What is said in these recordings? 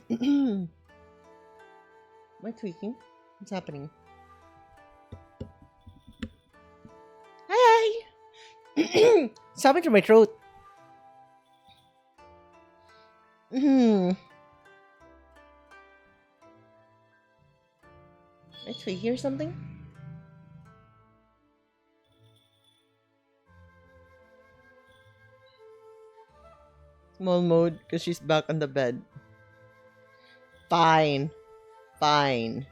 Am I tweaking? What's happening? Hi! What's happening to my throat? Am I tweaking or something? Small mode because she's back on the bed. Fine. Fine.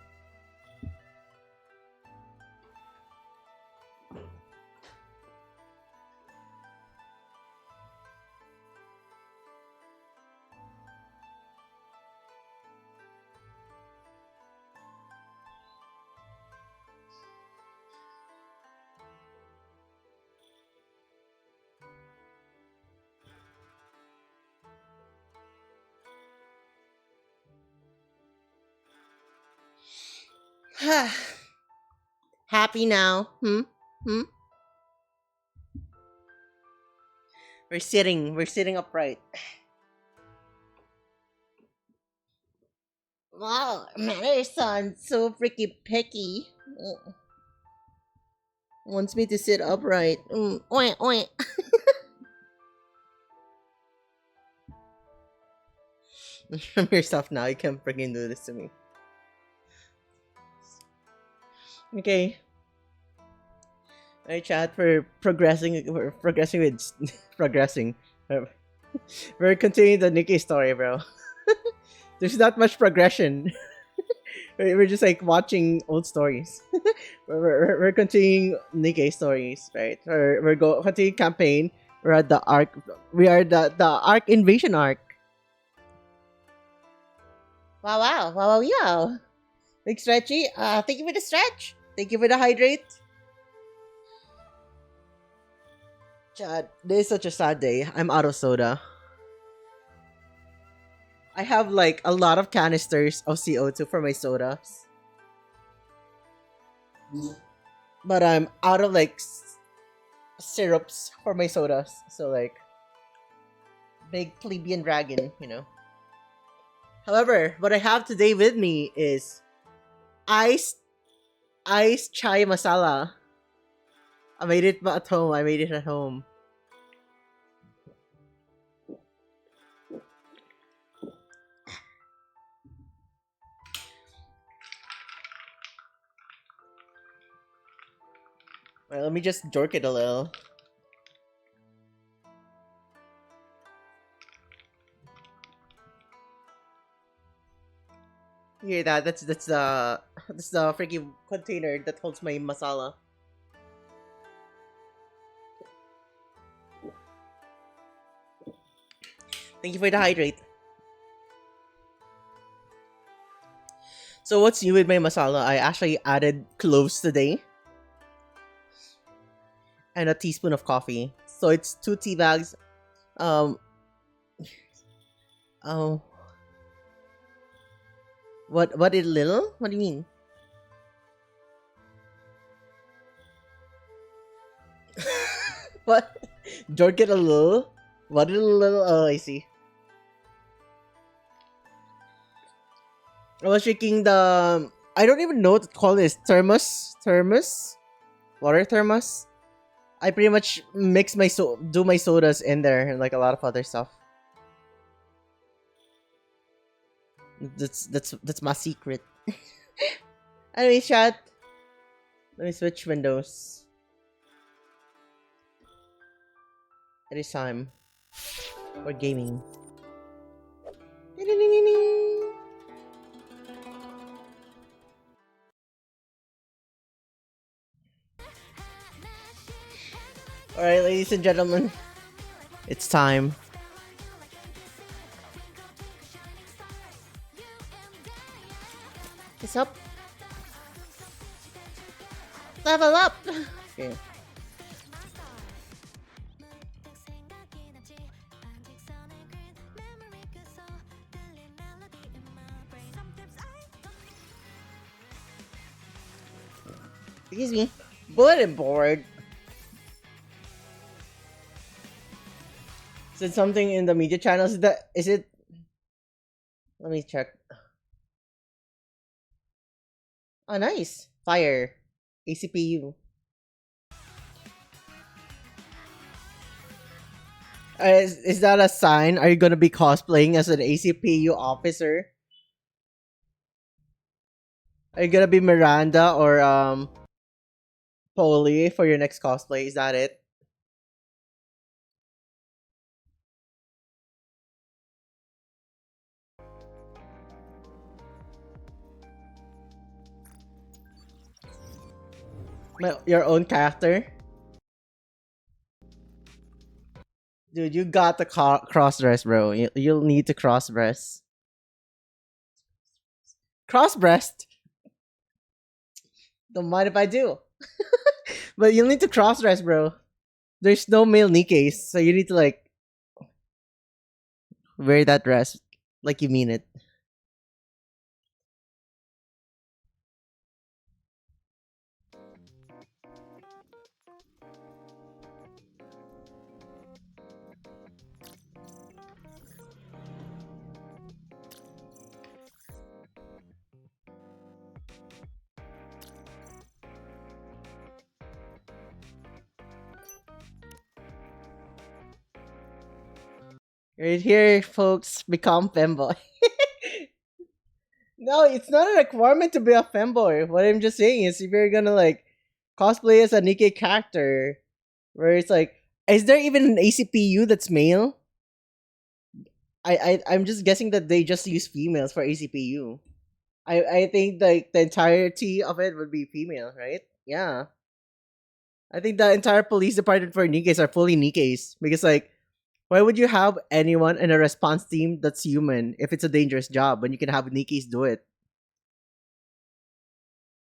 Happy now? Hmm? We're sitting upright. Wow, Madison, so freaky picky. Wants me to sit upright. Oink, oink. From yourself now, you can't freaking do this to me. Okay. Alright, chat, we're progressing with progressing. We're continuing the Nikki story, bro. There's not much progression. We're just like watching old stories. we're continuing Nikkei stories, right? We're continuing campaign. We're at the ARK. We are the ARK invasion arc. Wow. Big stretchy. Thank you for the stretch. Thank you for the hydrate. Chad, this is such a sad day. I'm out of soda. I have like a lot of canisters of CO2 for my sodas. But I'm out of like syrups for my sodas. So like big plebeian dragon, you know. However, what I have today with me is iced chai masala. I made it at home. Well, let me just jerk it a little. You hear that? That's the freaking container that holds my masala. Thank you for the hydrate. So what's new with my masala? I actually added cloves today. And a teaspoon of coffee. So it's 2 tea bags. Oh. What is little? What do you mean? What? Jerk it a little? What is a little? Oh, I see. I was drinking the... I don't even know what to call this. Thermos? Water thermos? I pretty much mix do my sodas in there and like a lot of other stuff. That's my secret. Anyway, chat. Let me switch windows. It is time for gaming. Alright, ladies and gentlemen, it's time. What's up? Level up! Okay. Excuse me. Bulletin board. Is it something in the media channels? Is it? Let me check. Oh, nice. Fire. ACPU. Is that a sign? Are you gonna be cosplaying as an ACPU officer? Are you gonna be Miranda or Polly for your next cosplay? Is that it? Your own character? Dude, you got the cross dress, bro. You'll need to cross dress. Cross breast? Don't mind if I do. But you'll need to cross dress, bro. There's no male Nikkeis, so you need to like wear that dress like you mean it. Right here, folks, become femboy. No, it's not a requirement to be a femboy. What I'm just saying is if you're gonna like cosplay as a Nikkei character, where it's like, is there even an ACPU that's male? I'm just guessing that they just use females for ACPU. I think like the entirety of it would be female, right? Yeah. I think the entire police department for Nikkeis are fully Nikkeis. Because like, why would you have anyone in a response team that's human if it's a dangerous job when you can have Nikkeis do it?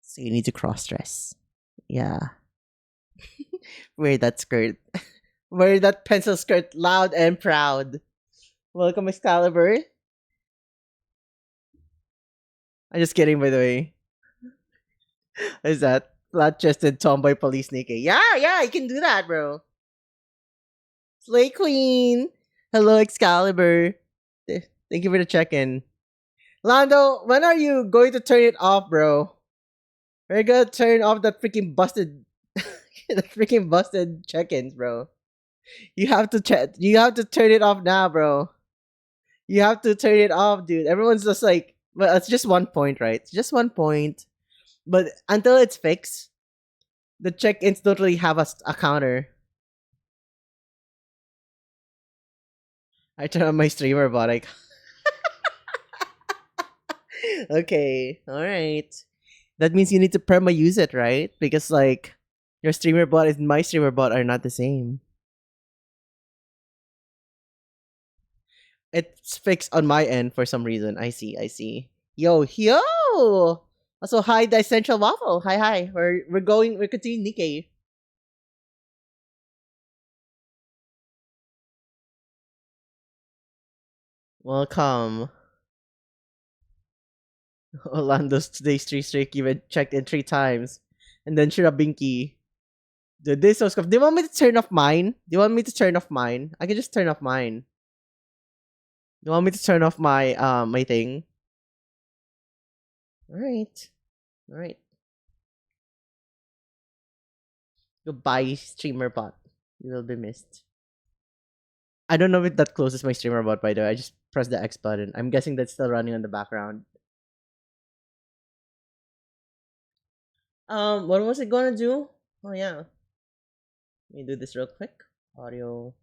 So you need to cross dress. Yeah. Wear that skirt. Wear that pencil skirt loud and proud. Welcome, Excalibur. I'm just kidding, by the way. Is that flat chested tomboy police Nikkei? Yeah, you can do that, bro. Slay Queen. Hello, Excalibur. Thank you for the check-in. Lando, when are you going to turn it off, bro? We're gonna turn off that freaking busted the freaking busted check-ins, bro. You have to turn it off now, bro. You have to turn it off, dude. Everyone's just like, well, it's just one point, right? It's just one point. But until it's fixed, the check-ins don't really have a counter. I turn on my streamer bot. Okay, alright. That means you need to perma use it, right? Because like your streamer bot and my streamer bot are not the same. It's fixed on my end for some reason. I see. Yo. Also, hi, the Essential Waffle. Hi. We're continuing Nikkei. Welcome. Orlando's today's streak even checked in 3 times. And then Shirabinky. Dude, this is so Do you want me to turn off mine? I can just turn off mine. You want me to turn off my my thing? Alright. Goodbye, streamer bot. You will be missed. I don't know if that closes my streamer bot, by the way. I just pressed the X button. I'm guessing that's still running on the background. What was it gonna do? Oh yeah. Let me do this real quick. Audio.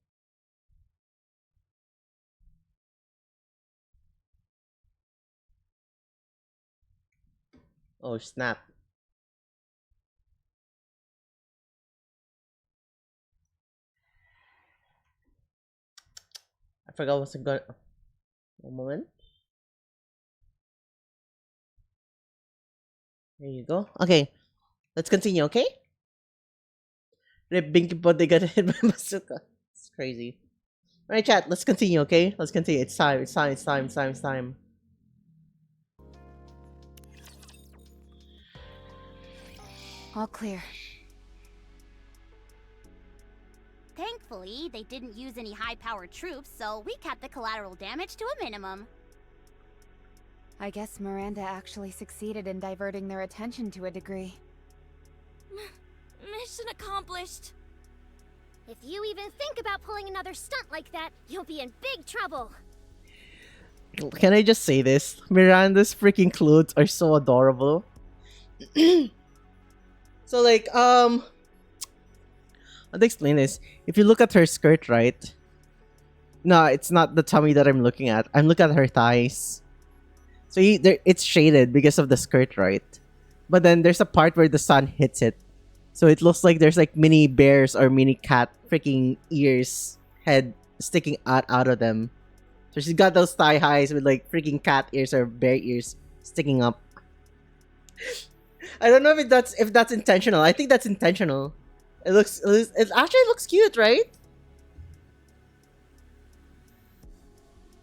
Oh snap. I forgot what's it gonna. One moment. There you go. Okay. Let's continue, okay? Rip Binky but they got hit by bazooka. It's crazy. Alright, chat, let's continue, okay? Let's continue. It's time. All clear. Thankfully, they didn't use any high-powered troops, so we kept the collateral damage to a minimum. I guess Miranda actually succeeded in diverting their attention to a degree. Mission accomplished. If you even think about pulling another stunt like that, you'll be in big trouble. Can I just say this? Miranda's freaking clothes are so adorable. So like, I'll explain this. If you look at her skirt, right? No, it's not the tummy that I'm looking at. I'm looking at her thighs. So it's shaded because of the skirt, right? But then there's a part where the sun hits it. So it looks like there's like mini bears or mini cat freaking ears, head sticking out of them. So she's got those thigh highs with like freaking cat ears or bear ears sticking up. I don't know if that's intentional. I think that's intentional. It actually looks cute, right?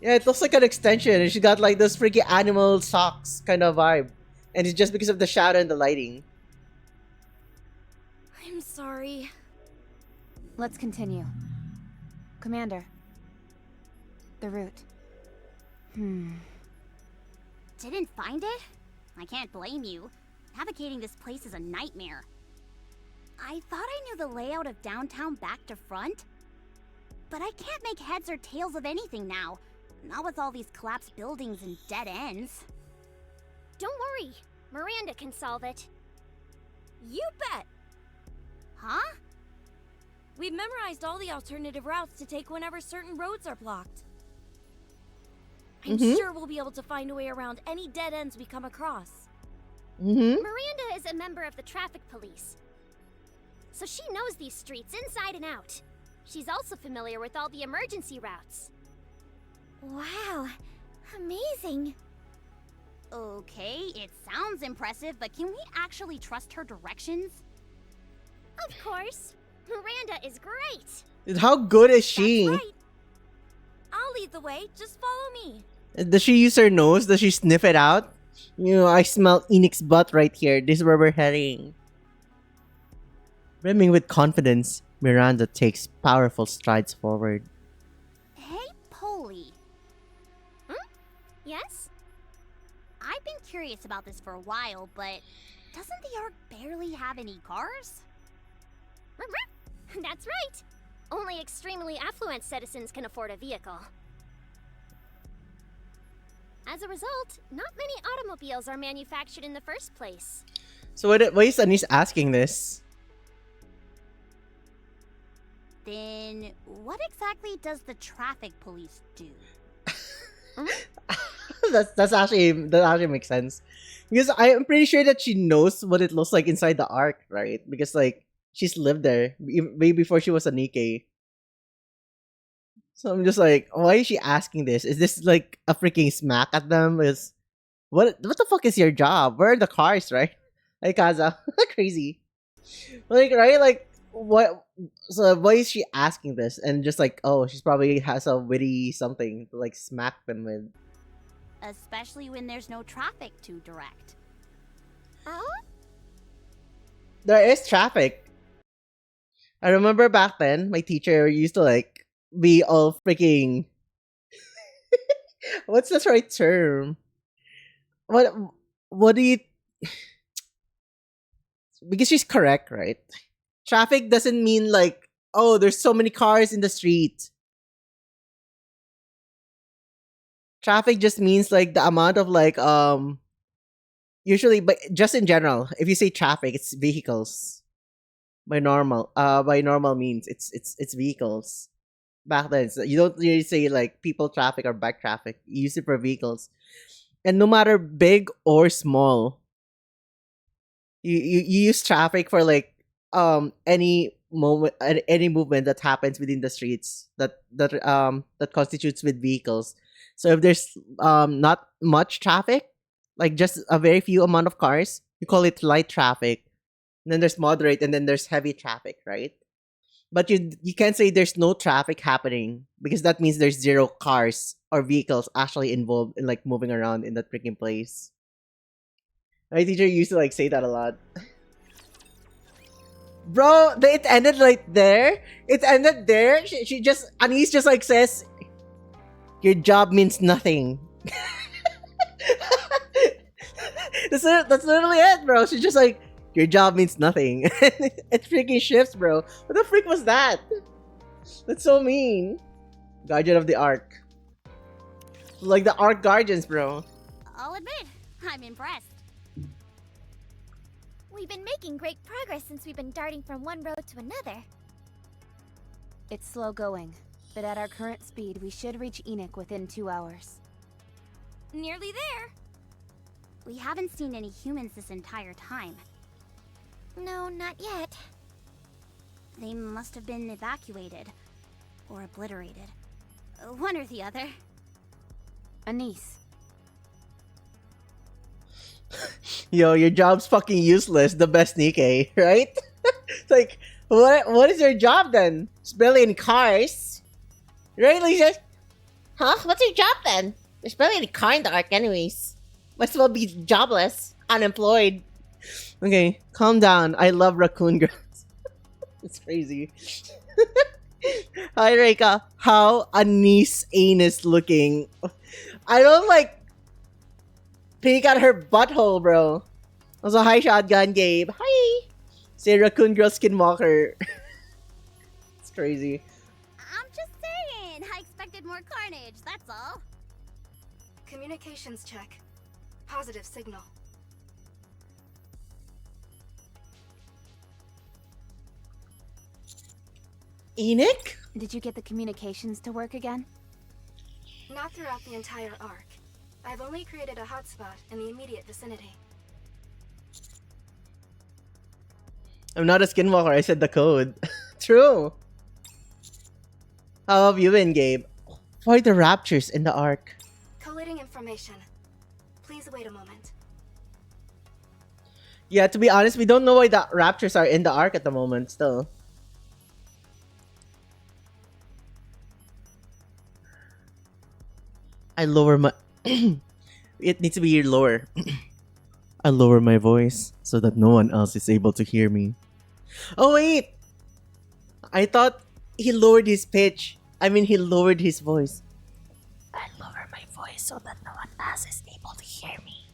Yeah, it looks like an extension, and she got like those freaking animal socks kind of vibe, and it's just because of the shadow and the lighting. I'm sorry. Let's continue. Commander. The route. Didn't find it? I can't blame you. Navigating this place is a nightmare. I thought I knew the layout of downtown back to front, but I can't make heads or tails of anything now. Not with all these collapsed buildings and dead ends. Don't worry. Miranda can solve it. You bet! Huh? We've memorized all the alternative routes to take whenever certain roads are blocked. I'm sure we'll be able to find a way around any dead ends we come across. Miranda is a member of the traffic police, so she knows these streets inside and out. She's also familiar with all the emergency routes. Wow, amazing. Okay, it sounds impressive, but can we actually trust her directions? Of course. Miranda is great. How good is she? That's right. I'll lead the way, just follow me. Does she use her nose? Does she sniff it out? You know, I smell Enix's butt right here. This is where we're heading. Brimming with confidence, Miranda takes powerful strides forward. Hey, Polly. Yes? I've been curious about this for a while, but doesn't the ARK barely have any cars? That's right. Only extremely affluent citizens can afford a vehicle. As a result, not many automobiles are manufactured in the first place. So why is Anis asking this? Then what exactly does the traffic police do? that actually makes sense. Because I'm pretty sure that she knows what it looks like inside the ARK, right? Because like she's lived there way before she was a Nikkei. So I'm just like, why is she asking this? Is this like a freaking smack at them? Is what the fuck is your job? Where are the cars, right? Like Kaza, crazy. Like right, like what? So why is she asking this? And just like, oh, she's probably has a witty something to like smack them with. Especially when there's no traffic to direct. There is traffic. I remember back then, my teacher used to like be all freaking. What's the right term? What do you? Because she's correct, right? Traffic doesn't mean like, oh, there's so many cars in the street. Traffic just means like the amount of like usually, but just in general, if you say traffic, it's vehicles. By normal means it's vehicles. Back then, so you don't really say like people traffic or bike traffic. You use it for vehicles, and no matter big or small, you use traffic for like any movement that happens within the streets that constitutes with vehicles. So if there's not much traffic, like just a very few amount of cars, you call it light traffic. And then there's moderate, and then there's heavy traffic, right? But you can't say there's no traffic happening because that means there's zero cars or vehicles actually involved in like moving around in that freaking place. My teacher used to like say that a lot. Bro, it ended right there. It ended there. She just Anise just like says, your job means nothing. That's literally it, bro. She's just like, your job means nothing. It freaking shifts, bro. What the freak was that? That's so mean. Guardian of the Ark. Like the Ark Guardians, bro. I'll admit, I'm impressed. We've been making great progress since we've been darting from one road to another. It's slow going, but at our current speed, we should reach Enoch within 2 hours. Nearly there. We haven't seen any humans this entire time. No, not yet. They must have been evacuated. Or obliterated. One or the other. Anise, Yo, your job's fucking useless. The best Nikkei, right? It's like, what is your job then? There's barely any cars. Right, Lisa? Huh? What's your job then? There's barely any car in the Ark anyways. Might as well be jobless. Unemployed. Okay, calm down. I love raccoon girls. It's crazy. Hi, Reika. How Anise anus looking? I don't like peek at her butthole, bro. Also, hi, Shotgun Gabe. Hi. Say raccoon girl skinwalker. It's crazy. I'm just saying, I expected more carnage, that's all. Communications check. Positive signal. Enoch? did you get the communications to work again? Not throughout the entire ARK. I've only created a hotspot in the immediate vicinity. I'm not a skinwalker. I said the code. True. How have you been, Gabe? Why the raptures in the Ark? Collating information. Please wait a moment. Yeah, to be honest, we don't know why the raptors are in the Ark at the moment still. I lower my... It needs to be lower. I lower my voice so that no one else is able to hear me. Oh, wait! I thought he lowered his pitch. I mean, he lowered his voice. I lower my voice so that no one else is able to hear me.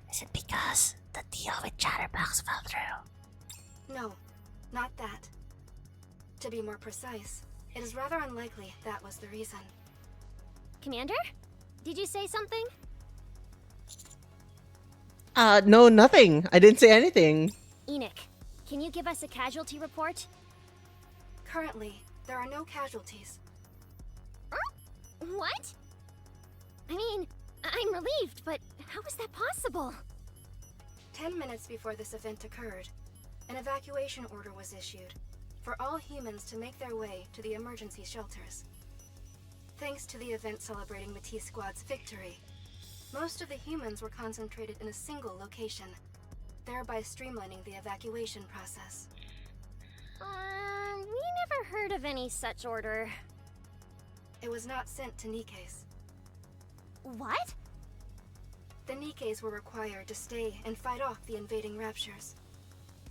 Is it because the deal with Chatterbox fell through? No, not that. To be more precise, it is rather unlikely that was the reason. Commander? Did you say something? No, nothing. I didn't say anything. Enoch, can you give us a casualty report? Currently, there are no casualties. What? I mean, I'm relieved, but how is that possible? 10 minutes before this event occurred, an evacuation order was issued for all humans to make their way to the emergency shelters. Thanks to the event celebrating Matisse Squad's victory, most of the humans were concentrated in a single location, thereby streamlining the evacuation process. We never heard of any such order. It was not sent to Nikes. What? The Nikes were required to stay and fight off the invading raptures.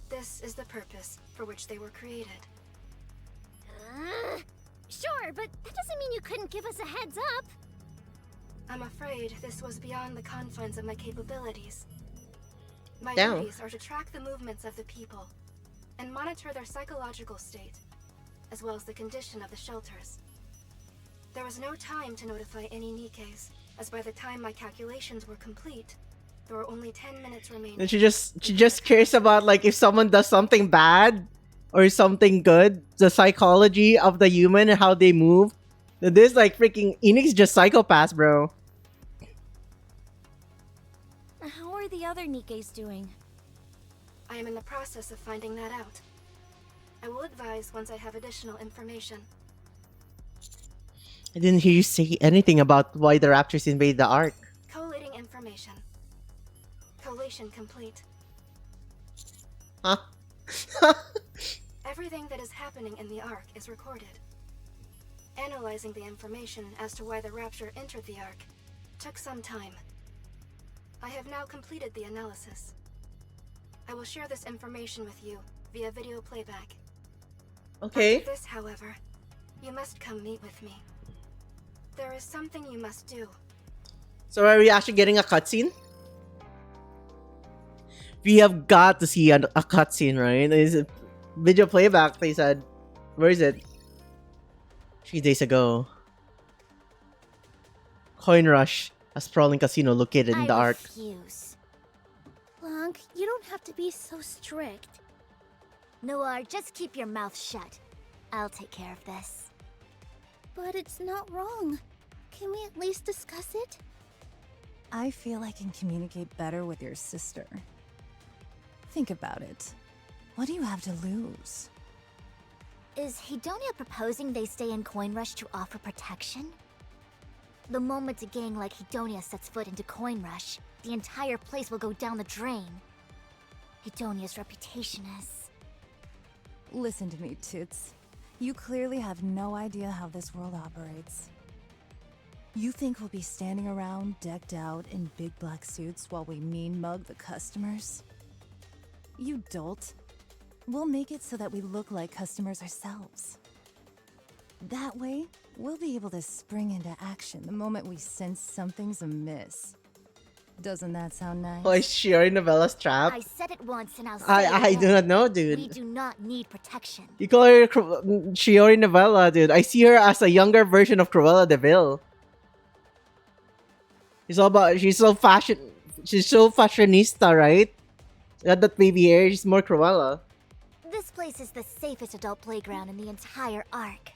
This is the purpose for which they were created. Sure, but that doesn't mean you couldn't give us a heads up. I'm afraid this was beyond the confines of my capabilities. My Damn. duties are to track the movements of the people and monitor their psychological state, as well as the condition of the shelters. There was no time to notify any Nikes, as by the time my calculations were complete, there were only 10 minutes remaining. And she just cares about like if someone does something bad or something good, the psychology of the human and how they move. This like freaking Enix just psychopaths, bro. How are the other Nikes doing? I am in the process of finding that out. I will advise once I have additional information. I didn't hear you say anything about why the raptors invade the Ark. Collating information. Collation complete. Huh? Everything that is happening in the Ark is recorded. Analyzing the information as to why the rapture entered the Ark took some time. I have now completed the analysis. I will share this information with you via video playback. Okay. After this, however, you must come meet with me. There is something you must do. So are we actually getting a cutscene? We have got to see a cutscene, right? Is it video playback? They said, where is it? 3 days ago. Coin rush, a sprawling casino located in the I ARK. refuse. Blanc, you don't have to be so strict. Noir, just keep your mouth shut. I'll take care of this. But it's not wrong. Can we at least discuss it? I feel I can communicate better with your sister. Think about it. What do you have to lose? Is Hedonia proposing they stay in Coin Rush to offer protection? The moment a gang like Hedonia sets foot into Coin Rush, the entire place will go down the drain. Hedonia's reputation is... Listen to me, Toots. You clearly have no idea how this world operates. You think we'll be standing around, decked out in big black suits while we mean mug the customers? You dolt. We'll make it so that we look like customers ourselves. That way, we'll be able to spring into action the moment we sense something's amiss. Doesn't that sound nice? Oh, is Shiori Novella's trap? I said it once and I'll say it I again. do not know, We dude. do not need protection. You call her Shiori Novella, dude. I see her as a younger version of Cruella de Vil. She's all about. She's so fashionista, right? Got that baby hair. She's more Cruella. This place is the safest adult playground in the entire ARK.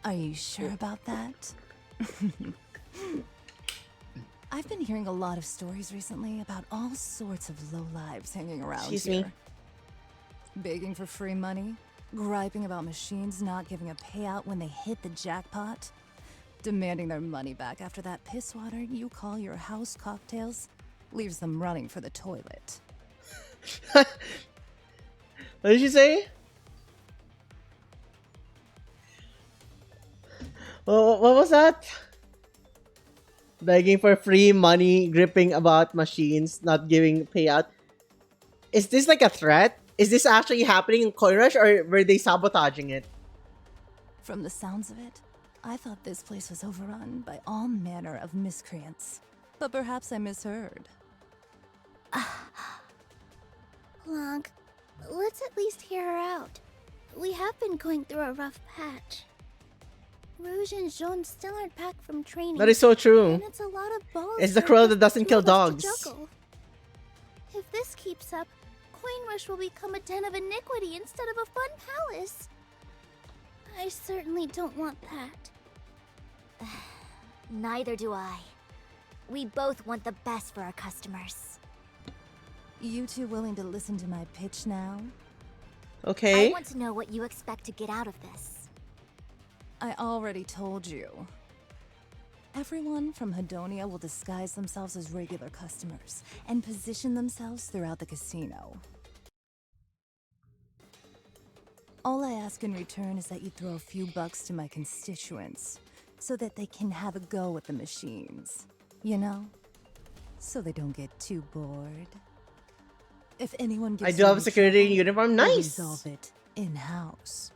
Are you sure about that? I've been hearing a lot of stories recently about all sorts of lowlives hanging around Excuse here. me? Begging for free money, griping about machines not giving a payout when they hit the jackpot, demanding their money back after that piss water you call your house cocktails leaves them running for the toilet. What did she say? What was that? Begging for free money, gripping about machines, not giving payout. Is this like a threat? Is this actually happening in Coin Rush, or were they sabotaging it? From the sounds of it, I thought this place was overrun by all manner of miscreants. But perhaps I misheard. Blanc, let's at least hear her out. We have been going through a rough patch. Rouge and Jaune still aren't back from training. That is so true. And it's a lot of balls. It's the for Cruella just that doesn't two kill of us to dogs. juggle. If this keeps up, Coin Rush will become a den of iniquity instead of a fun palace. I certainly don't want that. Neither do I. We both want the best for our customers. You two willing to listen to my pitch now? Okay. I want to know what you expect to get out of this. I already told you. Everyone from Hedonia will disguise themselves as regular customers and position themselves throughout the casino. All I ask in return is that you throw a few bucks to my constituents so that they can have a go at the machines. You know? So they don't get too bored. If anyone I gives do you have a any security trouble, uniform. we'll Nice. resolve it in-house.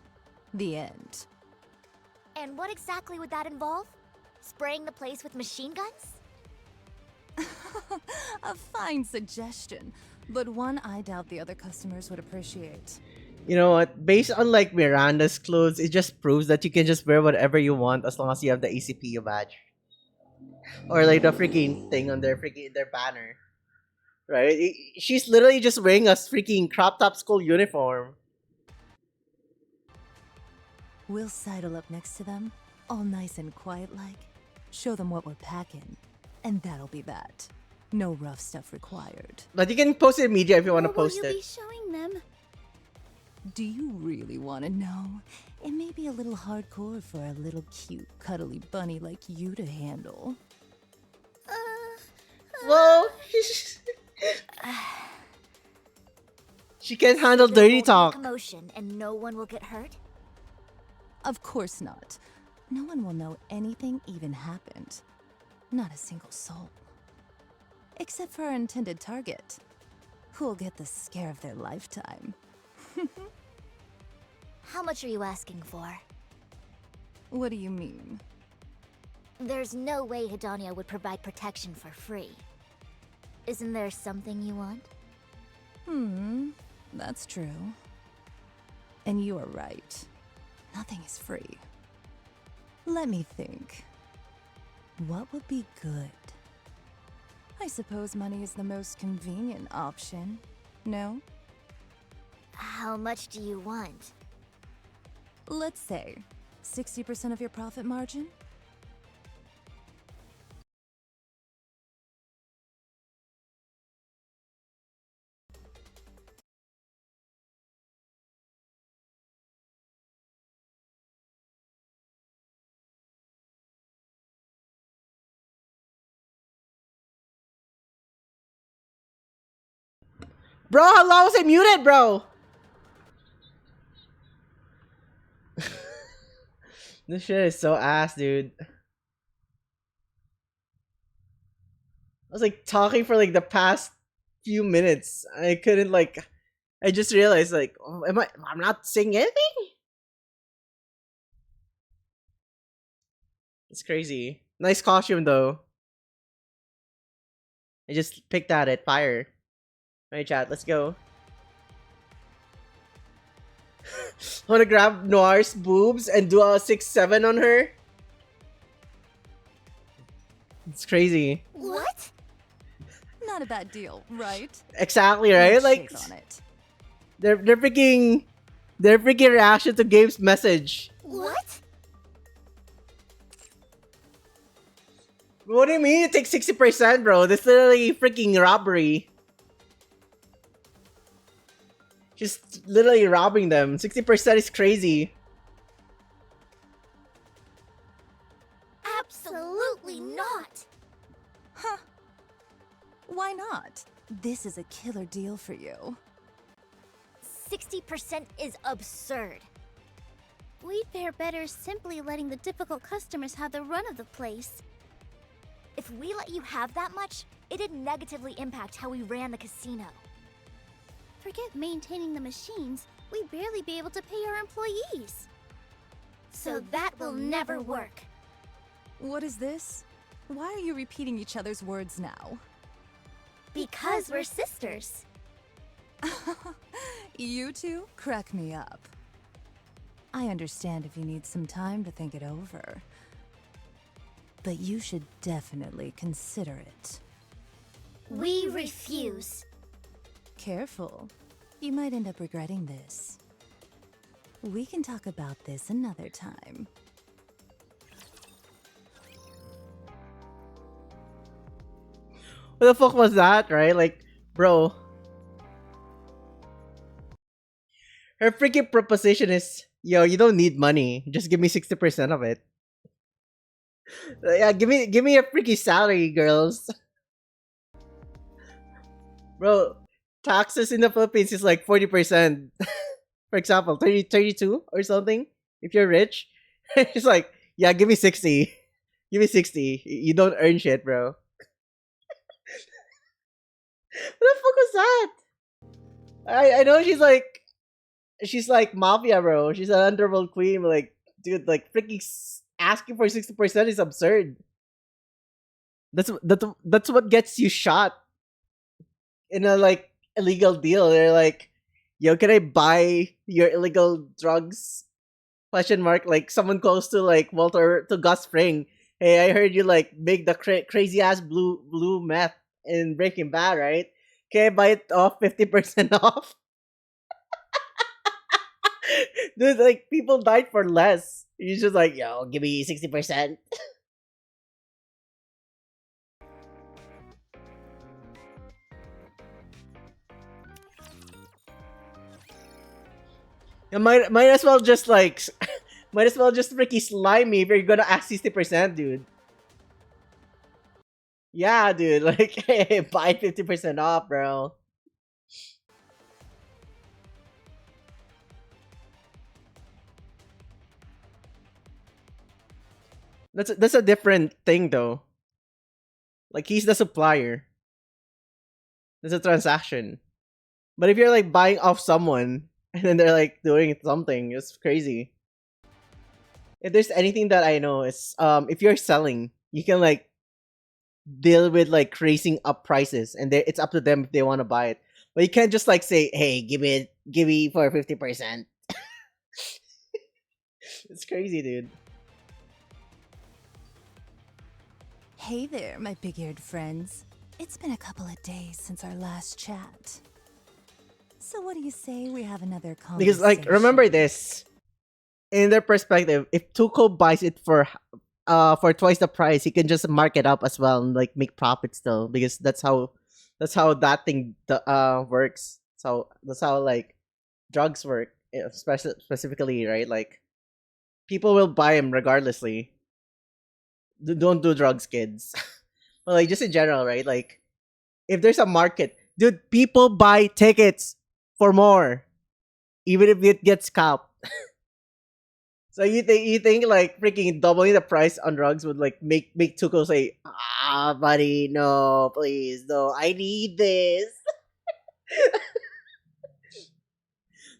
The end. And what exactly would that involve? Spraying the place with machine guns? A fine suggestion, but one I doubt the other customers would appreciate. You know what? Based on like Miranda's clothes, it just proves that you can just wear whatever you want as long as you have the ACPU badge. Or like the freaking thing on their banner. Right? She's literally just wearing a freaking crop top school uniform. We'll sidle up next to them, all nice and quiet like, show them what we're packing, and that'll be that. No rough stuff required. But you can post it in media if you want to What will post you it. be showing them? Do you really want to know? It may be a little hardcore for a little cute, cuddly bunny like you to handle. Whoa! She can't handle There dirty won't be talk. commotion and no one will get hurt? Of course not. No one will know anything even happened. Not a single soul. Except for our intended target, who'll get the scare of their lifetime. How much are you asking for? What do you mean? There's no way Hedonia would provide protection for free. Isn't there something you want? That's true. And you are right. Nothing is free. Let me think. What would be good? I suppose money is the most convenient option. No? How much do you want? Let's say 60% of your profit margin? Bro, how long was I muted, bro? This shit is so ass, dude. I was like talking for like the past few minutes. I couldn't like. I just realized like, oh, I'm not saying anything. It's crazy. Nice costume though. I just picked at it. Fire. Alright, chat. Let's go. Wanna grab Noir's boobs and do a 6-7 on her? It's crazy. What? Not a bad deal, right? Exactly, right? Let's Like shake on it. they're freaking reaction to Gabe's message. What? What do you mean you take 60%, bro? This is literally freaking robbery. Just literally robbing them. 60% is crazy. Absolutely not! Why not? This is a killer deal for you. 60% is absurd. We'd fare better simply letting the difficult customers have the run of the place. If we let you have that much, it'd negatively impact how we ran the casino. Forget maintaining the machines, we'd barely be able to pay our employees. So that will never work. What is this? Why are you repeating each other's words now? Because we're sisters. You two crack me up. I understand if you need some time to think it over. But you should definitely consider it. We refuse. Careful. You might end up regretting this. We can talk about this another time. What the fuck was that, right? Like, bro. Her freaking proposition is, yo, you don't need money. Just give me 60% of it. Yeah, give me a freaking salary, girls. Bro, taxes in the Philippines is like 40%. For example, 32 or something. If you're rich. It's like, yeah, give me 60. Give me 60. You don't earn shit, bro. What the fuck was that? I know she's like mafia, bro. She's an underworld queen. But like, dude, like freaking asking for 60% is absurd. That's what gets you shot in a like illegal deal. They're like, yo, can I buy your illegal drugs? Question mark. Like someone close to like Walter to Gus Fring. Hey, I heard you like make the crazy ass blue meth in Breaking Bad, right? Can I buy it off 50% off? Dude, like people died for less. He's just like, yo, give me 60%. You might as well just like might as well just freaking slime me if you're gonna ask 60%, dude. Yeah, dude, like hey, buy 50% off, bro. That's a different thing though. Like he's the supplier. That's a transaction. But if you're like buying off someone and then they're like doing something, it's crazy. if there's anything that I know, is if you're selling, you can like deal with like raising up prices, and it's up to them if they want to buy it. But you can't just like say, "Hey, give me for 50%." It's crazy, dude. Hey there, my big-eared friends. It's been a couple of days since our last chat. So what do you say we have another conversation? Because like, remember this. In their perspective, if Tuco buys it for twice the price, he can just mark it up as well and like make profit still, because that's how that thing works. So that's how like drugs work, specifically, right? Like people will buy them regardlessly. Don't do drugs, kids. But like just in general, right? Like if there's a market, dude, people buy tickets for more, even if it gets capped. So you think like freaking doubling the price on drugs would like make Tuco say, buddy, no, please, no, I need this.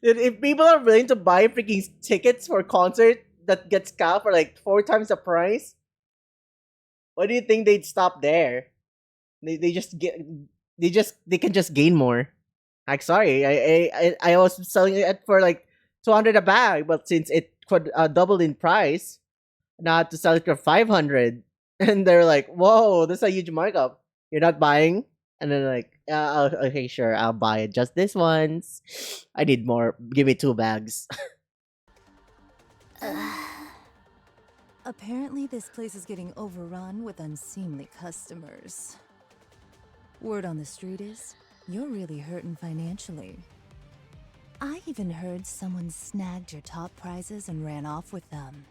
Dude, if people are willing to buy freaking tickets for a concert that gets capped for like 4 times the price, why do you think they'd stop there? They just get they can just gain more. Like sorry, I was selling it for like 200 a bag, but since it could doubled in price, not to sell it for 500. And they're like, whoa, that's a huge markup. You're not buying? And then like, okay, sure, I'll buy it just this once. I need more. Give me 2 bags. Apparently, this place is getting overrun with unseemly customers. Word on the street is, you're really hurting financially. I even heard someone snagged your top prizes and ran off with them.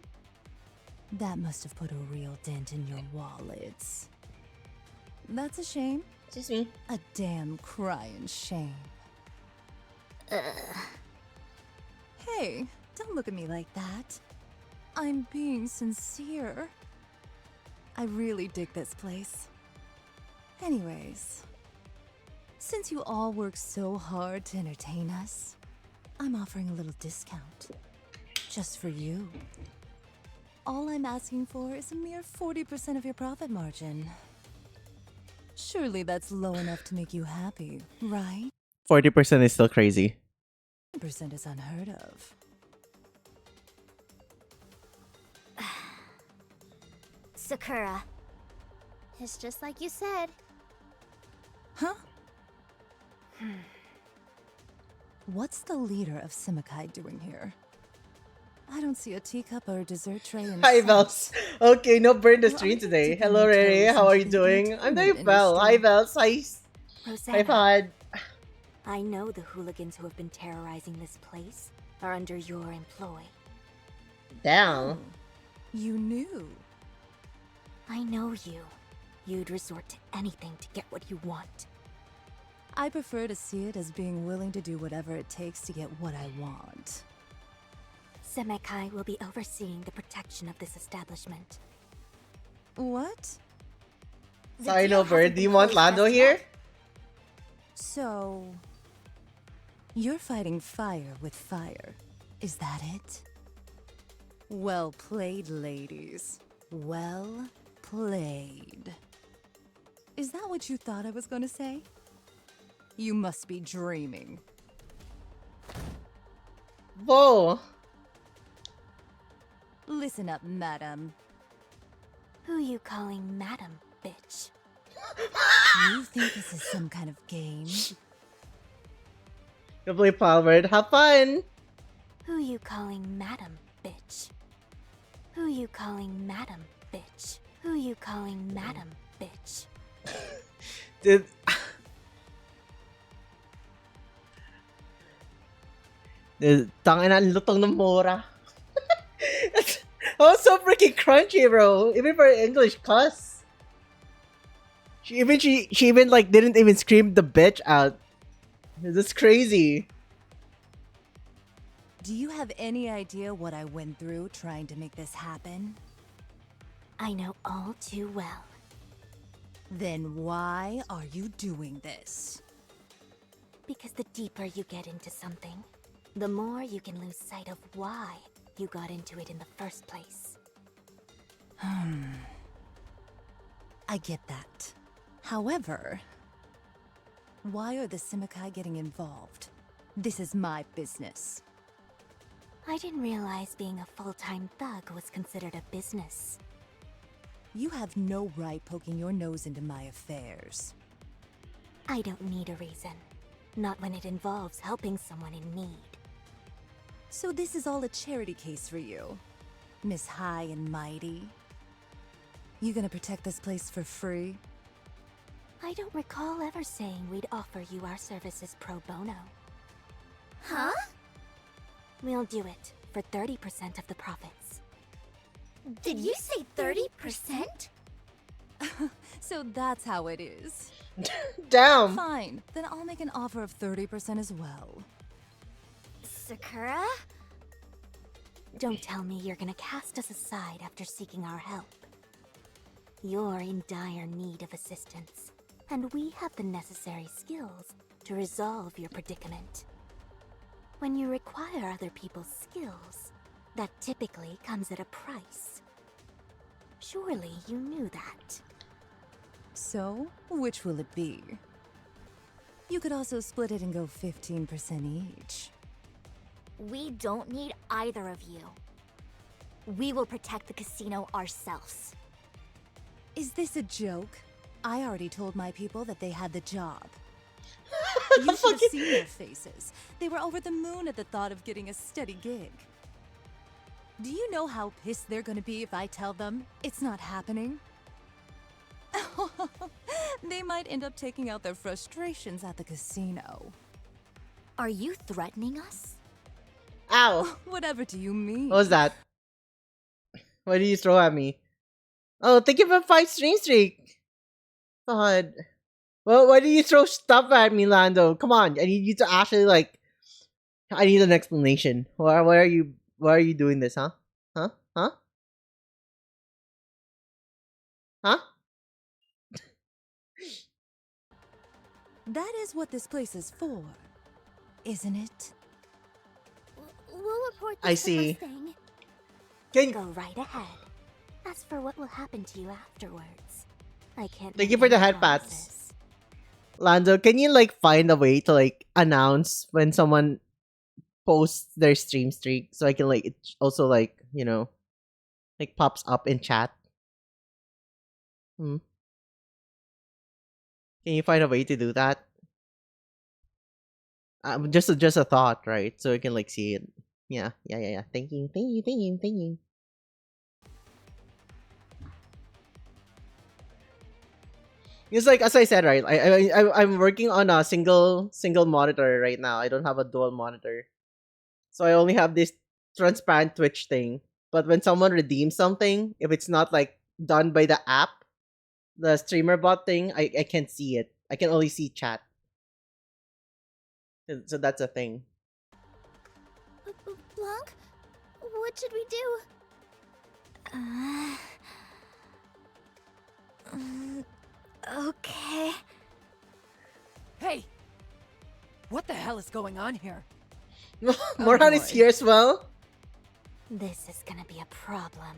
That must have put a real dent in your wallets. That's a shame. Excuse me. A damn crying shame. Hey, don't look at me like that. I'm being sincere. I really dig this place. Anyways, since you all work so hard to entertain us, I'm offering a little discount. Just for you. All I'm asking for is a mere 40% of your profit margin. Surely that's low enough to make you happy, right? 40% is still crazy. 10% is unheard of. Sakura. It's just like you said. Huh? What's the leader of Simikai doing here? I don't see a teacup or a dessert tray in Hi, sight. Vels. Okay, no burn the Well, stream I'm today. dipping Hello, my Rere. toes How are you into the doing? I'm doing entertainment well. Hi, industry. Vels. Hi, Rosanna, Pod. I know the hooligans who have been terrorizing this place are under your employ. Damn. You knew. I know you. You'd resort to anything to get what you want. I prefer to see it as being willing to do whatever it takes to get what I want. Semekai will be overseeing the protection of this establishment. What? Sorry, deal no bird. hasn't Do you been want closed Lando just here? yet. So... you're fighting fire with fire. Is that it? Well played, ladies. Well played. Is that what you thought I was gonna say? You must be dreaming. Whoa. Listen up, madam. Who you calling madam, bitch? You think this is some kind of game? Go play Palward. Have fun. Who you calling madam, bitch? Who you calling madam, bitch? Who you calling madam, bitch? Dude. Dude, tangin na, lutong ng mura. Oh, so freaking crunchy, bro. Even for English cuss. She even like didn't even scream the bitch out. That's crazy. Do you have any idea what I went through trying to make this happen? I know all too well. Then why are you doing this? Because the deeper you get into something, the more you can lose sight of why you got into it in the first place. I get that. However, why are the Simikai getting involved? This is my business. I didn't realize being a full-time thug was considered a business. You have no right poking your nose into my affairs. I don't need a reason. Not when it involves helping someone in need. So this is all a charity case for you, Miss High and Mighty? You gonna protect this place for free? I don't recall ever saying we'd offer you our services pro bono. Huh? We'll do it for 30% of the profits. Did you say 30%? So that's how it is. Damn. Fine, then I'll make an offer of 30% as well. Sakura? Don't tell me you're gonna cast us aside after seeking our help. You're in dire need of assistance, and we have the necessary skills to resolve your predicament. When you require other people's skills, that typically comes at a price. Surely you knew that. So, which will it be? You could also split it and go 15% each. We don't need either of you. We will protect the casino ourselves. Is this a joke? I already told my people that they had the job. You should have seen their faces. They were over the moon at the thought of getting a steady gig. Do you know how pissed they're gonna be if I tell them it's not happening? They might end up taking out their frustrations at the casino. Are you threatening us? Ow. Whatever do you mean? What was that? What did you throw at me? Oh, thank you for 5 streak. God. Well, why did you throw stuff at me, Lando? Come on, I need you to actually I need an explanation. Why are you doing this, huh? Huh? Huh? Huh? That is what this place is for, isn't it? We'll report I this the see. first thing. Can Go right ahead. As for what will happen to you afterwards, I can't. Thank make you for the any head pats. promises. Lando, can you find a way to announce when someone posts their stream streak so I can it also pops up in chat? Can you find a way to do that? Just a thought, right? So I can see it. Yeah. Thank you. It's as I said, right? I'm working on a single monitor right now. I don't have a dual monitor, so I only have this transparent Twitch thing. But when someone redeems something, if it's not done by the app, the streamer bot thing, I can't see it. I can only see chat. So that's a thing. Blanc? What should we do? Okay. Hey! What the hell is going on here? Moran is boy. here as well. This is gonna be a problem.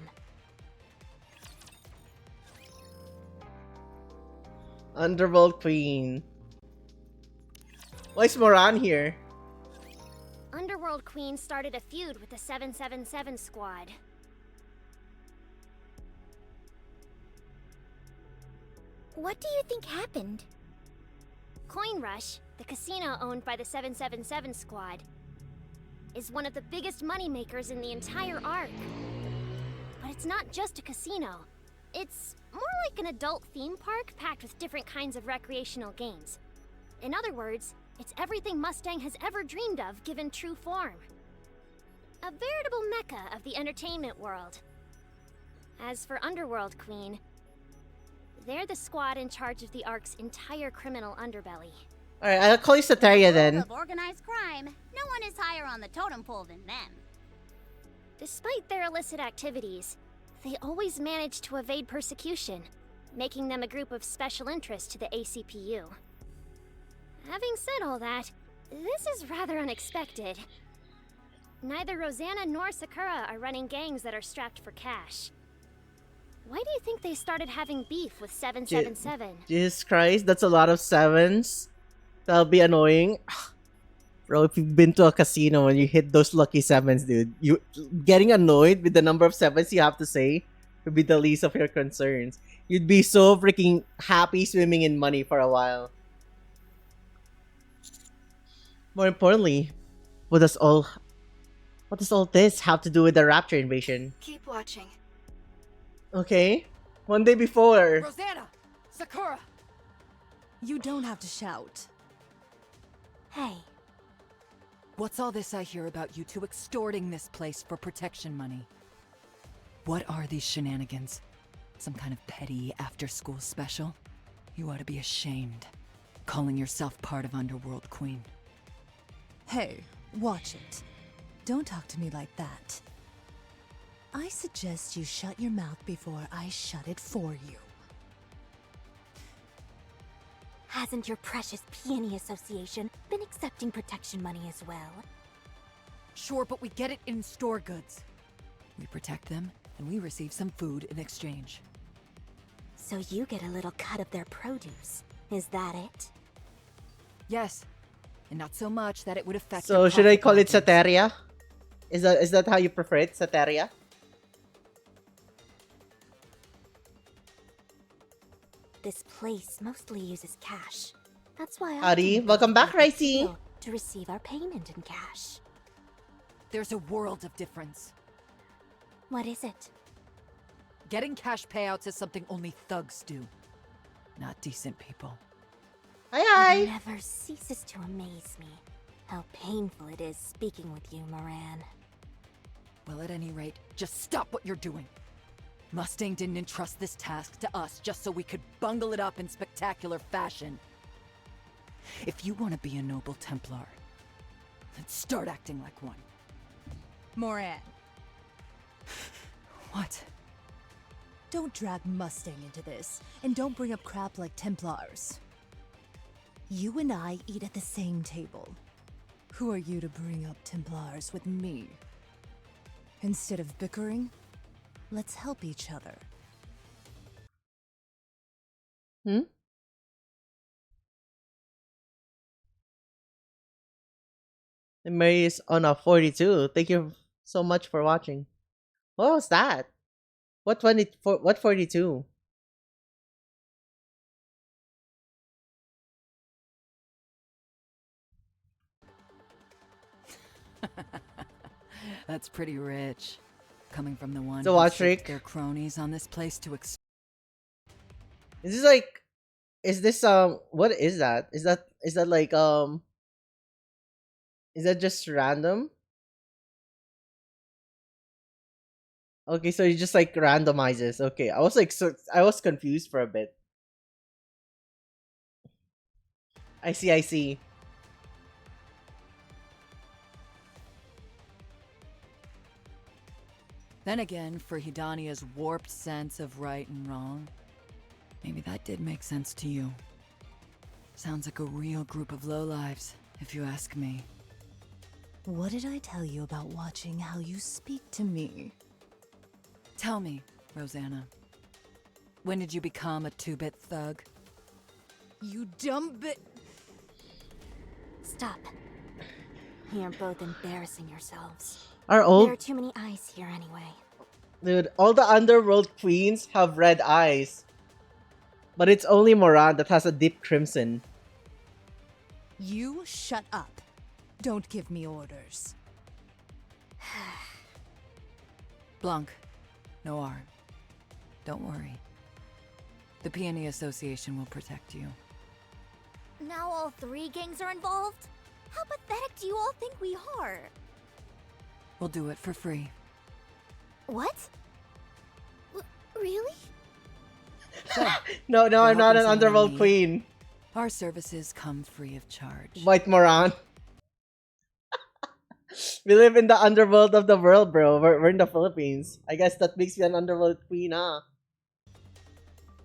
Underworld Queen. Why is Moran here? Underworld Queen started a feud with the 777 squad. What do you think happened? Coin Rush, the casino owned by the 777 squad, is one of the biggest moneymakers in the entire ARK. But it's not just a casino. It's more like an adult theme park packed with different kinds of recreational games. In other words, it's everything Mustang has ever dreamed of given true form. A veritable mecca of the entertainment world. As for Underworld Queen, they're the squad in charge of the ARK's entire criminal underbelly. Alright, I'll call you Sataria then. Of organized crime, no one is higher on the totem pole than them. Despite their illicit activities, they always manage to evade persecution, making them a group of special interest to the ACPU. Having said all that, this is rather unexpected. neither Rosanna nor Sakura are running gangs that are strapped for cash. Why do you think they started having beef with 777? Jesus Christ, that's a lot of sevens. That'll be annoying. Bro, if you've been to a casino and you hit those lucky sevens, dude, you getting annoyed with the number of sevens you have to say would be the least of your concerns. You'd be so freaking happy swimming in money for a while. More importantly, what does all this have to do with the Rapture invasion? Keep watching. Okay, one day before. Rosanna! Sakura! You don't have to shout. Hey, What's all this I hear about you two extorting this place for protection money? What are these shenanigans? Some kind of petty after-school special? You ought to be ashamed. Calling yourself part of Underworld Queen. Hey, watch it. Don't talk to me like that. I suggest you shut your mouth before I shut it for you. hasn't your precious Peony Association been accepting protection money as well? Sure, but we get it in store goods. We protect them, and we receive some food in exchange. So you get a little cut of their produce. Is that it? Yes, and not so much that it would affect. So your should I profit call it margins. Sateria? Is that how you prefer it, Sateria? This place mostly uses cash. That's why I Howdy, think welcome it's back, a big Ricey. deal to receive our payment in cash. There's a world of difference. What is it? Getting cash payouts is something only thugs do, not decent people. Hi, It hi. never ceases to amaze me how painful it is speaking with you, Moran. Well, at any rate, just stop what you're doing. Mustang didn't entrust this task to us just so we could bungle it up in spectacular fashion. If you want to be a noble Templar, then start acting like one. Moran, What? don't drag Mustang into this, and don't bring up crap like Templars. You and I eat at the same table. Who are you to bring up Templars with me? Instead of bickering, let's help each other. Hmm? And Mary is on a 42. Thank you so much for watching. What was that? What 24? What 42? That's pretty rich. Coming from the one So who watch, sicked Rick. their cronies on this place to Is this like? Is this What is that? Is that like Is that just random? Okay, so you just like randomizes. Okay, I was like, so I was confused for a bit. I see, I see. Then again, for Hidania's warped sense of right and wrong, maybe that did make sense to you. Sounds like a real group of lowlives, if you ask me. What did I tell you about watching how you speak to me? Tell me, Rosanna, when did you become a two-bit thug? You dumb bit. Stop. You're both embarrassing yourselves. Our There old are too many eyes here anyway. dude, all the underworld queens have red eyes, but it's only Moran that has a deep crimson. You shut up. Don't give me orders. Blanc, Noir, don't worry. The Peony Association will protect you. Now all three gangs are involved? How pathetic do you all think we are? We'll do it for free. What? Really? No, For I'm not helping an someone in underworld need. queen. Our services come free of charge. White Moran. We live in the underworld of the world, bro. We're in the Philippines. I guess that makes me an underworld queen, huh?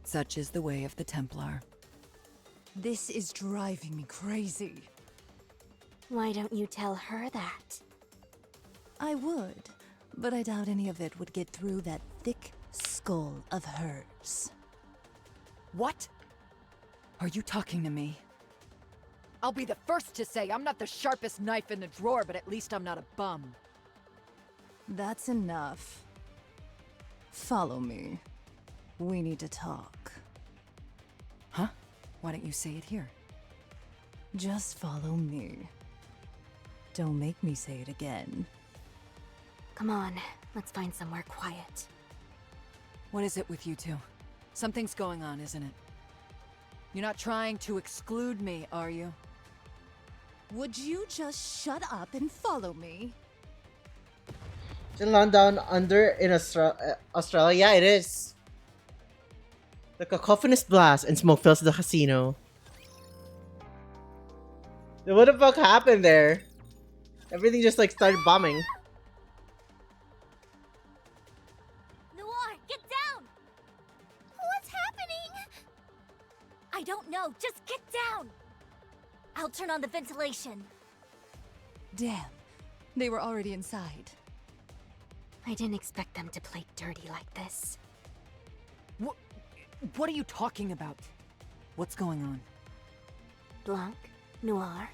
Such is the way of the Templar. This is driving me crazy. Why don't you tell her that? I would, but I doubt any of it would get through that thick skull of hers. What? Are you talking to me? I'll be the first to say I'm not the sharpest knife in the drawer, but at least I'm not a bum. That's enough. Follow me. We need to talk. Huh? Why don't you say it here? Just follow me. Don't make me say it again. Come on, let's find somewhere quiet. What is it with you two? Something's going on, isn't it? You're not trying to exclude me, are you? Would you just shut up and follow me? Is down under in Australia? Yeah, it is. The cacophonous blast and smoke fills the casino. What the fuck happened there? Everything just like started bombing. Noir, get down! What's happening? I don't know. Just get down! I'll turn on the ventilation. Damn, they were already inside. I didn't expect them to play dirty like this. What are you talking about? What's going on? Blanc, Noir,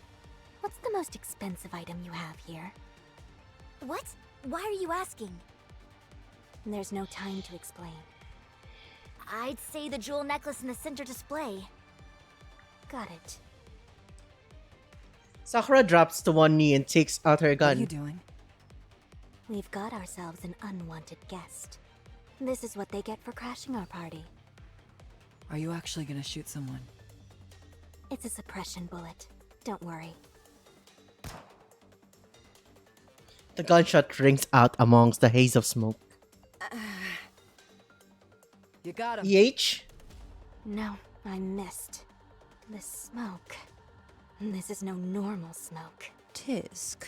what's the most expensive item you have here? What? Why are you asking? There's no time to explain. I'd say the jewel necklace in the center display. Got it. Sakura drops to one knee and takes out her What are you gun. doing? We've got ourselves an unwanted guest. This is what they get for crashing our party. Are you actually gonna shoot someone? It's a suppression bullet. Don't worry. The gunshot rings out amongst the haze of smoke. You got him. EH? No, I missed. The smoke. This is no normal smoke. Tisk.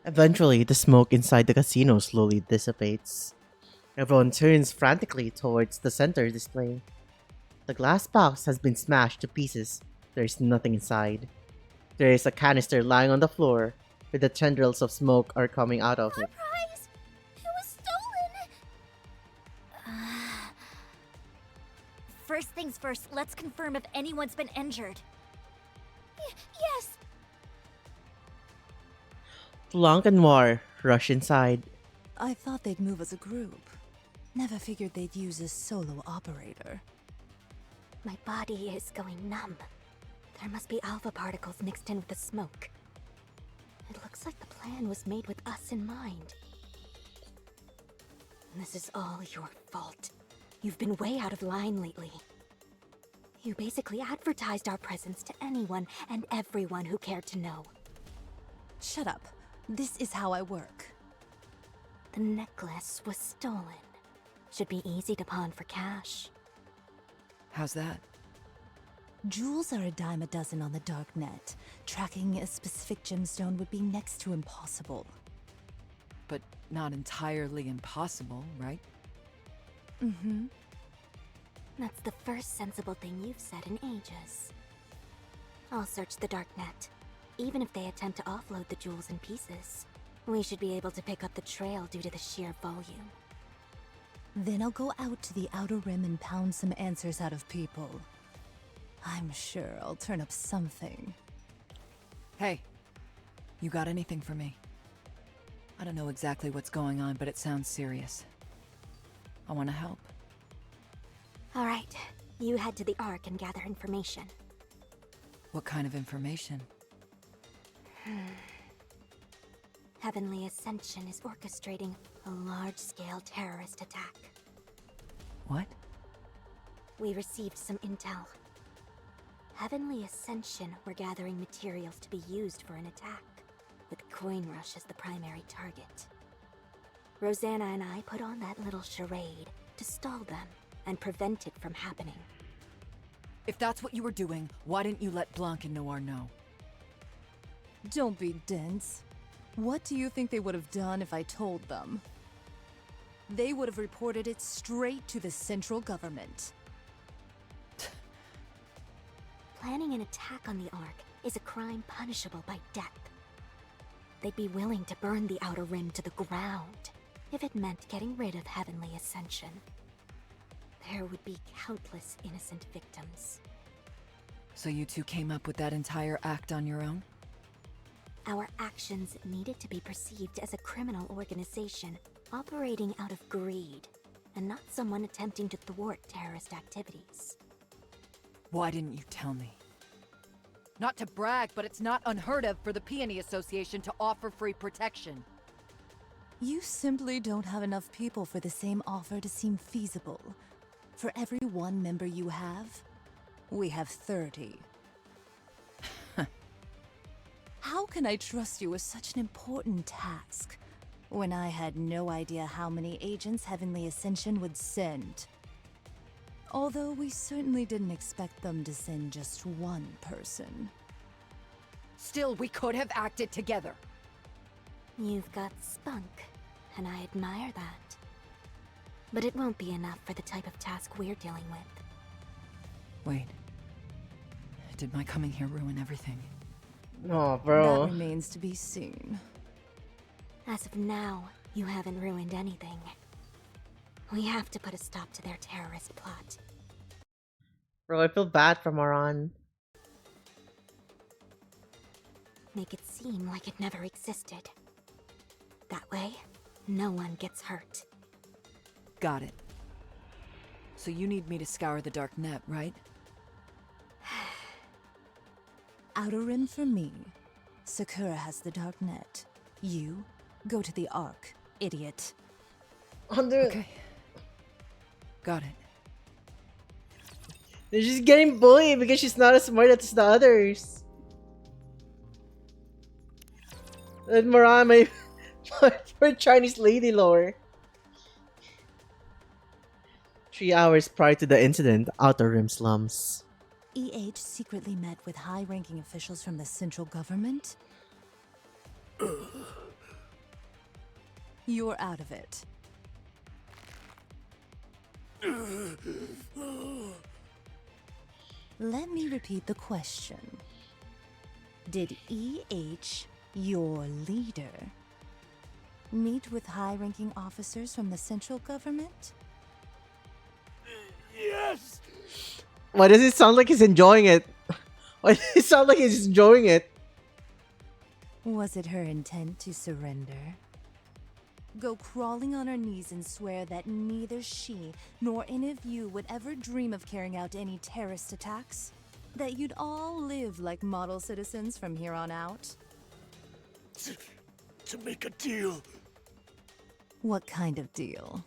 Eventually, the smoke inside the casino slowly dissipates. Everyone turns frantically towards the center display. The glass box has been smashed to pieces. There is nothing inside. There is a canister lying on the floor, where the tendrils of smoke are coming out of it. Prize! It was stolen! First things first, let's confirm if anyone's been injured. Yes! Blanc and Noir rush inside. I thought they'd move as a group. Never figured they'd use a solo operator. My body is going numb. There must be alpha particles mixed in with the smoke. It looks like the plan was made with us in mind. This is all your fault. You've been way out of line lately. You basically advertised our presence to anyone and everyone who cared to know. Shut up. This is how I work. The necklace was stolen. Should be easy to pawn for cash. How's that? Jewels are a dime a dozen on the dark net. Tracking a specific gemstone would be next to impossible. But not entirely impossible, right? Mm-hmm. That's the first sensible thing you've said in ages. I'll search the dark net. Even if they attempt to offload the jewels in pieces, we should be able to pick up the trail due to the sheer volume. Then I'll go out to the outer rim and pound some answers out of people. I'm sure I'll turn up something. Hey, you got anything for me? I don't know exactly what's going on, but it sounds serious. I want to help. All right, you head to the ARK and gather information. What kind of information? Heavenly Ascension is orchestrating a large-scale terrorist attack. What? We received some intel. Heavenly Ascension were gathering materials to be used for an attack, with Coin Rush as the primary target. Rosanna and I put on that little charade to stall them and prevent it from happening. If that's what you were doing, why didn't you let Blanc and Noir know? Don't be dense. What do you think they would have done if I told them? They would have reported it straight to the central government. Planning an attack on the ARK is a crime punishable by death. they'd be willing to burn the Outer Rim to the ground if it meant getting rid of Heavenly Ascension. There would be countless innocent victims. So you two came up with that entire act on your own? Our actions needed to be perceived as a criminal organization operating out of greed, and not someone attempting to thwart terrorist activities. Why didn't you tell me? Not to brag, but it's not unheard of for the Peony Association to offer free protection. You simply don't have enough people for the same offer to seem feasible. For every one member you have, we have 30. How can I trust you with such an important task, when I had no idea how many agents Heavenly Ascension would send? Although we certainly didn't expect them to send just one person. Still, we could have acted together. You've got spunk, and I admire that. But it won't be enough for the type of task we're dealing with. Wait. Did my coming here ruin everything? Oh, bro. That remains to be seen. As of now, you haven't ruined anything. We have to put a stop to their terrorist plot. Bro, I feel bad for Moran. Make it seem like it never existed. That way, no one gets hurt. Got it. So you need me to scour the dark net, right? Outer Rim for me. Sakura has the dark net. You, go to the ARK, idiot. Okay. Got it. They're just getting bullied because she's not as smart as the others. And Moran, my Chinese lady lore. 3 hours prior to the incident, Outer Rim slums. EH secretly met with high-ranking officials from the central government? You're out of it. Let me repeat the question. Did EH, your leader, meet with high-ranking officers from the central government? Yes! Why does it sound like he's enjoying it? Why does it sound like he's enjoying it? Was it her intent to surrender? Go crawling on her knees and swear that neither she nor any of you would ever dream of carrying out any terrorist attacks? That you'd all live like model citizens from here on out? To make a deal. What kind of deal?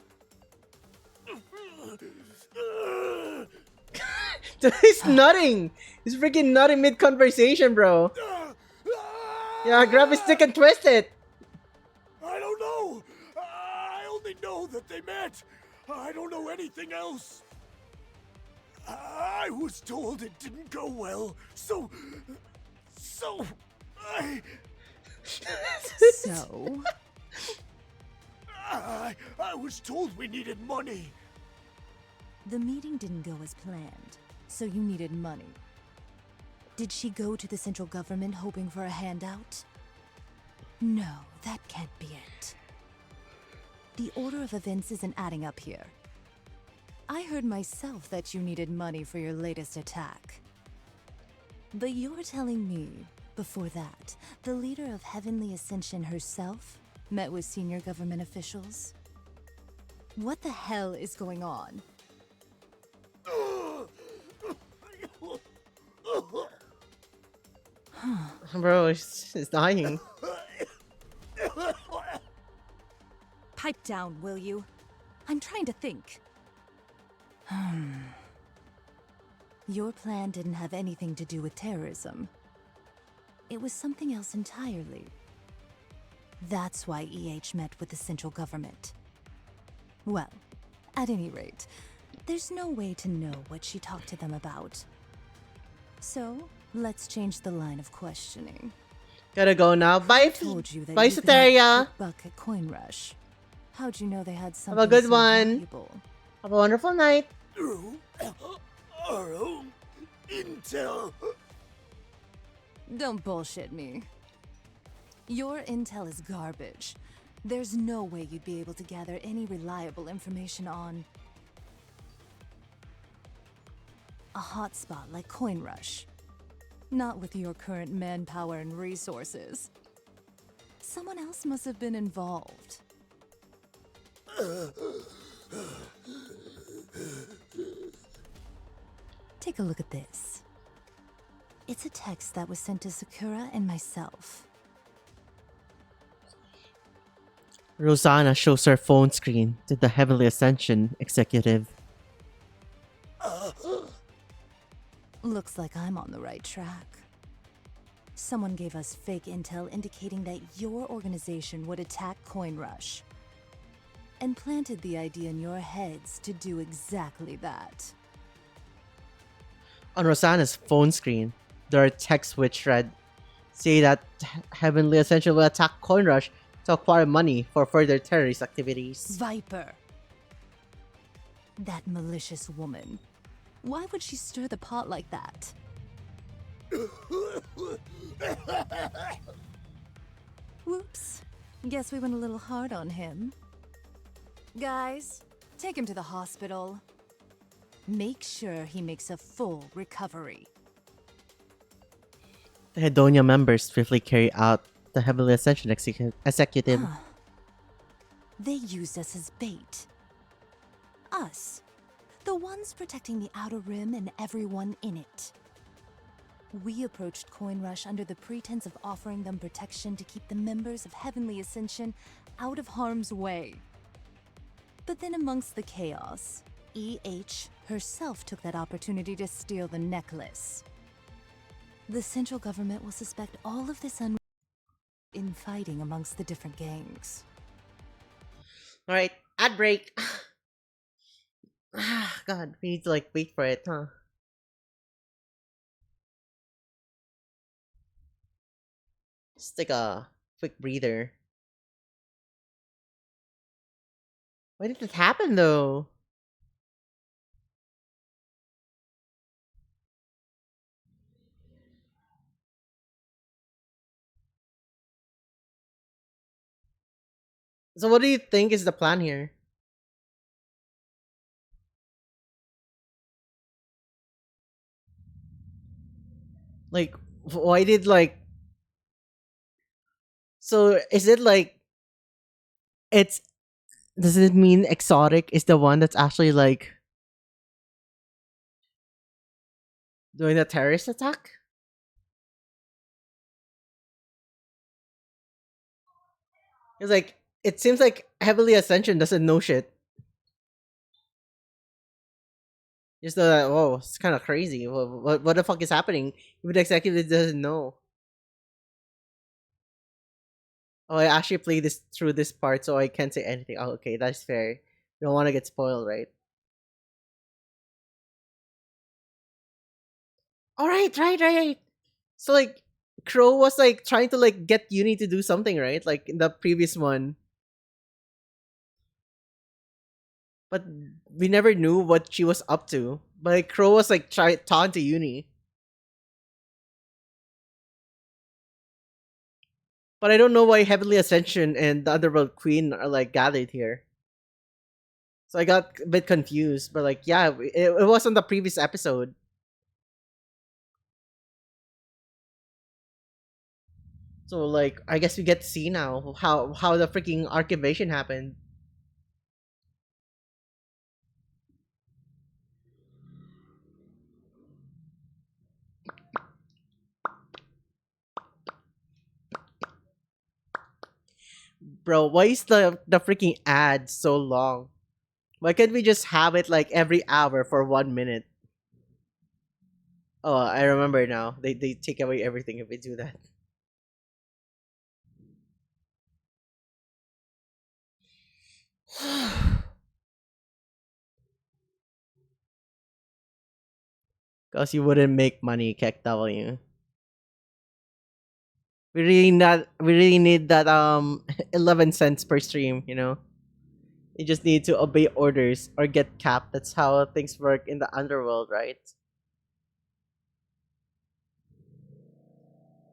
He's nutting! He's freaking nutting mid-conversation, bro. Yeah, grab his stick and twist it! I don't know! I only know that they met! I don't know anything else! I was told it didn't go well, so I... So? I was told we needed money. The meeting didn't go as planned, so you needed money. Did she go to the central government hoping for a handout? No, that can't be it. The order of events isn't adding up here. I heard myself that you needed money for your latest attack. But you're telling me, before that, the leader of Heavenly Ascension herself met with senior government officials? What the hell is going on? Bro, he's dying. Pipe down, will you? I'm trying to think. Your plan didn't have anything to do with terrorism. It was something else entirely. That's why EH met with the central government. Well, at any rate, there's no way to know what she talked to them about. So, let's change the line of questioning. Gotta go now. Bye, Told you that bye, you could have Soteria. a quick buck at Coin Rush. How'd you know they had Have something a good so one. valuable? Have a wonderful night. Our own intel. Don't bullshit me. Your intel is garbage. There's no way you'd be able to gather any reliable information on a hotspot like Coin Rush. Not with your current manpower and resources. Someone else must have been involved. Take a look at this. It's a text that was sent to Sakura and myself. Rosanna shows her phone screen to the Heavenly Ascension executive. Looks like I'm on the right track. Someone gave us fake intel indicating that your organization would attack Coin Rush. And planted the idea in your heads to do exactly that. On Rosanna's phone screen, there are texts which read, say that Heavenly Ascension will attack Coin Rush to acquire money for further terrorist activities. Viper. That malicious woman. Why would she stir the pot like that? Whoops. Guess we went a little hard on him. Guys, take him to the hospital. Make sure he makes a full recovery. The Hedonia members swiftly carry out the Heavenly Ascension executive. Huh. They used us as bait. Us. The ones protecting the Outer Rim and everyone in it. We approached Coin Rush under the pretense of offering them protection to keep the members of Heavenly Ascension out of harm's way. But then amongst the chaos, EH herself took that opportunity to steal the necklace. The central government will suspect all of this infighting amongst the different gangs. Alright, ad break. God, we need to like wait for it, huh? Just take a quick breather. Why did this happen though? So what do you think is the plan here? Like, why did like... So is it like... It's... Does it mean Exotic is the one that's actually like... doing the terrorist attack? It's like... It seems like Heavenly Ascension doesn't know shit. Just the... Whoa, it's kind of crazy. What the fuck is happening? Even the executive doesn't know. Oh, I actually played this through this part, so I can't say anything. Oh, okay, that's fair. You don't want to get spoiled, right? All right, right. So like, Crow was like trying to like get Uni to do something, right? Like in the previous one, but we never knew what she was up to. But like, Crow was like talking to Uni. But I don't know why Heavenly Ascension and the Underworld Queen are like gathered here. So I got a bit confused. But like, yeah, it was on the previous episode. So like, I guess we get to see now how the freaking ARK invasion happened. Bro, why is the freaking ad so long? Why can't we just have it like every hour for 1 minute? Oh, I remember now. They take away everything if we do that. Cause you wouldn't make money, Keck W. We really need that 11 cents per stream, you know? You just need to obey orders or get capped. That's how things work in the underworld, right?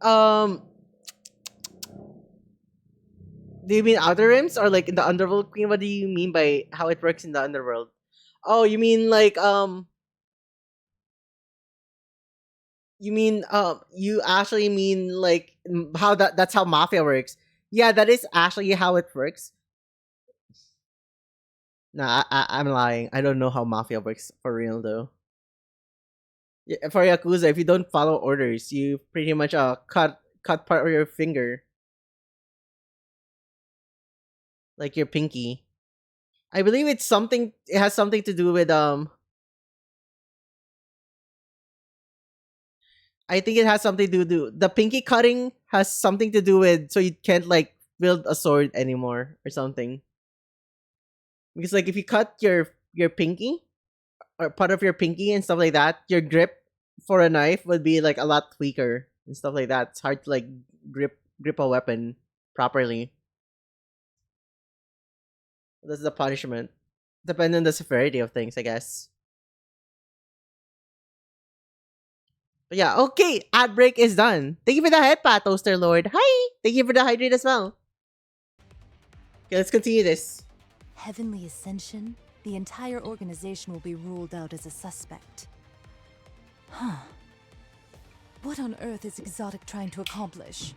Um Do you mean Outer Rims or like in the Underworld Queen? What do you mean by how it works in the Underworld? Oh, you mean like you actually mean like how that's how mafia works. Yeah, that is actually how it works. Nah, I'm lying. I don't know how mafia works for real though. Yeah, for Yakuza, if you don't follow orders, you pretty much cut part of your finger, like your pinky. I believe it's something. It has something to do with I think it has something to do. The pinky cutting has something to do with so you can't like build a sword anymore or something. Because like if you cut your pinky or part of your pinky and stuff like that, your grip for a knife would be like a lot weaker and stuff like that. It's hard to like grip a weapon properly. That's the punishment. Depending on the severity of things, I guess. But yeah, okay. Ad break is done. Thank you for the head pat, Toaster Lord. Hi! Thank you for the hydrate as well. Okay, let's continue this. Heavenly Ascension? The entire organization will be ruled out as a suspect. Huh. What on earth is Exotic trying to accomplish?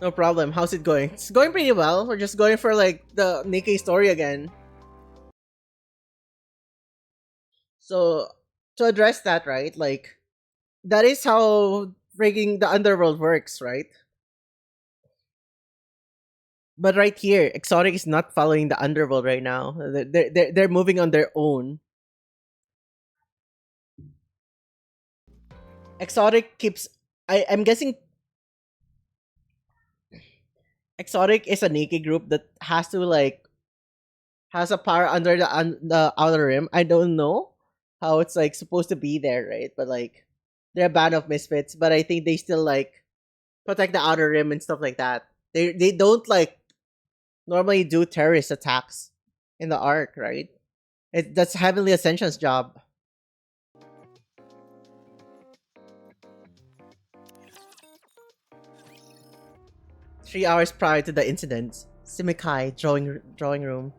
No problem. How's it going? It's going pretty well. We're just going for like the Nikkei story again. So to address that, right? Like that is how freaking the underworld works, right? But right here, Exotic is not following the underworld right now. They're moving on their own. Exotic keeps. I'm guessing Exotic is a Nikkei group that has to like has a power under the outer rim. I don't know how it's like supposed to be there, right? But like they're a band of misfits, but I think they still like protect the outer rim and stuff like that. They don't like normally do terrorist attacks in the ARK, right? That's Heavenly Ascension's job. Three hours prior to the incident, Simikai drawing room.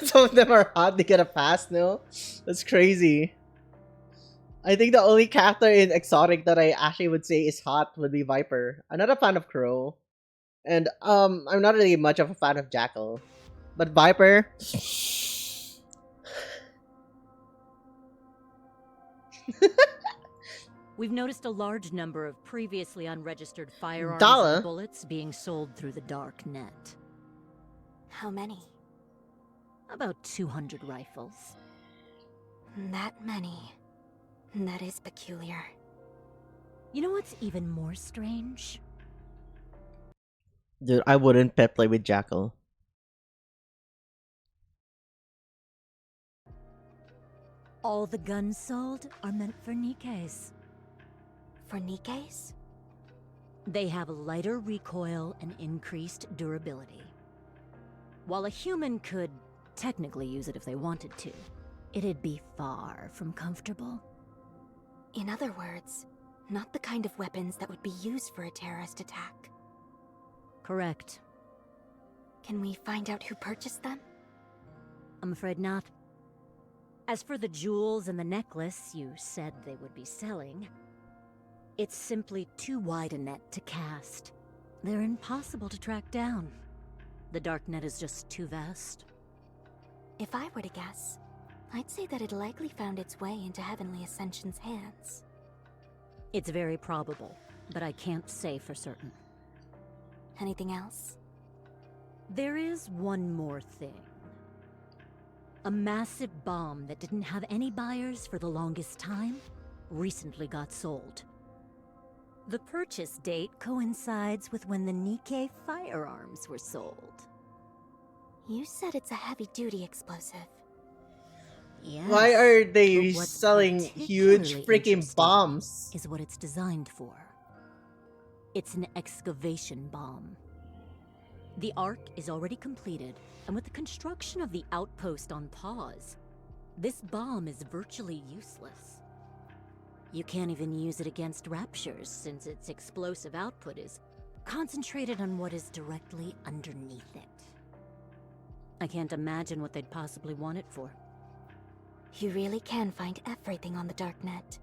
Some of them are hot. They get a pass. No, that's crazy. I think the only character in Exotic that I actually would say is hot would be Viper. I'm not a fan of Crow, and I'm not really much of a fan of Jackal, but Viper. We've noticed a large number of previously unregistered firearms Dollar. and bullets being sold through the dark net. How many? About 200 rifles. That many. That is peculiar. You know what's even more strange? Dude, I wouldn't pet play with Jackal. All the guns sold are meant for Nikkeis. For Nikkeis? They have a lighter recoil and increased durability. While a human could technically use it if they wanted to, it'd be far from comfortable. In other words, not the kind of weapons that would be used for a terrorist attack. Correct. Can we find out who purchased them? I'm afraid not. As for the jewels and the necklace you said they would be selling, it's simply too wide a net to cast. They're impossible to track down. The dark net is just too vast. If I were to guess, I'd say that it likely found its way into Heavenly Ascension's hands. It's very probable, but I can't say for certain. Anything else? There is one more thing. A massive bomb that didn't have any buyers for the longest time recently got sold. The purchase date coincides with when the Nikkei firearms were sold. You said it's a heavy-duty explosive. Yes. Why are they but what's selling huge particularly freaking interesting bombs? Is what it's designed for. It's an excavation bomb. The ARK is already completed, and with the construction of the outpost on pause, This bomb is virtually useless. You can't even use it against raptures since its explosive output is concentrated on what is directly underneath it. I can't imagine what they'd possibly want it for. You really can find everything on the darknet.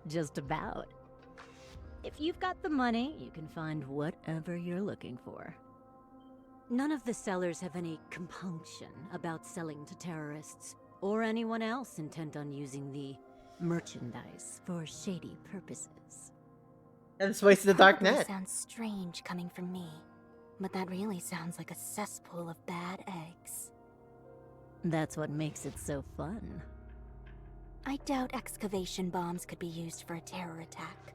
Just about. If you've got the money, you can find whatever you're looking for. None of the sellers have any compunction about selling to terrorists or anyone else intent on using the merchandise for shady purposes. That's why it's the Probably darknet. sounds strange coming from me, but that really sounds like a cesspool of bad eggs. That's what makes it so fun. I doubt excavation bombs could be used for a terror attack.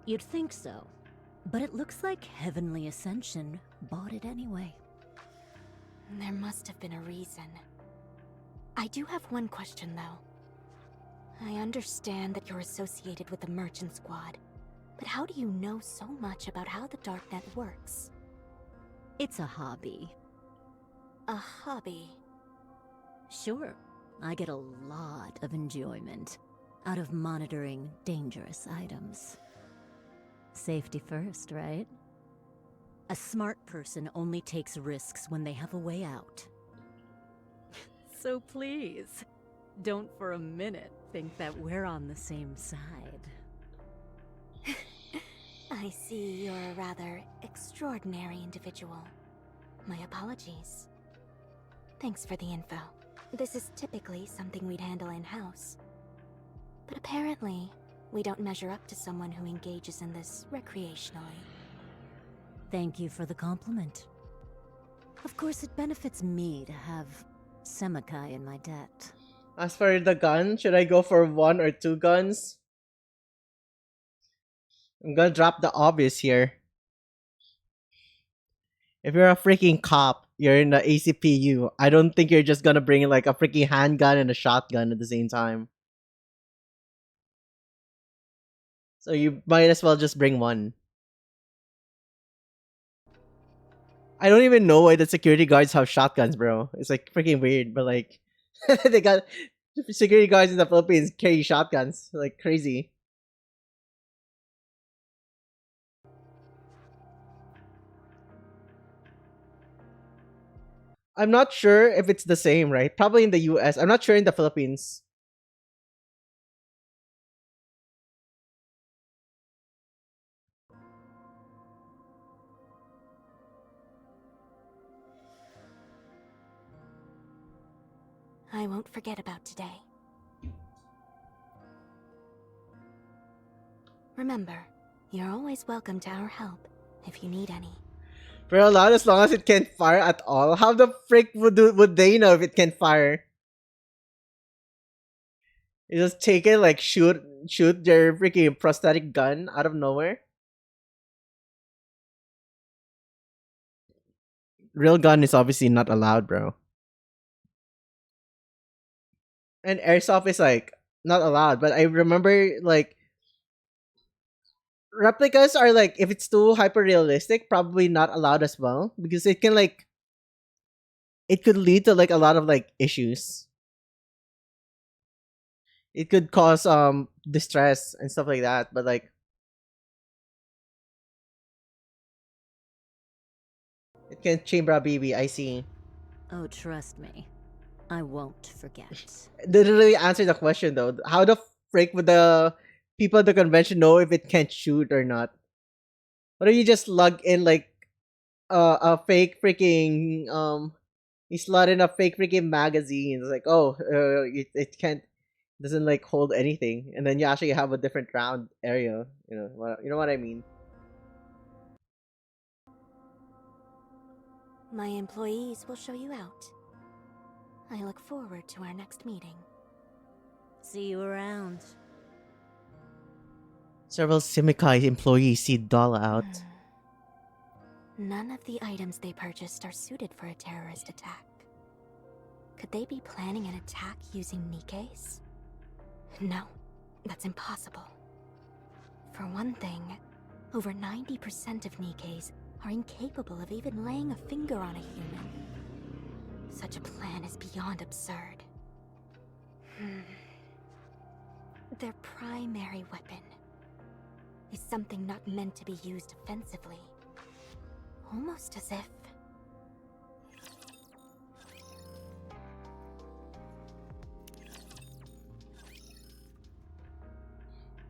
You'd think so, but it looks like Heavenly Ascension bought it anyway. There must have been a reason. I do have one question, though. I understand that you're associated with the Merchant Squad, but how do you know so much about how the darknet works? It's a hobby. A hobby? Sure, I get a lot of enjoyment out of monitoring dangerous items. Safety first, right? A smart person only takes risks when they have a way out. So please, don't for a minute think that we're on the same side. I see you're a rather extraordinary individual. My apologies. Thanks for the info. This is typically something we'd handle in-house. But apparently, we don't measure up to someone who engages in this recreationally. Thank you for the compliment. Of course, it benefits me to have Semakai in my debt. As for the gun, should I go for 1 or 2 guns? I'm gonna drop the obvious here. If you're a freaking cop, you're in the ACPU, I don't think you're just gonna bring like a freaking handgun and a shotgun at the same time. So you might as well just bring 1. I don't even know why the security guards have shotguns, bro. It's like freaking weird, but like they got security guards in the Philippines carry shotguns like crazy. I'm not sure if it's the same, right? Probably in the US. I'm not sure in the Philippines. I won't forget about today. Remember, you're always welcome to our help if you need any. For a lot, as long as it can't fire at all, how the frick would they know if it can fire? You just take it like shoot their freaking prosthetic gun out of nowhere. Real gun is obviously not allowed, bro. And airsoft is like not allowed, but I remember like replicas are like if it's too hyper realistic, probably not allowed as well because it can like it could lead to like a lot of like issues. It could cause distress and stuff like that, but like it can chamber a baby, I see. Oh, trust me, I won't forget. Didn't really answer the question though. How the frick would the people at the convention know if it can't shoot or not? What if you just lug in like a fake freaking you slot in a fake freaking magazine? It's like it can't doesn't like hold anything, and then you actually have a different round area. You know what I mean. My employees will show you out. I look forward to our next meeting. See you around. Several Simikai employees see Dala out. None of the items they purchased are suited for a terrorist attack. Could they be planning an attack using Nikes? No, that's impossible. For one thing, over 90% of Nikes are incapable of even laying a finger on a human. Such a plan is beyond absurd. Their primary weapon is something not meant to be used offensively. Almost as if...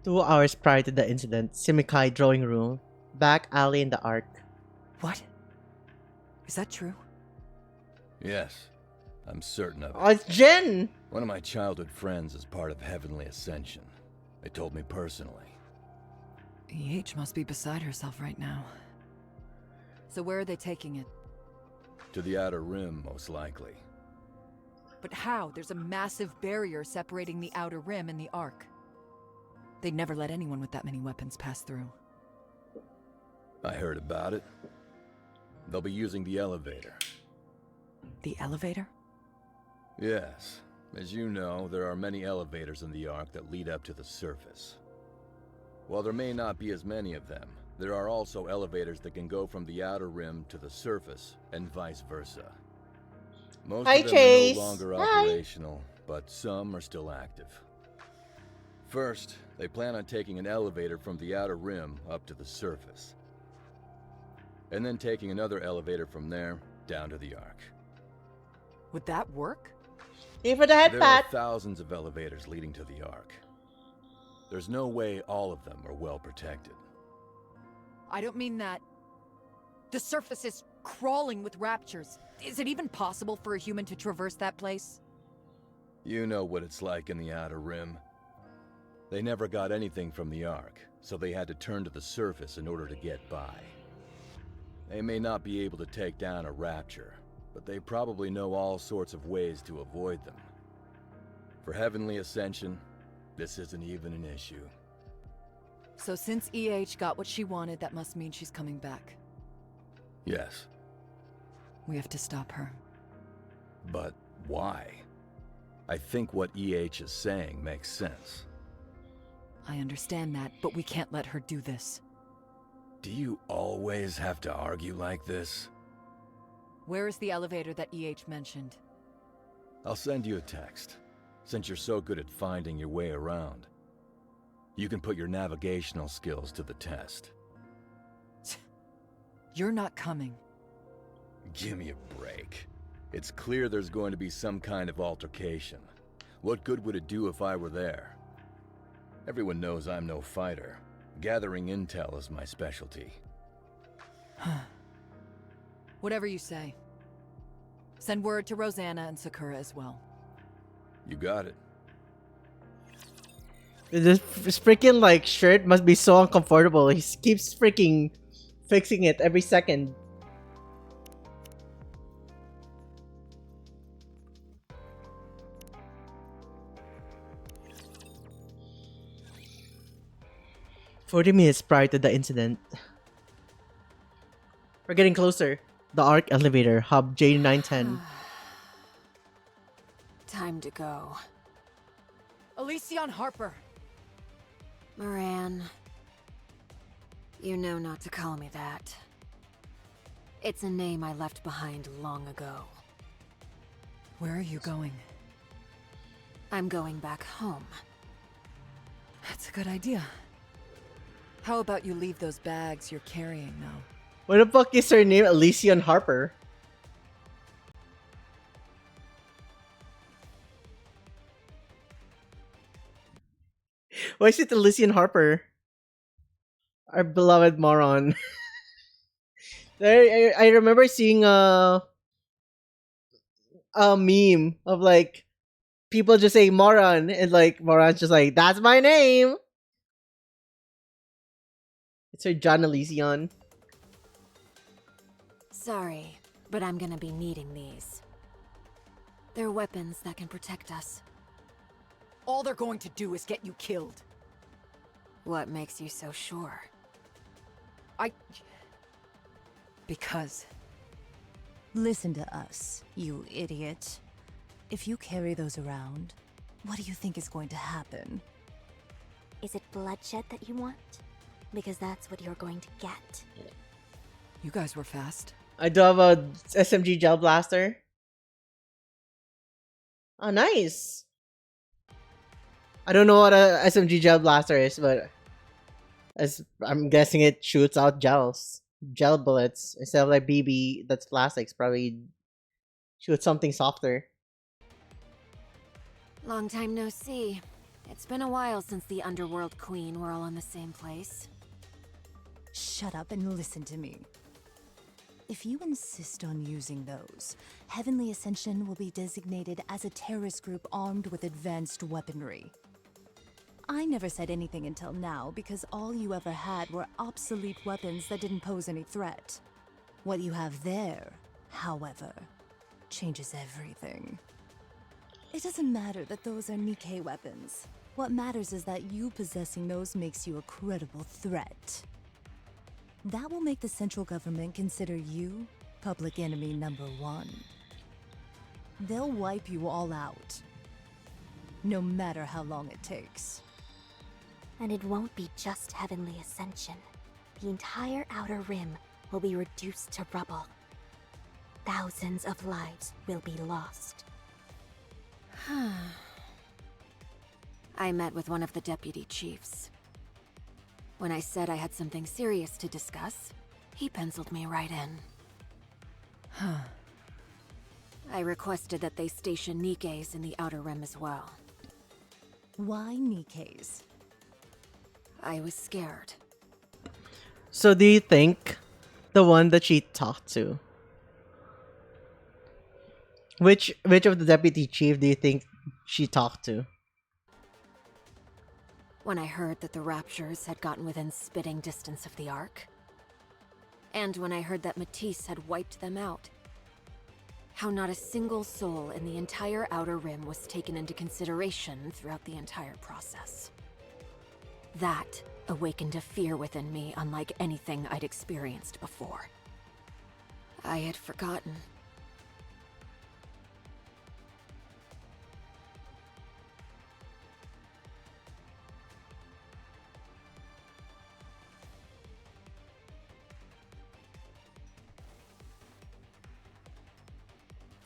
Two hours prior to the incident, Simikai drawing room, back alley in the ARK. What? Is that true? Yes, I'm certain of it. Oh, it's Jin! One of my childhood friends is part of Heavenly Ascension. They told me personally. EH must be beside herself right now. So where are they taking it? To the Outer Rim, most likely. But how? There's a massive barrier separating the Outer Rim and the ARK. They'd never let anyone with that many weapons pass through. I heard about it. They'll be using the elevator. The elevator? Yes. As you know, there are many elevators in the ARK that lead up to the surface. While there may not be as many of them, there are also elevators that can go from the Outer Rim to the surface, and vice versa. Most Hi, of them Chase. are no longer Hi. operational, but some are still active. First, they plan on taking an elevator from the Outer Rim up to the surface. And then taking another elevator from there down to the ARK. Would that work? Here for the head There are pat. thousands of elevators leading to the ARK. There's no way all of them are well protected. I don't mean that. The surface is crawling with raptures. Is it even possible for a human to traverse that place? You know what it's like in the Outer Rim. They never got anything from the ARK, so they had to turn to the surface in order to get by. They may not be able to take down a rapture, but they probably know all sorts of ways to avoid them. For Heavenly Ascension, this isn't even an issue. So since EH got what she wanted, that must mean she's coming back. Yes, We have to stop her. but why? I think what EH is saying makes sense. I understand that, but we can't let her do this. Do you always have to argue like this? Where is the elevator that EH mentioned? I'll send you a text, since you're so good at finding your way around. You can put your navigational skills to the test. You're not coming. Give me a break. It's clear there's going to be some kind of altercation. What good would it do if I were there? Everyone knows I'm no fighter. Gathering intel is my specialty. Whatever you say. Send word to Rosanna and Sakura as well. You got it. This freaking like shirt must be so uncomfortable. He keeps freaking fixing it every second. "40 minutes prior to the incident. We're getting closer. The ARK elevator, hub J910. Time to go. Elysion Harper! Moran. You know not to call me that. It's a name I left behind long ago. Where are you going? I'm going back home. That's a good idea. How about you leave those bags you're carrying now? What the fuck is her name? Elysion Harper. Why is it Elysion Harper? Our beloved moron. I remember seeing a meme of like people just saying moron and like moron's just like, that's my name. It's her John Elysion. Sorry, but I'm gonna be needing these. They're weapons that can protect us. All they're going to do is get you killed. What makes you so sure? Because... Listen to us, you idiot. If you carry those around, what do you think is going to happen? Is it bloodshed that you want? Because that's what you're going to get. You guys were fast. I do have a SMG gel blaster. Oh, nice. I don't know what a SMG gel blaster is, but I'm guessing it shoots out gel bullets instead of like BB that's plastics. Probably shoot something softer. Long time no see. It's been a while since the Underworld Queen were all in the same place. Shut up and listen to me. If you insist on using those, Heavenly Ascension will be designated as a terrorist group armed with advanced weaponry. I never said anything until now because all you ever had were obsolete weapons that didn't pose any threat. What you have there, however, changes everything. It doesn't matter that those are Nikkei weapons. What matters is that you possessing those makes you a credible threat. That will make the central government consider you public enemy number 1. They'll wipe you all out, no matter how long it takes. And it won't be just Heavenly Ascension. The entire Outer Rim will be reduced to rubble. Thousands of lives will be lost. I met with one of the deputy chiefs. When I said I had something serious to discuss, he penciled me right in. I requested that they station Nikkeis in the Outer Rim as well. Why Nikkeis? I was scared. So do you think the one that she talked to? Which of the deputy chief do you think she talked to? When I heard that the Raptures had gotten within spitting distance of the ARK. And when I heard that Matisse had wiped them out. How not a single soul in the entire Outer Rim was taken into consideration throughout the entire process. That awakened a fear within me unlike anything I'd experienced before. I had forgotten.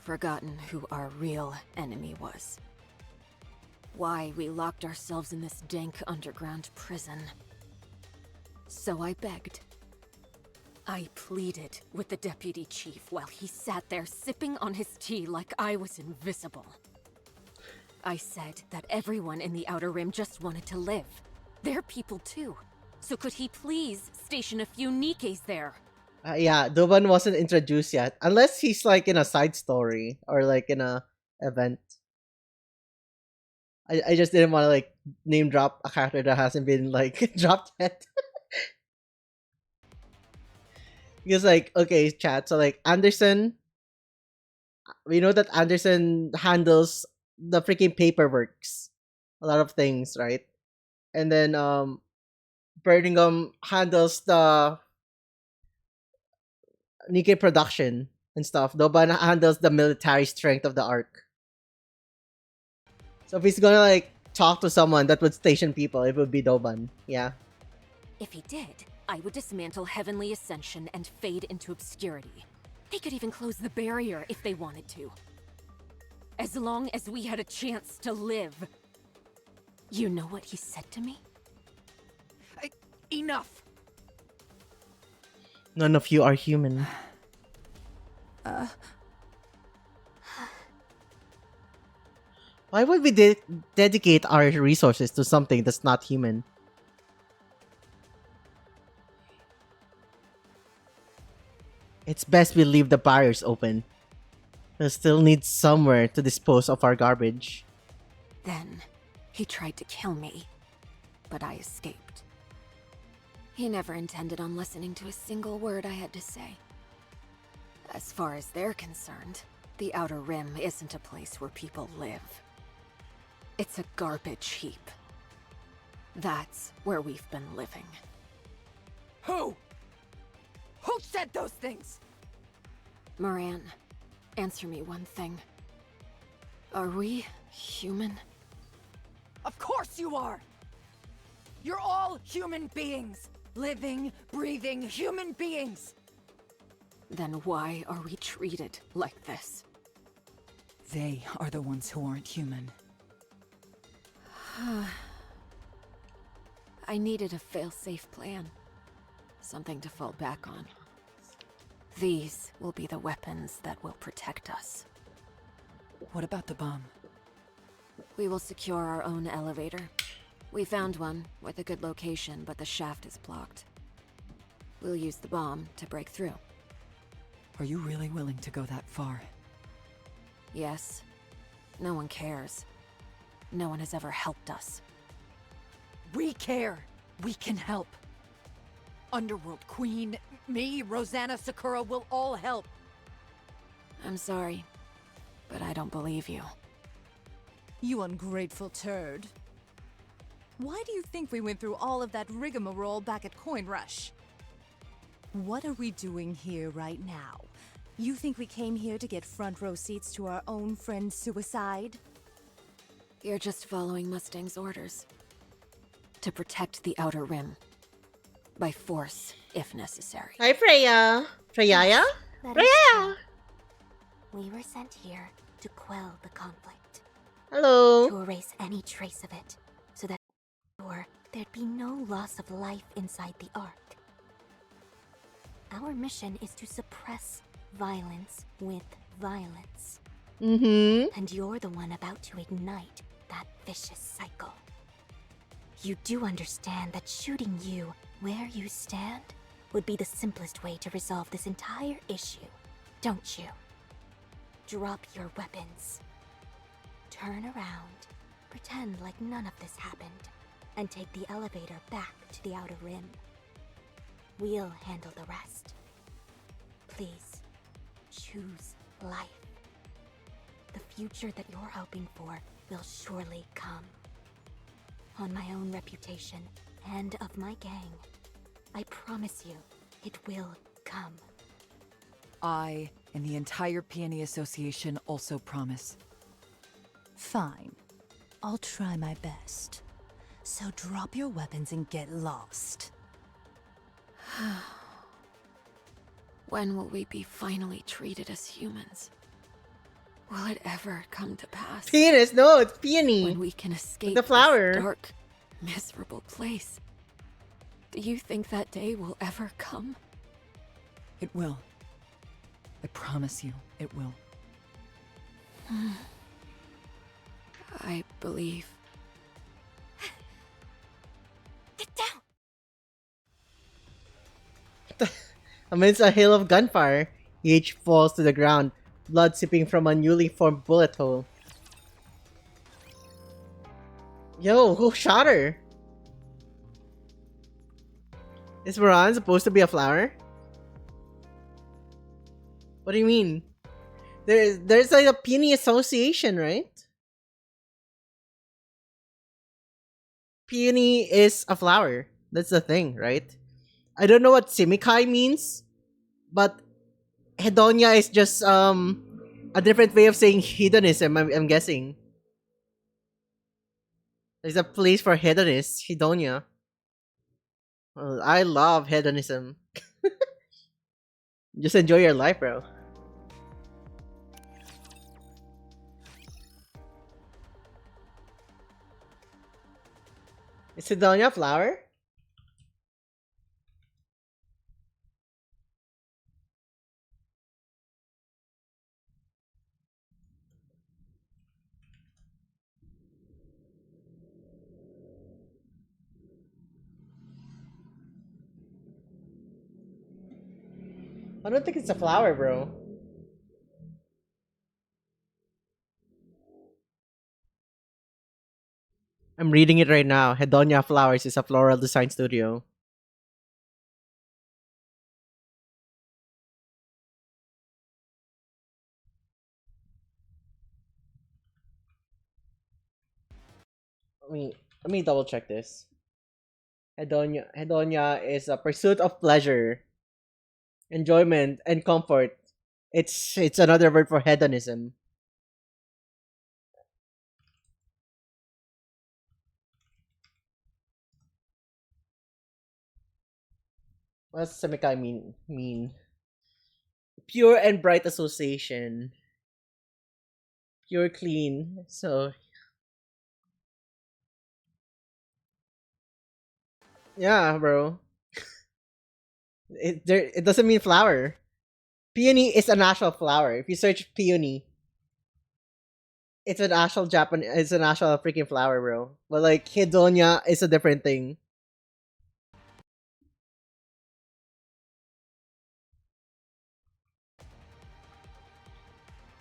Forgotten who our real enemy was. Why we locked ourselves in this dank underground prison. So I begged. I pleaded with the deputy chief while he sat there sipping on his tea like I was invisible. I said that everyone in the Outer Rim just wanted to live. They're people too. So could he please station a few Nikkeis there? Yeah, Doban wasn't introduced yet. Unless he's like in a side story or like in a event. I just didn't want to like name drop a character that hasn't been like dropped yet. Because like, okay, chat, so like Anderson, we know that Anderson handles the freaking paperworks. A lot of things, right? And then Birmingham handles the Nikkei production and stuff. Doban handles the military strength of the ARK. So if he's gonna like talk to someone that would station people, it would be Doban. Yeah. If he did, I would dismantle Heavenly Ascension and fade into obscurity. They could even close the barrier if they wanted to. As long as we had a chance to live. You know what he said to me? Enough! None of you are human. Why would we dedicate our resources to something that's not human? It's best we leave the barriers open. We'll still need somewhere to dispose of our garbage. Then, he tried to kill me, but I escaped. He never intended on listening to a single word I had to say. As far as they're concerned, the Outer Rim isn't a place where people live. It's a garbage heap. That's where we've been living. Who? Who said those things? Moran, answer me one thing. Are we human? Of course you are! You're all human beings! Living, breathing human beings! Then why are we treated like this? They are the ones who aren't human. I needed a fail-safe plan. Something to fall back on. These will be the weapons that will protect us. What about the bomb? We will secure our own elevator. We found one with a good location, but the shaft is blocked. We'll use the bomb to break through. Are you really willing to go that far? Yes. No one cares. No one has ever helped us. We care! We can help! Underworld Queen, me, Rosanna, Sakura will all help! I'm sorry, but I don't believe you. You ungrateful turd. Why do you think we went through all of that rigmarole back at Coin Rush? What are we doing here right now? You think we came here to get front row seats to our own friend's suicide? You're just following Mustang's orders. To protect the Outer Rim. By force, if necessary. Hi, Freya. Freya? That is Freya! true. We were sent here to quell the conflict. Hello. To erase any trace of it, so that sure there'd be no loss of life inside the ARK. Our mission is to suppress violence with violence. And you're the one about to ignite that vicious cycle. You do understand that shooting you where you stand would be the simplest way to resolve this entire issue, don't you? Drop your weapons. Turn around, pretend like none of this happened, and take the elevator back to the Outer Rim. We'll handle the rest. Please, choose life. The future that you're hoping for will surely come. On my own reputation and of my gang, I promise you, it will come. I and the entire Peony Association also promise. Fine. I'll try my best. So drop your weapons and get lost. When will we be finally treated as humans? Will it ever come to pass? Penis? No, it's peony. When we can escape the flower. this dark, miserable place. Do you think that day will ever come? It will. I promise you, it will. I believe. Get down! Amidst a hail of gunfire, each falls to the ground, blood sipping from a newly formed bullet hole. Yo, who shot her? Is Moran supposed to be a flower? What do you mean? There's like a Peony Association, right? Peony is a flower. That's the thing, right? I don't know what Simikai means, but Hedonia is just a different way of saying hedonism, I'm guessing. There's a place for hedonists, Hedonia. Well, I love hedonism. Just enjoy your life, bro. Is Hedonia a flower? I don't think it's a flower, bro. I'm reading it right now. Hedonia Flowers is a floral design studio. Let me double check this. Hedonia is a pursuit of pleasure, enjoyment, and comfort. It's another word for hedonism. What does Semikai mean? Pure and bright association. Pure clean. So Yeah, bro. It doesn't mean flower. Peony is an actual flower. If you search peony, it's an actual Japan. It's an actual freaking flower, bro. But like Hedonia is a different thing.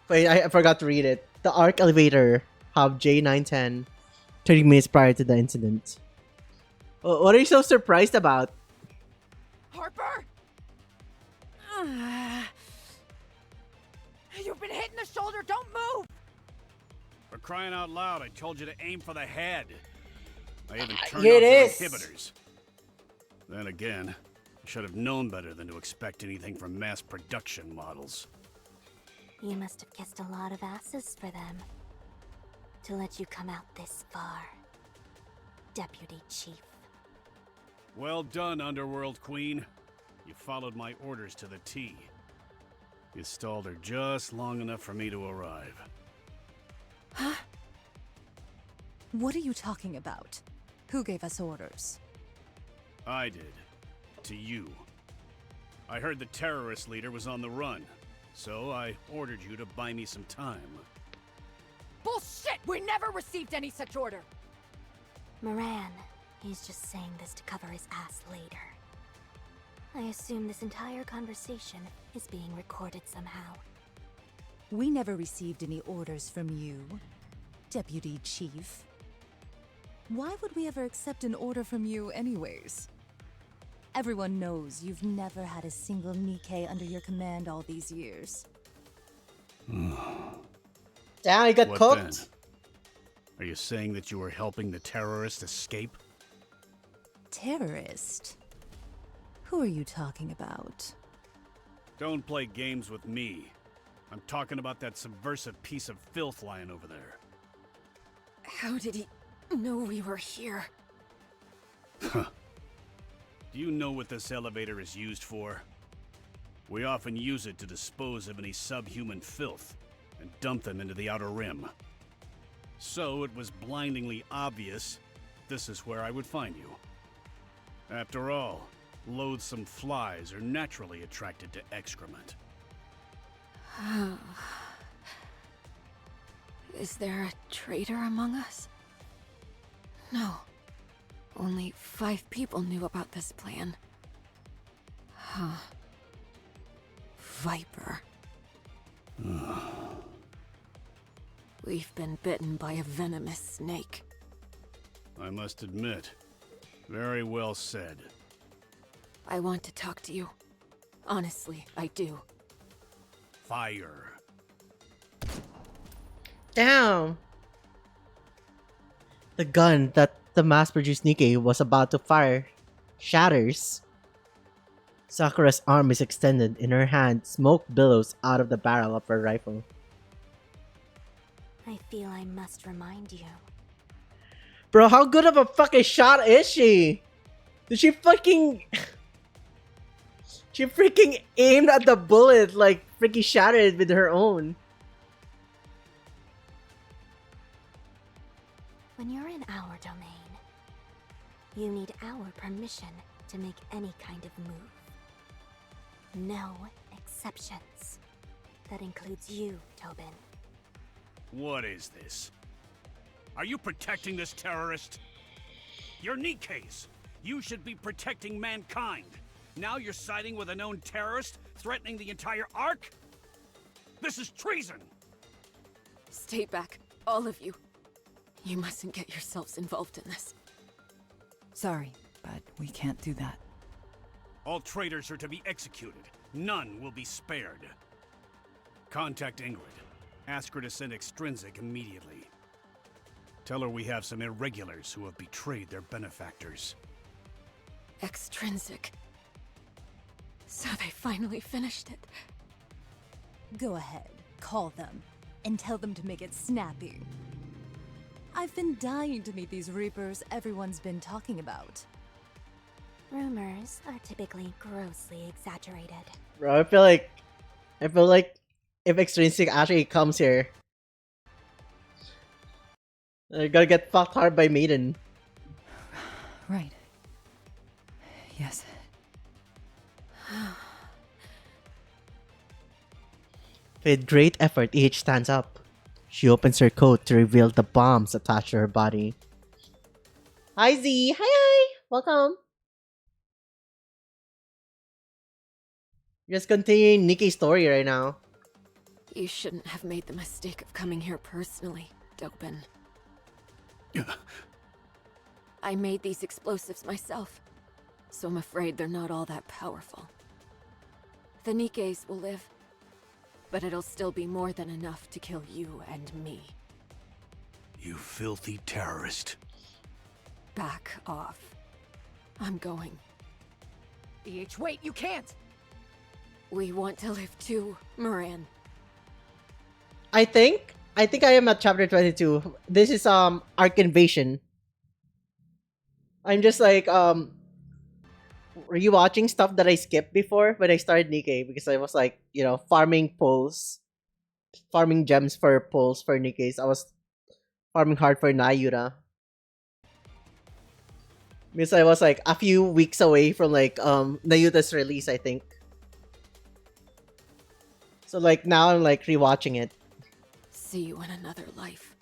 Wait, I forgot to read it. The ARK elevator hub J910, 30 minutes prior to the incident. What are you so surprised about? Harper! You've been hit in the shoulder, don't move! For crying out loud, I told you to aim for the head. I even turned Here off it your is. inhibitors. Then again, I should have known better than to expect anything from mass production models. You must have kissed a lot of asses for them to let you come out this far, Deputy Chief. Well done, Underworld Queen. You followed my orders to the T. You stalled her just long enough for me to arrive. Huh? What are you talking about? Who gave us orders? I did. To you. I heard the terrorist leader was on the run, so I ordered you to buy me some time. Bullshit! We never received any such order! Moran, he's just saying this to cover his ass later. I assume this entire conversation is being recorded somehow. We never received any orders from you, Deputy Chief. Why would we ever accept an order from you anyways? Everyone knows you've never had a single Nikkei under your command all these years. Damn, he got What cooked. then? Are you saying that you were helping the terrorist escape? Terrorist? Who are you talking about? Don't play games with me. I'm talking about that subversive piece of filth lying over there. How did he know we were here? Huh. Do you know what this elevator is used for? We often use it to dispose of any subhuman filth and dump them into the Outer Rim. So it was blindingly obvious this is where I would find you. After all, loathsome flies are naturally attracted to excrement. Is there a traitor among us? No. Only 5 people knew about this plan. Huh. Viper. We've been bitten by a venomous snake. I must admit, very well said. I want to talk to you. Honestly, I do. Fire. Damn. The gun that the mass-produced Nikkei was about to fire shatters. Sakura's arm is extended. In her hand, smoke billows out of the barrel of her rifle. I feel I must remind you. Bro, how good of a fucking shot is she? Did she fucking... She freaking aimed at the bullet, like freaking shattered it with her own. When you're in our domain, you need our permission to make any kind of move. No exceptions. That includes you, Tobin. What is this? Are you protecting this terrorist? You're Nikkeis. You should be protecting mankind. Now you're siding with a known terrorist, threatening the entire ARK? This is treason! Stay back, all of you. You mustn't get yourselves involved in this. Sorry, but we can't do that. All traitors are to be executed. None will be spared. Contact Ingrid. Ask her to send Extrinsic immediately. Tell her we have some irregulars who have betrayed their benefactors. Extrinsic. So they finally finished it. Go ahead, call them, and tell them to make it snappy. I've been dying to meet these Reapers everyone's been talking about. Rumors are typically grossly exaggerated. Bro, I feel like if Extrinsic actually comes here, they're gonna get fucked hard by Maiden. Right. Yes. With great effort, EH stands up. She opens her coat to reveal the bombs attached to her body. Hi Z! Hi! Welcome! Just continuing Nikki's story right now. You shouldn't have made the mistake of coming here personally, Dobin. I made these explosives myself, so I'm afraid they're not all that powerful. The Nikkeis will live, but it'll still be more than enough to kill you and me. You filthy terrorist. Back off. I'm going. EH, wait, you can't! We want to live too, Moran. I think I am at chapter 22. This is ARK Invasion. I'm just like rewatching stuff that I skipped before when I started Nikkei because I was like, you know, farming gems for pulls for Nikkeis. I was farming hard for Nayura. Because I was like a few weeks away from like Nayuta's release, I think. So like now I'm like rewatching it. See you in another life.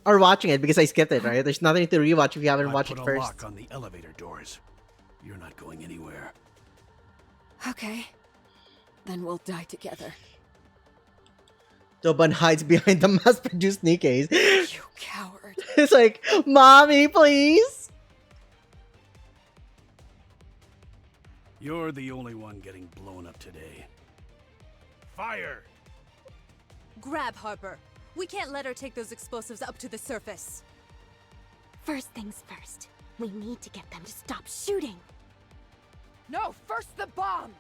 Or watching it because I skipped it, right? There's nothing to rewatch if you haven't watched it Put a first. lock on the elevator doors. You're not going anywhere. Okay. Then we'll die together. Doban hides behind the mass-produced Nikkeis. You coward. It's like, Mommy, please! You're the only one getting blown up today. Fire! Grab Harper. We can't let her take those explosives up to the surface. First things first. We need to get them to stop shooting. No, first the bomb!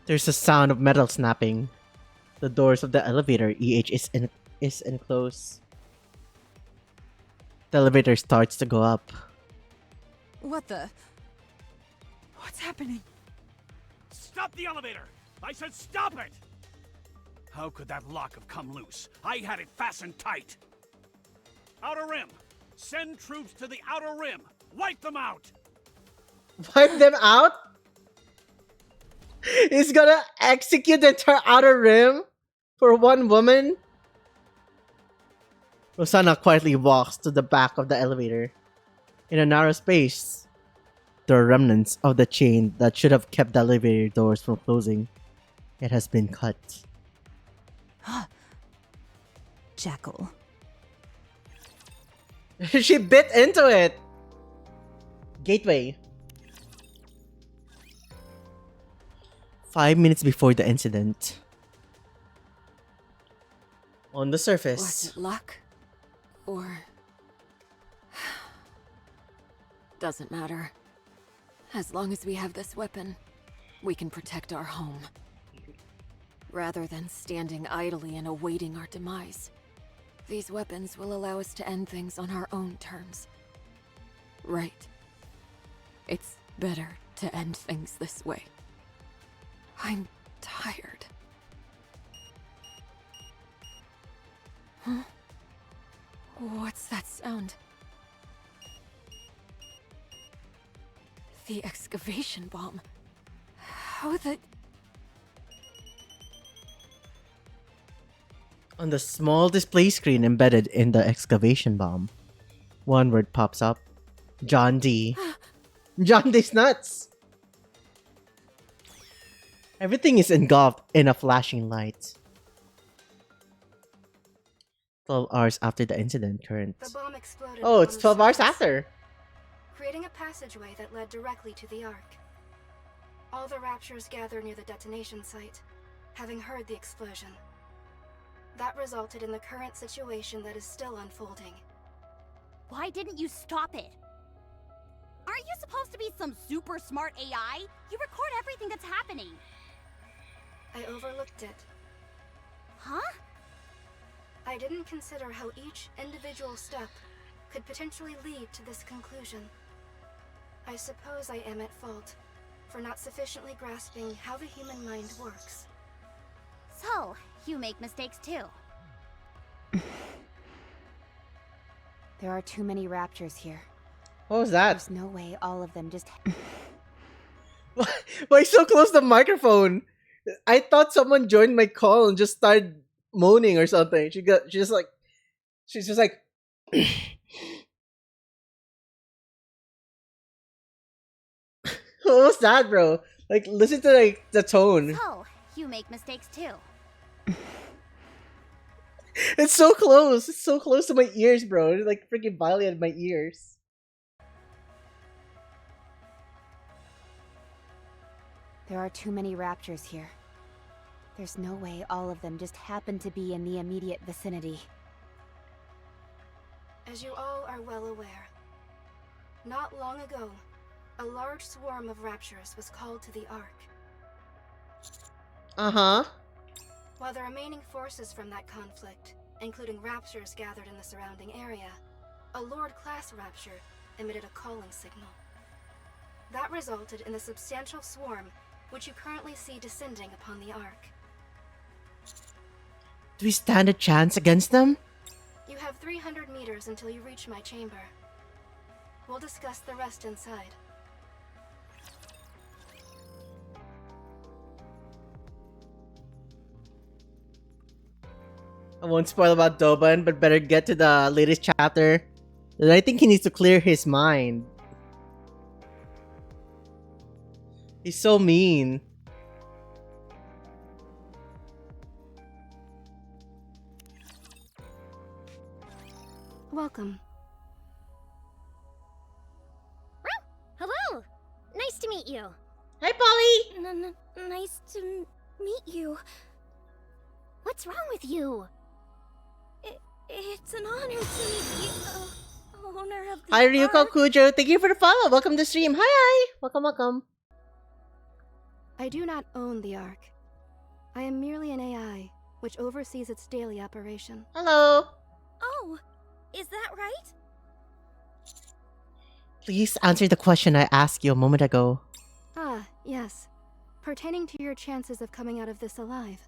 There's a sound of metal snapping. The doors of the elevator EH is enclosed. The elevator starts to go up. What the? What's happening? Stop the elevator! I said stop it! How could that lock have come loose? I had it fastened tight! Outer Rim! Send troops to the Outer Rim! Wipe them out! Wipe them out? He's gonna execute the entire Outer Rim for one woman? Rosanna quietly walks to the back of the elevator. In a narrow space, there are remnants of the chain that should have kept the elevator doors from closing. It has been cut. Jackal. She bit into it! Gateway. 5 minutes before the incident. On the surface. Was it luck? Or... Doesn't matter. As long as we have this weapon, we can protect our home. Rather than standing idly and awaiting our demise. These weapons will allow us to end things on our own terms. Right. It's better to end things this way. I'm tired. Huh? What's that sound? The excavation bomb. How the... On the small display screen embedded in the excavation bomb, one word pops up. John D. John D's nuts! Everything is engulfed in a flashing light. 12 hours after the incident, current. The bomb exploded. Oh, it's on the 12 hours surface, after. creating a passageway that led directly to the Ark. All the Raptures gather near the detonation site, having heard the explosion. That resulted in the current situation that is still unfolding. Why didn't you stop it? Aren't you supposed to be some super smart AI? You record everything that's happening. I overlooked it. Huh? I didn't consider how each individual step could potentially lead to this conclusion. I suppose I am at fault for not sufficiently grasping how the human mind works. So, you make mistakes too. There are too many raptors here. What was that? There's no way all of them just... Why so close to the microphone? I thought someone joined my call and just started moaning or something. She's just like... What was that, bro? Like, listen to like the tone. So, you make mistakes too. It's so close. It's so close to my ears, bro. It's like freaking violated my ears. There are too many raptors here. There's no way all of them just happen to be in the immediate vicinity. As you all are well aware, not long ago, a large swarm of raptors was called to the ARK. Uh-huh. While the remaining forces from that conflict, including raptors gathered in the surrounding area, a Lord-class rapture emitted a calling signal. That resulted in the substantial swarm which you currently see descending upon the ARK. Do we stand a chance against them? You have 300 meters until you reach my chamber. We'll discuss the rest inside. I won't spoil about Doban, but better get to the latest chapter. And I think he needs to clear his mind. He's so mean. Welcome. Hello! Nice to meet you. Hi, Polly! Nice to meet you. What's wrong with you? It's an honor to meet you, owner of the Hi, Ryuko ARK. Kujo. Thank you for the follow. Welcome to stream. Hi! Welcome, welcome. I do not own the ARK. I am merely an AI, which oversees its daily operation. Hello! Oh, is that right? Please answer the question I asked you a moment ago. Ah, yes. Pertaining to your chances of coming out of this alive.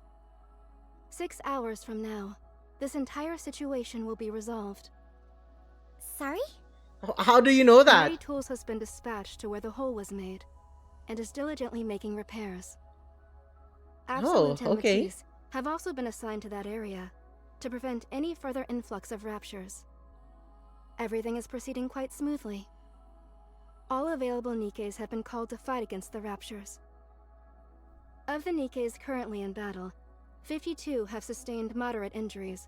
6 hours from now, this entire situation will be resolved. Sorry? How do you know that? Mighty Tools has been dispatched to where the hole was made, and is diligently making repairs. Absolute and okay. Matisse have also been assigned to that area, to prevent any further influx of raptures. Everything is proceeding quite smoothly. All available Nikkes have been called to fight against the raptures. Of the Nikkes currently in battle, 52 have sustained moderate injuries,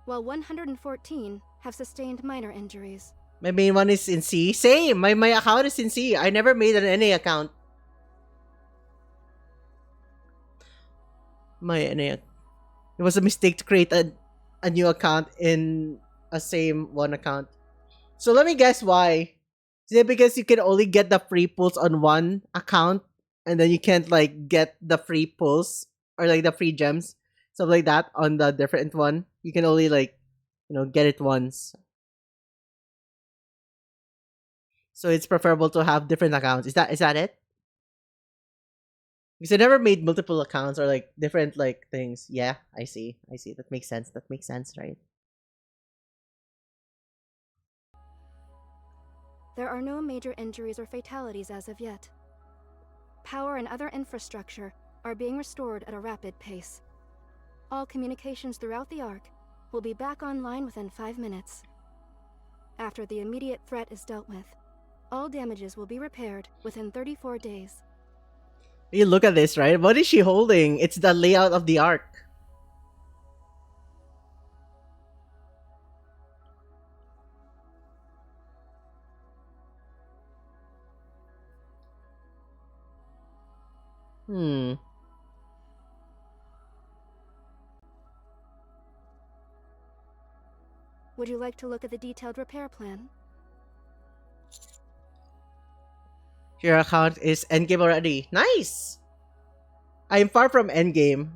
while 114 have sustained minor injuries. My main one is in C. Same! My account is in C. I never made an NA account. My NA. It was a mistake to create a new account in a same one account. So let me guess why. Is it because you can only get the free pulls on one account, and then you can't like get the free pulls or like the free gems, stuff like that on the different one? You can only like, get it once. So it's preferable to have different accounts. Is that it? Because I never made multiple accounts or like different like things. Yeah, I see. That makes sense. Right? There are no major injuries or fatalities as of yet. Power and other infrastructure are being restored at a rapid pace. All communications throughout the ARK will be back online within 5 minutes. After the immediate threat is dealt with, all damages will be repaired within 34 days. You look at this, right? What is she holding? It's the layout of the ARK. Would you like to look at the detailed repair plan? Your account is endgame already. Nice! I'm far from endgame.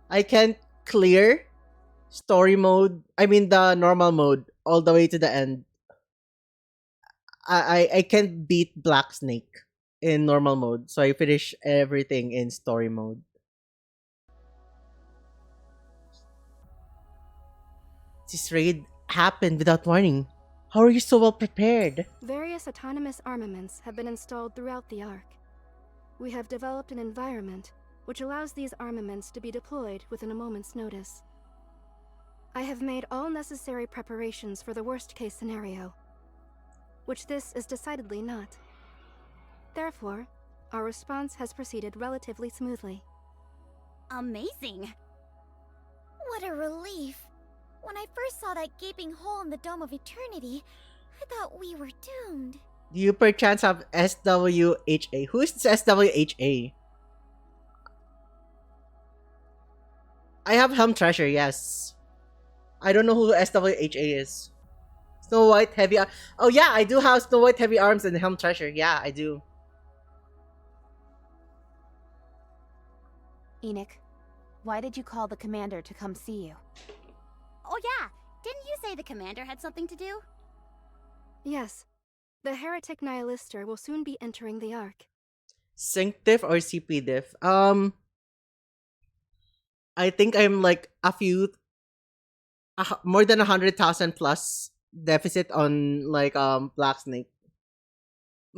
I can't clear story mode. I mean the normal mode all the way to the end. I can't beat Black Snake in normal mode, so I finish everything in story mode. This raid happened without warning. How are you so well prepared? Various autonomous armaments have been installed throughout the ARK. We have developed an environment which allows these armaments to be deployed within a moment's notice. I have made all necessary preparations for the worst-case scenario, which this is decidedly not. Therefore, our response has proceeded relatively smoothly. Amazing! What a relief. When I first saw that gaping hole in the Dome of Eternity, I thought we were doomed. Do you perchance have SWHA? Who is this SWHA? I have Helm Treasure, yes. I don't know who SWHA is. Snow White Heavy Arms. Oh yeah, I do have Snow White Heavy Arms and Helm Treasure. Yeah, I do. Enoch, why did you call the commander to come see you? Oh yeah, didn't you say the commander had something to do? Yes. The heretic Nihilister will soon be entering the ARK. Sync diff or CP diff? I think I'm like more than 100,000 plus deficit on like Black Snake.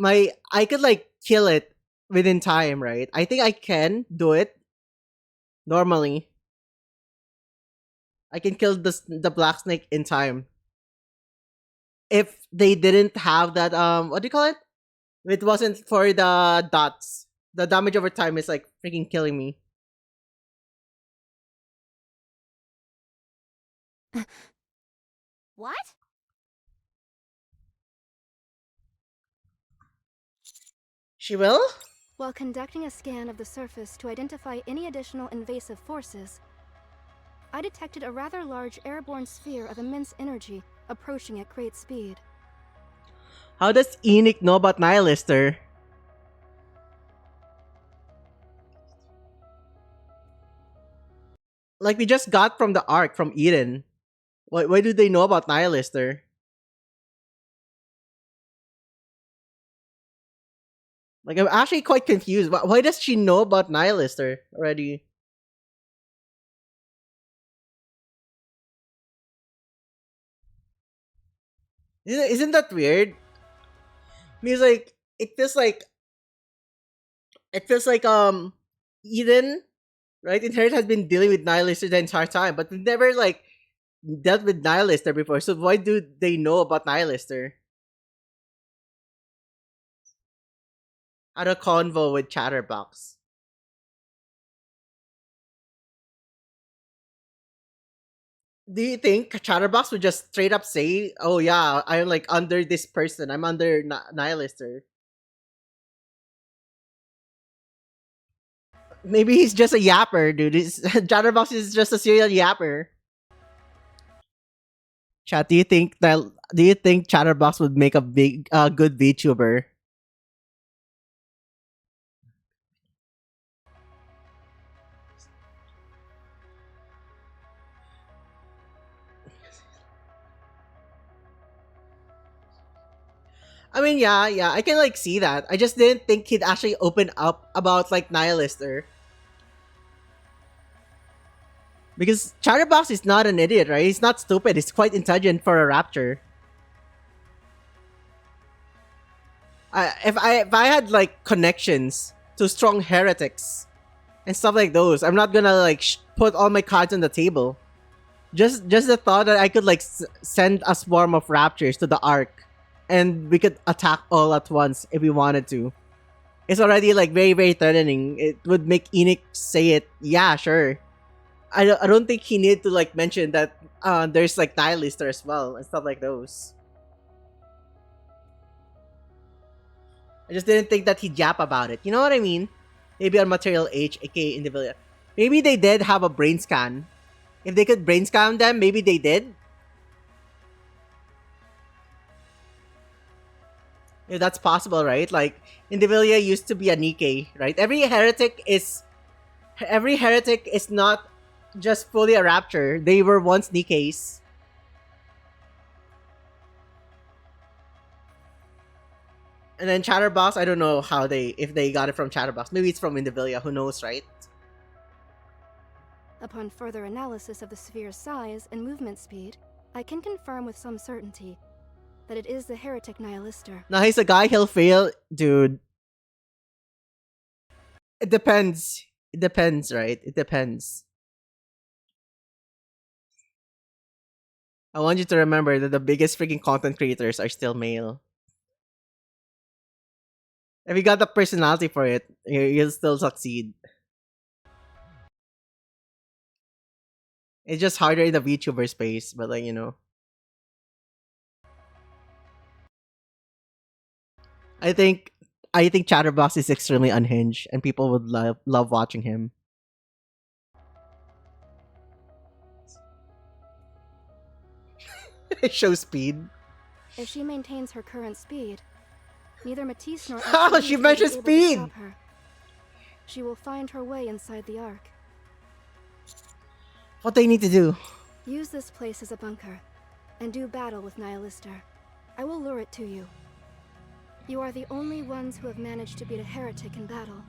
I could like kill it within time, right? I think I can do it normally. I can kill the Black Snake in time. If they didn't have that what do you call it? If it wasn't for the dots, the damage over time is like freaking killing me. What? She will? While conducting a scan of the surface to identify any additional invasive forces, I detected a rather large airborne sphere of immense energy approaching at great speed. How does Enoch know about Nihilister? Like we just got from the ARK from Eden. Why do they know about Nihilister? Like I'm actually quite confused. Why does she know about Nihilister already? Isn't that weird? Means like it feels like Eden, right? Inherit has been dealing with Nihilister the entire time, but we've never like dealt with Nihilister before. So why do they know about Nihilister? Had a convo with Chatterbox. Do you think Chatterbox would just straight up say, "Oh yeah, I'm like under this person. I'm under Nihilister"? Maybe he's just a yapper, dude. Chatterbox is just a serial yapper. Chat, do you think Chatterbox would make a good VTuber? I mean, yeah, I can like see that. I just didn't think he'd actually open up about like Nihilister. Because Chatterbox is not an idiot, right? He's not stupid. He's quite intelligent for a raptor. If I had like connections to strong heretics and stuff like those, I'm not gonna like put all my cards on the table. Just the thought that I could like send a swarm of raptors to the ARK, and we could attack all at once if we wanted to. It's already like very very threatening. It would make Enoch say it. Yeah, sure. I don't think he needed to like mention that there's like Nihilister as well and stuff like those. I just didn't think that he'd yap about it. You know what I mean? Maybe on Material H, aka Indivilia. Maybe they did have a brain scan. If they could brain scan them, maybe they did. If that's possible, right? Like, Indivilia used to be a Nikkei, right? Every heretic is not just fully a rapture. They were once Nikkeis. And then Chatterbox, I don't know if they got it from Chatterbox. Maybe it's from Indivilia, who knows, right? Upon further analysis of the sphere's size and movement speed, I can confirm with some certainty that it is the heretic Nihilister. Now he's a guy, he'll fail, dude. It depends. It depends, right? It depends. I want you to remember that the biggest freaking content creators are still male. If you got the personality for it, you'll still succeed. It's just harder in the VTuber space, but like, you know. I think Chatterbox is extremely unhinged and people would love watching him. Show speed. If she maintains her current speed, neither Matisse nor Oh, she mentioned will be able to speed! stop her. She will find her way inside the Ark. What they need to do? Use this place as a bunker, and do battle with Nihilister. I will lure it to you. You are the only ones who have managed to beat a heretic in battle.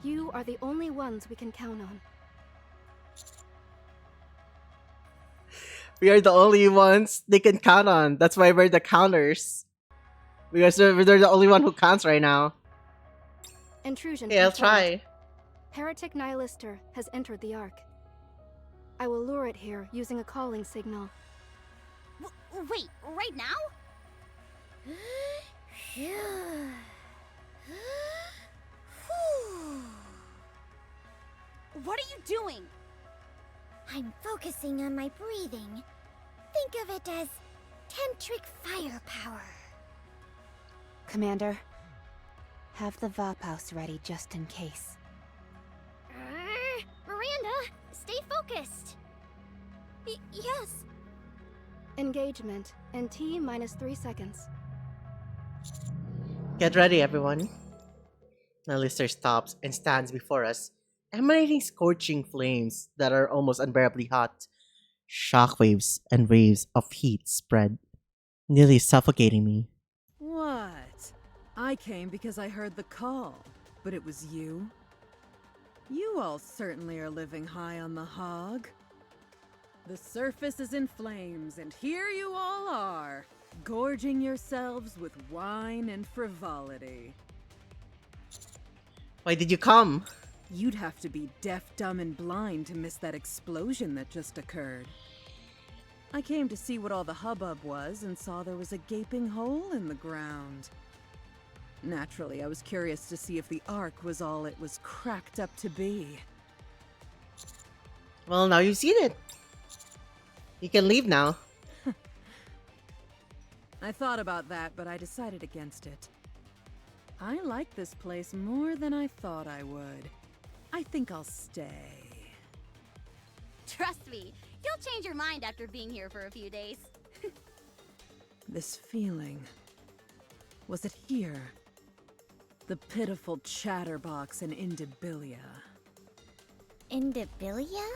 You are the only ones we can count on. We are the only ones they can count on. That's why we're the counters. Because they're the only one who counts right now. Intrusion. Yeah, I'll confirmed. try. Heretic Nihilister has entered the Ark. I will lure it here using a calling signal. Wait, right now? What are you doing? I'm focusing on my breathing. Think of it as tantric firepower. Commander, have the Vaphaus ready just in case. Miranda, stay focused. Yes. Engagement in T-3 seconds. Get ready, everyone. Now Lister stops and stands before us, emanating scorching flames that are almost unbearably hot. Shockwaves and waves of heat spread, nearly suffocating me. What? I came because I heard the call, but it was you? You all certainly are living high on the hog. The surface is in flames, and here you all are, gorging yourselves with wine and frivolity. Why did you come? You'd have to be deaf, dumb, and blind to miss that explosion that just occurred. I came to see what all the hubbub was and saw there was a gaping hole in the ground. Naturally, I was curious to see if the Ark was all it was cracked up to be. Well, now you've seen it. You can leave now. I thought about that, but I decided against it. I like this place more than I thought I would. I think I'll stay. Trust me, you'll change your mind after being here for a few days. This feeling. Was it here? The pitiful chatterbox in Indabilia. Indabilia?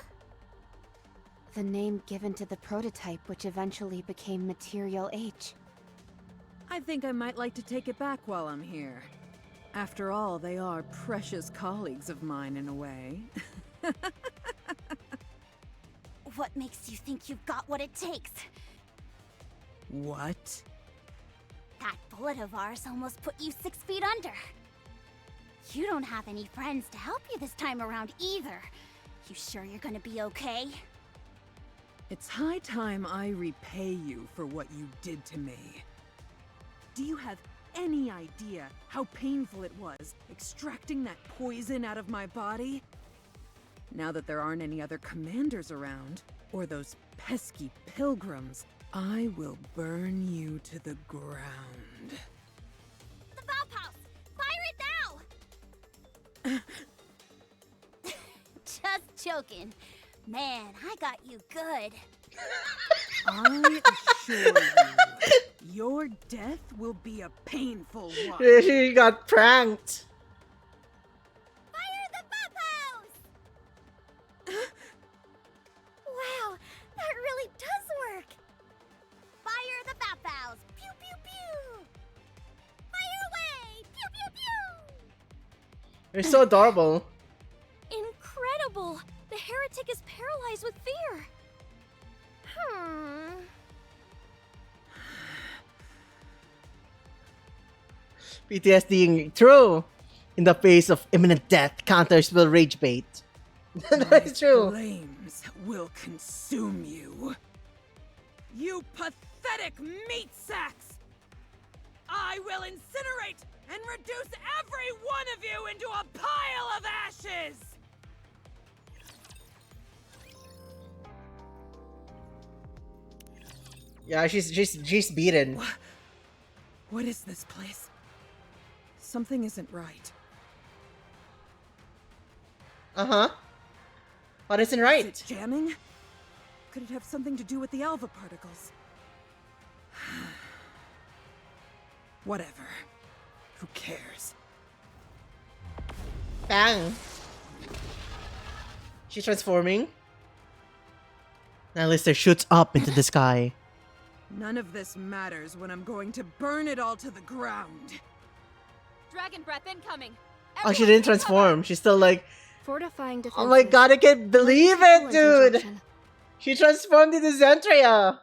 The name given to the prototype which eventually became Material H. I think I might like to take it back while I'm here. After all, they are precious colleagues of mine in a way. What makes you think you've got what it takes? What? That bullet of ours almost put you 6 feet under. You don't have any friends to help you this time around either. You sure you're gonna be okay? It's high time I repay you for what you did to me. Do you have any idea how painful it was extracting that poison out of my body? Now that there aren't any other commanders around, or those pesky pilgrims, I will burn you to the ground. The Vaphaus! Fire it now! Just joking. Man, I got you good. I assure you, your death will be a painful one. She got pranked. Fire the Vaphaus! Wow, that really does work. Fire the Vaphaus! Pew pew pew! Fire away! Pew pew pew! They're so adorable. Incredible! The heretic is paralyzed with fear. PTSD true. In the face of imminent death, counters will rage bait. That is true. Flames will consume you. You pathetic meat sacks! I will incinerate and reduce every one of you into a pile of ashes! Yeah, she's beaten. What is this place? Something isn't right. Uh-huh. What isn't right? Is it jamming? Could it have something to do with the alpha particles? Whatever. Who cares? Bang. She's transforming. Now Lister shoots up into the sky. None of this matters when I'm going to burn it all to the ground. Dragon breath incoming. Oh, she didn't transform. She's still like, Fortifying defenses. oh my god, I can't believe it, dude! She transformed into Zentria!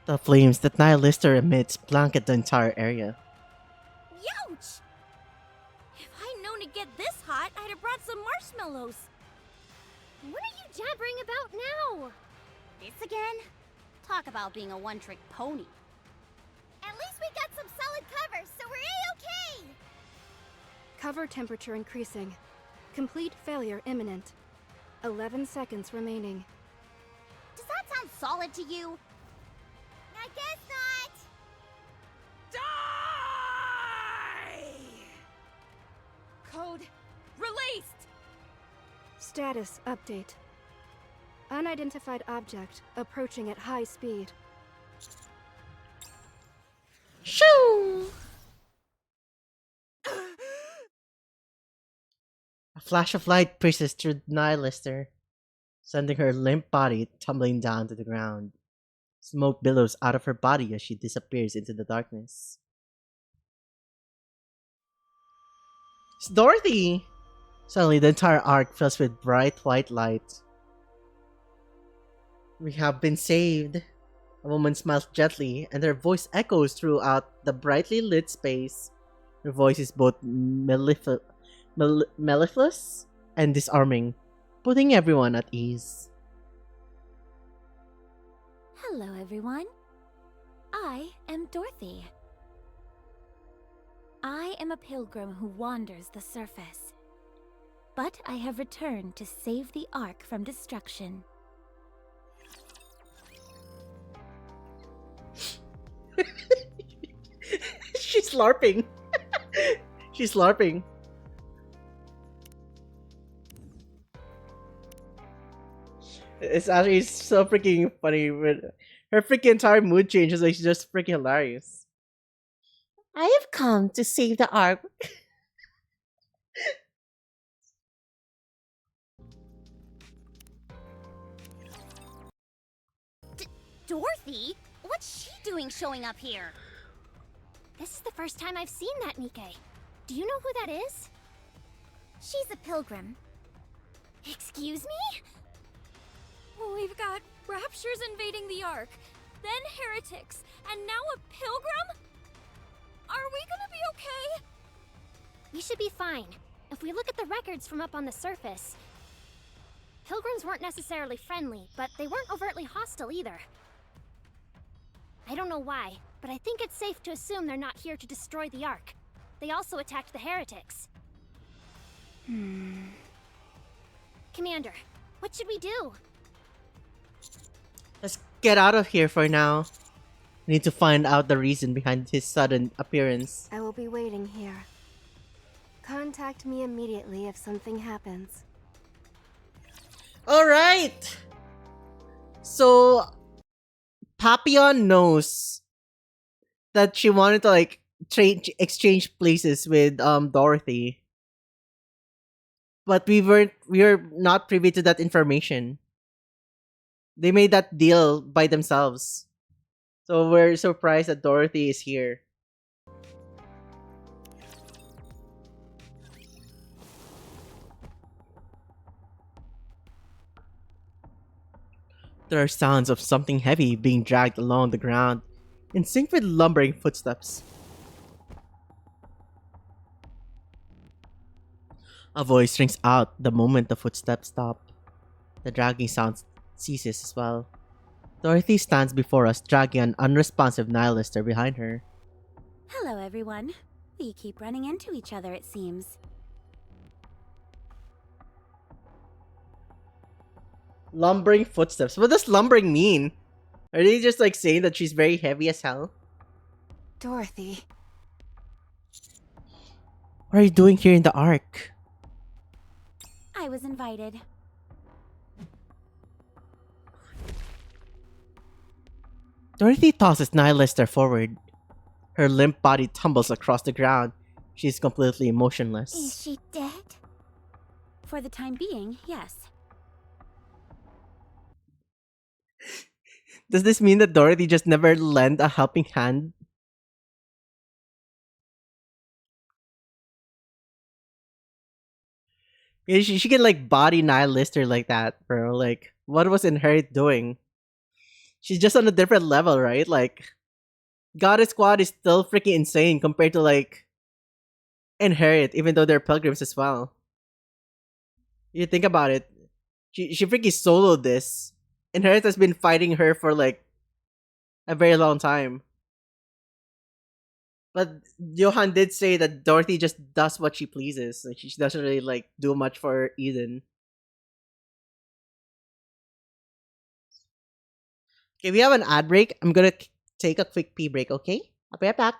The flames that Nihilister emits blanket the entire area. Youch! If I'd known to get this hot, I'd have brought some marshmallows. What are you jabbering about now? This again? Talk about being a one-trick pony. At least we got some solid cover, so we're A-okay! Cover temperature increasing. Complete failure imminent. 11 seconds remaining. Does that sound solid to you? I guess not! Die! Code released! Status update. Unidentified object approaching at high speed. Shoo! A flash of light pierces through Nihilister, sending her limp body tumbling down to the ground. Smoke billows out of her body as she disappears into the darkness. It's Dorothy! Suddenly, the entire ARK fills with bright white light. We have been saved. A woman smiles gently, and her voice echoes throughout the brightly lit space. Her voice is both mellifluous and disarming, putting everyone at ease. Hello, everyone. I am Dorothy. I am a pilgrim who wanders the surface. But I have returned to save the ARK from destruction. She's LARPing. She's LARPing. It's actually so freaking funny. With her freaking entire mood change is like just freaking hilarious. I have come to save the ARK. Dorothy? What's she doing showing up here? This is the first time I've seen that Nikke. Do you know who that is? She's a pilgrim. Excuse me? We've got raptures invading the ARK, then heretics, and now a pilgrim? Are we gonna be okay? We should be fine. If we look at the records from up on the surface, pilgrims weren't necessarily friendly, but they weren't overtly hostile either. I don't know why, but I think it's safe to assume they're not here to destroy the ARK. They also attacked the heretics. Commander, what should we do? Let's get out of here for now. We need to find out the reason behind his sudden appearance. I will be waiting here. Contact me immediately if something happens. Alright! So, Papillon knows that she wanted to like exchange places with Dorothy. But we were not privy to that information. They made that deal by themselves. So we're surprised that Dorothy is here. There are sounds of something heavy being dragged along the ground, in sync with lumbering footsteps. A voice rings out the moment the footsteps stop. The dragging sound ceases as well. Dorothy stands before us, dragging an unresponsive nihilister behind her. Hello, everyone. We keep running into each other, it seems. Lumbering footsteps. What does lumbering mean? Are they just like saying that she's very heavy as hell? Dorothy. What are you doing here in the Ark? I was invited. Dorothy tosses Nihilister forward. Her limp body tumbles across the ground. She's completely motionless. Is she dead? For the time being, yes. Does this mean that Dorothy just never lent a helping hand? Yeah, she can like body Nihilister like that, bro. Like, what was Inherit doing? She's just on a different level, right? Like, Goddess Squad is still freaking insane compared to like Inherit, even though they're pilgrims as well. You think about it, she freaking soloed this. Inherit has been fighting her for like a very long time. But Johan did say that Dorothy just does what she pleases. Like, she doesn't really like do much for Eden. Okay, we have an ad break. I'm gonna take a quick pee break, okay? I'll be right back.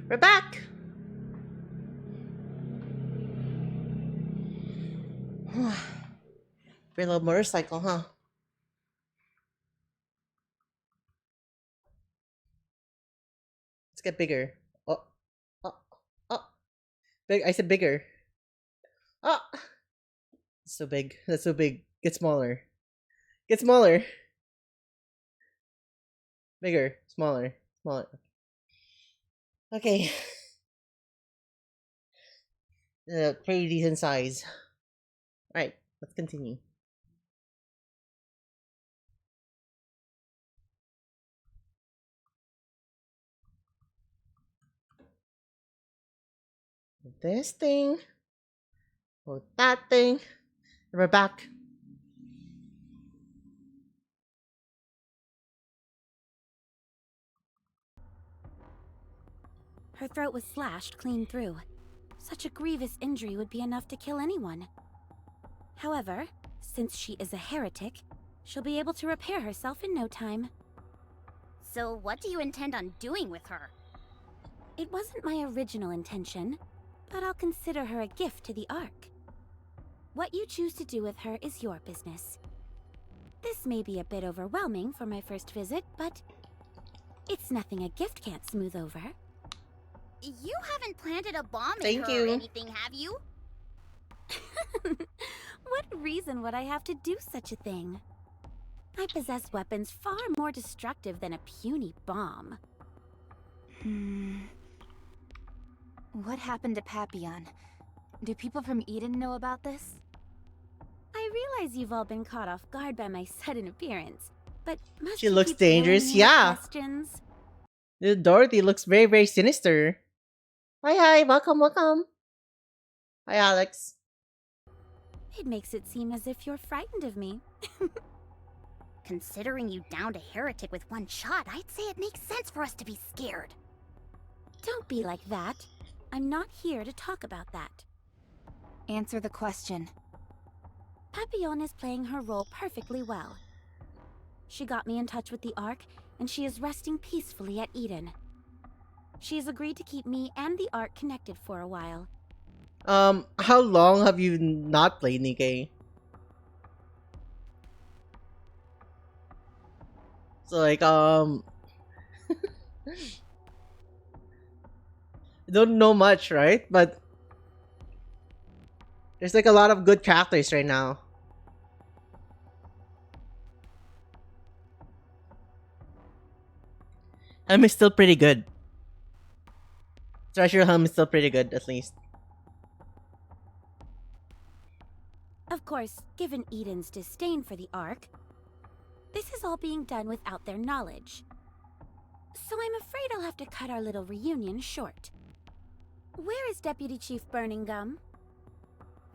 We're back. Pretty little motorcycle, huh? Let's get bigger. Oh, oh, oh. Big. I said bigger. Oh, that's so big. That's so big. Get smaller. Get smaller. Bigger. Smaller. Smaller. Okay. Pretty decent size. Alright, let's continue. This thing. Oh, that thing. And we're back. Her throat was slashed clean through. Such a grievous injury would be enough to kill anyone. However, since she is a heretic, she'll be able to repair herself in no time. So what do you intend on doing with her? It wasn't my original intention, but I'll consider her a gift to the ARK. What you choose to do with her is your business. This may be a bit overwhelming for my first visit, but it's nothing a gift can't smooth over. You haven't planted a bomb in Thank her you. or anything, have you? What reason would I have to do such a thing? I possess weapons far more destructive than a puny bomb. What happened to Papillon? Do people from Eden know about this? I realize you've all been caught off guard by my sudden appearance, but must She you looks keep killing dangerous, me with yeah. questions? Dorothy looks very, very sinister. Hi, welcome. Hi, Alex. It makes it seem as if you're frightened of me. Considering you downed a heretic with one shot, I'd say it makes sense for us to be scared. Don't be like that. I'm not here to talk about that. Answer the question. Papillon is playing her role perfectly well. She got me in touch with the ARK, and she is resting peacefully at Eden. She has agreed to keep me and the ARK connected for a while. How long have you not played Nikkei? So like, I don't know much, right? But there's like a lot of good characters right now. Helm is still pretty good. Treasure Helm is still pretty good, at least. Of course, given Eden's disdain for the ARK, this is all being done without their knowledge. So I'm afraid I'll have to cut our little reunion short. Where is Deputy Chief Burning Gum?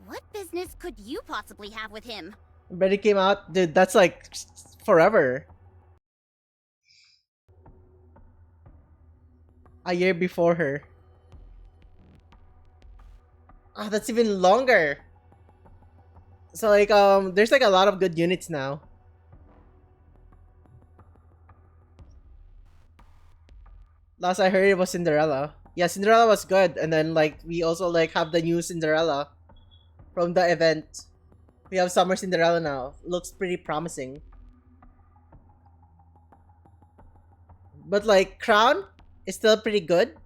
What business could you possibly have with him? But it came out, dude, that's like forever. A year before her. Ah, that's even longer. So like, there's like a lot of good units now. Last I heard it was Cinderella. Yeah, Cinderella was good, and then like we also like have the new Cinderella from the event. We have Summer Cinderella now. Looks pretty promising. But like Crown is still pretty good.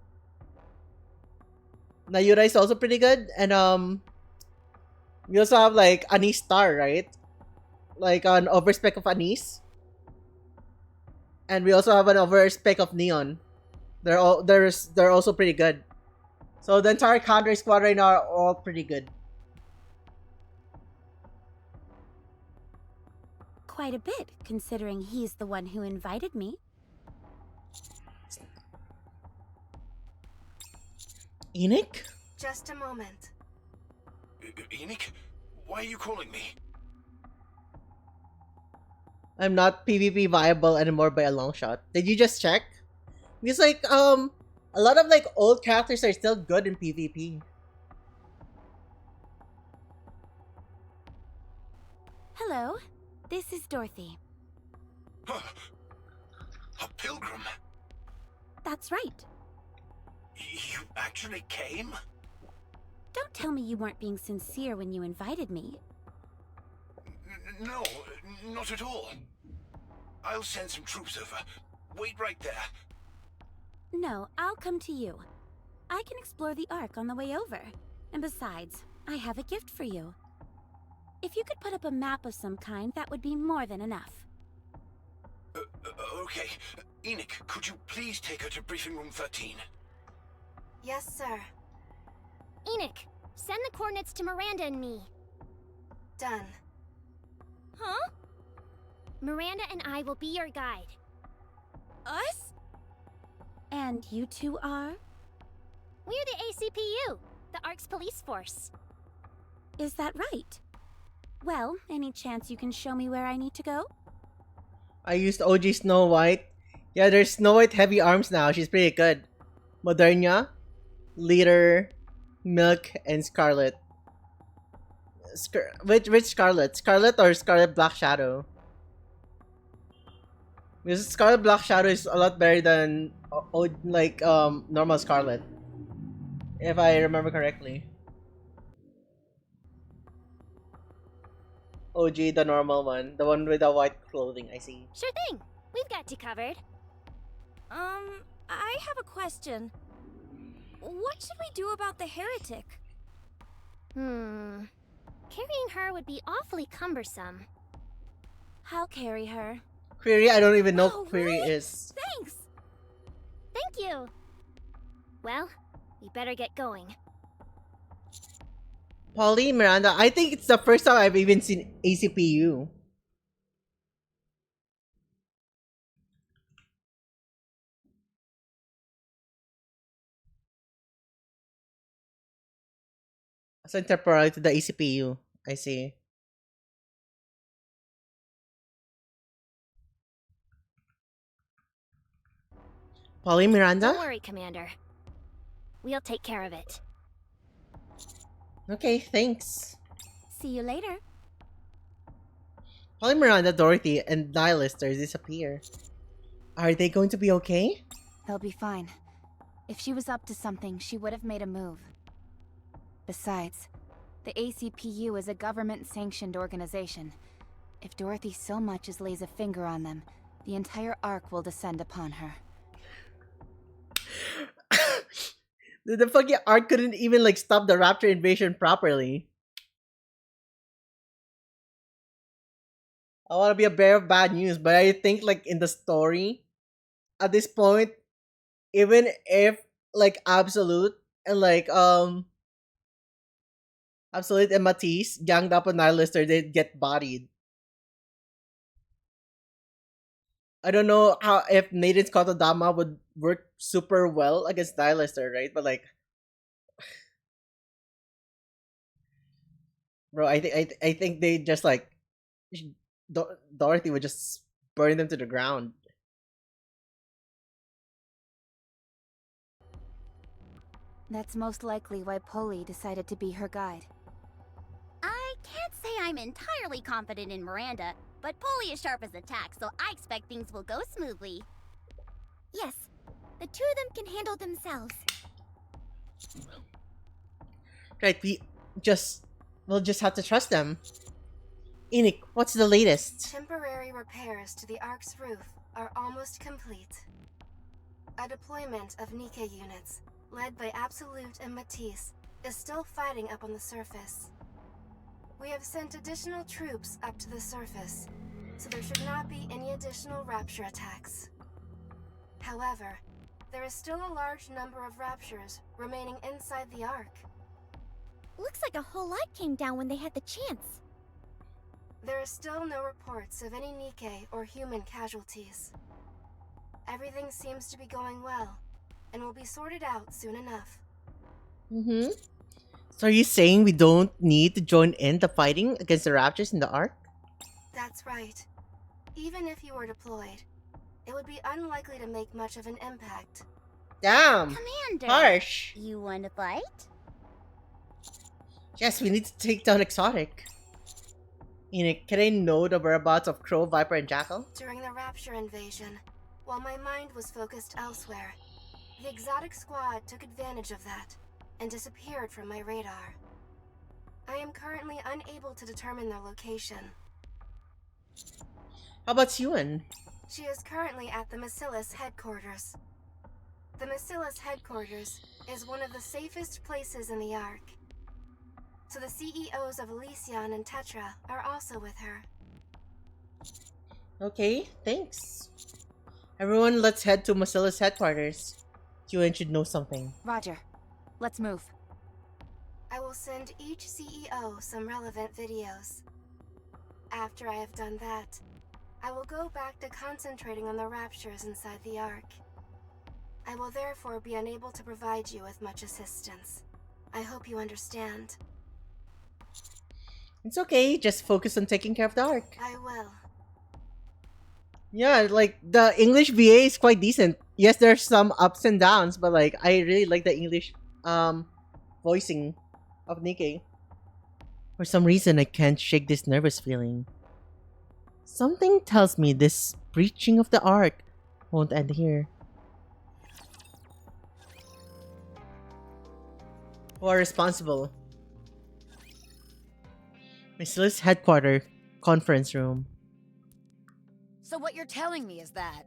Nayura is also pretty good, and we also have like Anise Star, right? Like an overspec of Anise. And we also have an overspec of Neon. They're also pretty good. So the entire counter squad right now are all pretty good. Quite a bit, considering he's the one who invited me. Enoch? Just a moment. Enoch? Why are you calling me? I'm not PvP viable anymore by a long shot. Did you just check? Because like a lot of like old characters are still good in PvP. Hello, this is Dorothy. A pilgrim? That's right. You actually came? Don't tell me you weren't being sincere when you invited me. No, not at all. I'll send some troops over. Wait right there. No, I'll come to you. I can explore the ARK on the way over. And besides, I have a gift for you. If you could put up a map of some kind, that would be more than enough. Okay. Enoch, could you please take her to briefing room 13? Yes, sir. Enoch, send the coordinates to Miranda and me. Done. Huh? Miranda and I will be your guide. Us? And you two are? We're the ACPU, the ARK's police force. Is that right? Well, any chance you can show me where I need to go? I used OG Snow White. Yeah, there's Snow White heavy arms now. She's pretty good. Moderna, Leader, Milk, and Scarlet. Which Scarlet? Scarlet or Scarlet Black Shadow? Because Scarlet Black Shadow is a lot better than normal Scarlet, if I remember correctly. OG, the normal one, the one with the white clothing. I see. Sure thing. We've got you covered. I have a question. What should we do about the heretic? Carrying her would be awfully cumbersome. I'll carry her. Query? I don't even know Oh, Query really? is. Thanks! Thank you! Well, we better get going. Polly, Miranda, I think it's the first time I've even seen ACPU. So temporary to the ACPU. I see. Polly, Miranda? Don't worry, Commander. We'll take care of it. Okay, thanks. See you later. Polly, Miranda, Dorothy, and Nihilister disappear. Are they going to be okay? They'll be fine. If she was up to something, she would have made a move. Besides, the ACPU is a government-sanctioned organization. If Dorothy so much as lays a finger on them, the entire ARK will descend upon her. The fucking ARK couldn't even stop the Rapture invasion properly. I want to be a bearer of bad news, but I think in the story, at this point, even if Absolute and Absolute and Matisse ganged up on Nihilister, they'd get bodied. I don't know how if Nathan's Kotodama would work super well against Nihilister, right? But bro, I think they just Dorothy would just burn them to the ground. That's most likely why Polly decided to be her guide. I can't say I'm entirely confident in Miranda, but Polly is sharp as a tack, so I expect things will go smoothly. Yes, the two of them can handle themselves. Right, we'll just have to trust them. Enoch, what's the latest? Temporary repairs to the ARK's roof are almost complete. A deployment of Nikke units, led by Absolute and Matisse, is still fighting up on the surface. We have sent additional troops up to the surface, so there should not be any additional Rapture attacks. However, there is still a large number of Raptures remaining inside the ARK. Looks like a whole lot came down when they had the chance. There are still no reports of any Nikke or human casualties. Everything seems to be going well, and will be sorted out soon enough. So are you saying we don't need to join in the fighting against the Raptors in the ARK? That's right. Even if you were deployed, it would be unlikely to make much of an impact. Damn! Commander! Harsh! You want to fight? Yes, we need to take down Exotic. Enoch, can I know the whereabouts of Crow, Viper, and Jackal? During the Rapture invasion, while my mind was focused elsewhere, the Exotic Squad took advantage of that and disappeared from my radar. I am currently unable to determine their location. How about Yuan? She is currently at the Macillus headquarters. The Macillus headquarters is one of the safest places in the ARK. So the CEOs of Elysion and Tetra are also with her. Okay, thanks. Everyone, let's head to Macillus headquarters. Yuan should know something. Roger. Let's move. I will send each CEO some relevant videos. After I have done that, I will go back to concentrating on the Raptures inside the ARK. I will therefore be unable to provide you with much assistance. I hope you understand. It's okay, just focus on taking care of the ARK. I will. Yeah, the English VA is quite decent. yes, there's some ups and downs, but like I really like the English voicing of Nikkei. For some reason, I can't shake this nervous feeling. Something tells me this breaching of the Ark won't end here. Who are responsible? Missile's headquarters conference room. So what you're telling me is that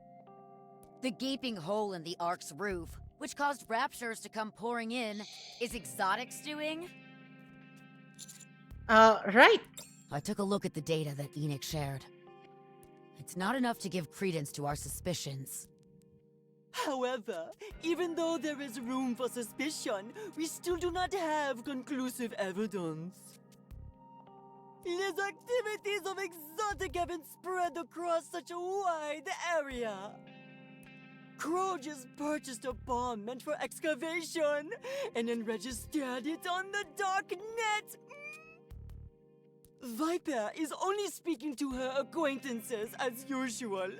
the gaping hole in the Ark's roof, which caused raptures to come pouring in, is Exotic's doing? Right. I took a look at the data that Enoch shared. It's not enough to give credence to our suspicions. However, even though there is room for suspicion, we still do not have conclusive evidence. His activities of Exotic have been spread across such a wide area. Crow just purchased a bomb meant for excavation, and then registered it on the dark net. Viper is only speaking to her acquaintances as usual.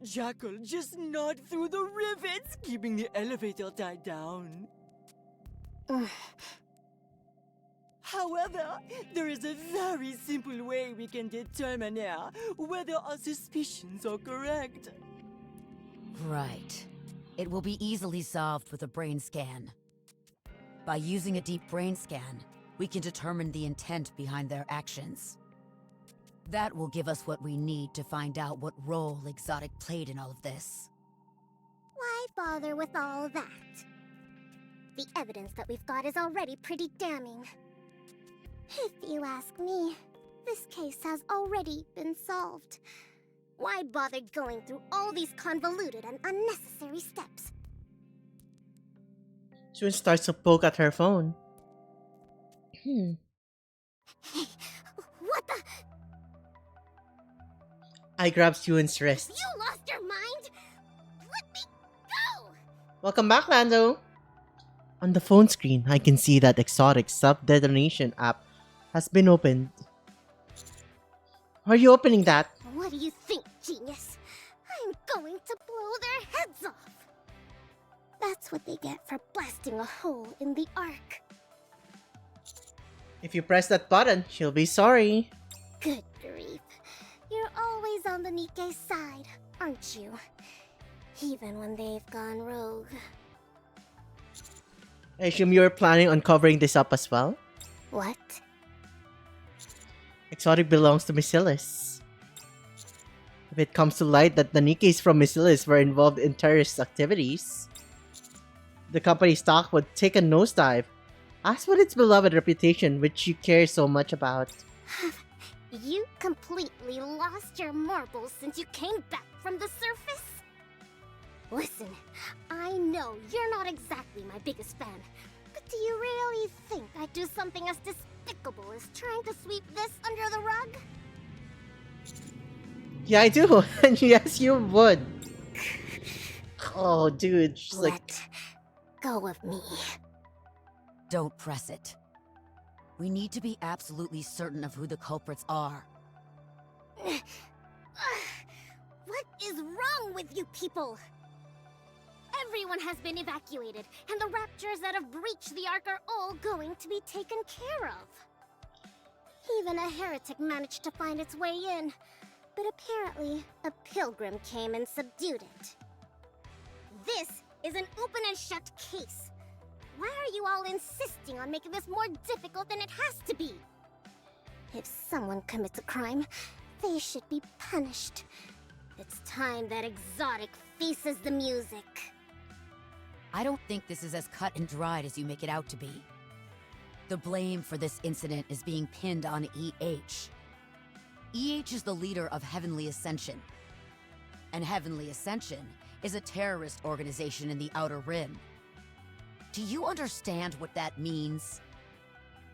Jackal just gnawed through the rivets, keeping the elevator tied down. However, there is a very simple way we can determine now whether our suspicions are correct. Right. It will be easily solved with a brain scan. By using a deep brain scan, we can determine the intent behind their actions. That will give us what we need to find out what role Exotic played in all of this. Why bother with all that? The evidence that we've got is already pretty damning. If you ask me, this case has already been solved. Why bother going through all these convoluted and unnecessary steps? June starts to poke at her phone. What the? I grab June's wrist. You lost your mind? Let me go! Welcome back, Lando! On the phone screen, I can see that Exotic's self-detonation app has been opened. Are you opening that? What do you think, genius? I'm going to blow their heads off! That's what they get for blasting a hole in the Ark. If you press that button, she'll be sorry. Good grief. You're always on the Nikkei side, aren't you? Even when they've gone rogue. I assume you're planning on covering this up as well? What? Exotic belongs to Missilis. If it comes to light that the Nikkeis from Missilis were involved in terrorist activities, the company's stock would take a nosedive, as would its beloved reputation, which you care so much about. You completely lost your marbles since you came back from the surface? Listen, I know you're not exactly my biggest fan, but do you really think I'd do something as despicable as trying to sweep this under the rug? Yeah, I do. And yes, you would. Oh, dude. She's like... Let go of me. Don't press it. We need to be absolutely certain of who the culprits are. What is wrong with you people? Everyone has been evacuated, and the raptors that have breached the Ark are all going to be taken care of. Even a heretic managed to find its way in, but apparently a pilgrim came and subdued it. This is an open and shut case. Why are you all insisting on making this more difficult than it has to be? If someone commits a crime, they should be punished. It's time that Exotic faces the music. I don't think this is as cut and dried as you make it out to be. The blame for this incident is being pinned on EH. EH is the leader of Heavenly Ascension. And Heavenly Ascension is a terrorist organization in the Outer Rim. Do you understand what that means?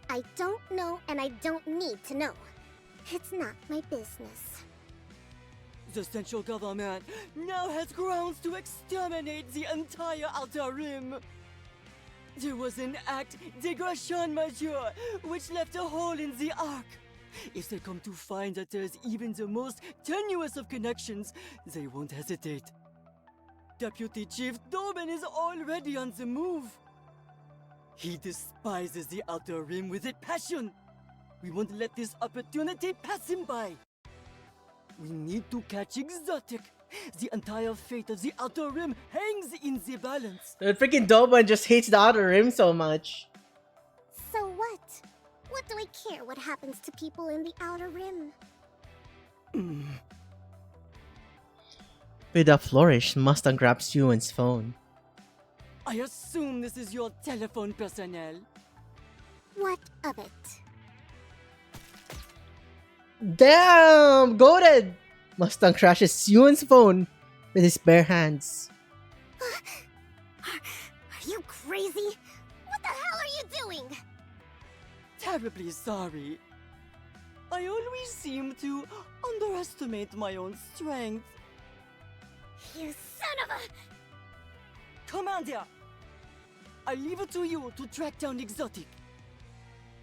I don't know, and I don't need to know. It's not my business. The central government now has grounds to exterminate the entire Outer Rim. There was an act dégradation majeure which left a hole in the Ark. If they come to find that there's even the most tenuous of connections, they won't hesitate. Deputy Chief Doben is already on the move. He despises the Outer Rim with a passion. We won't let this opportunity pass him by. We need to catch Exotic. The entire fate of the Outer Rim hangs in the balance. The freaking Doban just hates the Outer Rim so much. So what? What do I care what happens to people in the Outer Rim? With a flourish, Mustang grabs Yuan's phone. I assume this is your telephone personnel. What of it? Damn! Goated! Mustang crashes Yuan's phone with his bare hands. Are you crazy? What the hell are you doing? Terribly sorry. I always seem to underestimate my own strength. You son of a... Commander! I leave it to you to track down Exotic.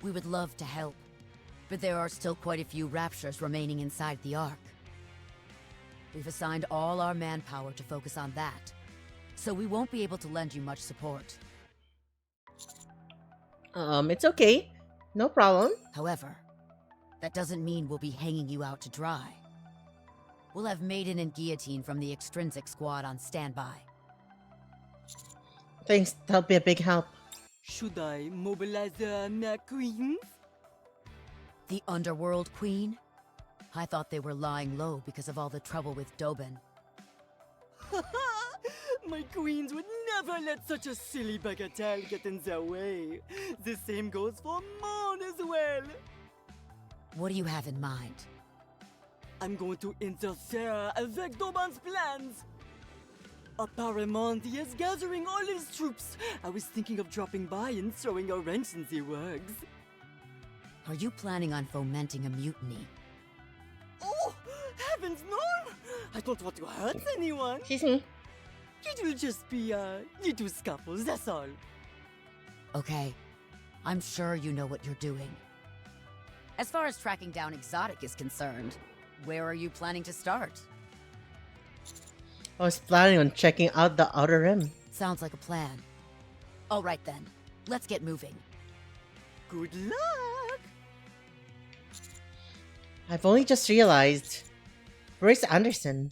We would love to help, but there are still quite a few Raptures remaining inside the ARK. We've assigned all our manpower to focus on that, so we won't be able to lend you much support. It's okay. No problem. However, that doesn't mean we'll be hanging you out to dry. We'll have Maiden and Guillotine from the Extrinsic Squad on standby. Thanks, that'll be a big help. Should I mobilize the Queens? The Underworld Queen? I thought they were lying low because of all the trouble with Doben. My queens would never let such a silly bagatelle get in their way. The same goes for Mon as well. What do you have in mind? I'm going to interfere avec Doben's plans. Apparemment, he is gathering all his troops. I was thinking of dropping by and throwing a wrench in the works. Are you planning on fomenting a mutiny? Oh, heavens no! I don't want to hurt anyone. Excuse me. It will just be little scuffles, that's all. Okay. I'm sure you know what you're doing. As far as tracking down Exotic is concerned, where are you planning to start? I was planning on checking out the Outer Rim. Sounds like a plan. All right then, let's get moving. Good luck! I've only just realized. Where's Anderson?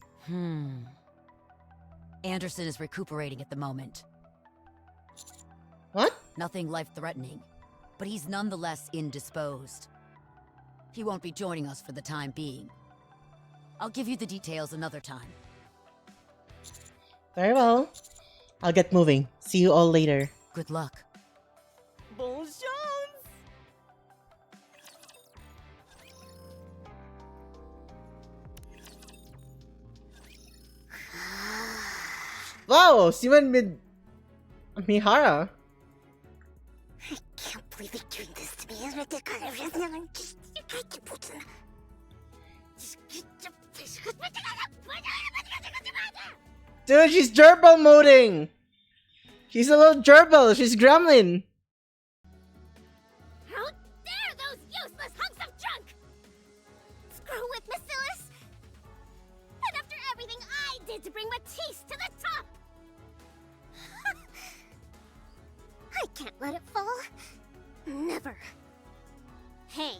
Anderson is recuperating at the moment. What? Nothing life-threatening, but he's nonetheless indisposed. He won't be joining us for the time being. I'll give you the details another time. Very well. I'll get moving. See you all later. Good luck. Bon chance! Wow, Simon Mihara. I can't believe you're doing this to me. Dude, she's gerbil moding. She's a little gerbil. She's gremlin. How dare those useless hunks of junk! Screw with Bacillus! And after everything I did to bring Matisse to the top! I can't let it fall. Never. Hey,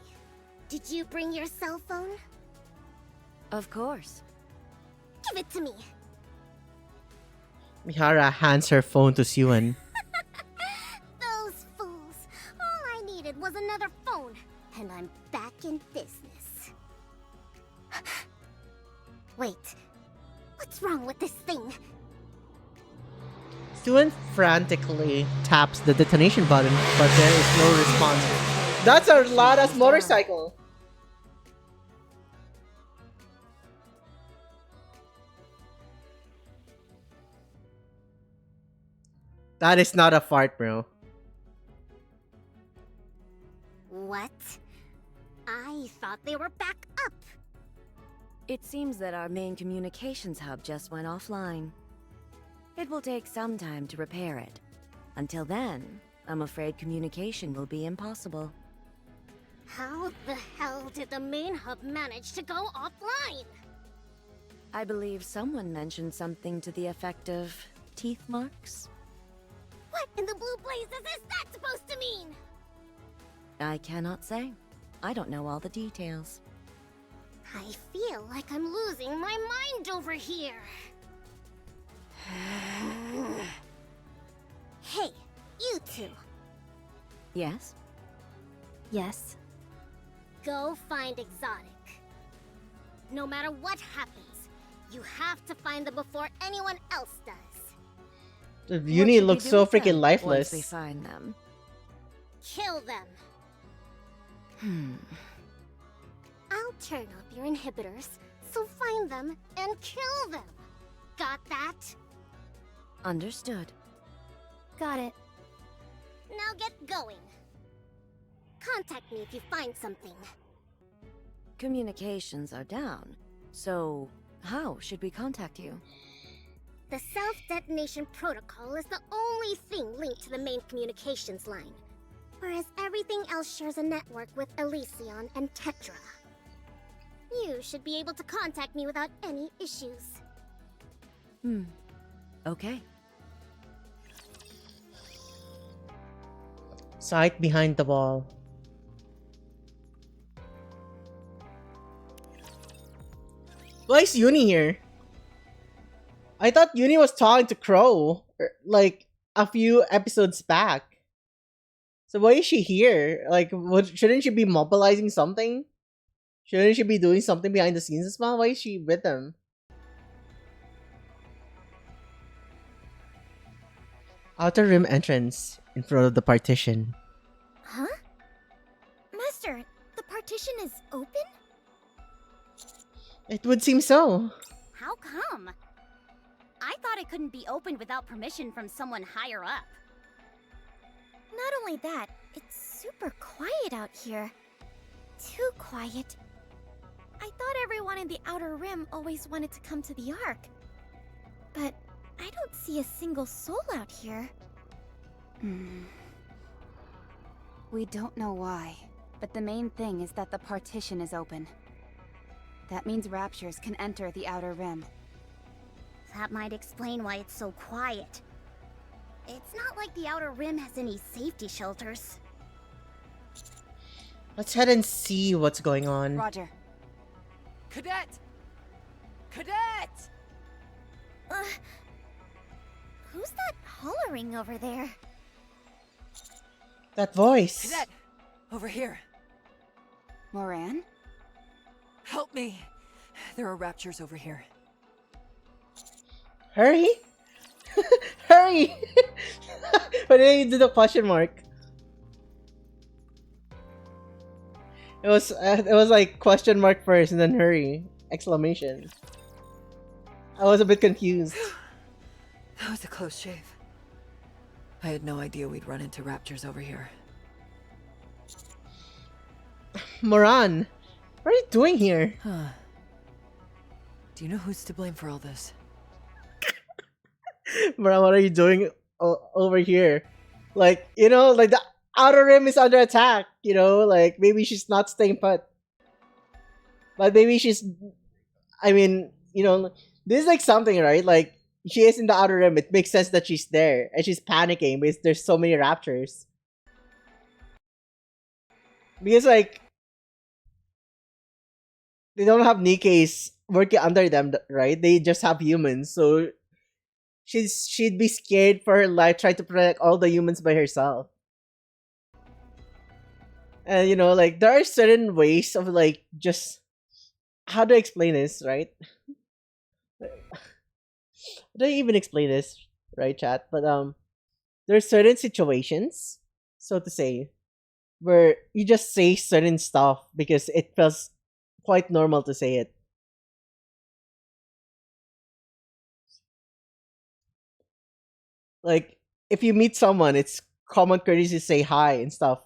did you bring your cell phone? Of course. Give it to me. Mihara hands her phone to Siwan. Those fools. All I needed was another phone, and I'm back in business. Wait, what's wrong with this thing? Siwan frantically taps the detonation button, but there is no response. That's our Lada's motorcycle! That is not a fart, bro. What? I thought they were back up. It seems that our main communications hub just went offline. It will take some time to repair it. Until then, I'm afraid communication will be impossible. How the hell did the main hub manage to go offline? I believe someone mentioned something to the effect of teeth marks. What in the blue blazes is that supposed to mean? I cannot say. I don't know all the details. I feel like I'm losing my mind over here. Hey, you two. Yes? Yes. Go find Exotic. No matter what happens, you have to find them before anyone else does. Uni looks so freaking lifeless. Once we find them. Kill them. I'll turn off your inhibitors, so find them and kill them. Got that? Understood. Got it. Now get going. Contact me if you find something. Communications are down. So, how should we contact you? The self-detonation protocol is the only thing linked to the main communications line, whereas everything else shares a network with Elysion and Tetra. You should be able to contact me without any issues. Okay. Sight behind the wall. Why is Uni here? I thought Uni was talking to Crow, like, a few episodes back. So why is she here? Like, shouldn't she be mobilizing something? Shouldn't she be doing something behind the scenes as well? Why is she with them? Outer rim entrance in front of the partition. Huh? Master, the partition is open? It would seem so. How come? I thought it couldn't be opened without permission from someone higher up. Not only that, it's super quiet out here. Too quiet. I thought everyone in the Outer Rim always wanted to come to the Ark. But I don't see a single soul out here. We don't know why, but the main thing is that the partition is open. That means raptures can enter the Outer Rim. That might explain why it's so quiet. It's not like the Outer Rim has any safety shelters. Let's head and see what's going on. Roger. Cadet! Cadet! Who's that hollering over there? That voice. Cadet! Over here. Moran? Help me! There are raptures over here. Hurry! Hurry! Why did you do the question mark? It was like question mark first and then hurry! Exclamation. I was a bit confused. That was a close shave. I had no idea we'd run into raptors over here. Moran, what are you doing here? Do you know who's to blame for all this? Moran, what are you doing over here? Like, you know, like the Outer Rim is under attack, you know? Like, maybe she's not staying put. But maybe she's... I mean, you know, this is like something, right? Like, she is in the Outer Rim. It makes sense that she's there. And she's panicking because there's so many raptors. Because, like... they don't have Nikke's working under them, right? They just have humans, so... she'd be scared for her life trying to protect all the humans by herself. And, you know, like, there are certain ways of, like, just... how do I explain this, right? How do I even explain this, right, chat? But, there are certain situations, so to say, where you just say certain stuff because it feels quite normal to say it. Like, if you meet someone, it's common courtesy to say hi and stuff.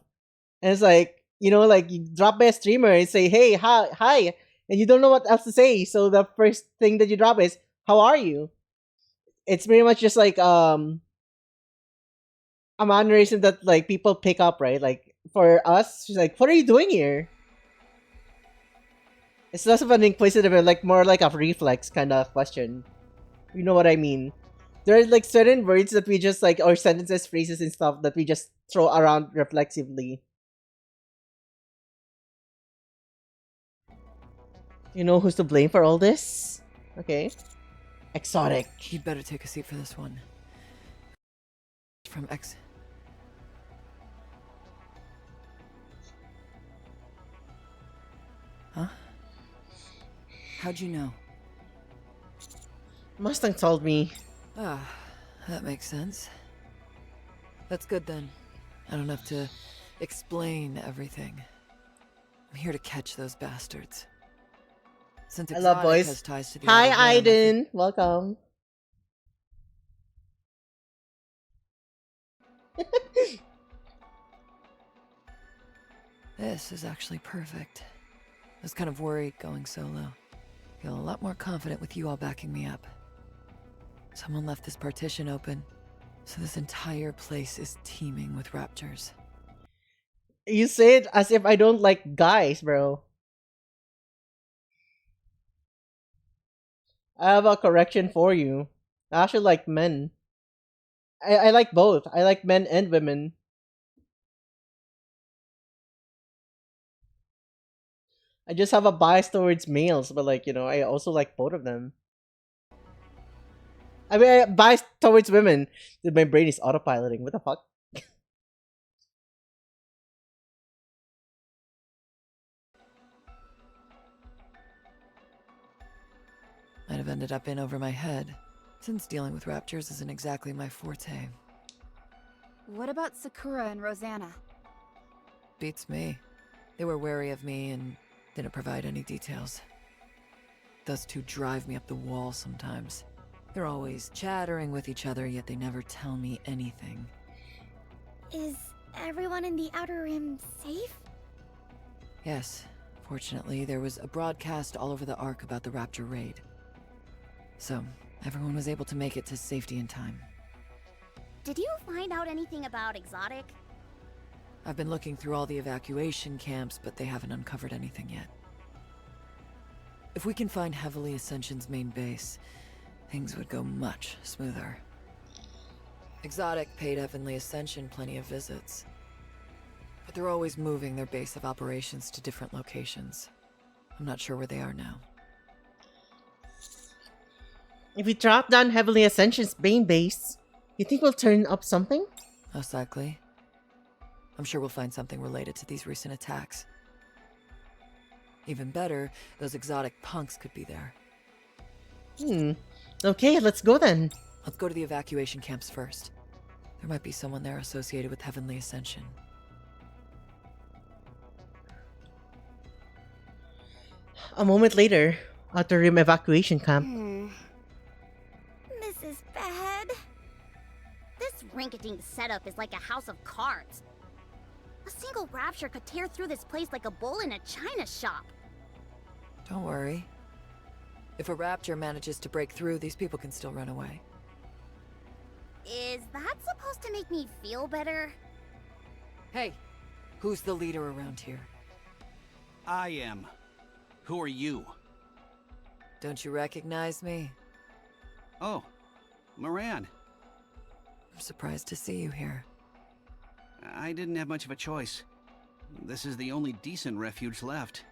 And it's like, you know, like, you drop by a streamer and say, hey, hi, and you don't know what else to say, so the first thing that you drop is, how are you? It's pretty much just like, a mannerism that, like, people pick up, right? Like, for us, she's like, what are you doing here? It's less of an inquisitive and like more like a reflex kind of question. You know what I mean? There are like certain words that we just like, or sentences, phrases, and stuff that we just throw around reflexively. You know who's to blame for all this? Okay. Exotic. You'd better take a seat for this one. From X. Huh? How'd you know? Mustang told me. Ah, that makes sense. That's good then. I don't have to explain everything. I'm here to catch those bastards. Since I love Exotic boys. has ties to the Hi, Outer Rim, Aiden. Welcome. This is actually perfect. I was kind of worried going solo. Feel a lot more confident with you all backing me up. Someone left this partition open, so this entire place is teeming with raptors. You say it as if I don't like guys, bro. I have a correction for you. I actually like men. I like both. I like men and women. I just have a bias towards males, but like, you know, I also like both of them. I mean, I bias towards women. Dude, my brain is autopiloting. What the fuck? Might have ended up in over my head, since dealing with raptors isn't exactly my forte. What about Sakura and Rosanna? Beats me. They were wary of me and didn't provide any details. Those two drive me up the wall sometimes. They're always chattering with each other, yet they never tell me anything. Is everyone in the Outer Rim safe? Yes, fortunately, there was a broadcast all over the ARK about the Raptor raid. So, everyone was able to make it to safety in time. Did you find out anything about Exotic? I've been looking through all the evacuation camps, but they haven't uncovered anything yet. If we can find Heavily Ascension's main base, things would go much smoother. Exotic paid Heavenly Ascension plenty of visits, but they're always moving their base of operations to different locations. I'm not sure where they are now. If we drop down Heavenly Ascension's main base, you think we'll turn up something? Most likely. I'm sure we'll find something related to these recent attacks. Even better, those exotic punks could be there. Okay, let's go then. Let's go to the evacuation camps first. There might be someone there associated with Heavenly Ascension. A moment later, Outer Rim evacuation camp. This is bad. This rinky-dink setup is like a house of cards. A single rapture could tear through this place like a bull in a china shop. Don't worry. If a raptor manages to break through, these people can still run away. Is that supposed to make me feel better? Hey, who's the leader around here? I am. Who are you? Don't you recognize me? Oh, Moran. I'm surprised to see you here. I didn't have much of a choice. This is the only decent refuge left.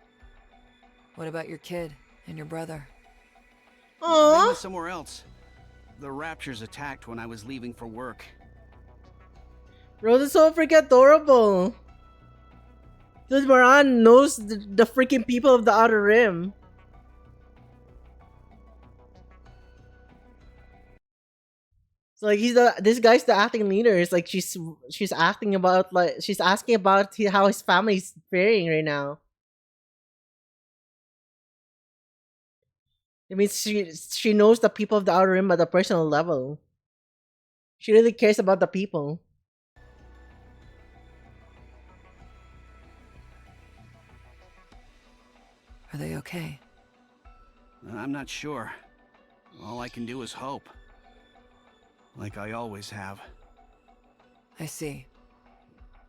What about your kid and your brother? They went somewhere else. The raptures attacked when I was leaving for work. Bro, that's so freaking adorable. Dude, Moran knows the freaking people of the Outer Rim. So like this guy's the acting leader. It's like she's acting about like she's asking about how his family's faring right now. It means she knows the people of the Outer Rim at a personal level. She really cares about the people. Are they okay? I'm not sure. All I can do is hope. Like I always have. I see.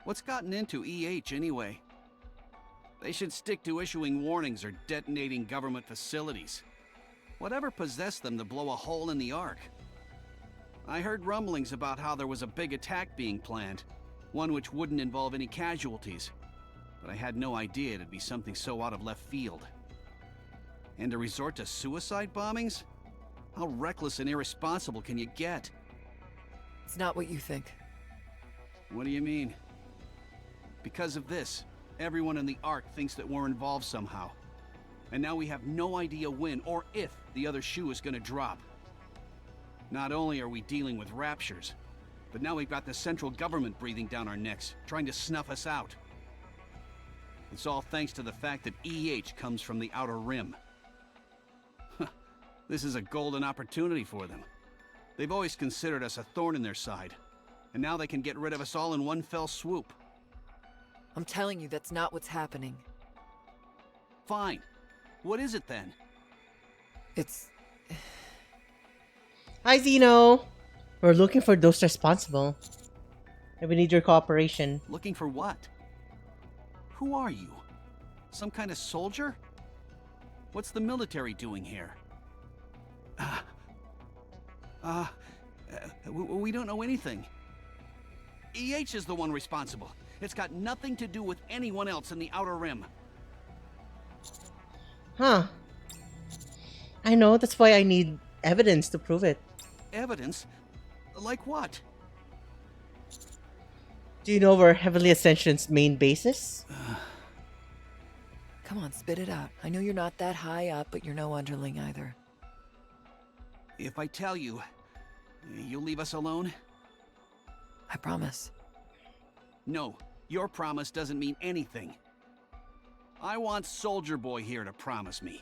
What's gotten into EH anyway? They should stick to issuing warnings or detonating government facilities. Whatever possessed them to blow a hole in the Ark? I heard rumblings about how there was a big attack being planned, one which wouldn't involve any casualties, but I had no idea it'd be something so out of left field. And to resort to suicide bombings? How reckless and irresponsible can you get? It's not what you think. What do you mean? Because of this, everyone in the ARK thinks that we're involved somehow. And now we have no idea when or if the other shoe is gonna drop. Not only are we dealing with raptures, but now we've got the central government breathing down our necks, trying to snuff us out. It's all thanks to the fact that EH comes from the Outer Rim. This is a golden opportunity for them. They've always considered us a thorn in their side, and now they can get rid of us all in one fell swoop. I'm telling you, that's not what's happening. Fine. What is it then? It's... Hi, Zeno! We're looking for those responsible. And we need your cooperation. Looking for what? Who are you? Some kind of soldier? What's the military doing here? We don't know anything. EH is the one responsible. It's got nothing to do with anyone else in the Outer Rim. Huh. I know, that's why I need evidence to prove it. Evidence? Like what? Do you know where Heavenly Ascension's main base is? Come on, spit it out. I know you're not that high up, but you're no underling either. If I tell you, you'll leave us alone? I promise. No, your promise doesn't mean anything. I want Soldier Boy here to promise me.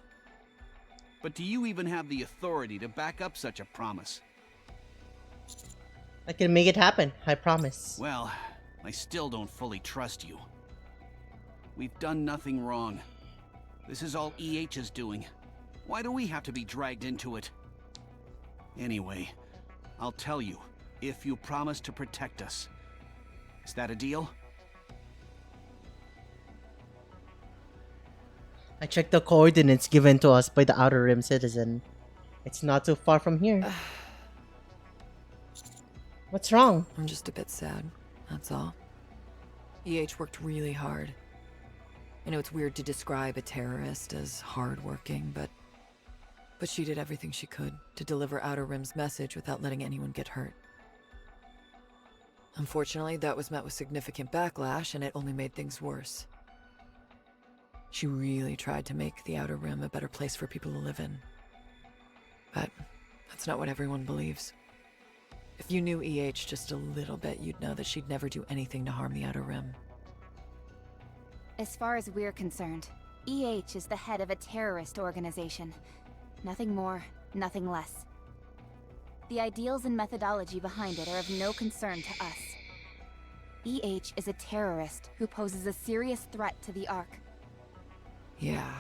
But do you even have the authority to back up such a promise? I can make it happen, I promise. Well, I still don't fully trust you. We've done nothing wrong. This is all EH's doing. Why do we have to be dragged into it? Anyway, I'll tell you, if you promise to protect us. Is that a deal? I checked the coordinates given to us by the Outer Rim citizen. It's not too far from here. What's wrong? I'm just a bit sad, that's all. EH worked really hard. I know it's weird to describe a terrorist as hardworking, but she did everything she could to deliver Outer Rim's message without letting anyone get hurt. Unfortunately, that was met with significant backlash, and it only made things worse. She really tried to make the Outer Rim a better place for people to live in. But that's not what everyone believes. If you knew EH just a little bit, you'd know that she'd never do anything to harm the Outer Rim. As far as we're concerned, EH is the head of a terrorist organization. Nothing more, nothing less. The ideals and methodology behind it are of no concern to us. EH is a terrorist who poses a serious threat to the ARK. Yeah.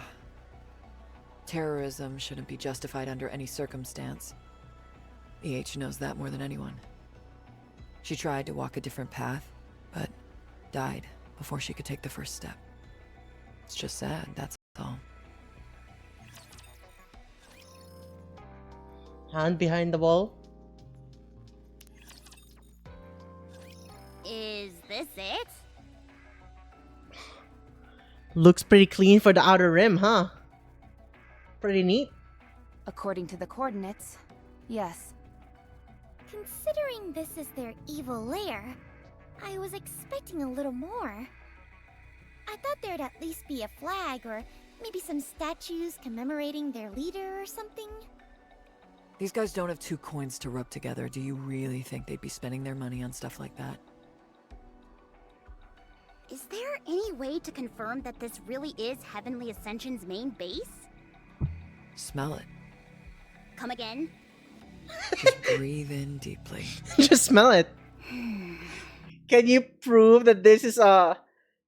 Terrorism shouldn't be justified under any circumstance. EH knows that more than anyone. She tried to walk a different path, but died before she could take the first step. It's just sad, that's all. Hand behind the wall? Is this it? Looks pretty clean for the Outer Rim, huh? Pretty neat. According to the coordinates, yes. Considering this is their evil lair, I was expecting a little more. I thought there'd at least be a flag or maybe some statues commemorating their leader or something. These guys don't have two coins to rub together. Do you really think they'd be spending their money on stuff like that? Is there any way to confirm that this really is Heavenly Ascension's main base? Smell it. Come again? Just breathe in deeply. Just smell it. Can you prove that this is a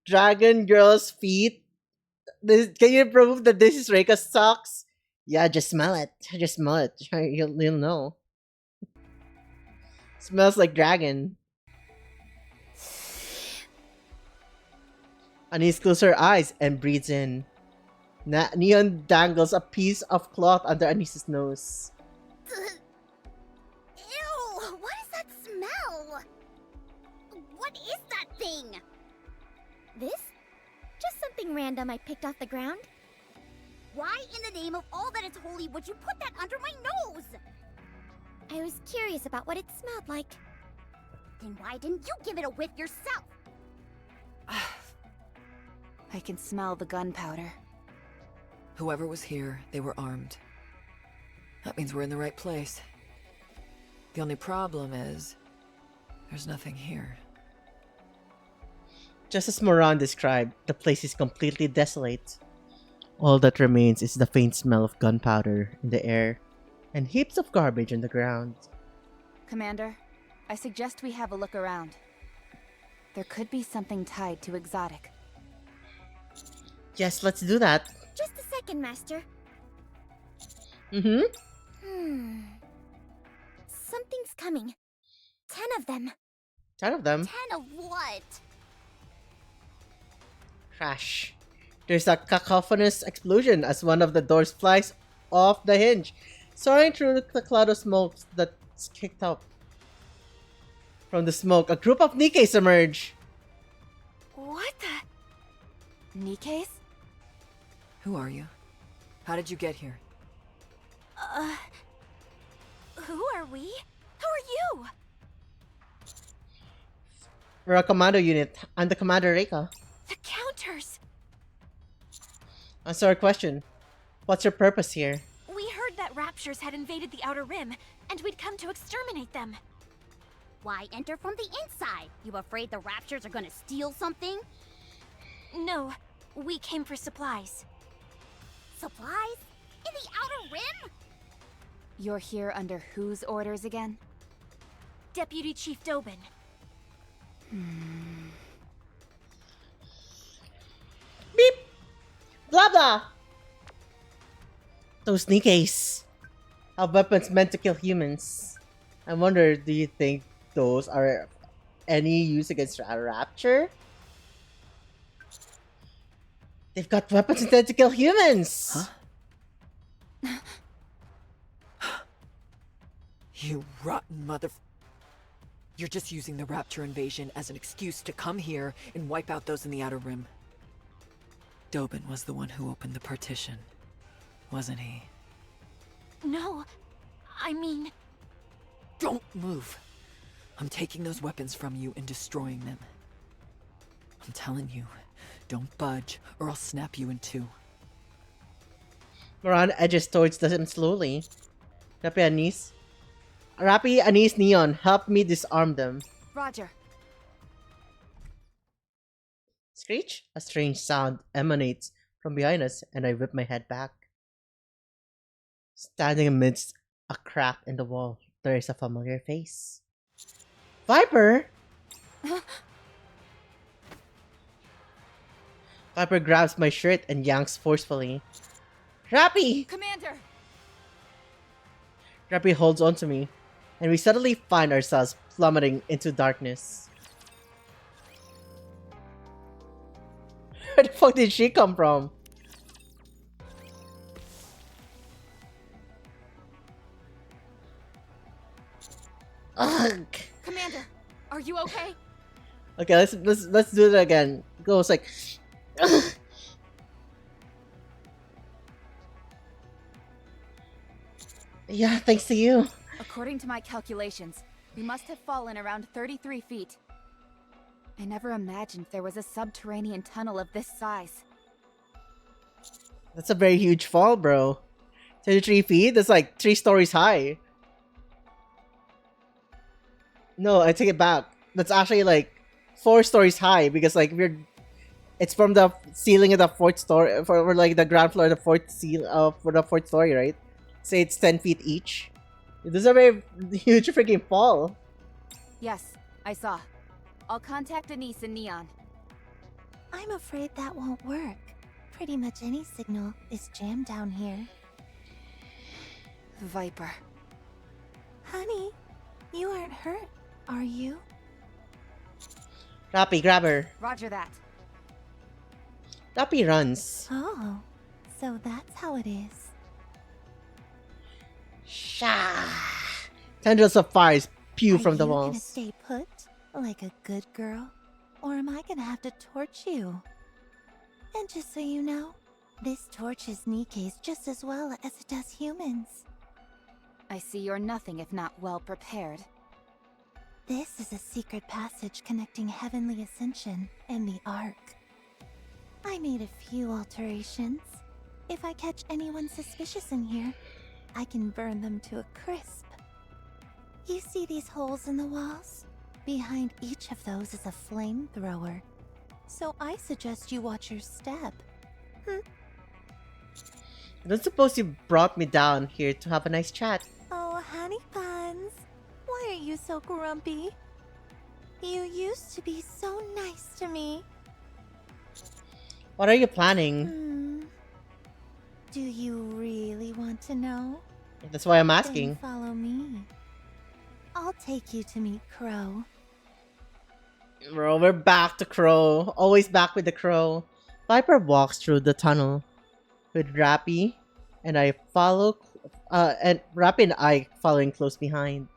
dragon girl's feet? Can you prove that this is Reika's socks? Yeah, just smell it. Just smell it. You'll know. Smells like dragon. Anise closes her eyes and breathes in. Neon dangles a piece of cloth under Anise's nose. Ew! What is that smell? What is that thing? This? Just something random I picked off the ground. Why in the name of all that is holy would you put that under my nose? I was curious about what it smelled like. Then why didn't you give it a whiff yourself? I can smell the gunpowder. Whoever was here, they were armed. That means we're in the right place. The only problem is, there's nothing here. Just as Moran described, the place is completely desolate. All that remains is the faint smell of gunpowder in the air and heaps of garbage on the ground. Commander, I suggest we have a look around. There could be something tied to Exotic. Yes, let's do that. Just a second, Master. Mm-hmm. Something's coming. 10 of them. 10 of them? 10 of what? Crash. There's a cacophonous explosion as one of the doors flies off the hinge, soaring through the cloud of smoke that's kicked up. From the smoke, a group of Nikkeis emerge. What the? Nikkeis? Who are you? How did you get here? Who are we? Who are you? We're a commando unit. I'm the commander, Reika. The counters! Answer our question. What's your purpose here? We heard that raptures had invaded the Outer Rim, and we'd come to exterminate them. Why enter from the inside? You afraid the raptures are gonna steal something? No, we came for supplies. Supplies? In the Outer Rim? You're here under whose orders again? Deputy Chief Dobin. Beep! Blah blah! Those Nikkeis have weapons meant to kill humans. I wonder, do you think those are any use against a rapture? They've got weapons intended to kill humans! Huh? You rotten mother... You're just using the Rapture invasion as an excuse to come here and wipe out those in the Outer Rim. Dobin was the one who opened the partition, wasn't he? No, I mean... Don't move! I'm taking those weapons from you and destroying them. I'm telling you, don't budge or I'll snap you in two. Moran edges towards them slowly. Rapi, Anise, Neon, help me disarm them. Roger. Screech? A strange sound emanates from behind us, and I whip my head back. Standing amidst a crack in the wall, there is a familiar face. Viper! Viper grabs my shirt and yanks forcefully. Rapi! Commander! Rapi holds onto me, and we suddenly find ourselves plummeting into darkness. Where the fuck did she come from? Ugh. Commander, are you okay? Okay, let's do it again. It goes like. Yeah, thanks to you. According to my calculations, we must have fallen around 33 feet. I never imagined there was a subterranean tunnel of this size. That's a very huge fall, bro. 33 feet? That's like 3 stories high. No, I take it back. That's actually like 4 stories high because like it's from the ceiling of the 4th story for like the ground floor of the 4th for the 4th story, right? Say it's 10 feet each. This is a very huge freaking fall. Yes, I saw. I'll contact Anise and Neon. I'm afraid that won't work. Pretty much any signal is jammed down here. Viper. Honey, you aren't hurt, are you? Rapi, grab her. Roger that. Dappy runs. Oh, so that's how it is. Sha! Tendrils of fire spew from the Are you gonna walls. stay put, like a good girl? Or am I gonna have to torch you? And just so you know, this torches Nikke's just as well as it does humans. I see you're nothing if not well prepared. This is a secret passage connecting Heavenly Ascension and the ARK. I made a few alterations. If I catch anyone suspicious in here, I can burn them to a crisp. You see these holes in the walls? Behind each of those is a flamethrower. So I suggest you watch your step. I don't suppose you brought me down here to have a nice chat. Oh, honey buns. Why are you so grumpy? You used to be so nice to me. What are you planning? Do you really want to know? That's why I'm asking. Then follow me. I'll take you to meet Crow. Bro, we're back to Crow. Always back with the Crow. Viper walks through the tunnel with Rappy, and I follow. And Rappy and I following close behind.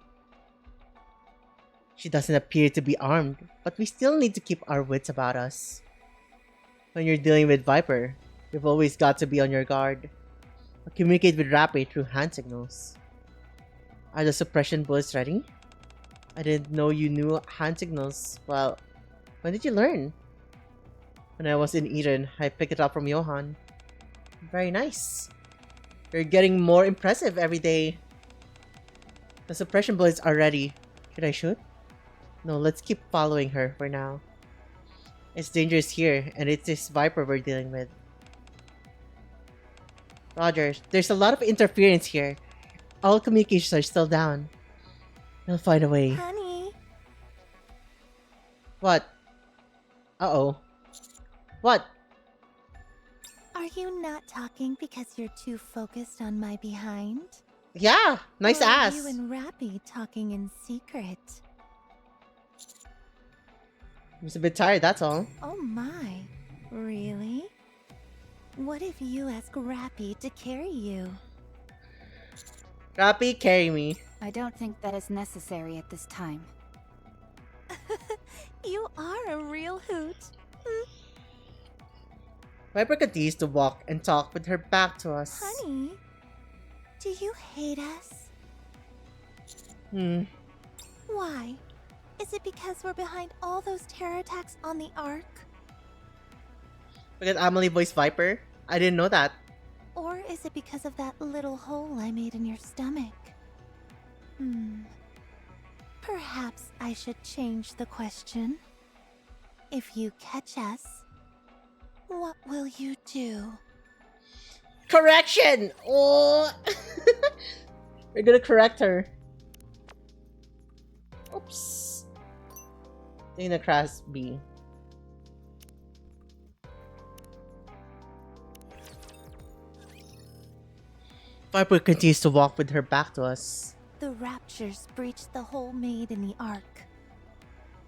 She doesn't appear to be armed, but we still need to keep our wits about us. When you're dealing with Viper, you've always got to be on your guard. Communicate with Rappy through hand signals. Are the suppression bullets ready? I didn't know you knew hand signals. Well, when did you learn? When I was in Eden, I picked it up from Johan. Very nice. You're getting more impressive every day. The suppression bullets are ready. Should I shoot? No, let's keep following her for now. It's dangerous here, and it's this Viper we're dealing with. Roger, there's a lot of interference here. All communications are still down. We'll find a way. Honey. What? Uh-oh. What? Are you not talking because you're too focused on my behind? Yeah, nice or ass. Are you and Rappy talking in secret? I'm just a bit tired, that's all. Oh my. Really? What if you ask Rappy to carry you? Rappy, carry me. I don't think that is necessary at this time. You are a real hoot. Viper continues to walk and talk with her back to us. Honey, do you hate us? Why? Is it because we're behind all those terror attacks on the ARK? Look at Amelie voice Viper. I didn't know that. Or is it because of that little hole I made in your stomach? Perhaps I should change the question. If you catch us, what will you do? Correction! Oh! We're gonna correct her. Oops. Dana Crass B. Viper continues to walk with her back to us. The raptures breached the hole made in the ARK.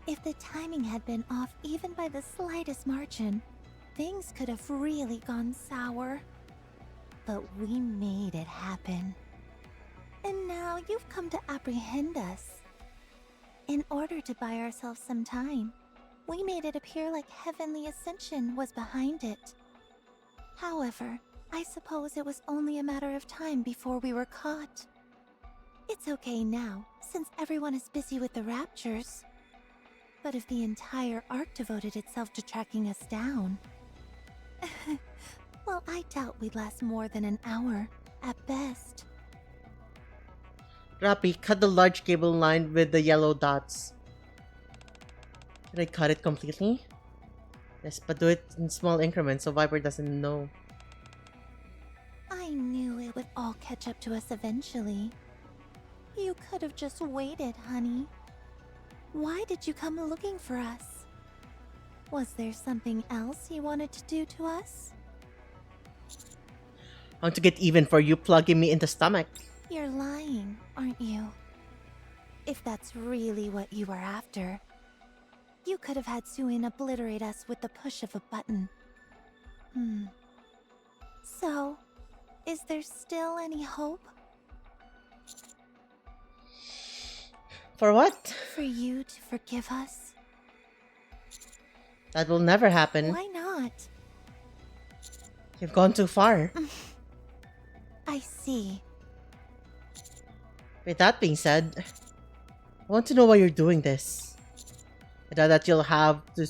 If the timing had been off even by the slightest margin, things could have really gone sour. But we made it happen. And now you've come to apprehend us. In order to buy ourselves some time, we made it appear like Heavenly Ascension was behind it. However, I suppose it was only a matter of time before we were caught. It's okay now, since everyone is busy with the raptures. But if the entire ARK devoted itself to tracking us down... well, I doubt we'd last more than an hour, at best. Rappy, cut the large cable line with the yellow dots. Should I cut it completely? Yes, but do it in small increments so Viper doesn't know. I knew it would all catch up to us eventually. You could have just waited, honey. Why did you come looking for us? Was there something else you wanted to do to us? I want to get even for you plugging me in the stomach. You're lying, aren't you? If that's really what you were after, you could have had Suin obliterate us with the push of a button. So, is there still any hope? For what? For you to forgive us? That will never happen. Why not? You've gone too far. I see. With that being said, I want to know why you're doing this. I doubt that you'll have to.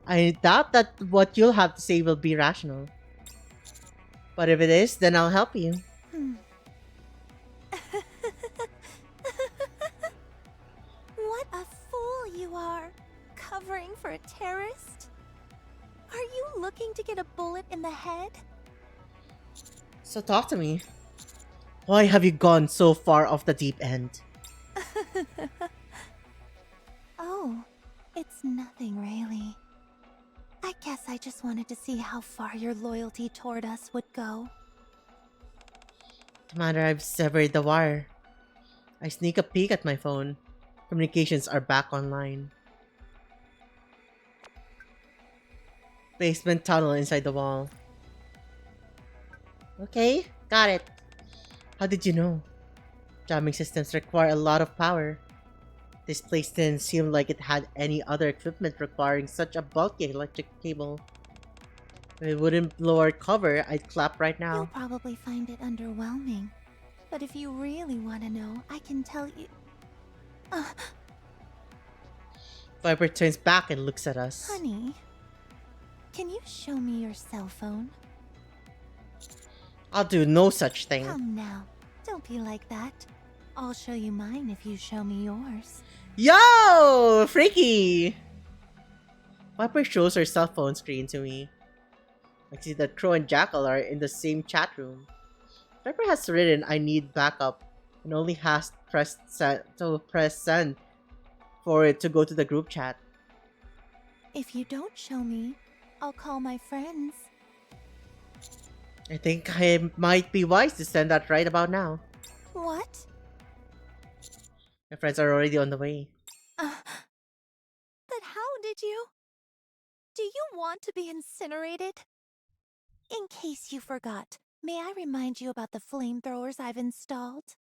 I doubt that what you'll have to say will be rational. But if it is, then I'll help you. What a fool you are! Covering for a terrorist? Are you looking to get a bullet in the head? So talk to me. Why have you gone so far off the deep end? Oh, it's nothing really. I guess I just wanted to see how far your loyalty toward us would go. Commander, I've severed the wire. I sneak a peek at my phone. Communications are back online. Basement tunnel inside the wall. Okay, got it. How did you know? Jamming systems require a lot of power. This place didn't seem like it had any other equipment requiring such a bulky electric cable. If it wouldn't blow our cover, I'd clap right now. You'll probably find it underwhelming. But if you really want to know, I can tell you... Viper turns back and looks at us. Honey, can you show me your cell phone? I'll do no such thing. Come now, don't be like that. I'll show you mine if you show me yours. Yo! Freaky! Viper shows her cell phone screen to me. I see that Crow and Jackal are in the same chat room. Viper has written, I need backup, and only has press send for it to go to the group chat. If you don't show me, I'll call my friends. I think I might be wise to send that right about now. What? My friends are already on the way. But how did you? Do you want to be incinerated? In case you forgot, may I remind you about the flamethrowers I've installed?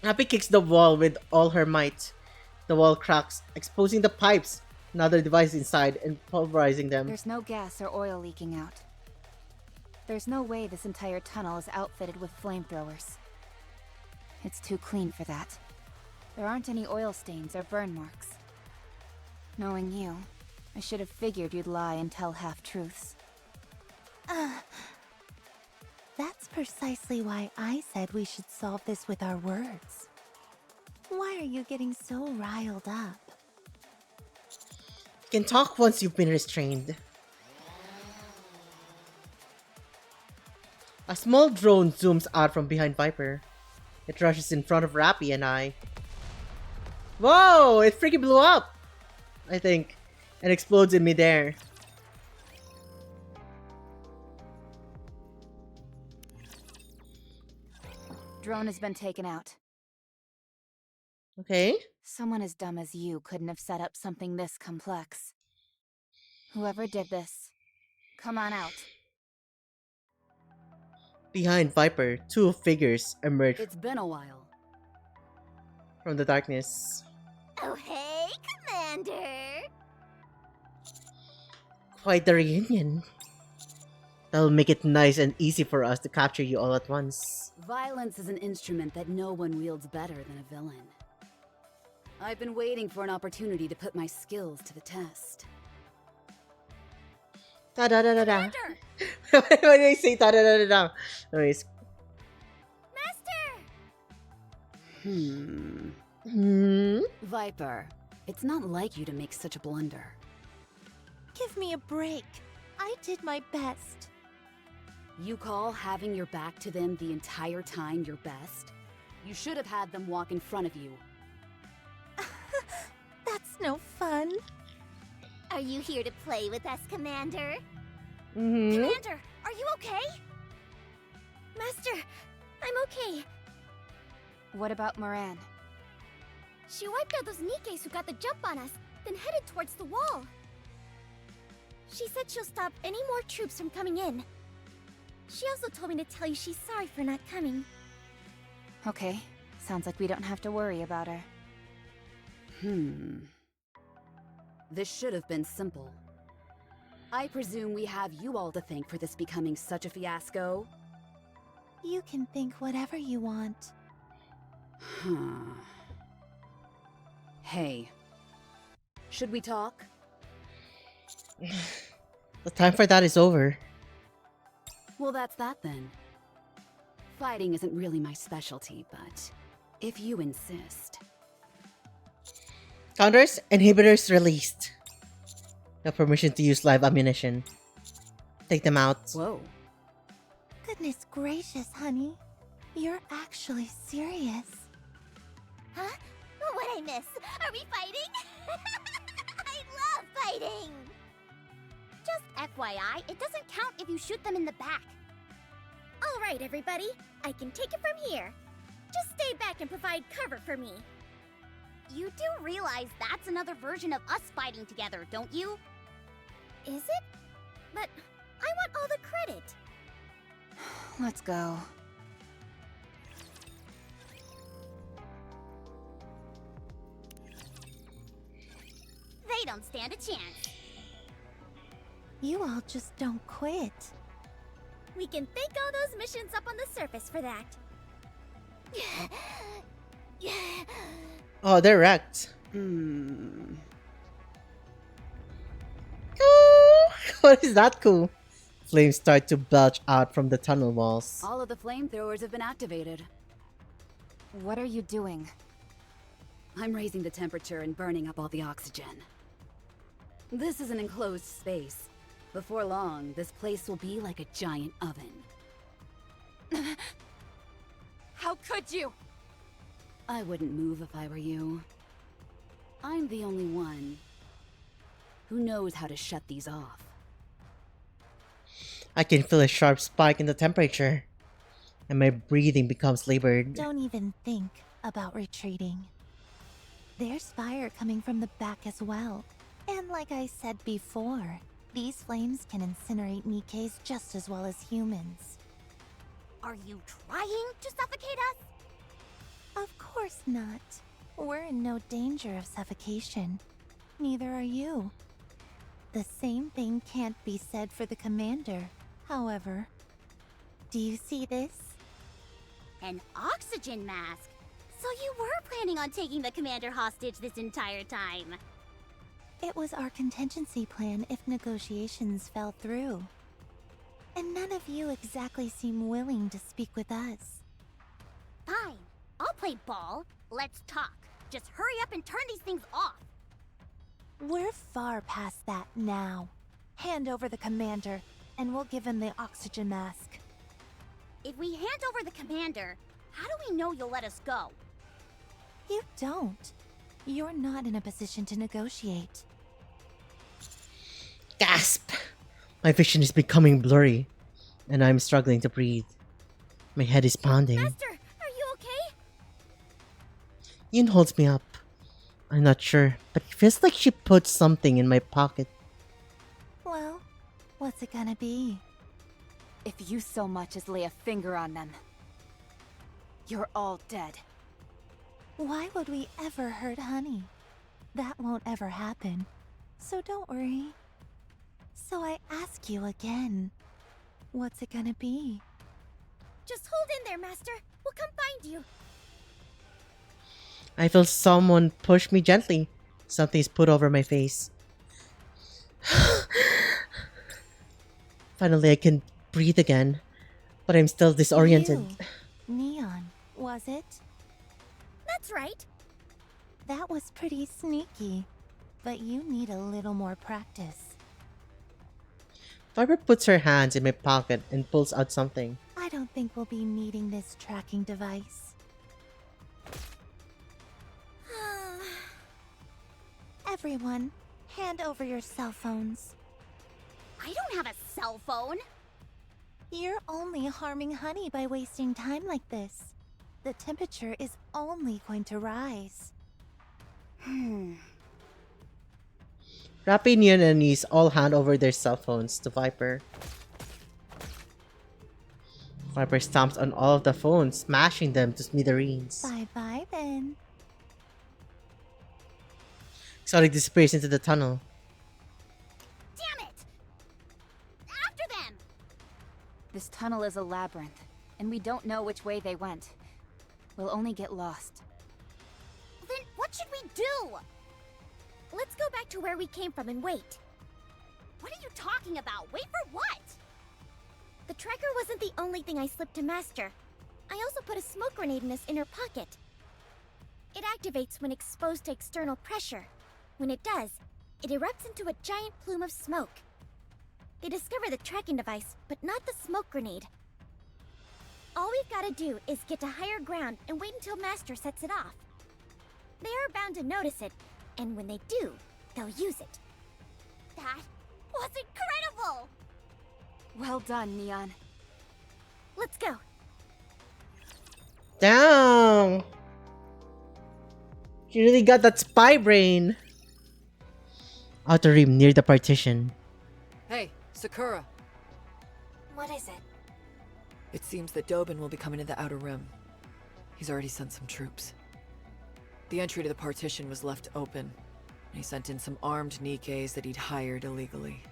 Happy kicks the wall with all her might. The wall cracks, exposing the pipes and other devices inside and pulverizing them. There's no gas or oil leaking out. There's no way this entire tunnel is outfitted with flamethrowers. It's too clean for that. There aren't any oil stains or burn marks. Knowing you, I should have figured you'd lie and tell half-truths. That's precisely why I said we should solve this with our words. Why are you getting so riled up? You can talk once you've been restrained. A small drone zooms out from behind Viper. It rushes in front of Rappy and I. Whoa! It freaking blew up! I think. And explodes in midair. Drone has been taken out. Okay. Someone as dumb as you couldn't have set up something this complex. Whoever did this, come on out. Behind Viper, two figures emerge It's been a while. from the darkness. Oh, hey, Commander! Quite the reunion. That'll make it nice and easy for us to capture you all at once. Violence is an instrument that no one wields better than a villain. I've been waiting for an opportunity to put my skills to the test. Da da da da da. Why do I say da da da da da? Anyways. Viper, it's not like you to make such a blunder. Give me a break. I did my best. You call having your back to them the entire time your best? You should have had them walk in front of you. That's no fun. Are you here to play with us, Commander? Commander, are you okay? Master, I'm okay. What about Moran? She wiped out those Nikkes who got the jump on us, then headed towards the wall. She said she'll stop any more troops from coming in. She also told me to tell you she's sorry for not coming. Okay, sounds like we don't have to worry about her. This should have been simple. I presume we have you all to thank for this becoming such a fiasco? You can think whatever you want. Hey. Should we talk? The time for that is over. Well, that's that then. Fighting isn't really my specialty, but if you insist. Counters inhibitors released. No permission to use live ammunition. Take them out. Whoa. Goodness gracious, honey. You're actually serious. Huh? What'd I miss? Are we fighting? I love fighting! Just FYI, it doesn't count if you shoot them in the back. Alright, everybody. I can take it from here. Just stay back and provide cover for me. You do realize that's another version of us fighting together, don't you? Is it? But I want all the credit. Let's go. They don't stand a chance. You all just don't quit. We can thank all those missions up on the surface for that. Oh, they're wrecked. What is that cool? Flames start to belch out from the tunnel walls. All of the flamethrowers have been activated. What are you doing? I'm raising the temperature and burning up all the oxygen. This is an enclosed space. Before long, this place will be like a giant oven. How could you? I wouldn't move if I were you. I'm the only one who knows how to shut these off. I can feel a sharp spike in the temperature, and my breathing becomes labored. Don't even think about retreating. There's fire coming from the back as well. And like I said before, these flames can incinerate Nikkeis just as well as humans. Are you trying to suffocate us? Of course not. We're in no danger of suffocation. Neither are you. The same thing can't be said for the commander, however. Do you see this? An oxygen mask? So you were planning on taking the commander hostage this entire time? It was our contingency plan if negotiations fell through. And none of you exactly seem willing to speak with us. Fine. I'll play ball. Let's talk. Just hurry up and turn these things off. We're far past that now. Hand over the commander, and we'll give him the oxygen mask. If we hand over the commander, how do we know you'll let us go? You don't. You're not in a position to negotiate. Gasp! My vision is becoming blurry, and I'm struggling to breathe. My head is pounding. Master, are you okay? Yun holds me up. I'm not sure, but it feels like she put something in my pocket. Well, what's it gonna be? If you so much as lay a finger on them, you're all dead. Why would we ever hurt Honey? That won't ever happen. So don't worry. So I ask you again, what's it gonna be? Just hold in there, Master. We'll come find you. I feel someone push me gently. Something's put over my face. Finally, I can breathe again, but I'm still disoriented. You. Neon, was it? That's right. That was pretty sneaky, but you need a little more practice. Barbara puts her hands in my pocket and pulls out something. I don't think we'll be needing this tracking device. Everyone, hand over your cell phones. I don't have a cell phone. You're only harming Honey by wasting time like this. The temperature is only going to rise. Rappy, Neon, and Anise all hand over their cell phones to Viper. Viper stomps on all of the phones, smashing them to smithereens. Bye-bye then. Exotic disappears into the tunnel. Damn it! After them! This tunnel is a labyrinth, and we don't know which way they went. We'll only get lost. Then what should we do? Let's go back to where we came from and wait. What are you talking about? Wait for what? The tracker wasn't the only thing I slipped to Master. I also put a smoke grenade in his inner pocket. It activates when exposed to external pressure. When it does, it erupts into a giant plume of smoke. They discover the tracking device, but not the smoke grenade. All we've got to do is get to higher ground and wait until Master sets it off. They are bound to notice it, and when they do, they'll use it. That was incredible! Well done, Neon. Let's go. Damn! She really got that spy brain. Outer rim near the partition. Hey, Sakura. What is it? It seems that Dobin will be coming to the Outer Rim. He's already sent some troops. The entry to the partition was left open, and he sent in some armed Nikkeis that he'd hired illegally.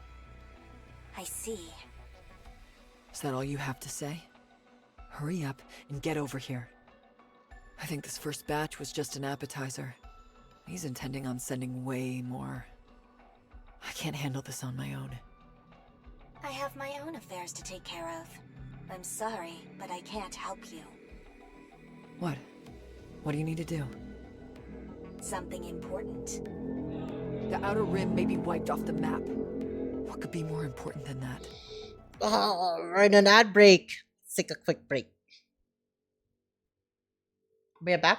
I see. Is that all you have to say? Hurry up and get over here. I think this first batch was just an appetizer. He's intending on sending way more. I can't handle this on my own. I have my own affairs to take care of. I'm sorry, but I can't help you. What? What do you need to do? Something important. The Outer Rim may be wiped off the map. What could be more important than that? Oh, we're in an ad break. Let's take a quick break. Be back.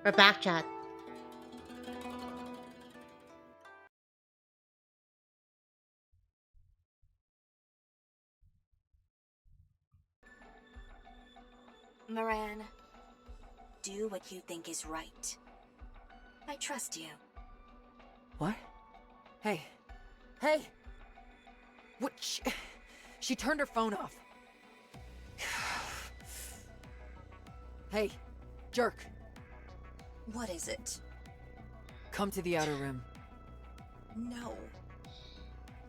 Or back chat. Moran, do what you think is right. I trust you. What? Hey. Hey! What? She turned her phone off. Hey, jerk. What is it? Come to the Outer Rim. No.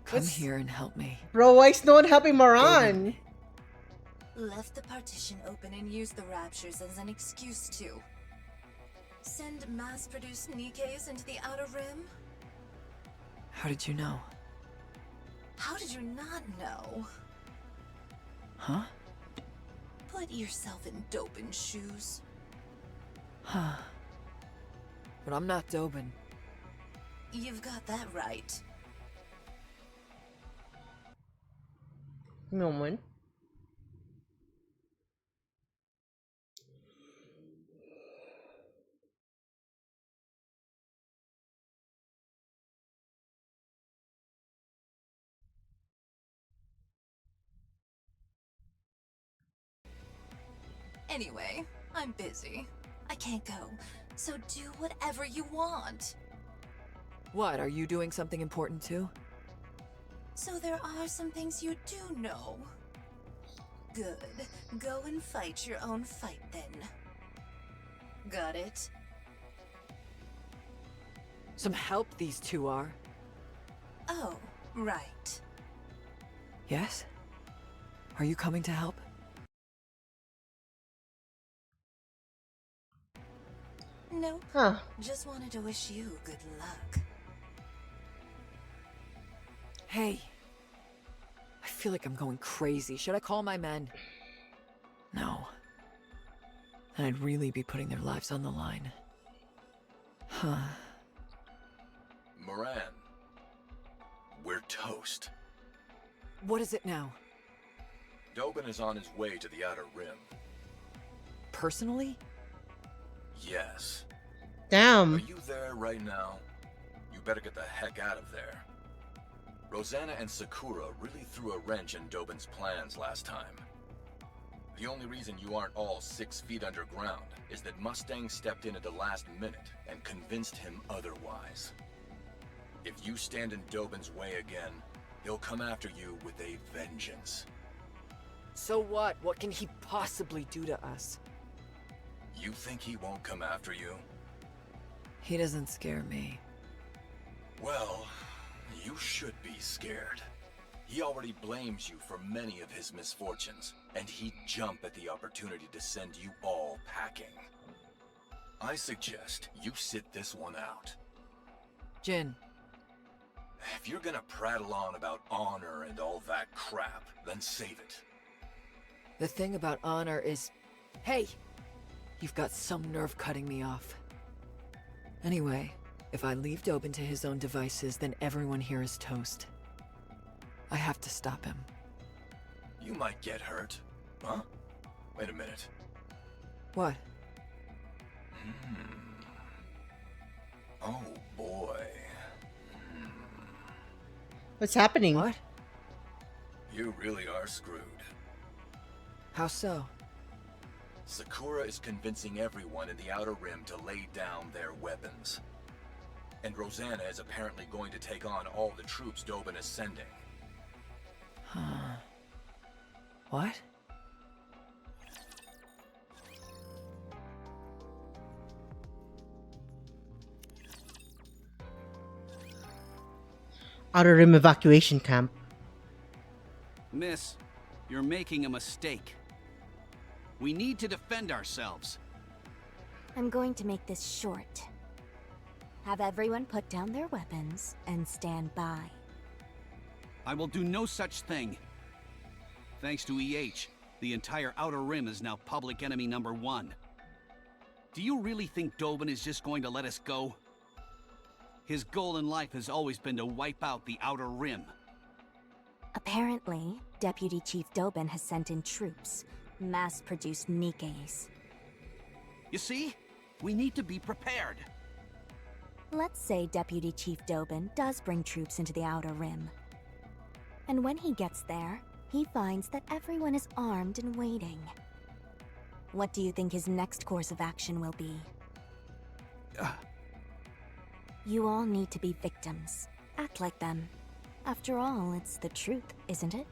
Come here and help me. Bro, why is no one helping Moran? Left the partition open and used the raptures as an excuse to send mass-produced Nikes into the Outer Rim? How did you know? How did you not know? Huh? Put yourself in Dobin's shoes. Huh. But I'm not Dobin. You've got that right. Moment. Anyway, I'm busy. I can't go, so do whatever you want. What, are you doing something important too? So there are some things you do know. Good. Go and fight your own fight then. Got it? Some help these two are. Oh, right. Yes? Are you coming to help? No. Huh. Just wanted to wish you good luck. Hey. I feel like I'm going crazy. Should I call my men? No. Then I'd really be putting their lives on the line. Huh. Moran. We're toast. What is it now? Dobin is on his way to the Outer Rim. Personally? Yes. Damn. Are you there right now? You better get the heck out of there. Rosanna and Sakura really threw a wrench in Dobin's plans last time. The only reason you aren't all 6 feet underground is that Mustang stepped in at the last minute and convinced him otherwise. If you stand in Dobin's way again, he'll come after you with a vengeance. So what? What can he possibly do to us? You think he won't come after you? He doesn't scare me. Well, you should be scared. He already blames you for many of his misfortunes, and he'd jump at the opportunity to send you all packing. I suggest you sit this one out. Jin. If you're gonna prattle on about honor and all that crap, then save it. The thing about honor is... Hey! You've got some nerve cutting me off. Anyway, if I leave Dobin to his own devices, then everyone here is toast. I have to stop him. You might get hurt. Huh? Wait a minute. What? Oh boy. What's happening? What? You really are screwed. How so? Sakura is convincing everyone in the Outer Rim to lay down their weapons. And Rosanna is apparently going to take on all the troops Dobin is sending. Huh. What? Outer Rim evacuation camp. Miss, you're making a mistake. We need to defend ourselves. I'm going to make this short. Have everyone put down their weapons and stand by. I will do no such thing. Thanks to EH, the entire Outer Rim is now public enemy #1. Do you really think Dobin is just going to let us go? His goal in life has always been to wipe out the Outer Rim. Apparently, Deputy Chief Dobin has sent in troops, mass-produced Nikes. You see? We need to be prepared. Let's say Deputy Chief Dobin does bring troops into the Outer Rim. And when he gets there, he finds that everyone is armed and waiting. What do you think his next course of action will be? You all need to be victims. Act like them. After all, it's the truth, isn't it?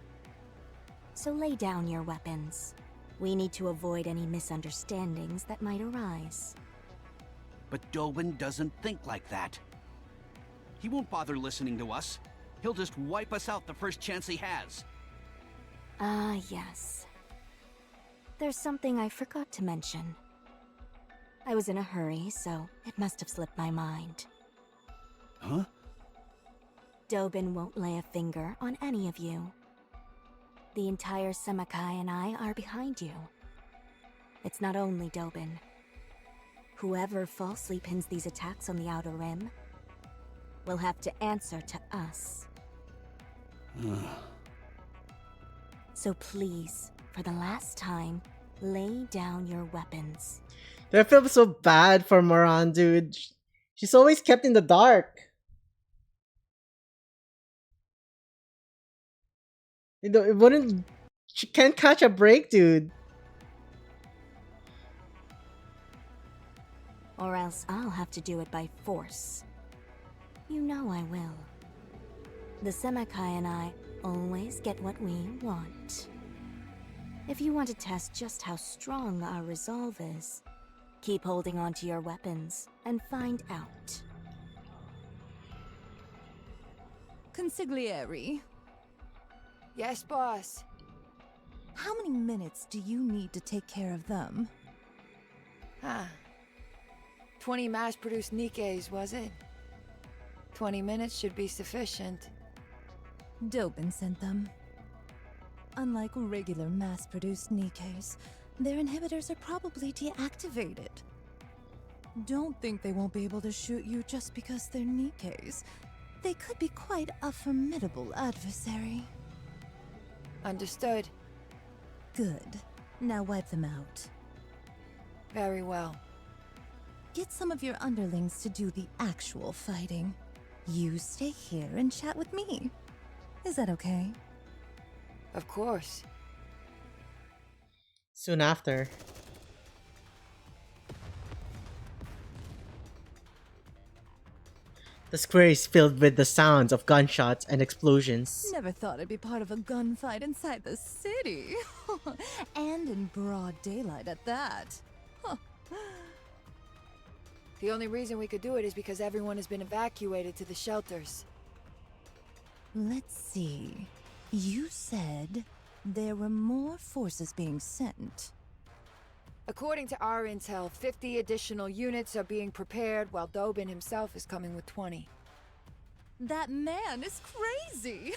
So lay down your weapons. We need to avoid any misunderstandings that might arise. But Dobin doesn't think like that. He won't bother listening to us. He'll just wipe us out the first chance he has. Ah, yes. There's something I forgot to mention. I was in a hurry, so it must have slipped my mind. Huh? Dobin won't lay a finger on any of you. The entire Semakai and I are behind you. It's not only Dobin. Whoever falsely pins these attacks on the Outer Rim will have to answer to us. So please, for the last time, lay down your weapons. I feel so bad for Moran, dude. She's always kept in the dark. You know, it wouldn't. She can't catch a break, dude. Or else I'll have to do it by force. You know I will. The Semakai and I always get what we want. If you want to test just how strong our resolve is, keep holding on to your weapons and find out. Consigliere. Yes, boss. How many minutes do you need to take care of them? 20 mass-produced Nikkeis, was it? 20 minutes should be sufficient. Dobin sent them. Unlike regular mass-produced Nikkeis, their inhibitors are probably deactivated. Don't think they won't be able to shoot you just because they're Nikkeis. They could be quite a formidable adversary. Understood. Good. Now wipe them out. Very well. Get some of your underlings to do the actual fighting. You stay here and chat with me. Is that okay? Of course. Soon after. The square is filled with the sounds of gunshots and explosions. Never thought I'd be part of a gunfight inside the city. And in broad daylight at that. Huh. The only reason we could do it is because everyone has been evacuated to the shelters. Let's see. You said there were more forces being sent. According to our intel, 50 additional units are being prepared while Dobin himself is coming with 20. That man is crazy!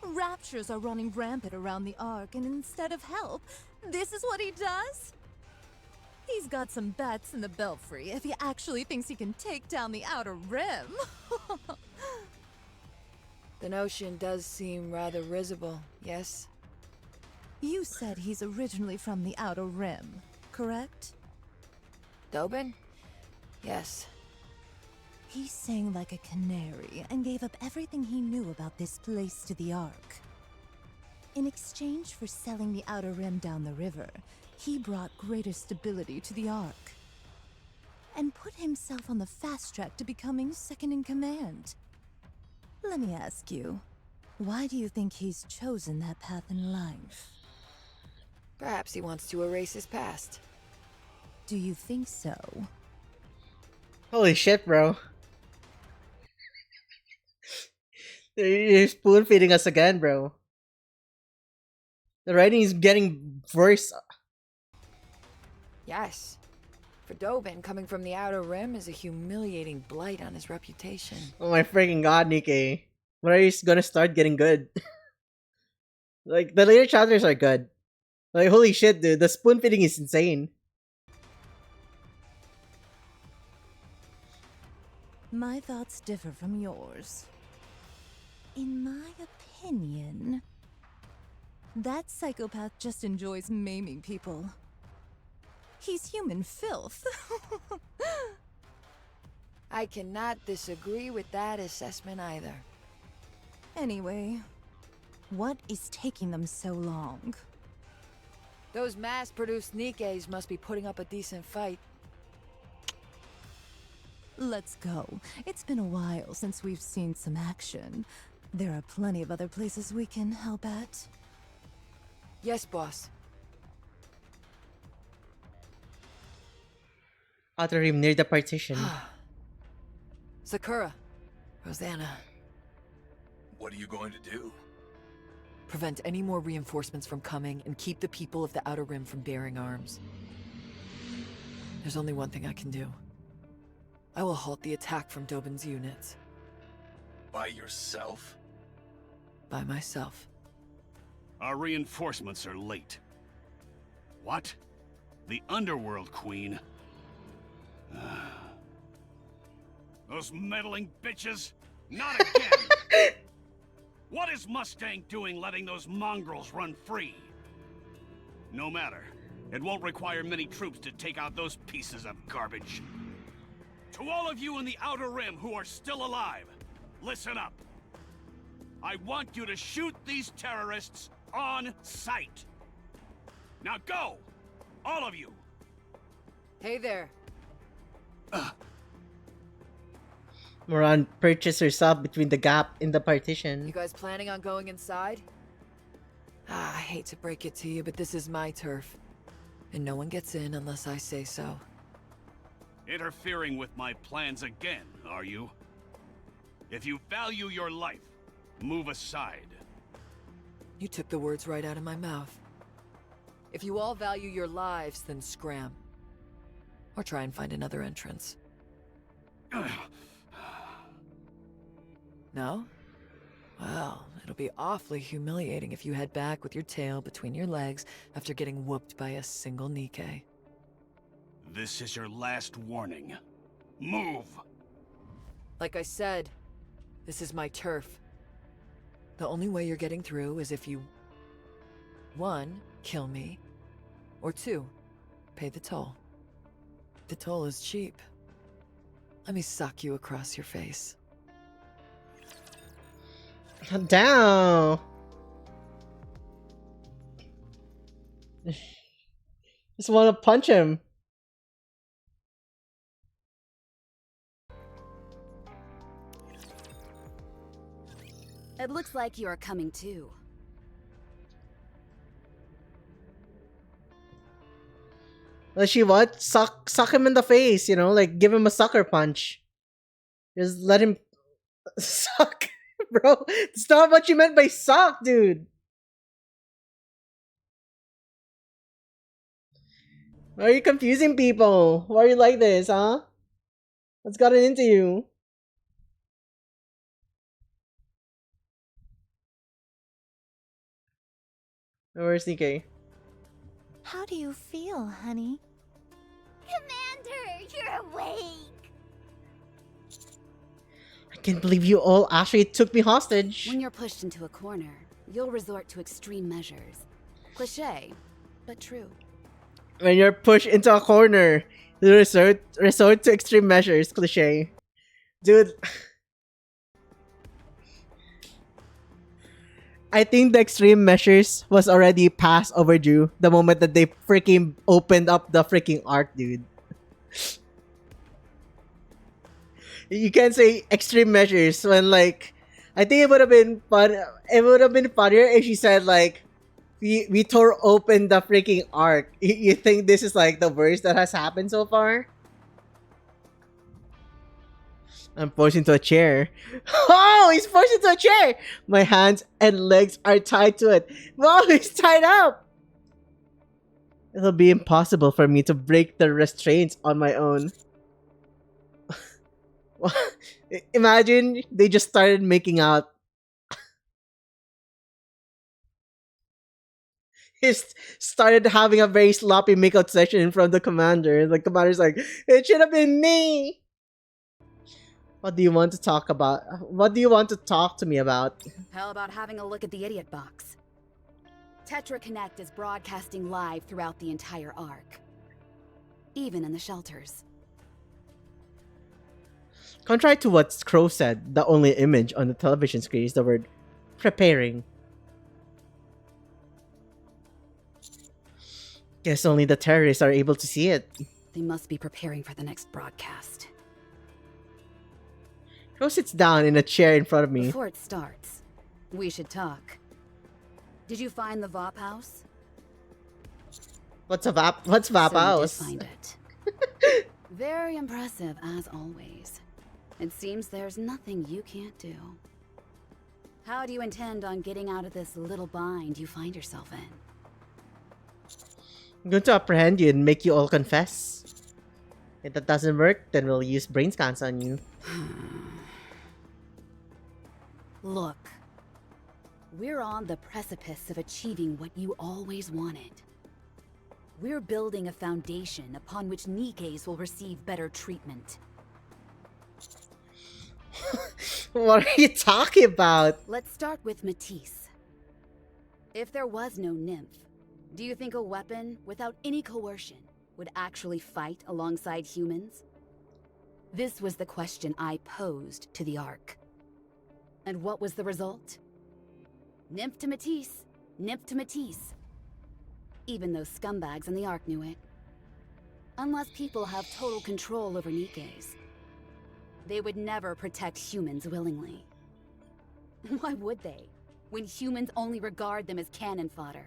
Raptures are running rampant around the Ark, and instead of help, this is what he does? He's got some bats in the belfry if he actually thinks he can take down the Outer Rim. The notion does seem rather risible, yes? You said he's originally from the Outer Rim, correct? Dobin? Yes. He sang like a canary and gave up everything he knew about this place to the Ark. In exchange for selling the Outer Rim down the river, he brought greater stability to the Ark and put himself on the fast track to becoming second in command. Let me ask you, why do you think he's chosen that path in life? Perhaps he wants to erase his past. Do you think so? Holy shit, bro. You're spoon feeding us again, bro. The writing is getting worse. Yes. For Dobin, coming from the Outer Rim is a humiliating blight on his reputation. Oh my freaking god, Nikkei. When are you gonna start getting good? Like, the later chapters are good. Like, holy shit, dude. The spoon feeding is insane. My thoughts differ from yours. In my opinion, that psychopath just enjoys maiming people. He's human filth. I cannot disagree with that assessment either. Anyway, what is taking them so long? Those mass-produced Nikes must be putting up a decent fight. Let's go. It's been a while since we've seen some action. There are plenty of other places we can help at. Yes, boss. Outer rim near the partition. Sakura. Rosanna. What are you going to do? Prevent any more reinforcements from coming and keep the people of the Outer Rim from bearing arms. There's only one thing I can do. I will halt the attack from Dobin's units. By yourself? By myself. Our reinforcements are late. What? The Underworld Queen? Those meddling bitches? Not again! What is Mustang doing letting those mongrels run free? No matter. It won't require many troops to take out those pieces of garbage. To all of you in the Outer Rim who are still alive, listen up. I want you to shoot these terrorists on sight. Now go! All of you! Hey there. Moran purchased herself between the gap in the partition. You guys planning on going inside? I hate to break it to you, but this is my turf. And no one gets in unless I say so. Interfering with my plans again, are you? If you value your life, move aside. You took the words right out of my mouth. If you all value your lives, then scram. Or try and find another entrance. No? Well, it'll be awfully humiliating if you head back with your tail between your legs after getting whooped by a single Nikke. This is your last warning. Move! Like I said, this is my turf. The only way you're getting through is if you... 1. Kill me. Or 2. Pay the toll. The toll is cheap. Let me sock you across your face. Down. Just want to punch him. It looks like you are coming too. Does she what? Suck him in the face, you know, like give him a sucker punch. Just let him suck, bro. It's not what you meant by suck, dude. Why are you confusing people? Why are you like this, huh? What's gotten into you? Where's Nikke? How do you feel, honey? Commander, you're awake! I can't believe you all actually took me hostage. When you're pushed into a corner, you'll resort to extreme measures. Cliché, but true. When you're pushed into a corner, you resort to extreme measures. Cliche. Dude. I think the extreme measures was already past overdue the moment that they freaking opened up the freaking ARK, dude. You can't say extreme measures when, like, I think it would have been fun. It would have been funnier if she said, like, we tore open the freaking ARK. You think this is like the worst that has happened so far? I'm forced into a chair. Oh, he's forced into a chair! My hands and legs are tied to it. Wow, he's tied up! It'll be impossible for me to break the restraints on my own. Imagine they just started making out. He started having a very sloppy makeout session from the commander. The commander's like, it should have been me! What do you want to talk about? What do you want to talk to me about? How about having a look at the idiot box? Tetra Connect is broadcasting live throughout the entire ARK. even in the shelters. Contrary to what Crow said, the only image on the television screen is the word preparing. Guess only the terrorists are able to see it. They must be preparing for the next broadcast. Crow sits down in a chair in front of me. Before it starts, we should talk. Did you find the VOP house? What's VOP house? You did find it. Very impressive, as always. It seems there's nothing you can't do. How do you intend on getting out of this little bind you find yourself in? I'm going to apprehend you and make you all confess. If that doesn't work, then we'll use brain scans on you. Look, we're on the precipice of achieving what you always wanted. We're building a foundation upon which Nikkei's will receive better treatment. What are you talking about? Let's start with Matisse. If there was no nymph, do you think a weapon without any coercion would actually fight alongside humans? This was the question I posed to the ARK. And what was the result? Nymph to Matisse, nymph to Matisse. Even those scumbags in the ARK knew it. Unless people have total control over Nikkei's, they would never protect humans willingly. Why would they, when humans only regard them as cannon fodder?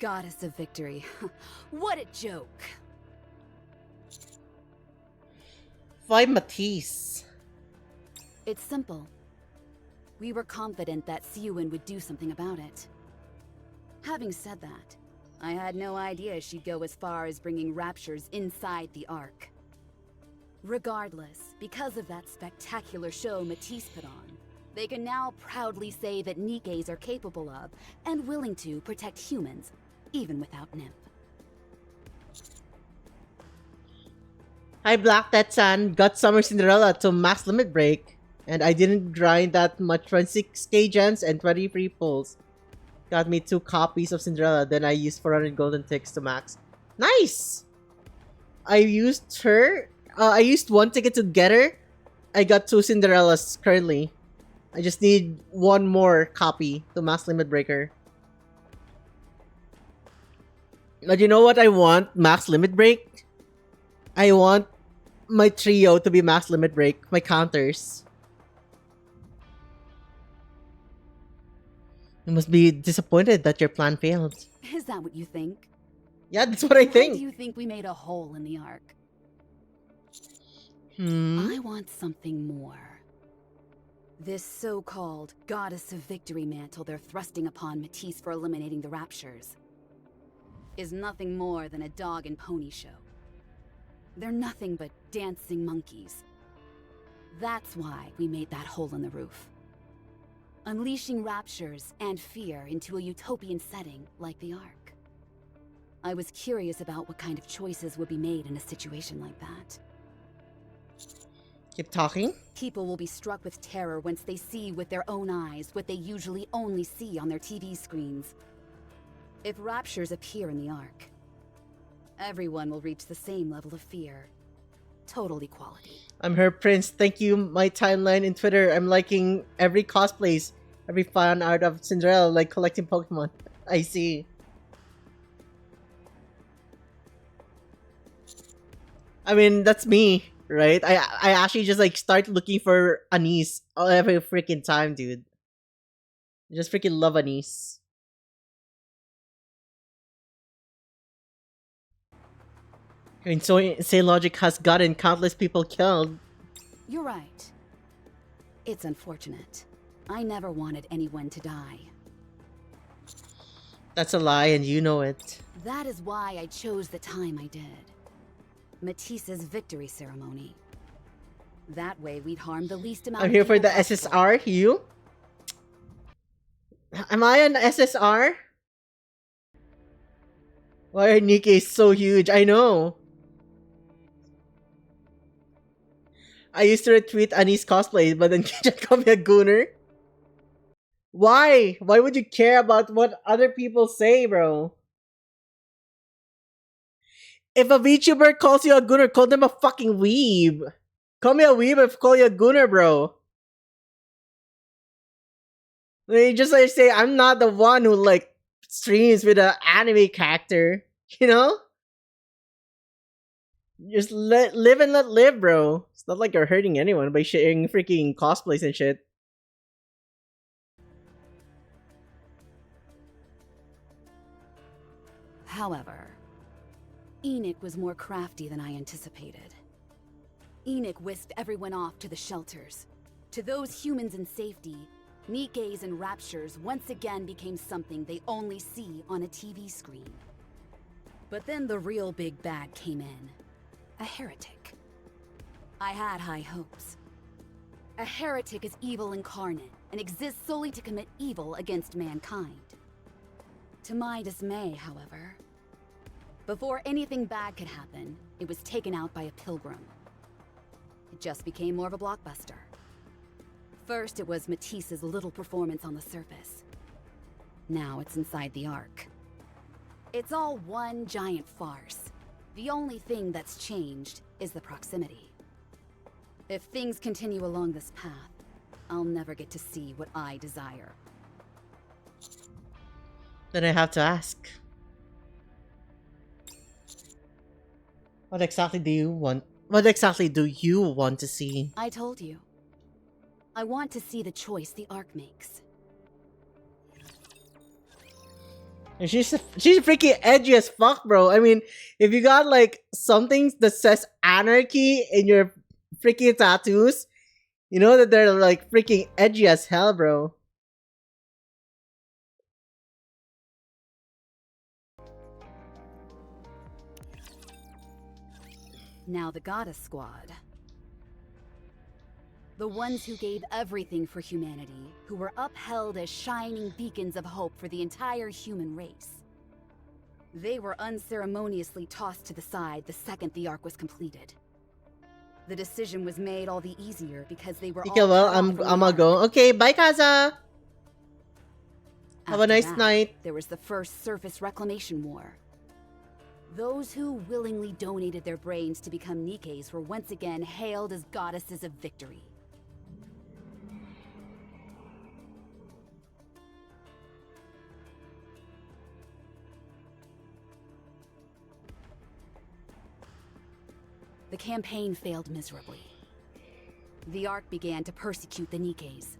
Goddess of victory. What a joke. Why Matisse? It's simple. We were confident that Siwin would do something about it. Having said that, I had no idea she'd go as far as bringing raptures inside the ARK. Regardless, because of that spectacular show Matisse put on, they can now proudly say that Nikkei's are capable of, and willing to, protect humans, even without Nymph. I blocked that son, got Summer Cinderella to max limit break, and I didn't grind that much from 6k gems and 20 free pulls. Got me 2 copies of Cinderella, then I used 400 golden ticks to max. Nice! I used her. I used 1 ticket to get her. I got 2 Cinderellas currently. I just need 1 more copy to max limit breaker. But you know what I want max limit break? I want my trio to be max limit break. My counters. You must be disappointed that your plan failed. Is that what you think? Yeah, that's what I think. Why do you think we made a hole in the ARK? I want something more. This so-called Goddess of Victory mantle they're thrusting upon Matisse for eliminating the Raptures is nothing more than a dog and pony show. They're nothing but dancing monkeys. That's why we made that hole in the roof. Unleashing raptures and fear into a utopian setting like the ARK. I was curious about what kind of choices would be made in a situation like that. Keep talking. People will be struck with terror once they see with their own eyes what they usually only see on their TV screens. If raptures appear in the ARK, everyone will reach the same level of fear. Total equality. I'm her prince. Thank you, my timeline in Twitter. I'm liking every cosplays, every fan art of Cinderella, like collecting Pokemon. I see. I mean, that's me, right? I actually just like start looking for Anise every freaking time, dude. I just freaking love Anise. I mean, so Say Logic has gotten countless people killed. You're right. It's unfortunate. I never wanted anyone to die. That's a lie, and you know it. That is why I chose the time I did. Matisse's victory ceremony. That way we'd harm the least amount I'm of here for people the possible. SSR, you? Am I an SSR? Why are Nikkei so huge? I know. I used to retweet Anise cosplay, but then Kijat called me a gooner. Why? Why would you care about what other people say, bro? If a VTuber calls you a gooner, call them a fucking weeb. Call me a weeb if call you a gooner, bro. They just like say I'm not the one who like streams with an anime character, you know? Just live and let live, bro. It's not like you're hurting anyone by sharing freaking cosplays and shit. However, Enoch was more crafty than I anticipated. Enoch whisked everyone off to the shelters. To those humans in safety, Nikkei's and Raptures once again became something they only see on a TV screen. But then the real big bad came in. A heretic. I had high hopes. A heretic is evil incarnate and exists solely to commit evil against mankind. To my dismay, however, before anything bad could happen, it was taken out by a pilgrim. It just became more of a blockbuster. First, it was Matisse's little performance on the surface. Now it's inside the ARK. It's all one giant farce. The only thing that's changed is the proximity. If things continue along this path, I'll never get to see what I desire. Then I have to ask. What exactly do you want? What exactly do you want to see? I told you. I want to see the choice the ARK makes. And she's freaking edgy as fuck, bro. I mean, if you got like something that says anarchy in your freaking tattoos, you know that they're like freaking edgy as hell, bro. Now the Goddess Squad. The ones who gave everything for humanity, who were upheld as shining beacons of hope for the entire human race. They were unceremoniously tossed to the side the second the ARK was completed. The decision was made all the easier because they were Okay, all well, cut off I'm from the gonna ARK. go. Okay, bye, Kaza. Have a After nice that, night. There was the first surface reclamation war. Those who willingly donated their brains to become Nikkeis were once again hailed as goddesses of victory. The campaign failed miserably. The ARK began to persecute the Nikkeis.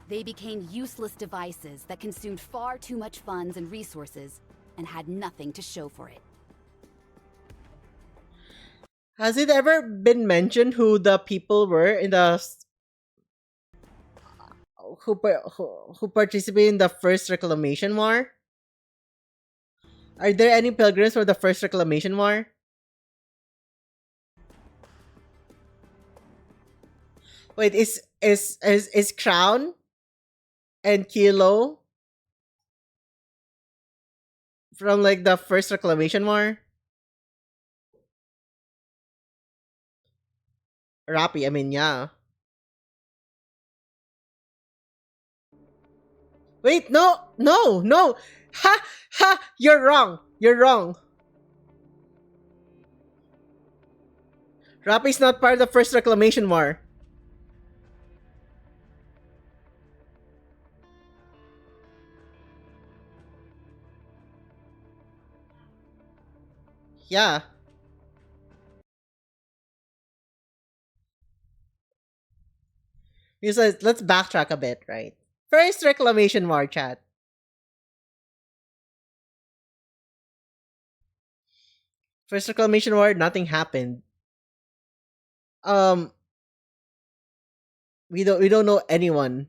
They became useless devices that consumed far too much funds and resources and had nothing to show for it. Has it ever been mentioned who the people were in the who participated in the first reclamation war? Are there any pilgrims for the first reclamation war? Wait, is Crown and Kilo from like the first reclamation war? Rappy, I mean, yeah. Wait, no, no, no. Ha, ha, you're wrong. You're wrong. Rappy's not part of the first reclamation war. Yeah. Because let's backtrack a bit, right? First reclamation war, chat. First reclamation war, nothing happened. Um, we don't know anyone.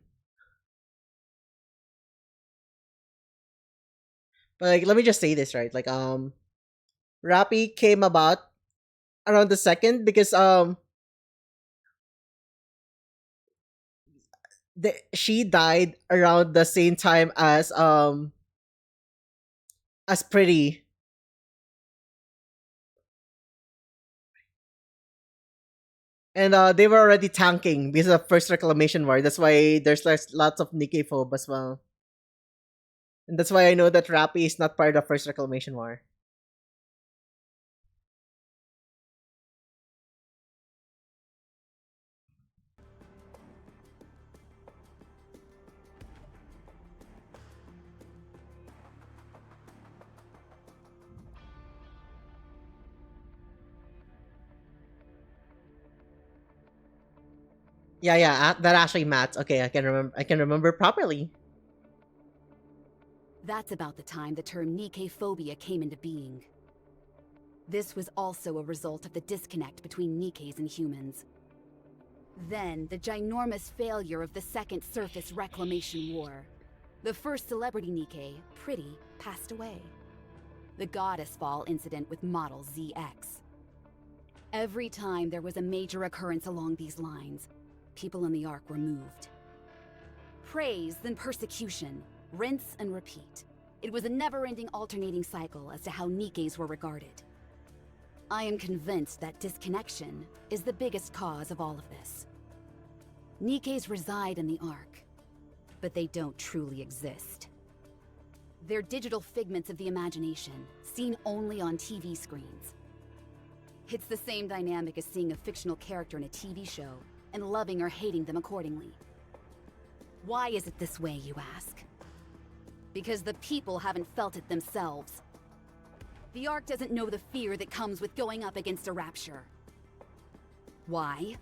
But like, let me just say this, right? Like, Rappy came about around the second because she died around the same time as Pretty. And they were already tanking because of first reclamation war. That's why there's like lots of Nikkei phobe as well. And that's why I know that Rappy is not part of first reclamation war. Yeah, that actually Matt. Okay, I can remember. I can remember properly. That's about the time the term Nikke-phobia came into being. This was also a result of the disconnect between Nikkes and humans. Then, the ginormous failure of the Second Surface Reclamation War. The first celebrity Nikke, Pretty, passed away. The Goddess Fall incident with model ZX. Every time there was a major occurrence along these lines, people in the ARK were moved. Praise, then persecution, rinse and repeat. It was a never-ending alternating cycle as to how Nikkes were regarded. I am convinced that disconnection is the biggest cause of all of this. Nikkes reside in the ARK, but they don't truly exist. They're digital figments of the imagination, seen only on TV screens. It's the same dynamic as seeing a fictional character in a TV show and loving or hating them accordingly. Why is it this way, you ask? Because the people haven't felt it themselves. The ARK doesn't know the fear that comes with going up against a rapture. Why?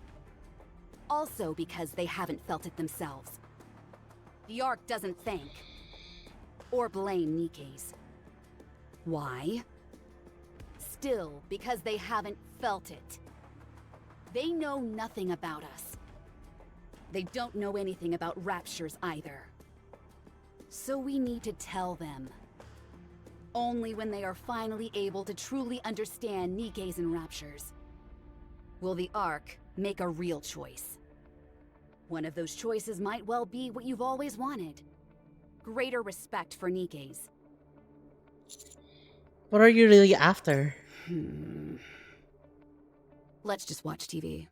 Also because they haven't felt it themselves. The ARK doesn't thank or blame Nikkes. Why? Still because they haven't felt it. They know nothing about us. They don't know anything about raptures either. So we need to tell them. Only when they are finally able to truly understand Nikkes and raptures will the ARK make a real choice. One of those choices might well be what you've always wanted. Greater respect for Nikkes. What are you really after? Let's just watch TV.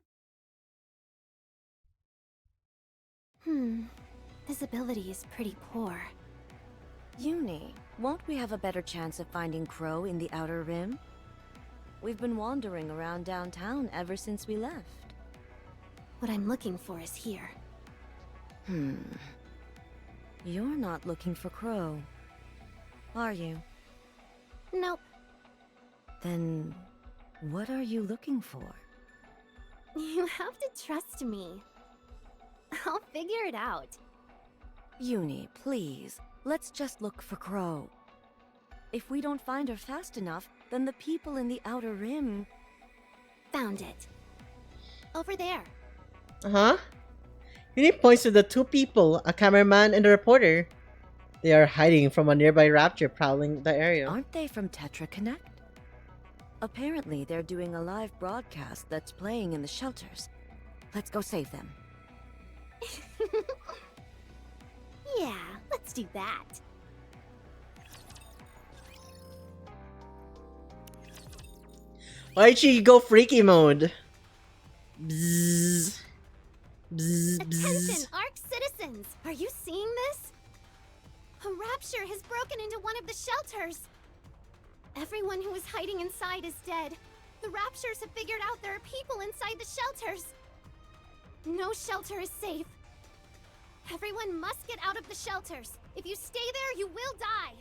Visibility is pretty poor. Uni, won't we have a better chance of finding Crow in the Outer Rim? We've been wandering around downtown ever since we left. What I'm looking for is here. You're not looking for Crow, are you? Nope. Then, what are you looking for? You have to trust me. I'll figure it out. Uni, please, let's just look for Crow. If we don't find her fast enough, then the people in the Outer Rim... Found it. Over there. Uh-huh. Uni points to the two people, a cameraman and a reporter. They are hiding from a nearby rapture prowling the area. Aren't they from Tetra Connect? Apparently, they're doing a live broadcast that's playing in the shelters. Let's go save them. Yeah, let's do that. Why'd she go freaky mode? Bzzz. Bzzz, Attention, ARK citizens! Are you seeing this? A rapture has broken into one of the shelters. Everyone who was hiding inside is dead. The raptures have figured out there are people inside the shelters. No shelter is safe. Everyone must get out of the shelters. If you stay there, you will die.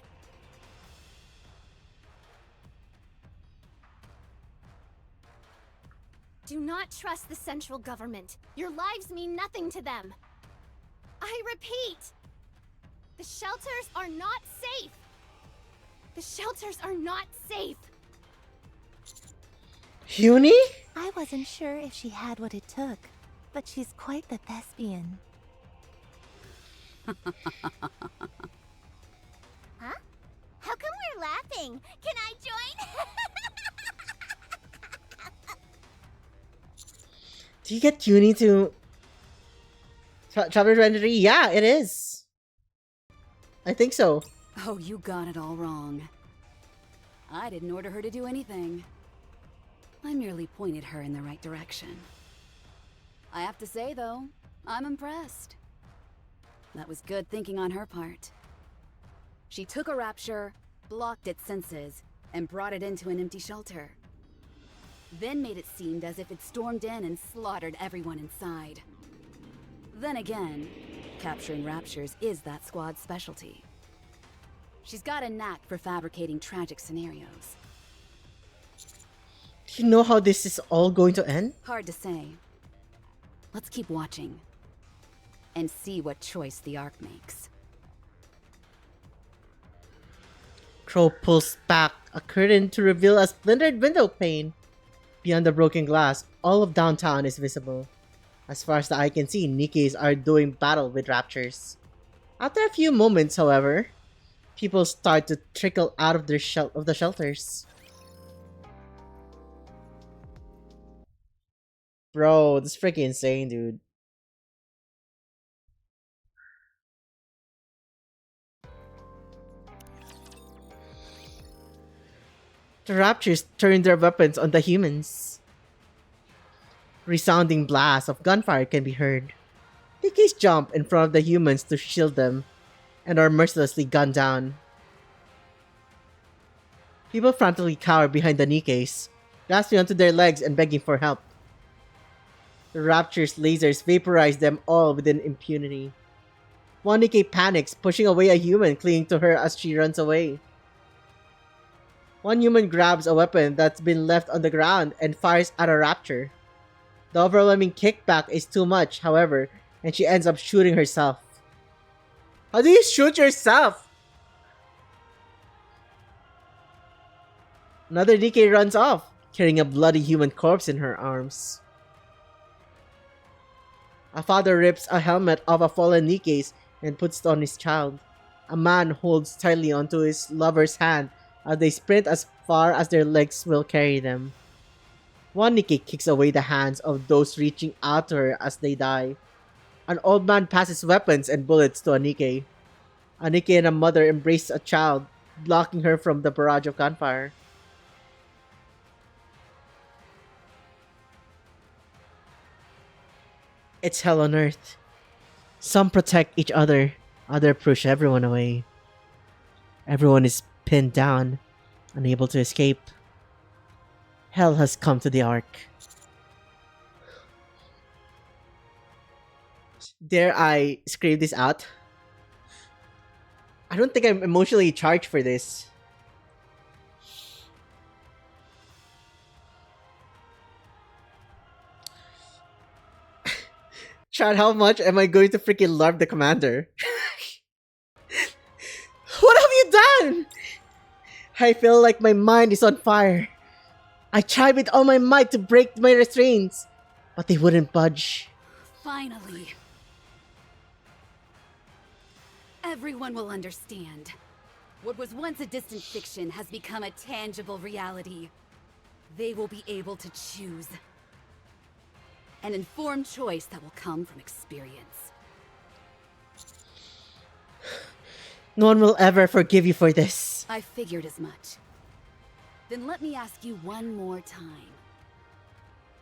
Do not trust the central government. Your lives mean nothing to them. I repeat, the shelters are not safe. The shelters are not safe. Uni? I wasn't sure if she had what it took, but she's quite the thespian. Huh? How come we're laughing? Can I join? Do you get Uni to... Chapter 23? Yeah, it is. I think so. Oh, you got it all wrong. I didn't order her to do anything. I merely pointed her in the right direction. I have to say, though, I'm impressed. That was good thinking on her part. She took a rapture, blocked its senses, and brought it into an empty shelter. Then made it seem as if it stormed in and slaughtered everyone inside. Then again, capturing raptures is that squad's specialty. She's got a knack for fabricating tragic scenarios. Do you know how this is all going to end? Hard to say. Let's keep watching. And see what choice the ARK makes. Crow pulls back a curtain to reveal a splintered window pane. Beyond the broken glass, all of downtown is visible. As far as the eye can see, Nikkeis are doing battle with raptures. After a few moments, however, people start to trickle out of the shelters. Bro, this is freaking insane, dude. The raptors turn their weapons on the humans. Resounding blasts of gunfire can be heard. Nikkeis jump in front of the humans to shield them and are mercilessly gunned down. People frantically cower behind the Nikkeis, grasping onto their legs and begging for help. The rapture's lasers vaporize them all within impunity. One Nikkei panics, pushing away a human clinging to her as she runs away. One human grabs a weapon that's been left on the ground and fires at a rapture. The overwhelming kickback is too much, however, and she ends up shooting herself. How do you shoot yourself? Another Nikkei runs off, carrying a bloody human corpse in her arms. A father rips a helmet off a fallen Nikkei and puts it on his child. A man holds tightly onto his lover's hand as they sprint as far as their legs will carry them. One Nikkei kicks away the hands of those reaching out to her as they die. An old man passes weapons and bullets to a Nikkei. A Nikkei and a mother embrace a child, blocking her from the barrage of gunfire. It's hell on earth. Some protect each other, others push everyone away. Everyone is pinned down, unable to escape. Hell has come to the Ark. Dare I scream this out? I don't think I'm emotionally charged for this. Chad, how much am I going to freaking love the commander? What have you done? I feel like my mind is on fire. I tried with all my might to break my restraints, but they wouldn't budge. Finally. Everyone will understand. What was once a distant fiction has become a tangible reality. They will be able to choose. An informed choice that will come from experience. No one will ever forgive you for this. I figured as much. Then let me ask you one more time.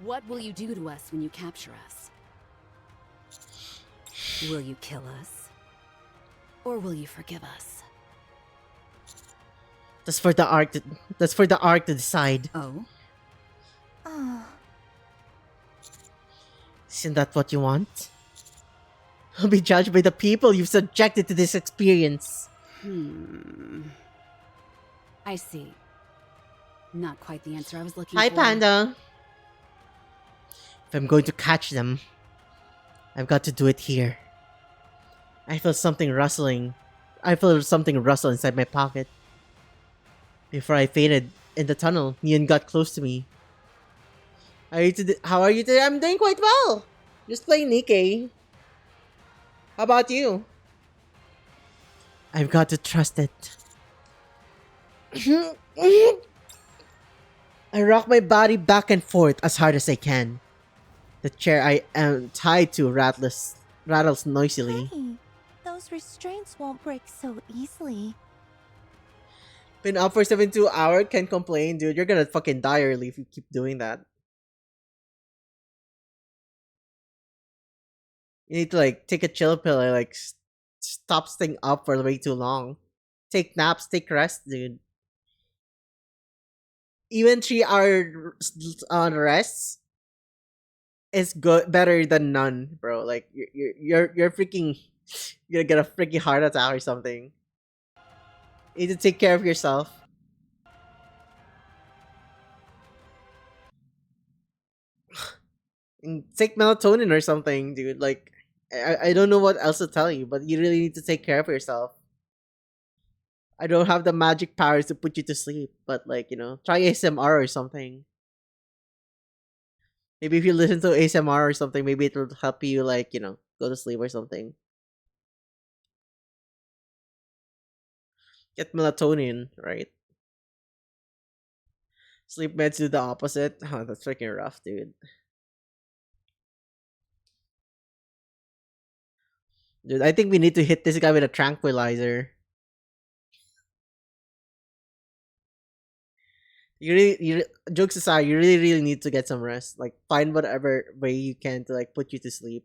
What will you do to us when you capture us? Will you kill us? Or will you forgive us? That's for the Ark to decide. Oh? Oh. Isn't that what you want? I'll be judged by the people you've subjected to this experience. I see. Not quite the answer I was looking Hi, for. Panda. If I'm going to catch them, I've got to do it here. I feel something rustling. I feel something rustle inside my pocket. Before I fainted in the tunnel, Neon got close to me. How are you today? I'm doing quite well. Just playing Nikkei. How about you? I've got to trust it. I rock my body back and forth as hard as I can. The chair I am tied to rattles noisily. Hey, those restraints won't break so easily. Been up for 72 hours, can't complain, dude. You're gonna fucking die early if you keep doing that. You need to like take a chill pill and like stop staying up for way too long. Take naps, take rest, dude. Even 3 hour rests is good, better than none, bro. Like you're freaking, you're gonna get a freaking heart attack or something. You need to take care of yourself. Take melatonin or something, dude. Like, I don't know what else to tell you, but you really need to take care of yourself. I don't have the magic powers to put you to sleep, but like, try ASMR or something. Maybe if you listen to ASMR or something, maybe it will help you, like, go to sleep or something. Get melatonin, right? Sleep meds do the opposite. Oh, that's freaking rough, dude. Dude, I think we need to hit this guy with a tranquilizer. Jokes aside, you really, really need to get some rest. Like, find whatever way you can to like put you to sleep.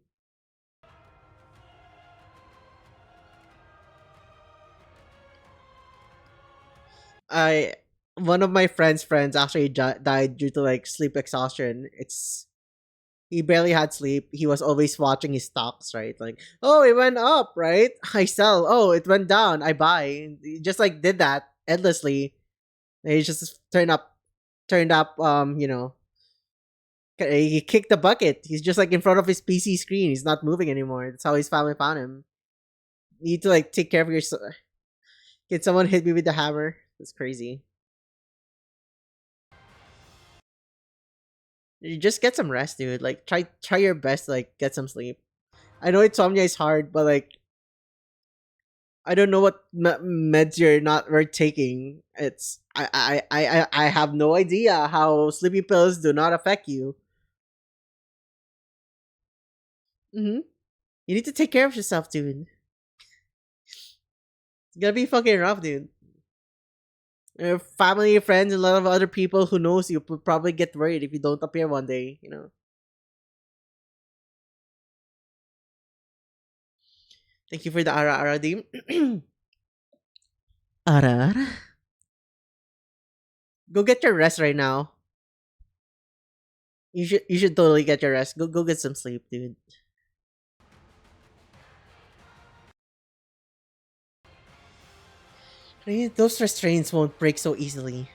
I One of my friends actually died due to like sleep exhaustion. He barely had sleep. He was always watching his stocks, right? Like, oh, it went up, right? I sell. Oh, it went down. I buy. He just like did that endlessly. And he just turned up. He kicked the bucket. He's just like in front of his PC screen. He's not moving anymore. That's how his family found him. You need to like take care of yourself. Can someone hit me with the hammer? That's crazy. You just get some rest, dude. Like try your best to like get some sleep. I know insomnia is hard, but like I don't know what meds we're taking. I have no idea how sleepy pills do not affect you. You need to take care of yourself, dude. It's gonna be fucking rough, dude. Your family, your friends, and a lot of other people who knows you would probably get worried if you don't appear one day. Thank you for the ara ara team. Ara ara. Go get your rest right now. You should totally get your rest. Go get some sleep, dude. Those restraints won't break so easily.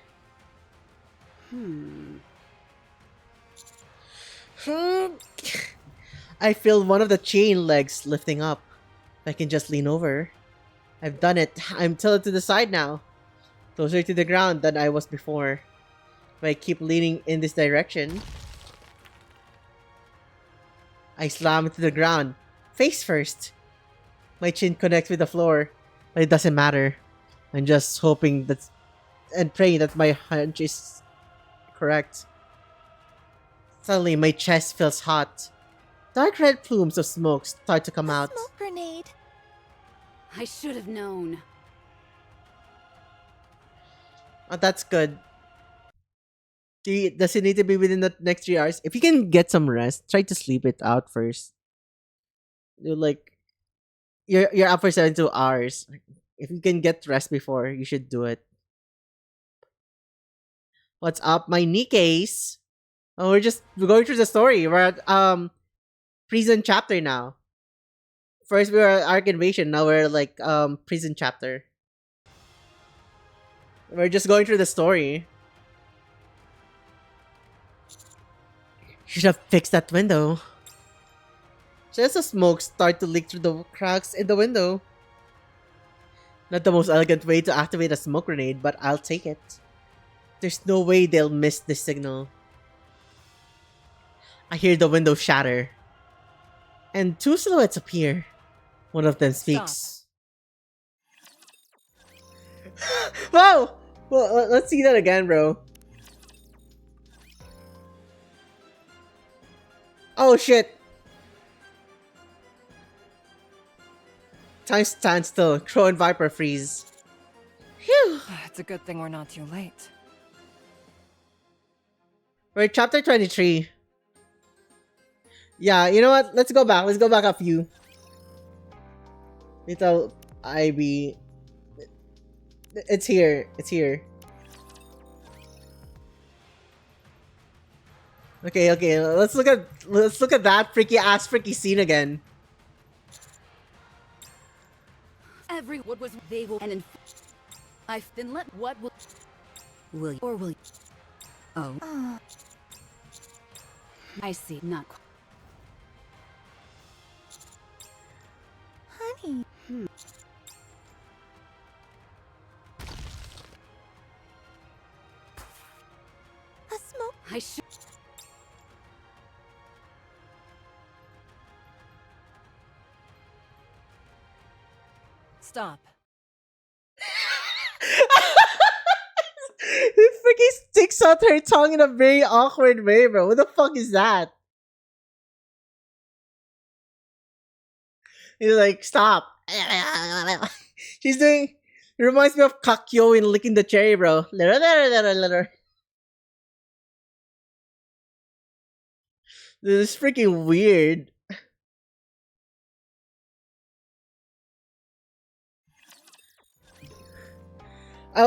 I feel one of the chain legs lifting up. I can just lean over. I've done it. I'm tilted to the side now. Closer to the ground than I was before. If I keep leaning in this direction, I slam into the ground, face first. My chin connects with the floor, but it doesn't matter. I'm just hoping that and praying that my hunch is correct. Suddenly, my chest feels hot. Dark red plumes of smoke start to come out. Smoke grenade. I should have known. Oh, that's good. Does it need to be within the next 3 hours? If you can get some rest, try to sleep it out first. You're up for 72 hours. If you can get rest before, you should do it. What's up, my Nikes? Oh, we're going through the story. We're at prison chapter now. First we were at ARK Invasion, now we're like prison chapter. We're just going through the story. Should have fixed that window. Just the smoke start to leak through the cracks in the window. Not the most elegant way to activate a smoke grenade, but I'll take it. There's no way they'll miss this signal. I hear the window shatter. And two silhouettes appear. One of them speaks. Whoa! Well, let's see that again, bro. Oh shit! Time stands still. Crow and Viper freeze. Phew! It's a good thing we're not too late. We're at chapter 23. Yeah, you know what? Let's go back. Let's go back a few. Little Ivy. It's here. It's here. Okay. Let's look at that freaky scene again. What was they will and I've been let what will you? Oh. I see, not funny. A smoke. I should. Stop. He freaking sticks out her tongue in a very awkward way, bro. What the fuck is that? He's like, stop. She's doing. It reminds me of Kakyo in licking the cherry, bro. This is freaking weird. I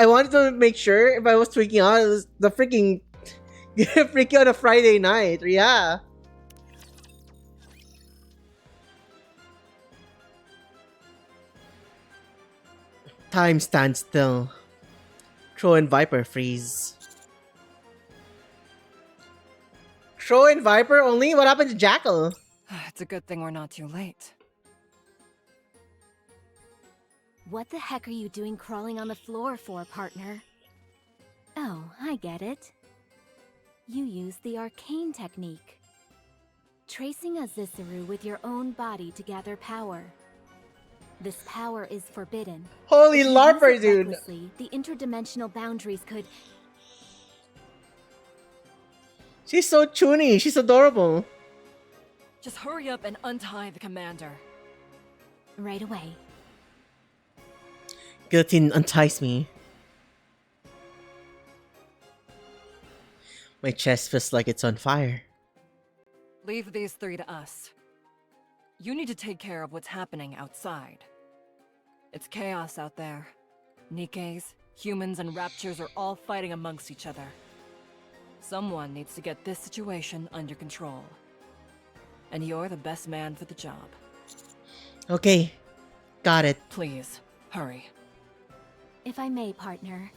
wanted to make sure if I was tweaking out, it was the freaking freaking on a Friday night. Yeah. Time stands still. Crow and Viper freeze. Crow and Viper only? What happened to Jackal? It's a good thing we're not too late. What the heck are you doing crawling on the floor for, partner? Oh, I get it. You use the arcane technique. Tracing a Zissuru with your own body to gather power. This power is forbidden. Holy If you larper, use it dude. recklessly, the interdimensional boundaries could... She's so chuny. She's adorable. Just hurry up and untie the commander. Right away. Guillotine unties me. My chest feels like it's on fire. Leave these three to us. You need to take care of what's happening outside. It's chaos out there. Nikkeis, humans, and raptures are all fighting amongst each other. Someone needs to get this situation under control. And you're the best man for the job. Okay. Got it. Please, hurry. If I may, partner,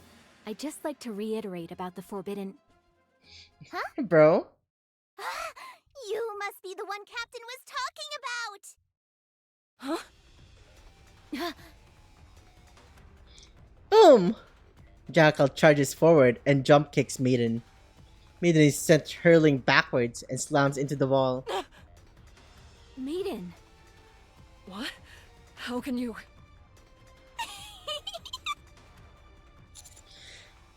I'd just like to reiterate about the forbidden... Huh? Bro? You must be the one Captain was talking about! Huh? Boom! Jackal charges forward and jump kicks Maiden. Maiden is sent hurling backwards and slams into the wall. Maiden! What? How can you...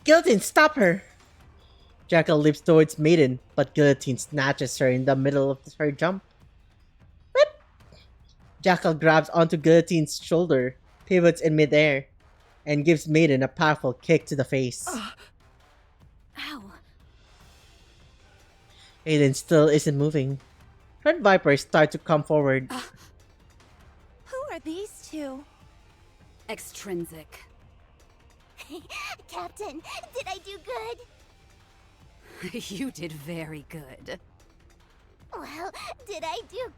Guillotine, stop her! Jackal leaps towards Maiden, but Guillotine snatches her in the middle of her jump. Whip! Jackal grabs onto Guillotine's shoulder, pivots in midair, and gives Maiden a powerful kick to the face. Ow! Maiden still isn't moving. Red Vipers start to come forward. Who are these two? Extrinsic. Captain, did I do good? You did very good. Well, did I do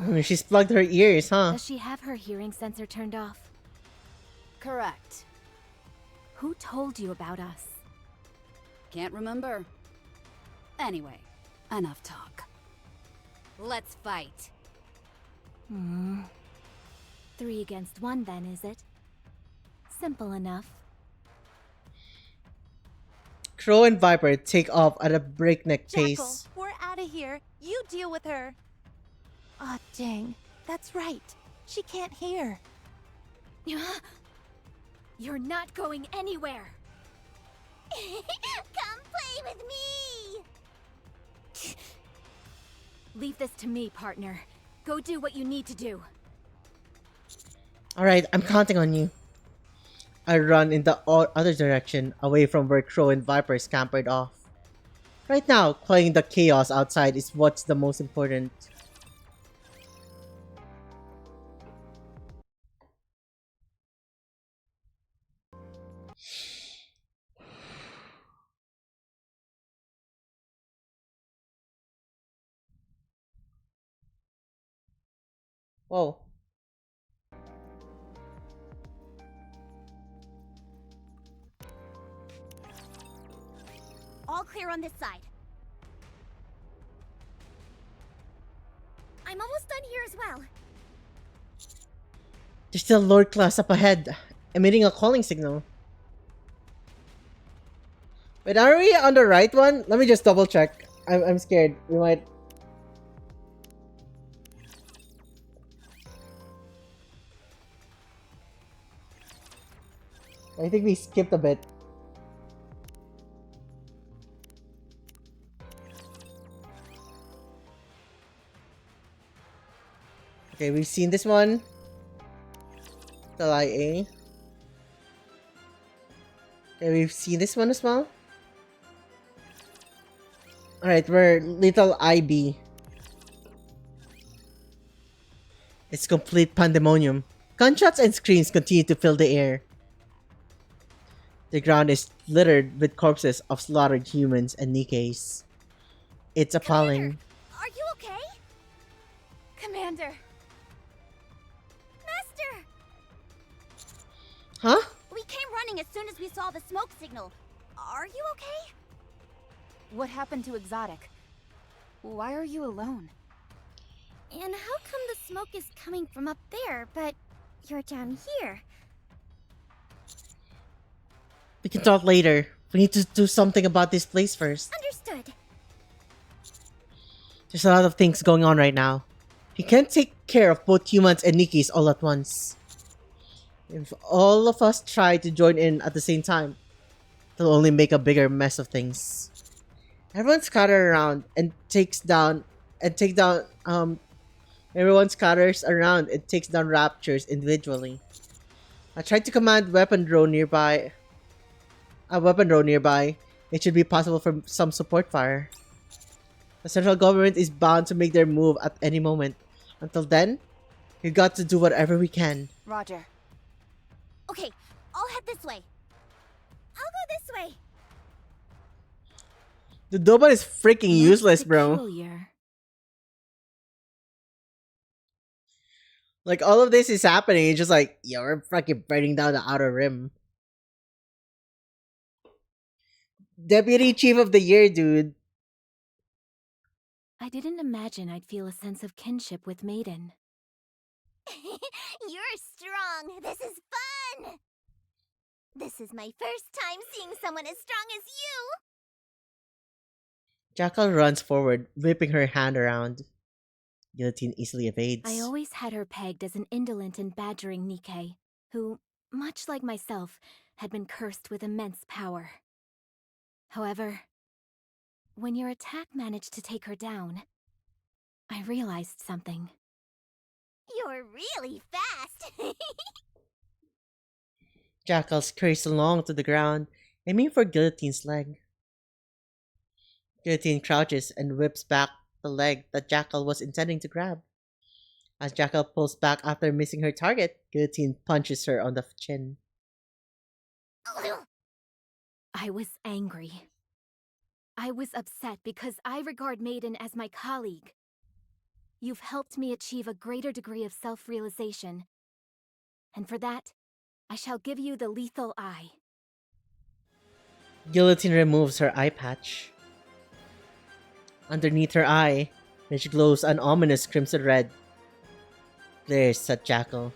good? She's plugged her ears, huh? Does she have her hearing sensor turned off? Correct. Who told you about us? Can't remember. Anyway, enough talk. Let's fight. 3 against 1 then, is it? Simple enough. Crow and Viper take off at a breakneck Jackal, pace. we're out of here. You deal with her. Aw, dang. That's right. She can't hear. You're not going anywhere! Come play with me! Leave this to me, partner. Go do what you need to do. Alright, I'm counting on you. I run in the other direction, away from where Crow and Viper scampered off. Right now, quelling the chaos outside is what's the most important. Whoa. All clear on this side. I'm almost done here as well. There's still Lord class up ahead, emitting a calling signal. Wait, are we on the right one? Let me just double check. I'm scared. We might... I think we skipped a bit. Okay, we've seen this one. The IA. Okay, we've seen this one as well. Alright, we're Little IB. It's complete pandemonium. Gunshots and screams continue to fill the air. The ground is littered with corpses of slaughtered humans and Nikkeis. It's appalling. Are you okay? Commander. Master! Huh? We came running as soon as we saw the smoke signal. Are you okay? What happened to Exotic? Why are you alone? And how come the smoke is coming from up there, but you're down here? We can talk later. We need to do something about this place first. Understood. There's a lot of things going on right now. We can't take care of both humans and Nikkeis all at once. If all of us try to join in at the same time, it'll only make a bigger mess of things. Everyone scatters around and takes down everyone scatters around and takes down raptures individually. I tried to command a weapon drone nearby. It should be possible for some support fire. The central government is bound to make their move at any moment. Until then, we got to do whatever we can. Roger. Okay, I'll head this way. I'll go this way. The Doban is freaking useless, bro. Peculiar. Like, all of this is happening, it's just like, yeah, we're fucking burning down the Outer Rim. Deputy Chief of the Year, dude. I didn't imagine I'd feel a sense of kinship with Maiden. You're strong. This is fun. This is my first time seeing someone as strong as you. Jackal runs forward, whipping her hand around. Guillotine easily evades. I always had her pegged as an indolent and badgering Nikke, who, much like myself, had been cursed with immense power. However, when your attack managed to take her down, I realized something. You're really fast. Jackal scurries along to the ground, aiming for Guillotine's leg. Guillotine crouches and whips back the leg that Jackal was intending to grab. As Jackal pulls back after missing her target, Guillotine punches her on the chin. I was angry. I was upset because I regard Maiden as my colleague. You've helped me achieve a greater degree of self-realization. And for that, I shall give you the lethal eye. Guillotine removes her eye patch. Underneath her eye, which glows an ominous crimson red, glares at Jackal.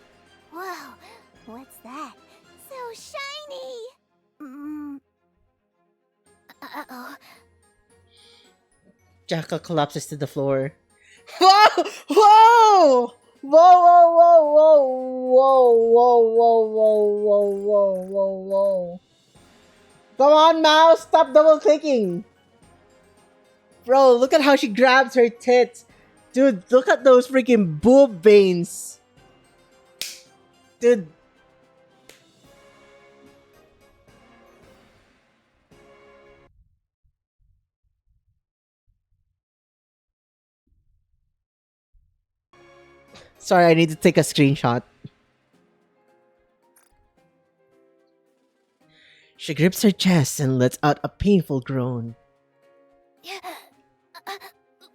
Whoa, what's that? So shiny. Uh-oh. Jackal collapses to the floor. Whoa! Whoa! Whoa! Whoa! Whoa! Whoa! Whoa! Whoa! Whoa! Whoa! Whoa! Whoa! Come on, mouse! Stop double clicking! Bro, look at how she grabs her tits. Dude, look at those freaking boob veins. Dude. Sorry, I need to take a screenshot. She grips her chest and lets out a painful groan.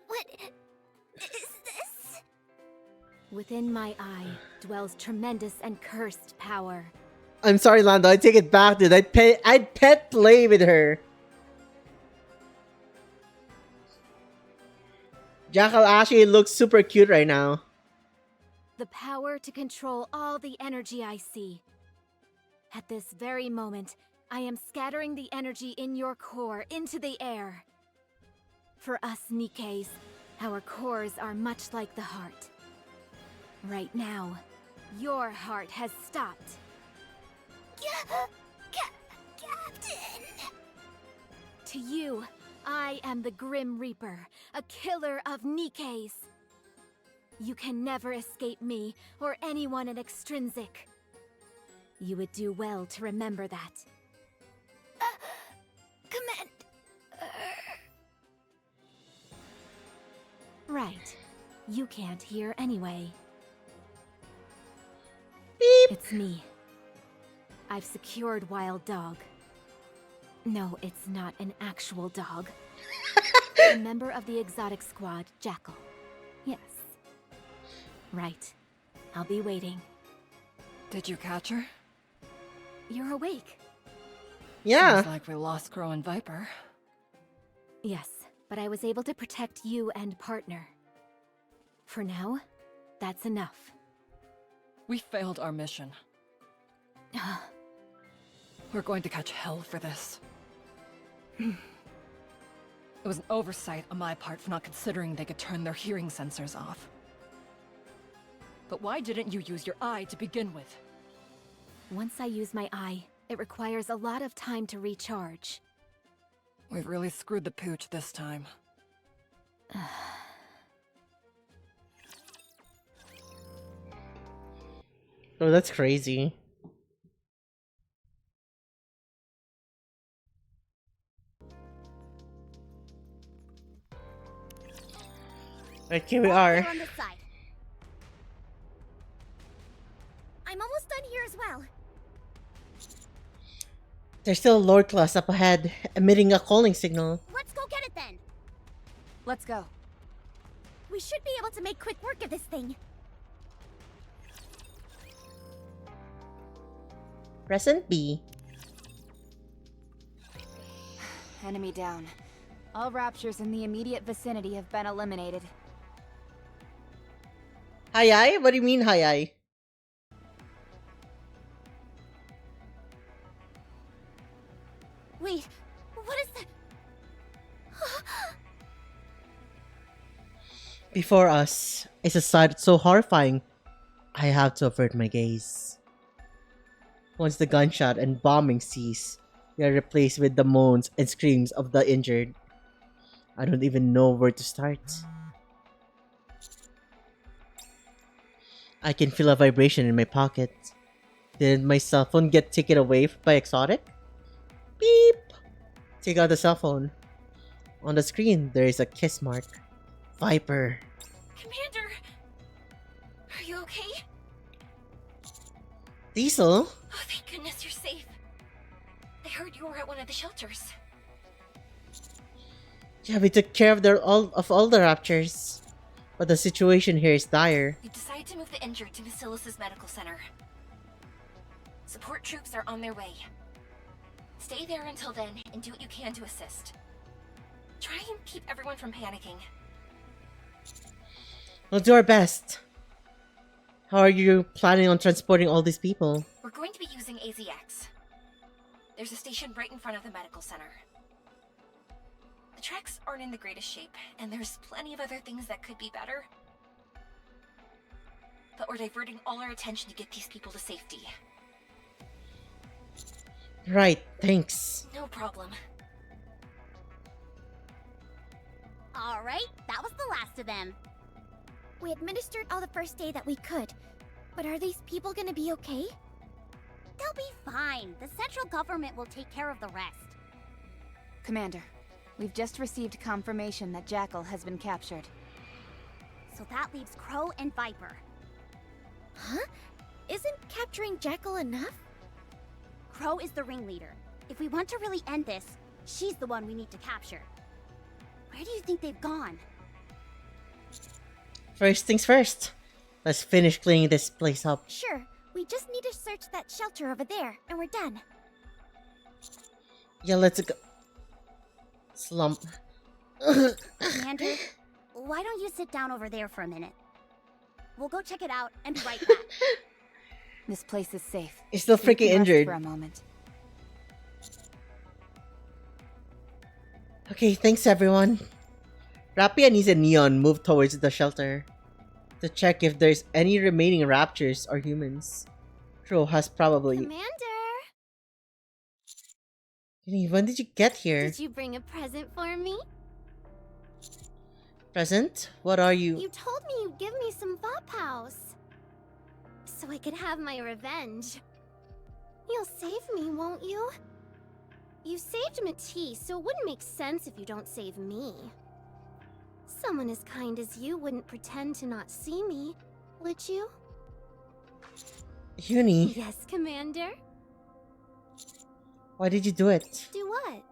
What is this? Within my eye dwells tremendous and cursed power. I'm sorry, Lando. I take it back, dude. I'd pet play with her. Jackal actually looks super cute right now. The power to control all the energy I see. At this very moment, I am scattering the energy in your core into the air. For us Nikkeis, our cores are much like the heart. Right now, your heart has stopped. Captain! To you, I am the Grim Reaper, a killer of Nikkeis. You can never escape me or anyone in Extrinsic. You would do well to remember that. Command... Right. You can't hear anyway. Beep. It's me. I've secured Wild Dog. No, it's not an actual dog. A member of the exotic squad, Jackal. Yes. Right. I'll be waiting. Did you catch her? You're awake. Yeah. Seems like we lost Crow and Viper. Yes, but I was able to protect you and partner. For now, that's enough. We failed our mission. We're going to catch hell for this. It was an oversight on my part for not considering they could turn their hearing sensors off. But why didn't you use your eye to begin with? Once I use my eye, it requires a lot of time to recharge. We've really screwed the pooch this time. Oh, that's crazy. Right, here we are. On this side. I'm almost done here as well. There's still a Lord class up ahead, emitting a calling signal. Let's go get it then. Let's go. We should be able to make quick work of this thing. Present B. Enemy down. All raptures in the immediate vicinity have been eliminated. Hi-yi? What do you mean hi-yi? Wait, what is that? Before us is a sight so horrifying, I have to avert my gaze. Once the gunshot and bombing cease, they are replaced with the moans and screams of the injured. I don't even know where to start. I can feel a vibration in my pocket. Did my cell phone get taken away by Exotic? Beep! Take out the cell phone. On the screen, there is a kiss mark. Viper. Commander! Are you okay? Diesel? Oh, thank goodness you're safe. I heard you were at one of the shelters. Yeah, we took care of all the raptures. But the situation here is dire. We decided to move the injured to Basilis's medical center. Support troops are on their way. Stay there until then and do what you can to assist. Try and keep everyone from panicking. We'll do our best. How are you planning on transporting all these people? We're going to be using AZX. There's a station right in front of the medical center. The tracks aren't in the greatest shape, and there's plenty of other things that could be better. But we're diverting all our attention to get these people to safety. Right, thanks. No problem. Alright, that was the last of them. We administered all the first aid that we could. But are these people gonna be okay? They'll be fine. The central government will take care of the rest. Commander, we've just received confirmation that Jackal has been captured. So that leaves Crow and Viper. Huh? Isn't capturing Jackal enough? Crow is the ringleader. If we want to really end this, she's the one we need to capture. Where do you think they've gone? First things first. Let's finish cleaning this place up. Sure, we just need to search that shelter over there, and we're done. Yeah, let's go. Slump. Commander, why don't you sit down over there for a minute? We'll go check it out and be right back. This place is safe. He's still You can freaking rest injured. for a moment. Okay, thanks everyone. Rappy, Anise, and Neon move towards the shelter to check if there's any remaining raptures or humans. Crow has probably... Commander! When did you get here? Did you bring a present for me? Present? What are you? You told me you'd give me some Vapows. So I could have my revenge. You'll save me, won't you? You saved Matisse, so it wouldn't make sense if you don't save me. Someone as kind as you wouldn't pretend to not see me, would you? Uni, Yes, Commander. why did you do it? Do what?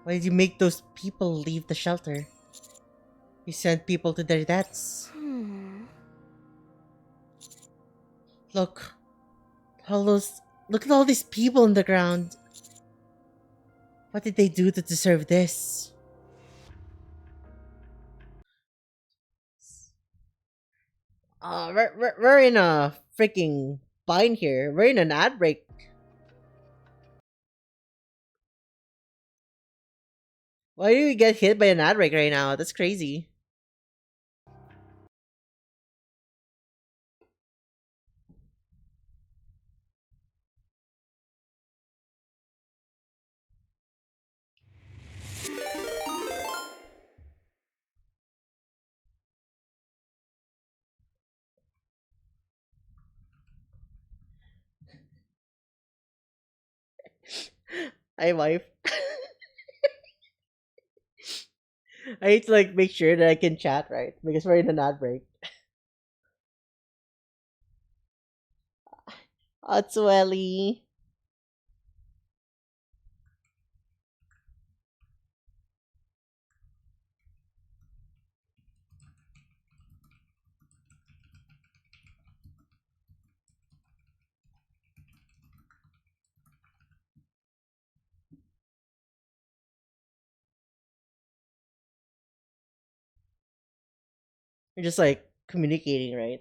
Why did you make those people leave the shelter? You sent people to their deaths. Look. Look at all these people on the ground. What did they do to deserve this? We're in a freaking bind here. We're in an ad break. Why do we get hit by an ad break right now? That's crazy. Hi, wife. I need to like make sure that I can chat right because we're in an ad break. Atsueli. You're just like communicating, right?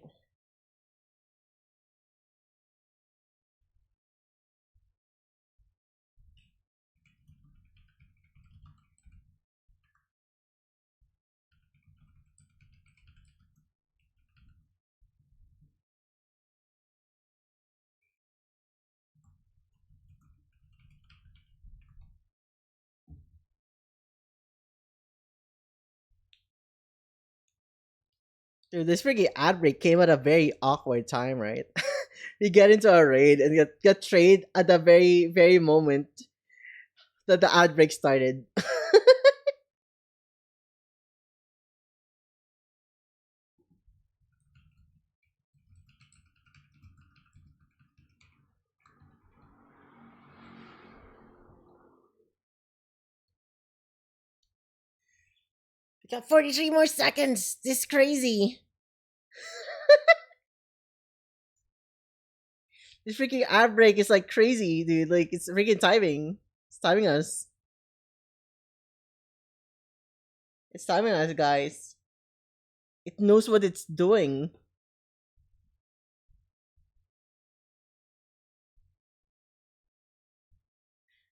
Dude, this freaking ad break came at a very awkward time, right? You get into a raid and get trade at the very moment that the ad break started. We got 43 more seconds. This is crazy. This freaking ad break is like crazy, dude. Like it's freaking timing. It's timing us. It's timing us, guys. It knows what it's doing.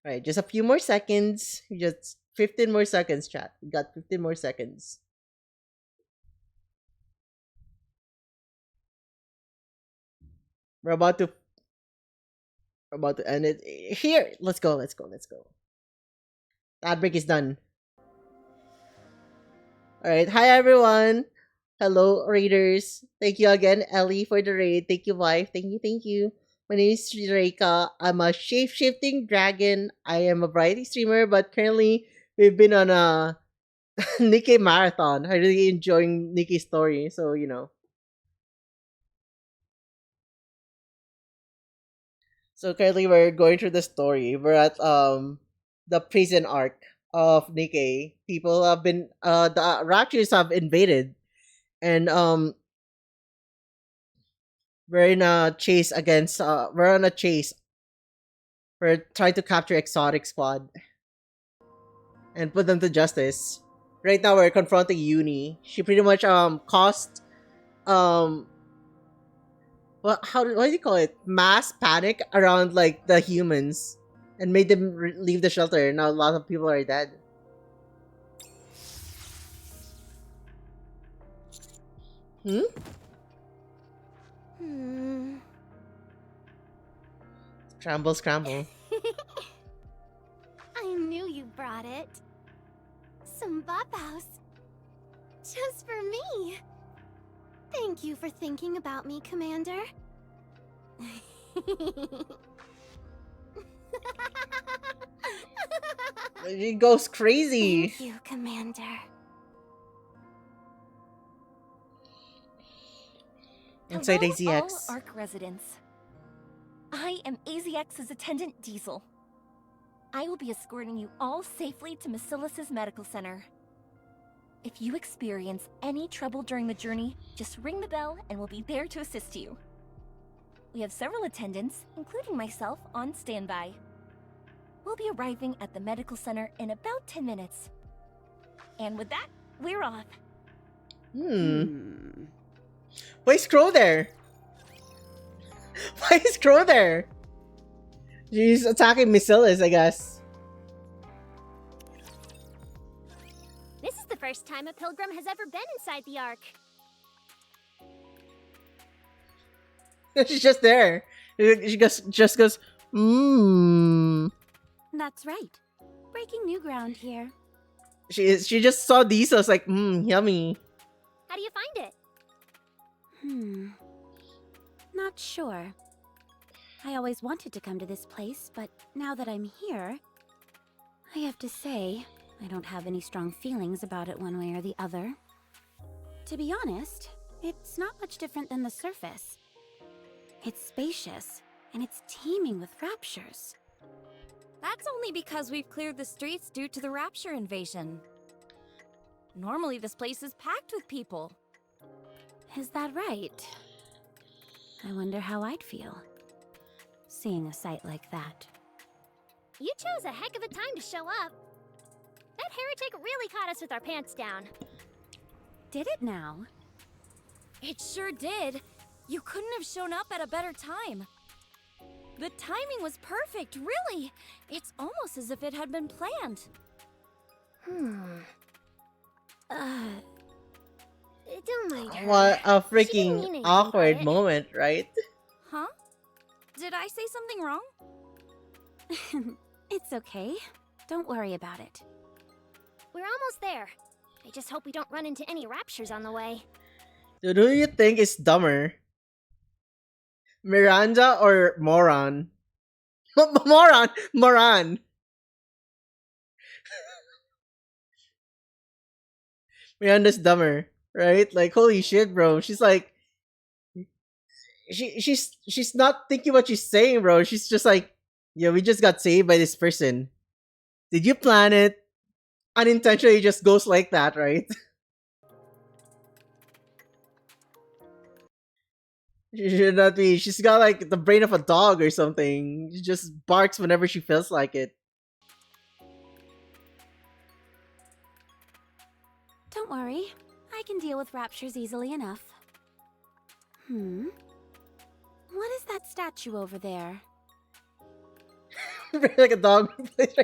Alright, just a few more seconds. Just 15 more seconds, chat. We got 15 more seconds. We're about to end it. Here, let's go. The ad break is done. Alright, hi everyone. Hello, raiders. Thank you again, Ellie, for the raid. Thank you, wife. Thank you. My name is Reika. I'm a shape-shifting dragon. I am a variety streamer, but currently we've been on a Nikkei marathon. I really enjoying Nikkei's story, so you know. So currently we're going through the story. We're at the prison arc of Nikkei. People have been the Raptors have invaded, and we're in a chase against we're on a chase. We're trying to capture Exotic Squad and put them to justice. right now we're confronting Uni. She pretty much caused what do you call it? Mass panic around like the humans and made them leave the shelter. Now a lot of people are dead. Hmm? Scramble, scramble. I knew you brought it. Some babos. Just for me. Thank you for thinking about me, Commander. She goes crazy. Thank you, Commander. Inside Hello, AZX. all ARK residents. I am AZX's attendant Diesel. I will be escorting you all safely to Macilis's medical center. If you experience any trouble during the journey, just ring the bell and we'll be there to assist you. We have several attendants, including myself, on standby. We'll be arriving at the medical center in about 10 minutes. And with that, we're off. Why is Crow there? Why is Crow there? She's attacking Macilis, I guess. This is the first time a pilgrim has ever been inside the Ark. She's just there. She just goes, That's right. Breaking new ground here. She just saw Diesel. It's like, yummy. How do you find it? Not sure. I always wanted to come to this place, but now that I'm here, I have to say, I don't have any strong feelings about it one way or the other. To be honest, it's not much different than the surface. It's spacious, and it's teeming with raptures. That's only because we've cleared the streets due to the Rapture invasion. Normally this place is packed with people. Is that right? I wonder how I'd feel, seeing a sight like that. You chose a heck of a time to show up. That heretic really caught us with our pants down. Did it now? It sure did. You couldn't have shown up at a better time. The timing was perfect, really. It's almost as if it had been planned. Don't mind her. What a She didn't mean freaking anything by awkward it. moment, right? Huh? Did I say something wrong? It's okay. Don't worry about it. We're almost there. I just hope we don't run into any raptures on the way. Dude, who do you think is dumber? Miranda or Moron? Moron! Moran! Miranda's dumber, right? Like, holy shit, bro. She's like, she's not thinking what she's saying, bro. She's just like, yeah, we just got saved by this person. Did you plan it? Unintentionally, just goes like that, right? She should not be. She's got like the brain of a dog or something. She just barks whenever she feels like it. Don't worry. I can deal with raptures easily enough. What is that statue over there? Like a dog who plays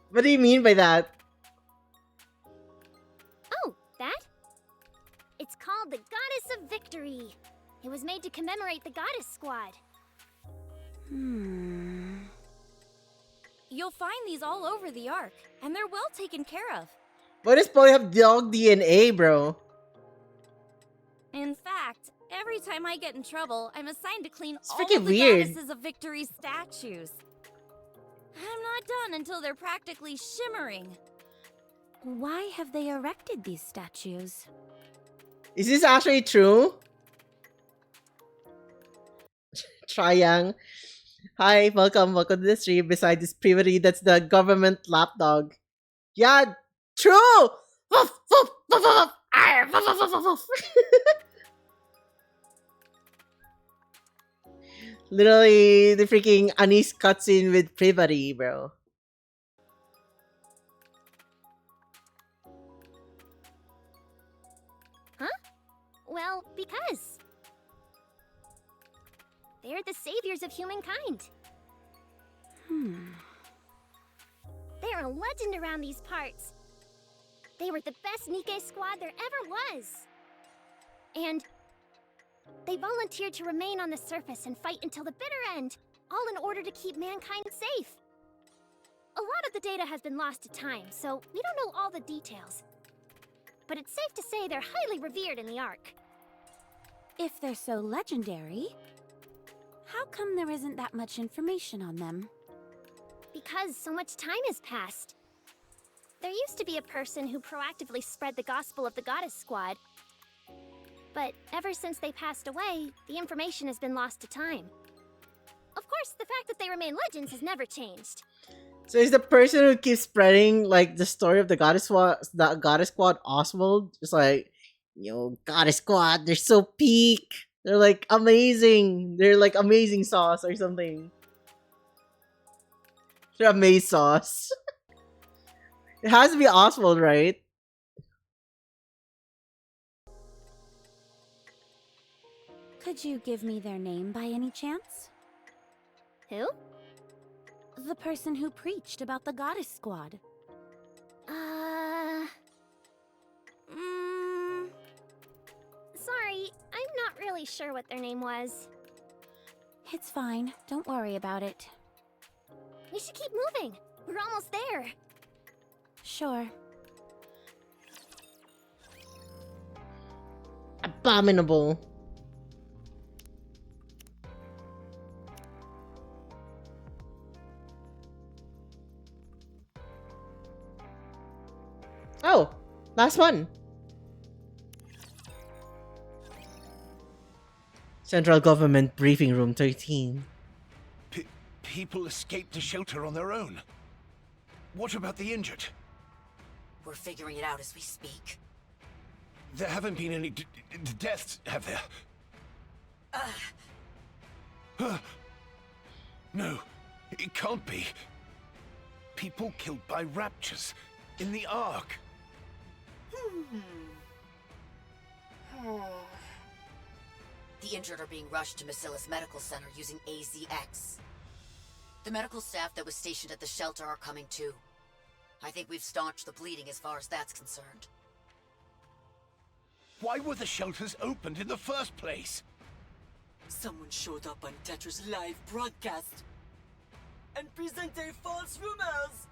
What do you mean by that? Oh, that? It's called the Goddess of Victory. It was made to commemorate the Goddess Squad. You'll find these all over the Ark, and they're well taken care of. Why does Polly have dog DNA, bro? In fact, every time I get in trouble, I'm assigned to clean all freaking of the weird. Goddesses of Victory statues. I'm not done until they're practically shimmering. Why have they erected these statues? Is this actually true? Triang. Hi, welcome to the stream. Beside this privity, that's the government lapdog. Yeah, true! Woof, woof, woof, woof. Arr, woof, woof, woof, woof. Literally, the freaking Anis cutscene with privity, bro. Well, because they're the saviors of humankind. They're a legend around these parts. They were the best Nikkei squad there ever was. And they volunteered to remain on the surface and fight until the bitter end, all in order to keep mankind safe. A lot of the data has been lost to time, so we don't know all the details. But it's safe to say they're highly revered in the ARK. If they're so legendary, how come there isn't that much information on them? Because so much time has passed. There used to be a person who proactively spread the gospel of the Goddess Squad. But ever since they passed away, the information has been lost to time. Of course, the fact that they remain legends has never changed. So is the person who keeps spreading like the story of the Goddess Squad Oswald? Just like, yo, Goddess Squad, they're so peak. They're like amazing. They're like amazing sauce or something. They're amazing sauce. It has to be Oswald, right? Could you give me their name by any chance? Who? The person who preached about the Goddess Squad. Sorry, I'm not really sure what their name was. It's fine. Don't worry about it. We should keep moving. We're almost there. Sure. Abominable. Oh, last one. Central Government Briefing Room 13. People escaped the shelter on their own. What about the injured? We're figuring it out as we speak. There haven't been any deaths, have there? No, it can't be. People killed by raptures in the ARK. The injured are being rushed to Massilis Medical Center using AZX. The medical staff that was stationed at the shelter are coming too. I think we've staunched the bleeding as far as that's concerned. Why were the shelters opened in the first place? Someone showed up on Tetra's live broadcast and presented false rumors.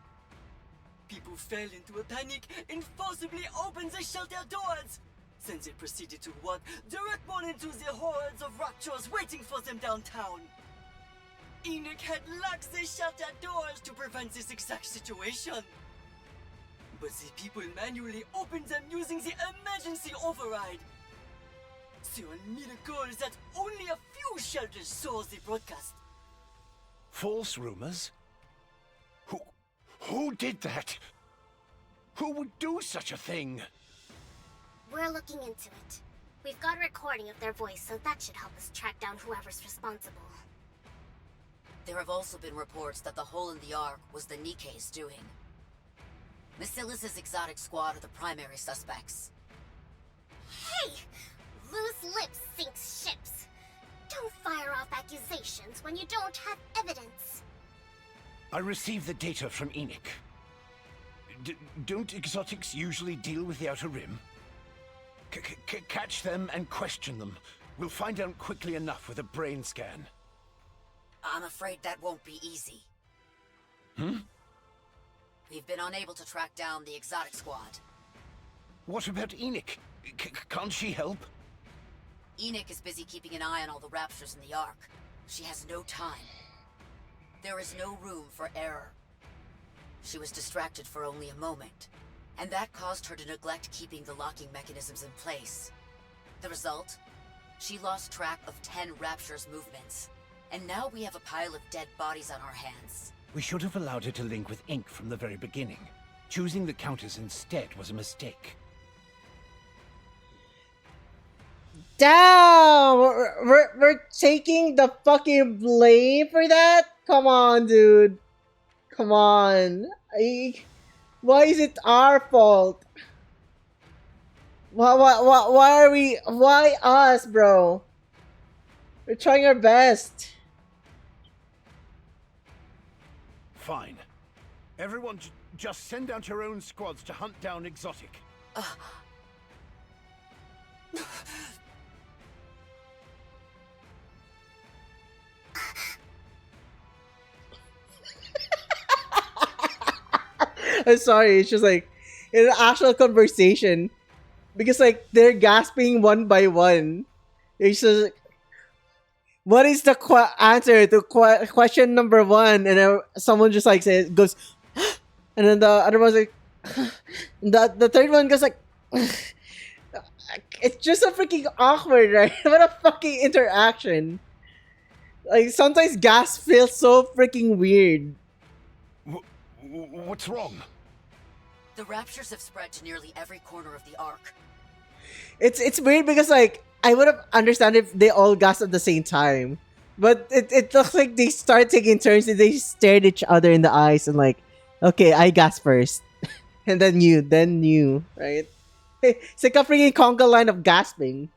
People fell into a panic and forcibly opened the shelter doors. Then they proceeded to walk direct into the hordes of raptors waiting for them downtown. Enoch had locked the shelter doors to prevent this exact situation. But the people manually opened them using the emergency override. The miracle is that only a few shelters saw the broadcast. False rumors? Who did that? Who would do such a thing? We're looking into it. We've got a recording of their voice, so that should help us track down whoever's responsible. There have also been reports that the hole in the ARK was the Nikkei's doing. Massilis' exotic squad are the primary suspects. Hey! Loose lips sink ships. Don't fire off accusations when you don't have evidence. I received the data from Enoch. Don't exotics usually deal with the Outer Rim? Catch them and question them. We'll find out quickly enough with a brain scan. I'm afraid that won't be easy. We've been unable to track down the exotic squad. What about Enoch? Can't she help? Enoch is busy keeping an eye on all the raptors in the ARK. She has no time. There is no room for error. She was distracted for only a moment, and that caused her to neglect keeping the locking mechanisms in place. The result? She lost track of 10 raptors' movements, and now we have a pile of dead bodies on our hands. We should have allowed her to link with Ink from the very beginning. Choosing the Countess instead was a mistake. Damn! We're taking the fucking blame for that? Come on, dude. Come on. Why is it our fault? Why are we? Why us, bro? We're trying our best. Fine. Everyone just send out your own squads to hunt down Exotic. I'm sorry, it's just like in an actual conversation. Because like they're gasping one by one. It's just like, what is the answer to question number one? And then someone just like goes, and then the other one's like, the third one goes like, it's just so freaking awkward, right? What a fucking interaction. Like sometimes gas feels so freaking weird. What's wrong? The raptures have spread to nearly every corner of the Ark. It's weird because like I would have understand if they all gasped at the same time, but it looks like they start taking turns and they stared each other in the eyes and like, okay, I gasp first, and then you, right? It's like a freaking conga line of gasping.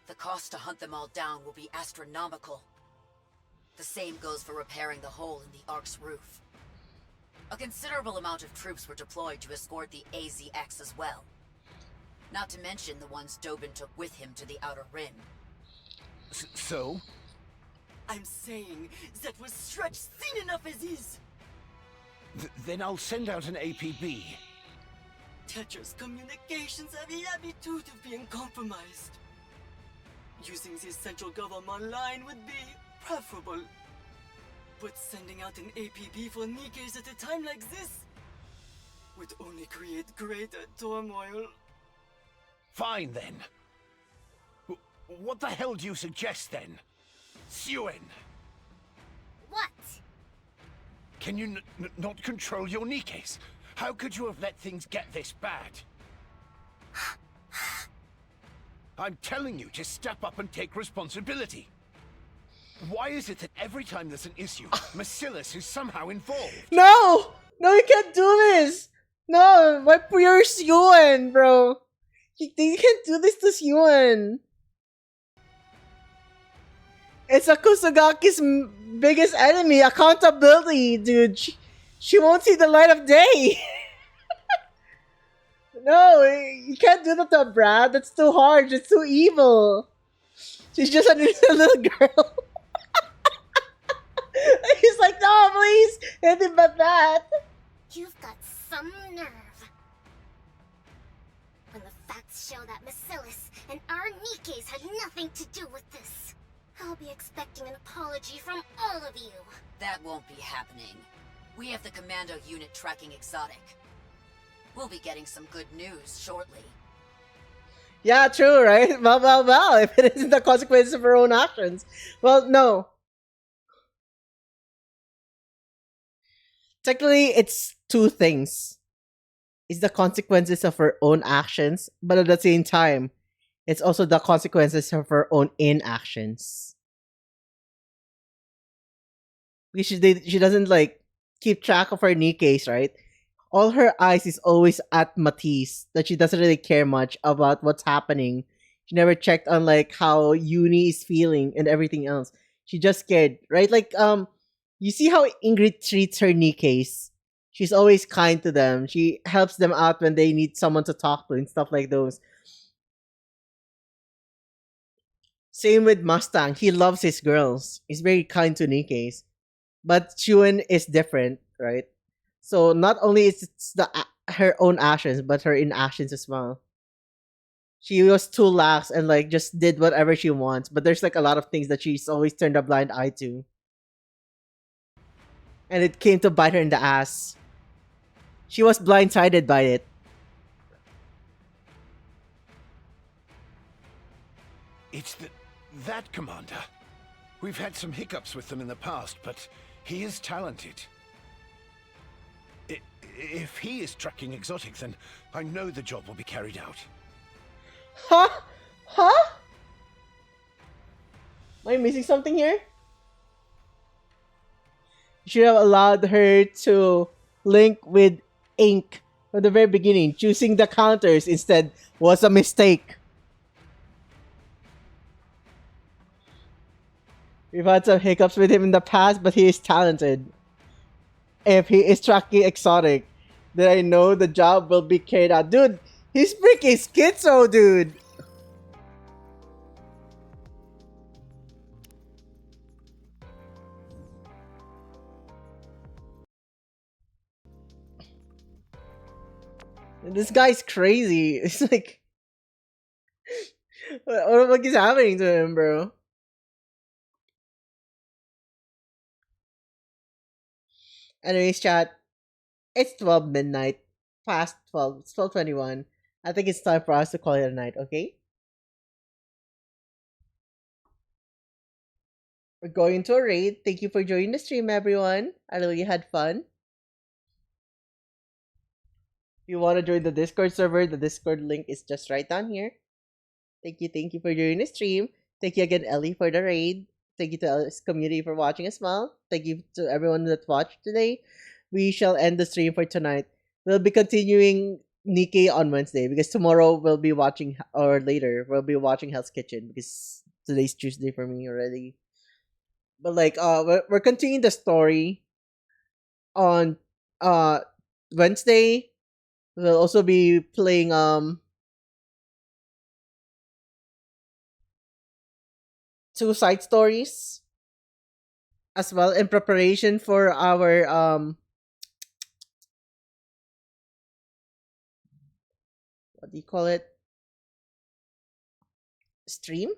The cost to hunt them all down will be astronomical. The same goes for repairing the hole in the Ark's roof. A considerable amount of troops were deployed to escort the AZX as well. Not to mention the ones Dobin took with him to the Outer Rim. So? I'm saying that was stretched thin enough as is. Then I'll send out an APB. Tetra's communications have the attitude of being compromised. Using the central government line would be preferable. But sending out an APB for Nikkei's at a time like this would only create greater turmoil. Fine then. What the hell do you suggest then? Suen! What? Can you not control your Nikkeis? How could you have let things get this bad? I'm telling you to step up and take responsibility. Why is it that every time there's an issue, Macilis is somehow involved? No! No, you can't do this! No, my pure Suen, bro. You can't do this to Suen. It's Akusagaki's biggest enemy, accountability, dude. She won't see the light of day. No, you can't do that to Brad. That's too hard. It's too evil. She's just a little girl. He's like, no, please, anything but that. You've got some nerve. When the facts show that Macilis and our Nikkeis had nothing to do with this, I'll be expecting an apology from all of you. That won't be happening. We have the commando unit tracking Exotic. We'll be getting some good news shortly. Yeah, true, right? Well, if it isn't the consequences of her own actions. Well, no. Technically, it's two things. It's the consequences of her own actions, but at the same time, it's also the consequences of her own inactions. Because she doesn't, like, keep track of her Nikkeis, right? All her eyes is always at Matisse, that she doesn't really care much about what's happening. She never checked on, like, how Uni is feeling and everything else. She just scared, right? Like, you see how Ingrid treats her Nikkeis. She's always kind to them. She helps them out when they need someone to talk to and stuff like those. Same with Mustang. He loves his girls. He's very kind to Nikkeis. But Chuen is different, right? So not only is it her own actions, but her inactions as well. She was too lax and like just did whatever she wants. But there's like a lot of things that she's always turned a blind eye to. And it came to bite her in the ass. She was blindsided by it. It's that commander. We've had some hiccups with them in the past, but he is talented. If he is tracking Exotic, then I know the job will be carried out. Huh? Huh? Am I missing something here? You should have allowed her to link with Ink From the very beginning, choosing the counters instead was a mistake. We've had some hiccups with him in the past, but he is talented. If he is tracking exotic, then I know the job will be carried out. Dude, he's freaking schizo, dude! This guy's crazy. It's like... what the fuck is happening to him, bro? Anyways, chat. It's 12 midnight. Past 12. It's 12:21. I think it's time for us to call it a night, okay? We're going to a raid. Thank you for joining the stream, everyone. I really had fun. If you want to join the Discord server, the Discord link is just right down here. Thank you for joining the stream. Thank you again, Ellie, for the raid. Thank you to Ellie's community for watching as well. Thank you to everyone that watched today. We shall end the stream for tonight. We'll be continuing Nikkei on Wednesday because tomorrow we'll be watching, or later, we'll be watching Hell's Kitchen because today's Tuesday for me already. But like, we're continuing the story on Wednesday. We'll also be playing two side stories as well in preparation for our what do you call it? Stream?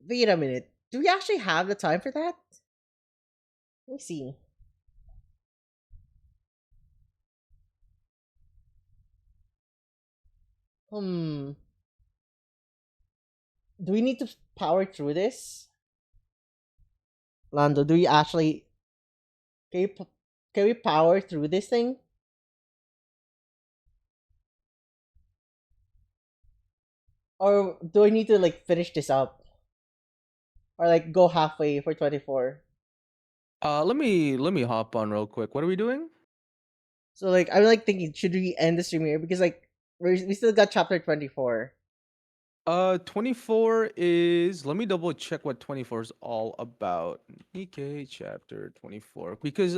Wait a minute. Do we actually have the time for that? Let me see. Do we need to power through this? Lando, do we actually... Can we power through this thing? Or do I need to like finish this up? Or like go halfway for 24? Let me hop on real quick. What are we doing? So like I'm like thinking, should we end the stream here? Because like we still got chapter 24. 24 is, let me double check what 24 is all about. Nikkei chapter 24. Because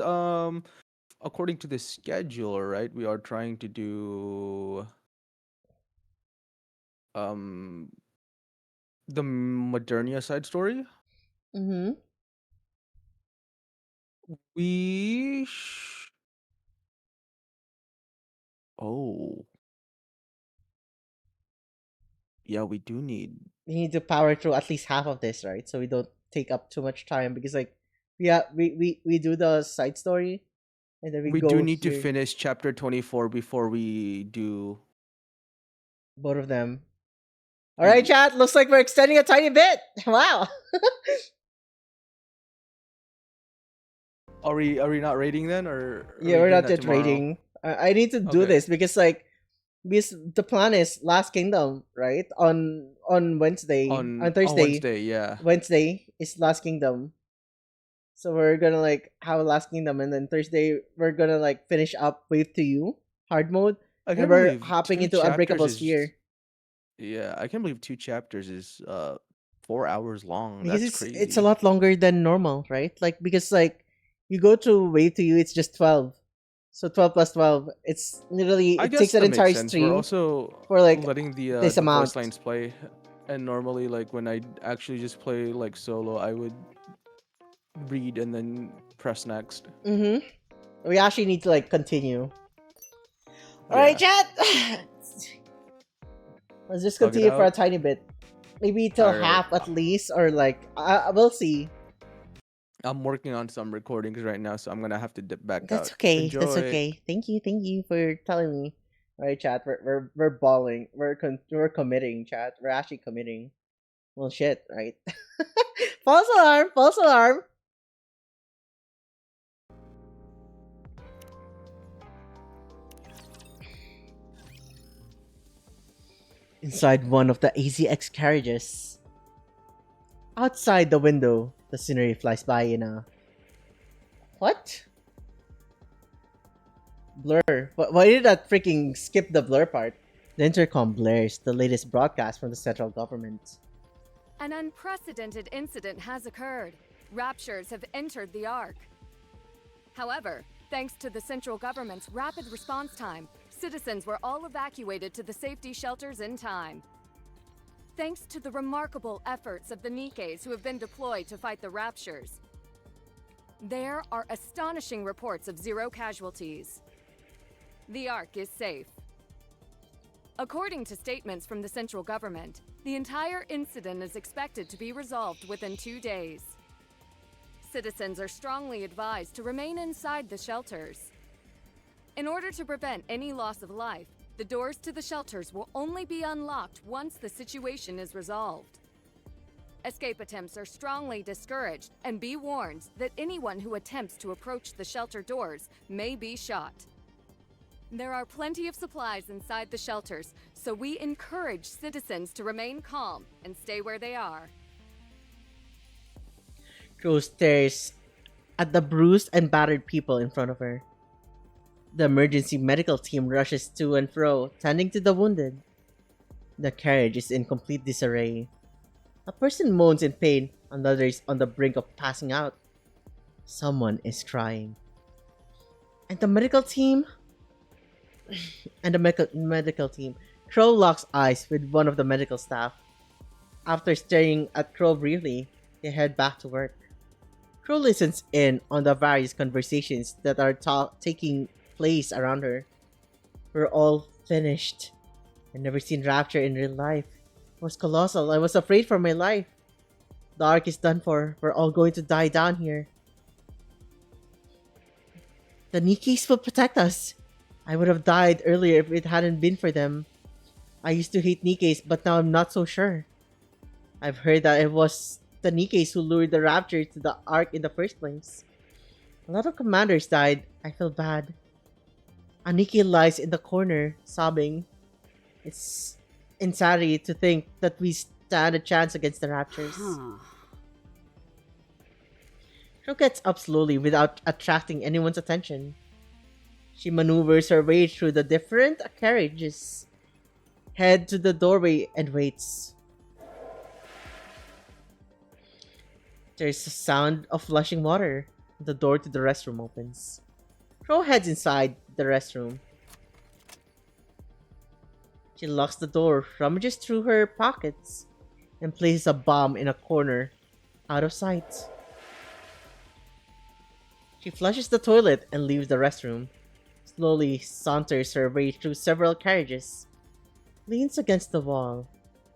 according to the schedule, right, we are trying to do the Modernia side story. Mm-hmm. Oh. Yeah, we do need... We need to power through at least half of this, right? So we don't take up too much time because like we do the side story and then we do need to finish chapter 24 before we do both of them. All right, chat. Looks like we're extending a tiny bit. Wow. Are we not rating then, or yeah, we're not yet rating. I need to do this because like the plan is Last Kingdom, right? On Wednesday, on Thursday. Wednesday, yeah. Wednesday is Last Kingdom. So we're gonna like have Last Kingdom, and then Thursday we're gonna like finish up Wave to You hard mode, and we're hopping into Unbreakable Sphere. Yeah, I can't believe 2 chapters is 4 hours long. Because That's crazy. It's a lot longer than normal, right? Like because like you go to Wave to You, it's just 12. So 12 plus 12, it's literally it takes an entire stream. We're also for like letting the voice lines play, and normally like when I actually just play like solo, I would read and then press next. Mm-hmm. We actually need to like continue. All right, chat. Let's just continue for a tiny bit, maybe till half at least, or like we'll see. I'm working on some recordings right now, so I'm gonna have to dip back out. That's okay. Enjoy. That's okay. Thank you for telling me. All right, chat. We're balling. We're committing, chat. We're actually committing. Well, shit, right? False alarm! False alarm! Inside one of the AZX carriages. Outside the window, the scenery flies by in a... What? Blur. Why did that freaking skip the blur part? The intercom blares the latest broadcast from the central government. An unprecedented incident has occurred. Raptures have entered the ARK. However, thanks to the central government's rapid response time, citizens were all evacuated to the safety shelters in time. Thanks to the remarkable efforts of the Nikkeis who have been deployed to fight the Raptures, there are astonishing reports of 0 casualties. The ARK is safe. According to statements from the central government, the entire incident is expected to be resolved within 2 days. Citizens are strongly advised to remain inside the shelters. In order to prevent any loss of life, the doors to the shelters will only be unlocked once the situation is resolved. Escape attempts are strongly discouraged, and be warned that anyone who attempts to approach the shelter doors may be shot. There are plenty of supplies inside the shelters, so we encourage citizens to remain calm and stay where they are. Crow stares at the bruised and battered people in front of her. The emergency medical team rushes to and fro, tending to the wounded. The carriage is in complete disarray. A person moans in pain, another is on the brink of passing out. Someone is crying. And the medical team? Medical team. Crow locks eyes with one of the medical staff. After staring at Crow briefly, they head back to work. Crow listens in on the various conversations that are taking place around her. We're all finished. I've never seen rapture in real life. It was colossal. I was afraid for my life. The ARK is done for. We're all going to die down here. The Nikkeis will protect us. I would have died earlier if it hadn't been for them. I used to hate Nikkeis, but now I'm not so sure. I've heard that it was the Nikkeis who lured the Rapture to the ARK in the first place. A lot of commanders died. I feel bad. Aniki lies in the corner, sobbing. It's insanity to think that we stand a chance against the Raptures. Crow gets up slowly without attracting anyone's attention. She maneuvers her way through the different carriages, head to the doorway, and waits. There's a sound of flushing water. The door to the restroom opens. Crow heads inside the restroom. She locks the door, rummages through her pockets, and places a bomb in a corner, out of sight. She flushes the toilet and leaves the restroom. Slowly saunters her way through several carriages, leans against the wall,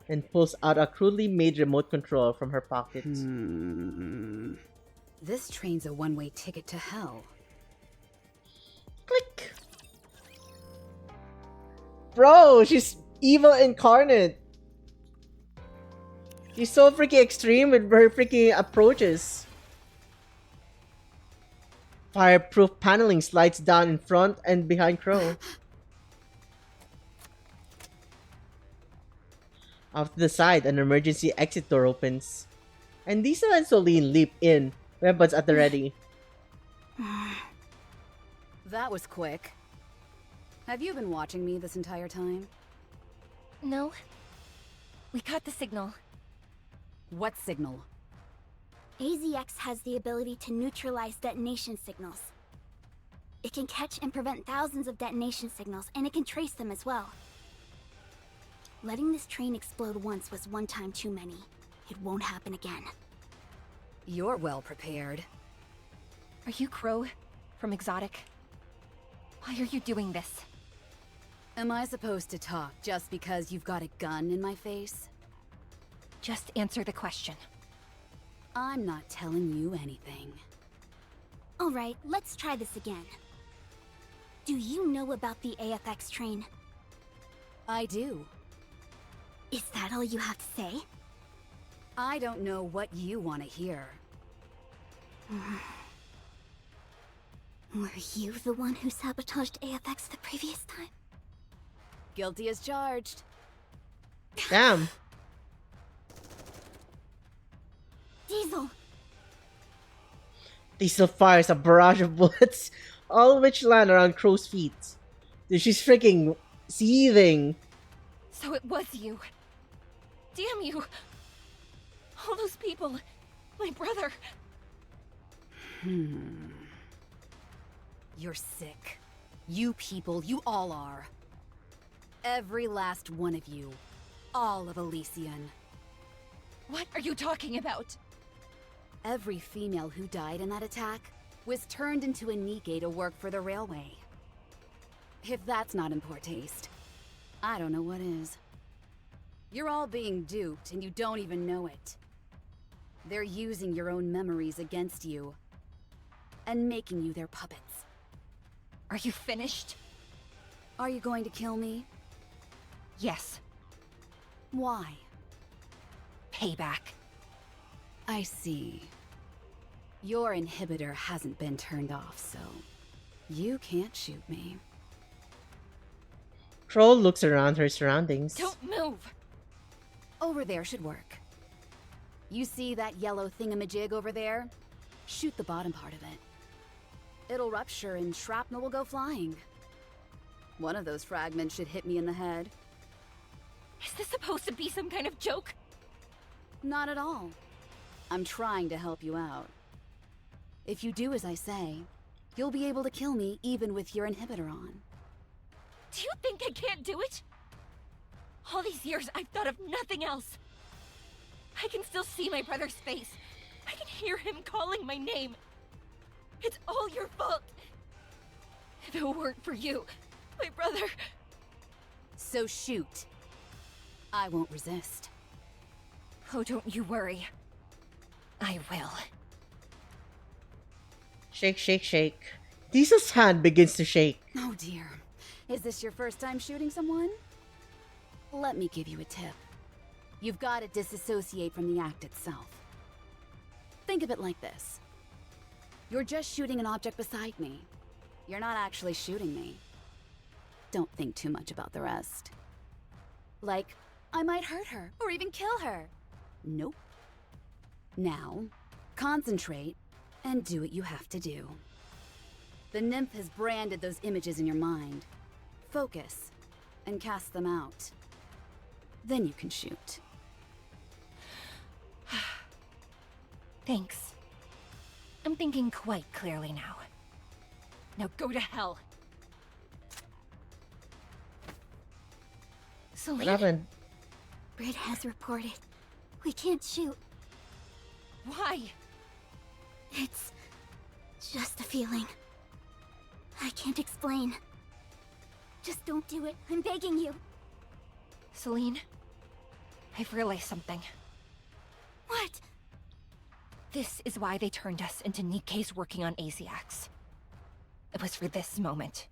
and pulls out a crudely made remote control from her pocket. This train's a one-way ticket to hell. Click! Bro, she's evil incarnate! She's so freaking extreme with her freaking approaches. Fireproof paneling slides down in front and behind Crow. Off to the side, an emergency exit door opens. And Diesel and Solene leap in, weapons at the ready. That was quick. Have you been watching me this entire time? No. We caught the signal. What signal? AZX has the ability to neutralize detonation signals. It can catch and prevent thousands of detonation signals, and it can trace them as well. Letting this train explode once was one time too many. It won't happen again. You're well prepared. Are you Crow from Exotic? Why are you doing this? Am I supposed to talk just because you've got a gun in my face? Just answer the question. I'm not telling you anything. Alright, let's try this again. Do you know about the AFX train? I do. Is that all you have to say? I don't know what you want to hear. Were you the one who sabotaged AFX the previous time? Guilty as charged. Damn. Diesel! Diesel fires a barrage of bullets, All which land around Crow's feet. Dude, she's freaking seething. So it was you. Damn you. All those people. My brother. You're sick. You people, you all are. Every last one of you. All of Elysian. What are you talking about? Every female who died in that attack was turned into a Nikke to work for the railway. If that's not in poor taste, I don't know what is. You're all being duped and you don't even know it. They're using your own memories against you and making you their puppets. Are you finished? Are you going to kill me? Yes. Why? Payback. I see. Your inhibitor hasn't been turned off, so you can't shoot me. Crow looks around her surroundings. Don't move! Over there should work. You see that yellow thingamajig over there? Shoot the bottom part of it. It'll rupture and shrapnel will go flying. One of those fragments should hit me in the head. Is this supposed to be some kind of joke? Not at all. I'm trying to help you out. If you do as I say, you'll be able to kill me even with your inhibitor on. Do you think I can't do it? All these years, I've thought of nothing else. I can still see my brother's face. I can hear him calling my name. It's all your fault. If it weren't for you, my brother... So shoot. I won't resist. Oh, don't you worry. I will. Shake, shake, shake. Lisa's hand begins to shake. Oh dear. Is this your first time shooting someone? Let me give you a tip. You've got to disassociate from the act itself. Think of it like this. You're just shooting an object beside me. You're not actually shooting me. Don't think too much about the rest. Like, I might hurt her, or even kill her. Nope. Now, concentrate, and do what you have to do. The nymph has branded those images in your mind. Focus, and cast them out. Then you can shoot. Thanks. I'm thinking quite clearly now. Now go to hell. What happened? Britt has reported. We can't shoot. Why? It's just a feeling. I can't explain. Just don't do it. I'm begging you. Celine, I've realized something. What? This is why they turned us into Nikke's working on AZX. It was for this moment.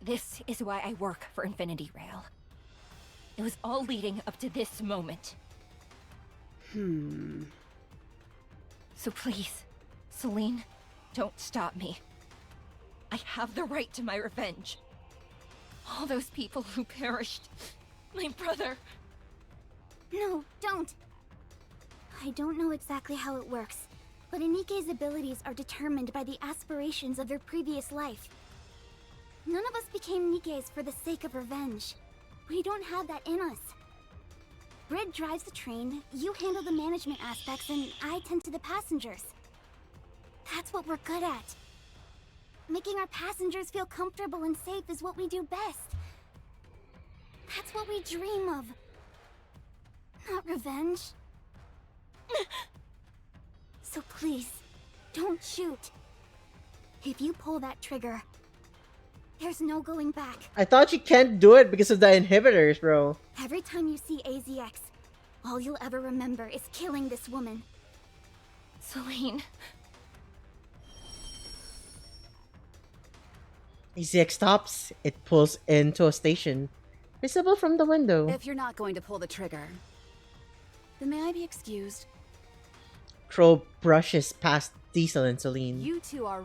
This is why I work for Infinity Rail. It was all leading up to this moment. So please, Celine, don't stop me. I have the right to my revenge. All those people who perished. My brother. No, don't. I don't know exactly how it works, but Anike's abilities are determined by the aspirations of their previous life. None of us became Nikkes for the sake of revenge. We don't have that in us. Britt drives the train, you handle the management aspects, and I tend to the passengers. That's what we're good at. Making our passengers feel comfortable and safe is what we do best. That's what we dream of. Not revenge. So please, don't shoot. If you pull that trigger, there's no going back. I thought you can't do it because of the inhibitors, bro. Every time you see AZX, all you'll ever remember is killing this woman. Celine. AZX stops. It pulls into a station, visible from the window. If you're not going to pull the trigger, then may I be excused? Crow brushes past Diesel and Celine. You two are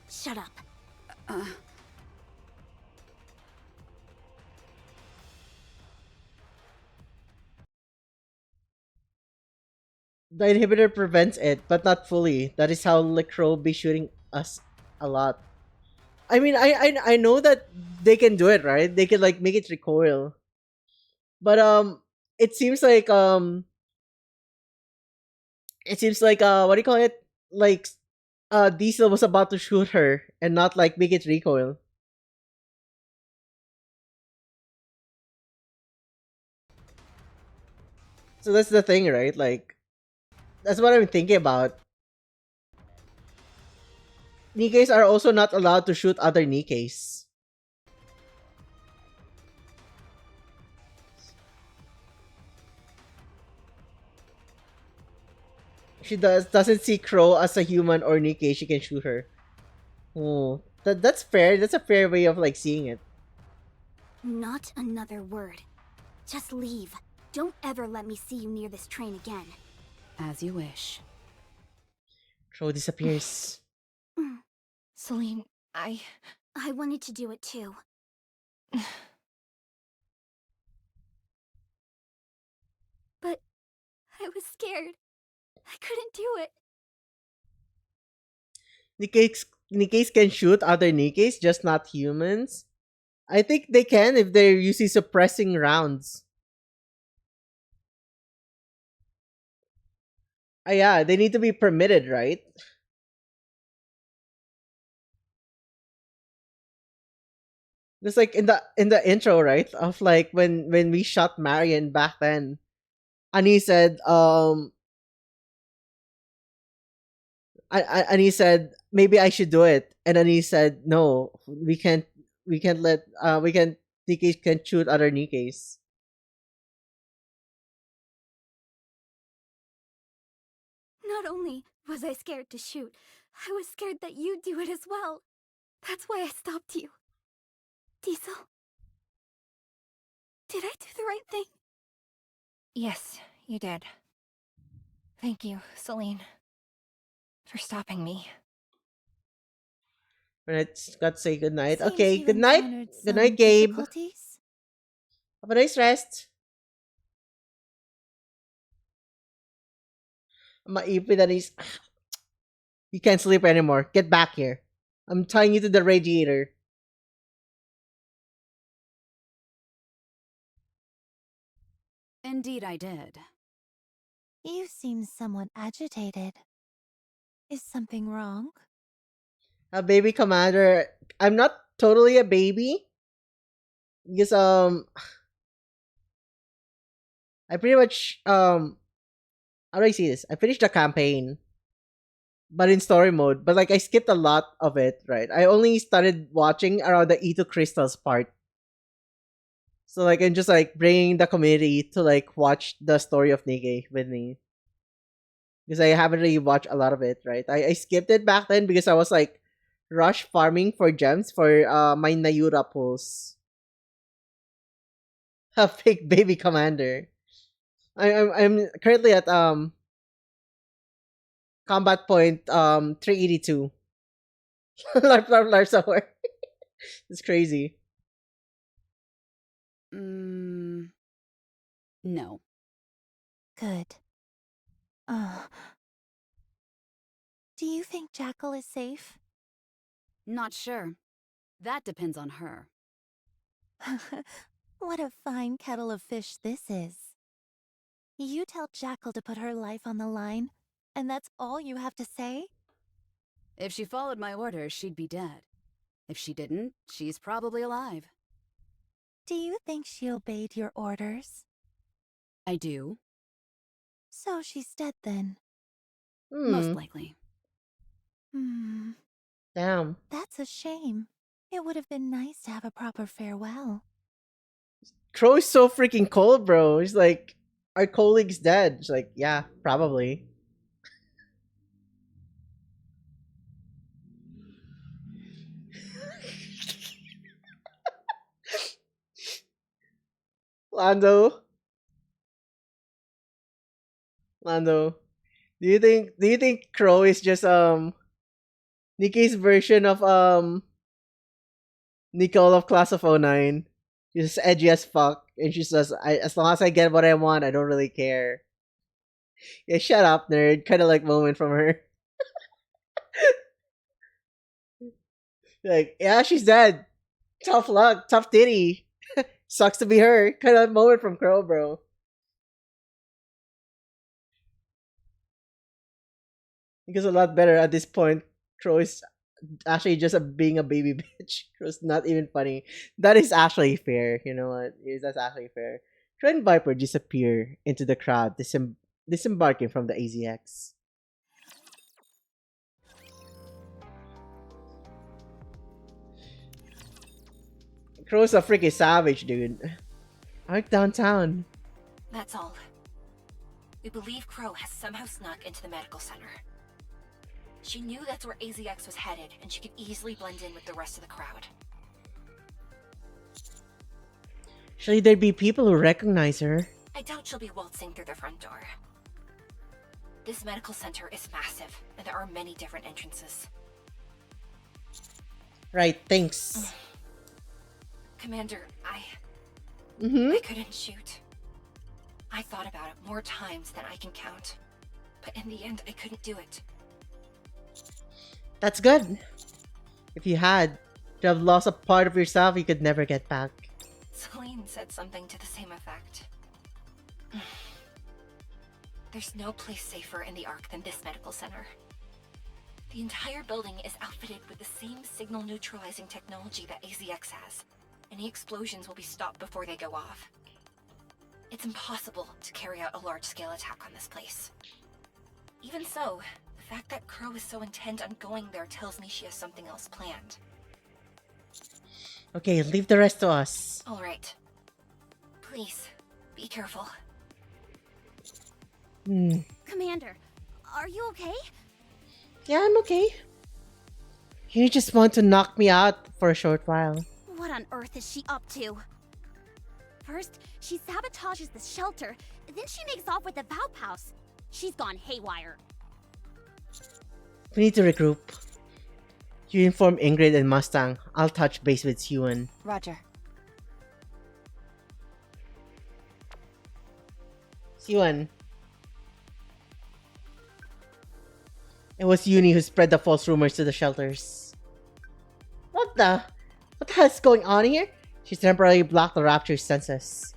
Shut up. The inhibitor prevents it, but not fully. That is how Crow be shooting us a lot. I mean, I know that they can do it, right? They can like make it recoil, but it seems like what do you call it? Like Diesel was about to shoot her and not like make it recoil. So that's the thing, right? Like that's what I'm thinking about. Nikkeis are also not allowed to shoot other Nikkeis. She doesn't see Crow as a human or Nikkei, she can shoot her. Oh, that's fair. That's a fair way of like seeing it. Not another word. Just leave. Don't ever let me see you near this train again. As you wish. Crow disappears. Celine, I wanted to do it too. But I was scared. I couldn't do it. Nikkeis can shoot other Nikkeis, just not humans. I think they can if they're using suppressing rounds. Yeah, they need to be permitted, right? Just like in the intro, right? Of like when we shot Marion back then. Annie said, and he said maybe I should do it, and then he said no, we can't let we can Nikkeis can shoot other Nikkeis. Not only was I scared to shoot, I was scared that you'd do it as well. That's why I stopped you. Diesel? Did I do the right thing? Yes, you did. Thank you, Celine, for stopping me. Let's got to say good night. Seems Okay, you good night. encountered Good some night, Gabe. difficulties? Have a nice rest. Maipin that is. You can't sleep anymore. Get back here. I'm tying you to the radiator. Indeed, I did. You seem somewhat agitated. Is something wrong? A baby commander. I'm not totally a baby. Because I pretty much how do I see this? I finished the campaign, but in story mode. But like I skipped a lot of it, right? I only started watching around the E2 crystals part. So like I'm just like bringing the community to like watch the story of Nikkei with me. Because I haven't really watched a lot of it, right? I skipped it back then because I was like rush farming for gems for my Nayura pulls. A fake baby commander. I'm currently at combat point 382. Larp somewhere. It's crazy. No. Good. Do you think Jackal is safe? Not sure. That depends on her. What a fine kettle of fish this is. You tell Jackal to put her life on the line, and that's all you have to say? If she followed my orders, she'd be dead. If she didn't, she's probably alive. Do you think she obeyed your orders? I do. So she's dead then? Most likely. Damn. That's a shame. It would have been nice to have a proper farewell. Crow is so freaking cold, bro. He's like, our colleague's dead. It's like, yeah, probably. Lando. Do you think Crow is just Nikki's version of Nicole of Class of '09? She's edgy as fuck, and she says, as long as I get what I want, I don't really care. Yeah, shut up, nerd. Kind of like moment from her. Like, yeah, she's dead. Tough luck, tough titty. Sucks to be her. Kind of moment from Crow, bro. Because a lot better at this point. Crow is actually just being a baby bitch. Crow's not even funny. That is actually fair. You know what? That's actually fair. Crow and Viper disappear into the crowd, disembarking from the AZX. Crow's a freaking savage, dude. Ark downtown. That's all. We believe Crow has somehow snuck into the medical center. She knew that's where AZX was headed, and she could easily blend in with the rest of the crowd. Surely there'd be people who recognize her. I doubt she'll be waltzing through the front door. This medical center is massive, and there are many different entrances. Right, thanks. Commander, I couldn't shoot. I thought about it more times than I can count, but in the end, I couldn't do it. That's good. If you had to have lost a part of yourself you could never get back. Celine said something to the same effect. There's no place safer in the ARK than this medical center. The entire building is outfitted with the same signal neutralizing technology that AZX has. Any explosions will be stopped before they go off. It's impossible to carry out a large-scale attack on this place. Even so, the fact that Crow is so intent on going there tells me she has something else planned. Okay, leave the rest to us. All right. Please, be careful. Commander, are you okay? Yeah, I'm okay. You just want to knock me out for a short while. What on earth is she up to? First, she sabotages the shelter, then she makes off with the Valp House. She's gone haywire. We need to regroup. You inform Ingrid and Mustang. I'll touch base with Huan. Roger. Huan. It was Uni who spread the false rumors to the shelters. What the hell is going on here? She's temporarily blocked the Rapture's senses.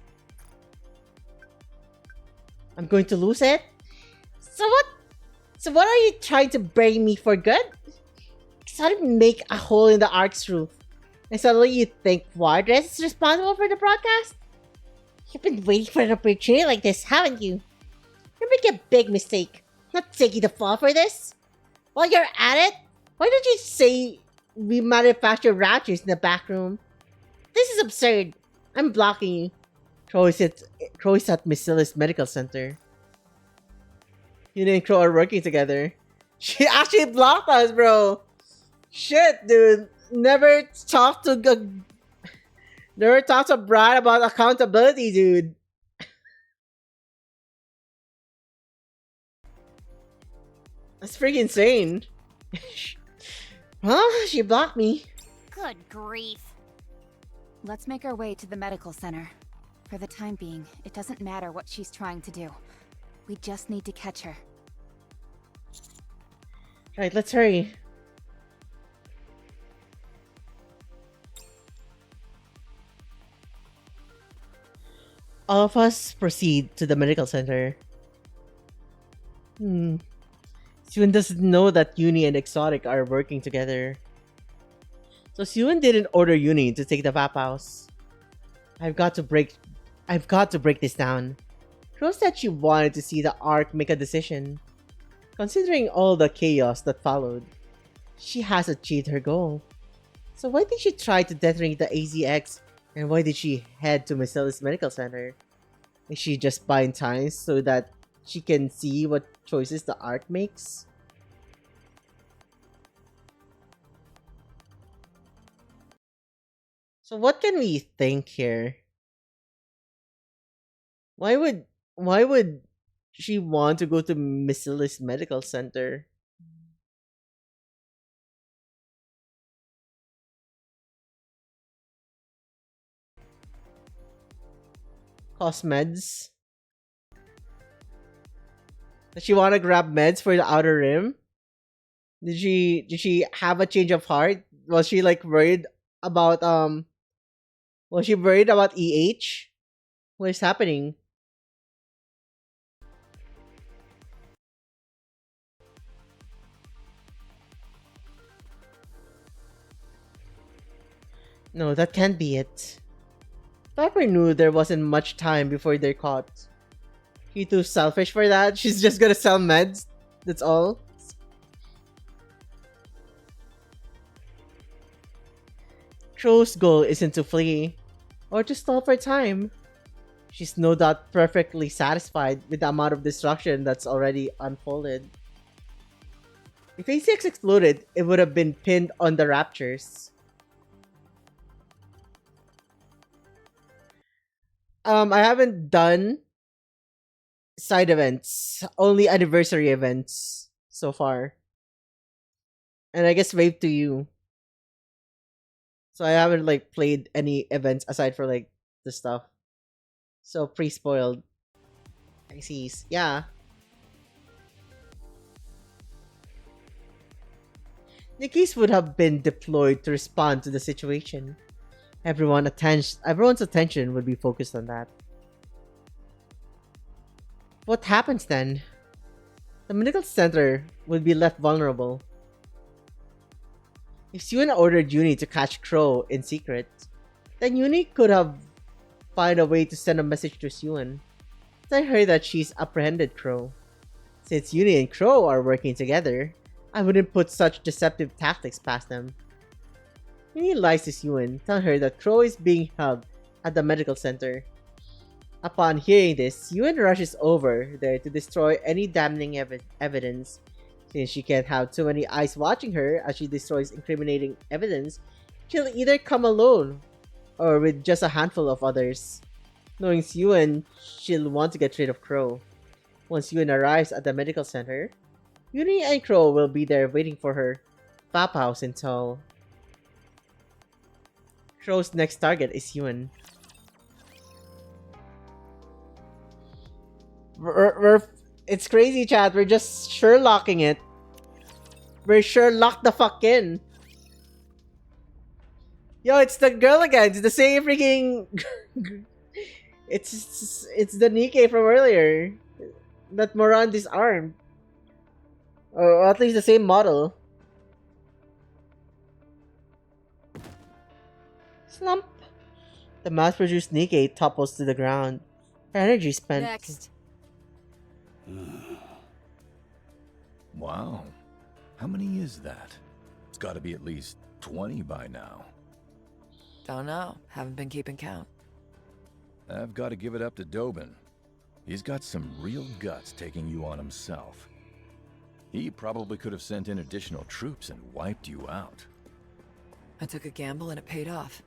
I'm going to lose it? So what are you trying to bury me for good? Suddenly make a hole in the ARK's roof. And suddenly you think Wardress is responsible for the broadcast? You've been waiting for an opportunity like this, haven't you? You're making a big mistake. Not taking the fall for this. While you're at it, why don't you say we manufacture Raptures in the back room? This is absurd. I'm blocking you. Crow is at Missilis Medical Center. You and Crow are working together. She actually blocked us, bro. Shit, dude. Never talk to Brad about accountability, dude. That's freaking insane. Huh? She blocked me. Good grief. Let's make our way to the medical center. For the time being, it doesn't matter what she's trying to do. We just need to catch her. Right, let's hurry. All of us proceed to the medical center. Suan doesn't know that Uni and Exotic are working together. So Suan didn't order Uni to take the Vap House. I've got to break this down. Crow said she wanted to see the ARK make a decision. Considering all the chaos that followed, she has achieved her goal. So why did she try to detonate the AZX, and why did she head to Missilis Medical Center? Is she just buying time so that she can see what choices the ARK makes? So what can we think here? Why would she want to go to Missilis Medical Center? Cost meds? Does she want to grab meds for the Outer Rim? Did she have a change of heart Was she like worried about Was she worried about EH? What is happening? No, that can't be it. Pepper knew there wasn't much time before they're caught. He too selfish for that? She's just gonna sell meds? That's all? Crow's goal isn't to flee, or to stall for time. She's no doubt perfectly satisfied with the amount of destruction that's already unfolded. If ACX exploded, it would have been pinned on the Raptures. I haven't done side events, only anniversary events so far. And I guess Wave to You. So I haven't like played any events aside for like the stuff. So pre-spoiled. I see. Yeah. Nikki's would have been deployed to respond to the situation. Everyone's attention would be focused on that. What happens then? The medical center would be left vulnerable. If Suen ordered Uni to catch Crow in secret, then Uni could have find a way to send a message to Suen. Tell her that she's apprehended Crow. Since Uni and Crow are working together, I wouldn't put such deceptive tactics past them. Uni lies to Suen, tell her that Crow is being held at the medical center. Upon hearing this, Suen rushes over there to destroy any damning evidence. Since she can't have too many eyes watching her as she destroys incriminating evidence, she'll either come alone or with just a handful of others. Knowing Suen, she'll want to get rid of Crow. Once Suen arrives at the medical center, Uni and Crow will be there waiting for her, Papa House in tow. Crow's next target is Suen. It's crazy, chat. We're just Sherlocking it. We're Sherlock the fuck in. Yo, it's the girl again. It's the same freaking. it's the Nikkei from earlier. That Moran disarmed. Or at least the same model. Slump. The mass-produced Nikkei topples to the ground. Her energy spent. Next. Wow. How many is that? It's gotta be at least 20 by now. Don't know. Haven't been keeping count. I've gotta give it up to Dobin. He's got some real guts taking you on himself. He probably could have sent in additional troops and wiped you out. I took a gamble and it paid off.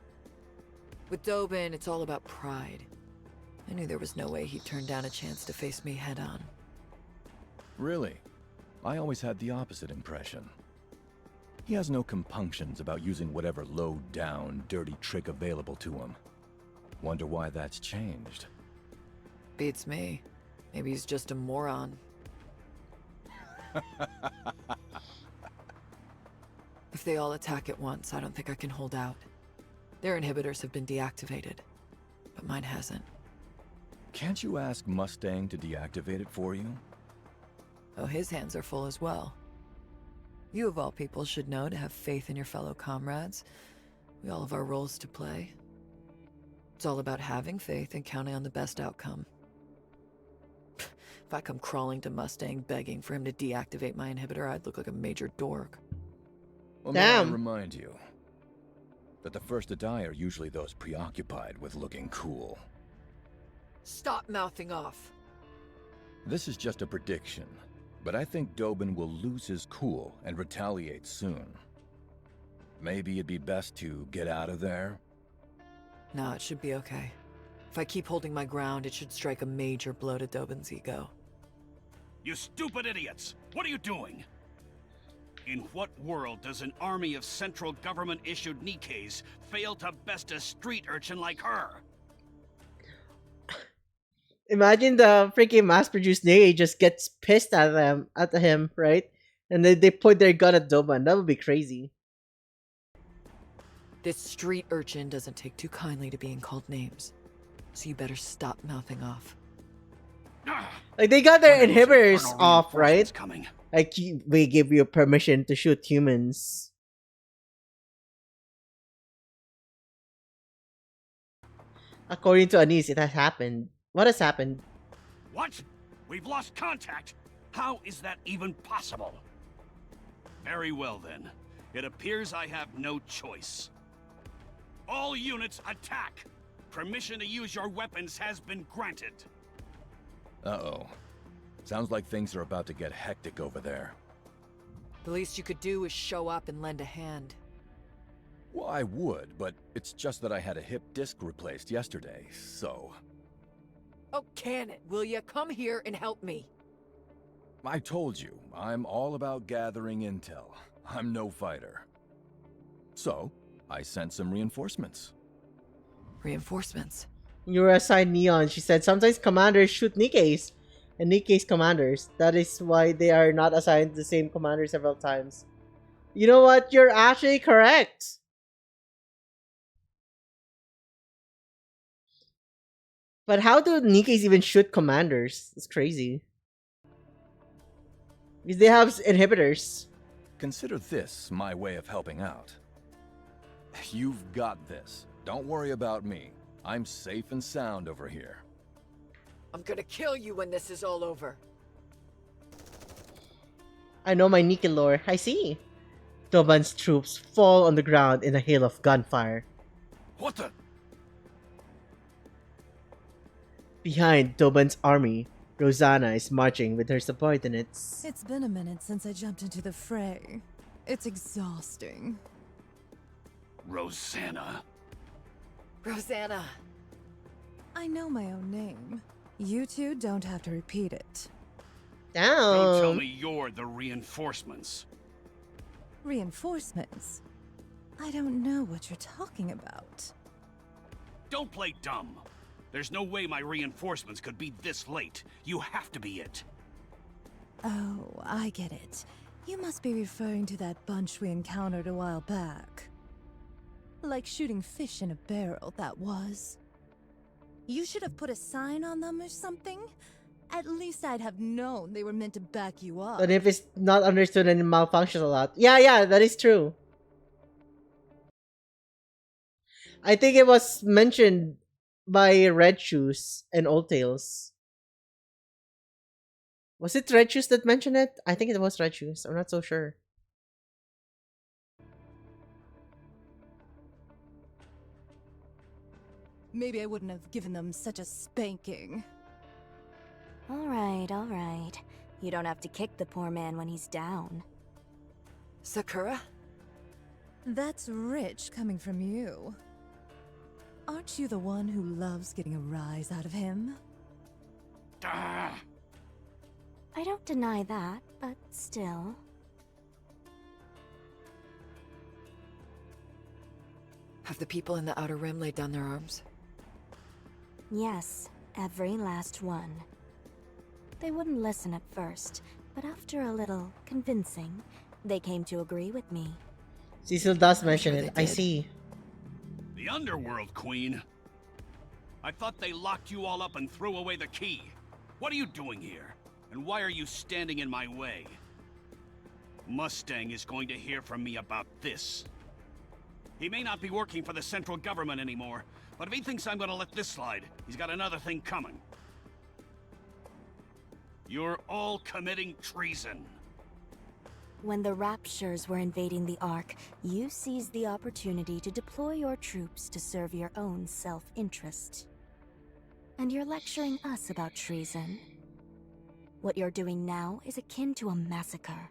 With Dobin, it's all about pride. I knew there was no way he'd turn down a chance to face me head on. Really? I always had the opposite impression. He has no compunctions about using whatever low-down, dirty trick available to him. Wonder why that's changed. Beats me. Maybe he's just a moron. If they all attack at once, I don't think I can hold out. Their inhibitors have been deactivated, but mine hasn't. Can't you ask Mustang to deactivate it for you? Oh, his hands are full as well. You of all people should know to have faith in your fellow comrades. We all have our roles to play. It's all about having faith and counting on the best outcome. If I come crawling to Mustang begging for him to deactivate my inhibitor, I'd look like a major dork. Well, may I remind you that the first to die are usually those preoccupied with looking cool. Stop mouthing off. This is just a prediction, but I think Dobin will lose his cool and retaliate soon. Maybe it'd be best to get out of there? No, it should be okay. If I keep holding my ground, it should strike a major blow to Dobin's ego. You stupid idiots! What are you doing? In what world does an army of central government-issued Nikkeis fail to best a street urchin like her? Imagine the freaking mass-produced Nikkei just gets pissed at him, right? And then they point their gun at Doban. That would be crazy. This street urchin doesn't take too kindly to being called names, so you better stop mouthing off. Like, they got their When are those inhibitors infernal off, right? reinforcements coming? Like, we give you permission to shoot humans. According to Anise, it has happened. What has happened? What? We've lost contact? How is that even possible? Very well then. It appears I have no choice. All units attack! Permission to use your weapons has been granted. Uh-oh. Sounds like things are about to get hectic over there. The least you could do is show up and lend a hand. Well, I would, but it's just that I had a hip disc replaced yesterday, so... Oh, can it, will ya? Come here and help me. I told you, I'm all about gathering intel. I'm no fighter. So, I sent some reinforcements. Reinforcements? You were assigned Neon. She said sometimes commanders shoot Nikkeis and Nikkeis commanders. That is why they are not assigned the same commander several times. You know what? You're actually correct. But how do Nikkeis even shoot commanders? It's crazy. Because they have inhibitors. Consider this my way of helping out. You've got this. Don't worry about me. I'm safe and sound over here. I'm gonna kill you when this is all over. I know my Nikke lore. I see. Toban's troops fall on the ground in a hail of gunfire. What the? Behind Toban's army, Rosanna is marching with her subordinates. It's been a minute since I jumped into the fray. It's exhausting. Rosanna. Rosanna. I know my own name. You two don't have to repeat it. Don't tell me you're the reinforcements. Reinforcements? I don't know what you're talking about. Don't play dumb. There's no way my reinforcements could be this late. You have to be it. Oh, I get it. You must be referring to that bunch we encountered a while back. Like shooting fish in a barrel, that was. You should have put a sign on them or something. At least I'd have known they were meant to back you up. But if it's not understood and it malfunctions a lot. Yeah, that is true. I think it was mentioned by Red Shoes and Old Tails. Was it Red Shoes that mentioned it? I think it was Red Shoes. I'm not so sure. Maybe I wouldn't have given them such a spanking. Alright, alright. You don't have to kick the poor man when he's down. Sakura? That's rich coming from you. Aren't you the one who loves getting a rise out of him? Ah. I don't deny that, but still. Have the people in the Outer Rim laid down their arms? Yes, every last one. They wouldn't listen at first, but after a little convincing, they came to agree with me. Cecil does mention it. I see. The Underworld, Queen. I thought they locked you all up and threw away the key. What are you doing here? And why are you standing in my way? Mustang is going to hear from me about this. He may not be working for the central government anymore, but if he thinks I'm gonna let this slide, he's got another thing coming. You're all committing treason. When the Raptures were invading the ARK, you seized the opportunity to deploy your troops to serve your own self-interest. And you're lecturing us about treason. What you're doing now is akin to a massacre.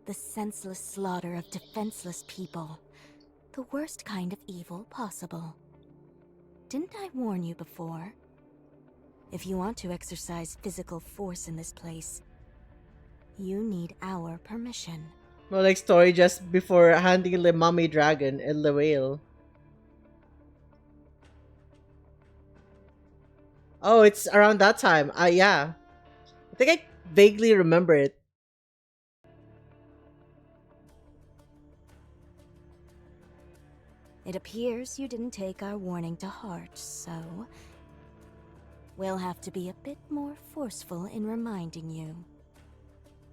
The senseless slaughter of defenseless people. The worst kind of evil possible. Didn't I warn you before? If you want to exercise physical force in this place, you need our permission. More like story just before handing the mummy dragon and the whale. Oh, it's around that time. Yeah. I think I vaguely remember it. It appears you didn't take our warning to heart, so we'll have to be a bit more forceful in reminding you.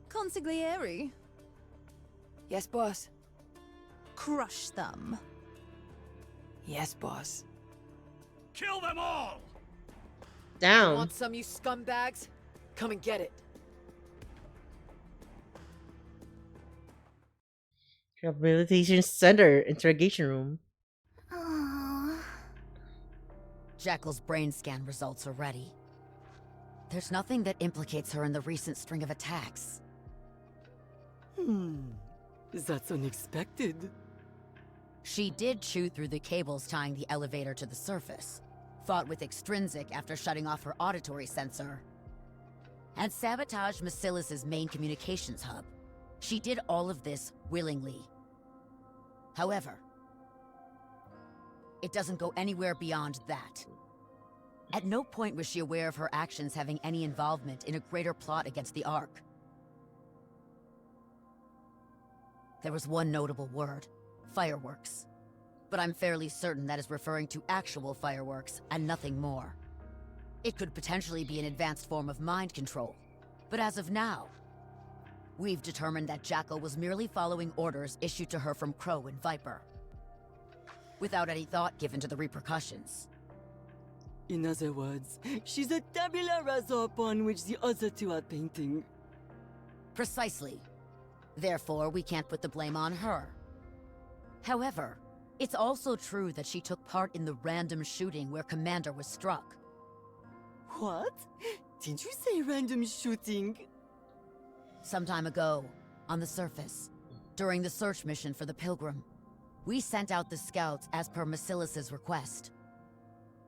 Consigliere. Yes, boss. Crush them. Yes, boss. Kill them all! Down. Want some, you scumbags? Come and get it. Rehabilitation Center interrogation room. Jekyll's brain scan results are ready. There's nothing that implicates her in the recent string of attacks. That's unexpected. She did chew through the cables tying the elevator to the surface, fought with Extrinsic after shutting off her auditory sensor, and sabotaged Macilis' main communications hub. She did all of this willingly. However, it doesn't go anywhere beyond that. At no point was she aware of her actions having any involvement in a greater plot against the ARK. There was one notable word: fireworks. But I'm fairly certain that is referring to actual fireworks and nothing more. It could potentially be an advanced form of mind control, but as of now, we've determined that Jackal was merely following orders issued to her from Crow and Viper, without any thought given to the repercussions. In other words, she's a tabula rasa upon which the other two are painting. Precisely. Therefore, we can't put the blame on her. However, it's also true that she took part in the random shooting where Commander was struck. What? Did you say random shooting? Some time ago, on the surface, during the search mission for the Pilgrim, we sent out the scouts as per Macilis' request.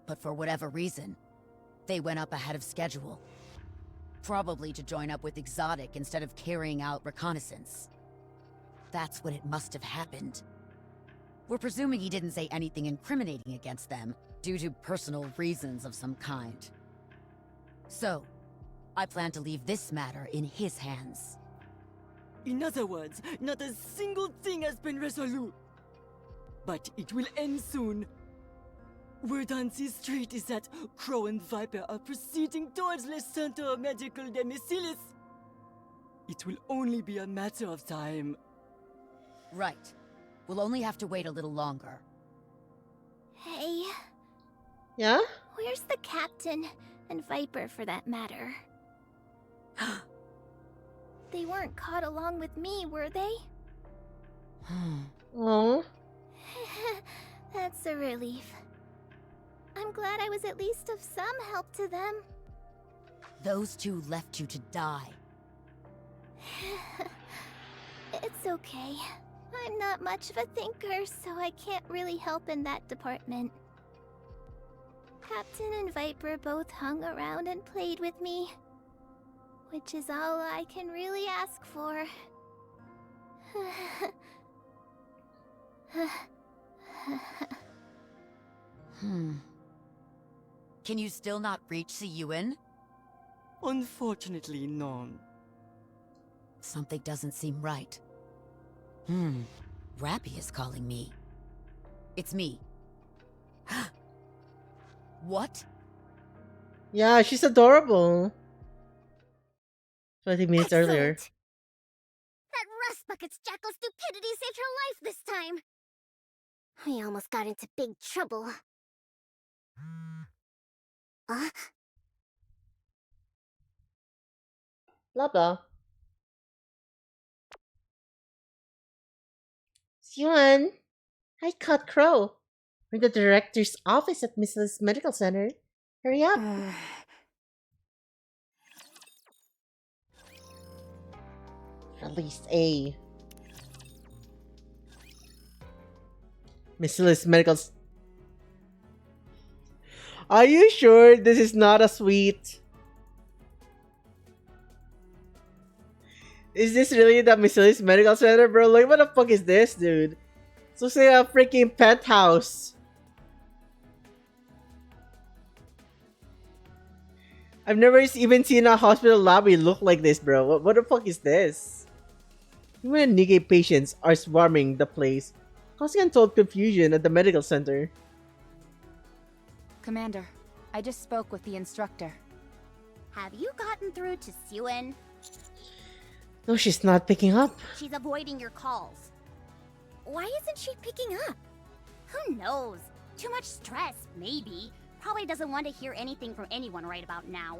But for whatever reason, they went up ahead of schedule. Probably to join up with Exotic instead of carrying out reconnaissance. That's when it must have happened. We're presuming he didn't say anything incriminating against them, due to personal reasons of some kind. So, I plan to leave this matter in his hands. In other words, not a single thing has been resolute. But it will end soon. Word on this street is that Crow and Viper are proceeding towards the Center Medical de Macilis. It will only be a matter of time. Right. We'll only have to wait a little longer. Hey. Yeah? Where's the captain? And Viper, for that matter. They weren't caught along with me, were they? Oh. That's a relief. I'm glad I was at least of some help to them. Those two left you to die. It's okay. I'm not much of a thinker, so I can't really help in that department. Captain and Viper both hung around and played with me, which is all I can really ask for. Can you still not reach Siyuan? Unfortunately, no. Something doesn't seem right. Rappy is calling me. It's me. What? Yeah, she's adorable. 20 minutes earlier. That rust bucket's Jackal stupidity saved her life this time. We almost got into big trouble. Blah blah. Yuan, I caught Crow. We're in the director's office at Mrs. Medical Center. Hurry up. Release A. Mrs. Medical. Are you sure this is not a suite? Is this really the Mrs. Medical Center, bro? Like, what the fuck is this, dude? So say a freaking penthouse. I've never even seen a hospital lobby look like this, bro. What the fuck is this? Even Nikkei patients are swarming the place. causing untold confusion at the medical center. Commander, I just spoke with the instructor. Have you gotten through to Suen? No, she's not picking up. She's avoiding your calls. Why isn't she picking up? Who knows? Too much stress, maybe. Probably doesn't want to hear anything from anyone right about now.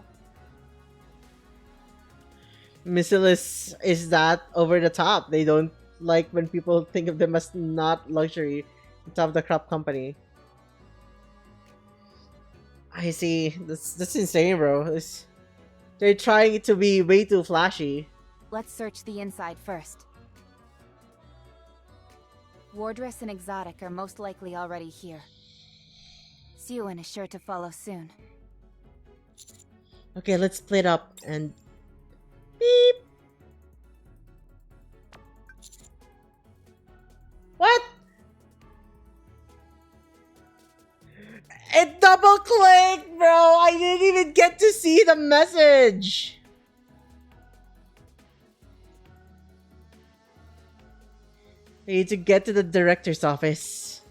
Missilus is that over the top. They don't like when people think of them as not luxury, top of the crop company. I see. That's insane, bro. They're trying to be way too flashy. Let's search the inside first. Wardress and Exotic are most likely already here. Suen is sure to follow soon. Okay, let's split up and beep. What? It double clicked, bro. I didn't even get to see the message. I need to get to the director's office.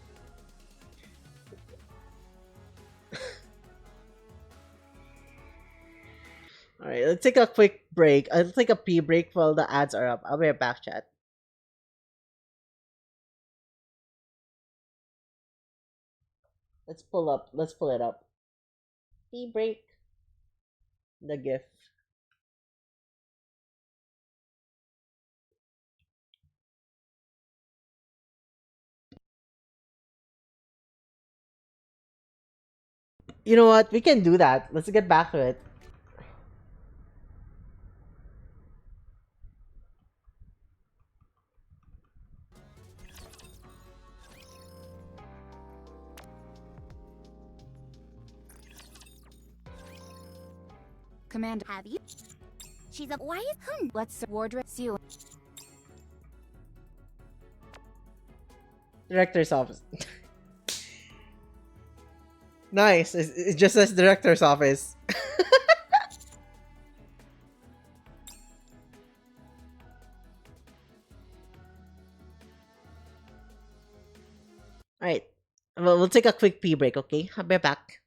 Alright, let's take a quick break. I'll take a pee break while the ads are up. I'll be right back, chat. Let's pull it up. Pee break. The GIF. You know what? We can do that. Let's get back to it. Commander, have you? She's a why is Let's Wardress Suen. Director's office. Nice. It just says director's office. Alright. Well, we'll take a quick pee break, okay? I'll be back.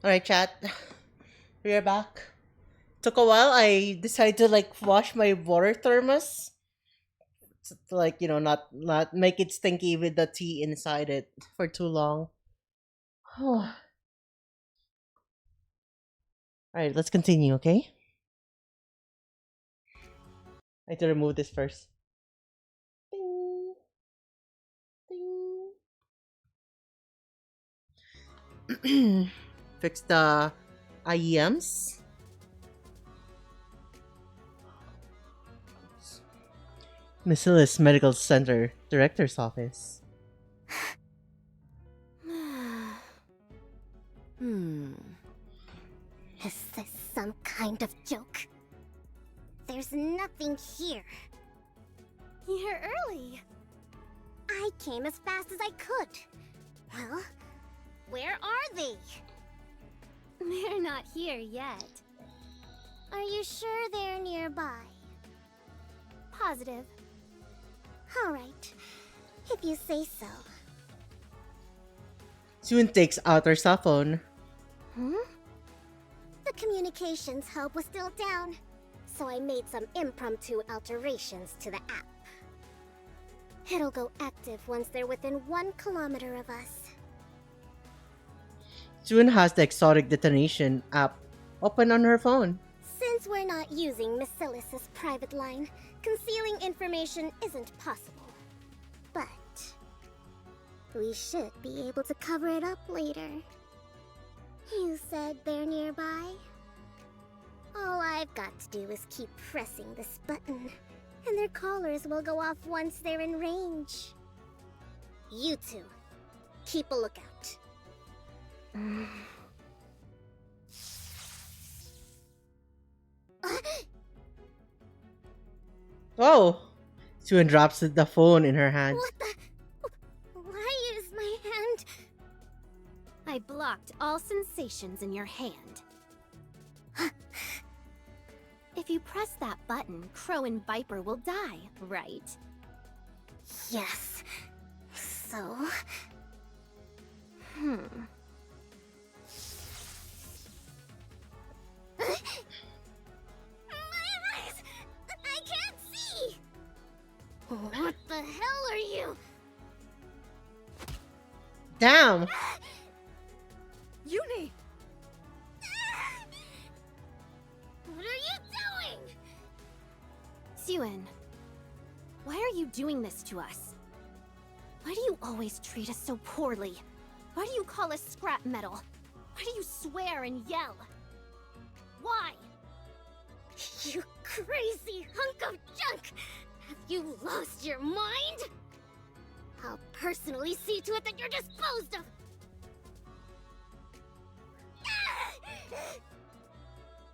Alright, chat. We are back. Took a while. I decided to like wash my water thermos to like not make it stinky with the tea inside it for too long. Alright, let's continue, okay? I have to remove this first. Fix the IEMs. Bacillus Medical Center Director's Office. Is this some kind of joke? There's nothing here. You're early. I came as fast as I could. Well, where are they? They're not here yet. Are you sure they're nearby? Positive. Alright, if you say so. Soon takes out her cell phone. The communications hub was still down, so I made some impromptu alterations to the app. It'll go active once they're within 1 kilometer of us. Soon has the exotic detonation app open on her phone. Since we're not using Bacillus's private line, concealing information isn't possible. But we should be able to cover it up later. You said they're nearby? All I've got to do is keep pressing this button, and their collars will go off once they're in range. You two, keep a lookout. Oh! Soon drops the phone in her hand. What the? Why is my hand? I blocked all sensations in your hand. If you press that button, Crow and Viper will die, right? Yes. So? Hmm. My eyes! I can't see! What the hell are you? Damn! Uni! What are you doing? Suen, why are you doing this to us? Why do you always treat us so poorly? Why do you call us scrap metal? Why do you swear and yell? Why? You crazy hunk of junk! Have you lost your mind? I'll personally see to it that you're disposed of!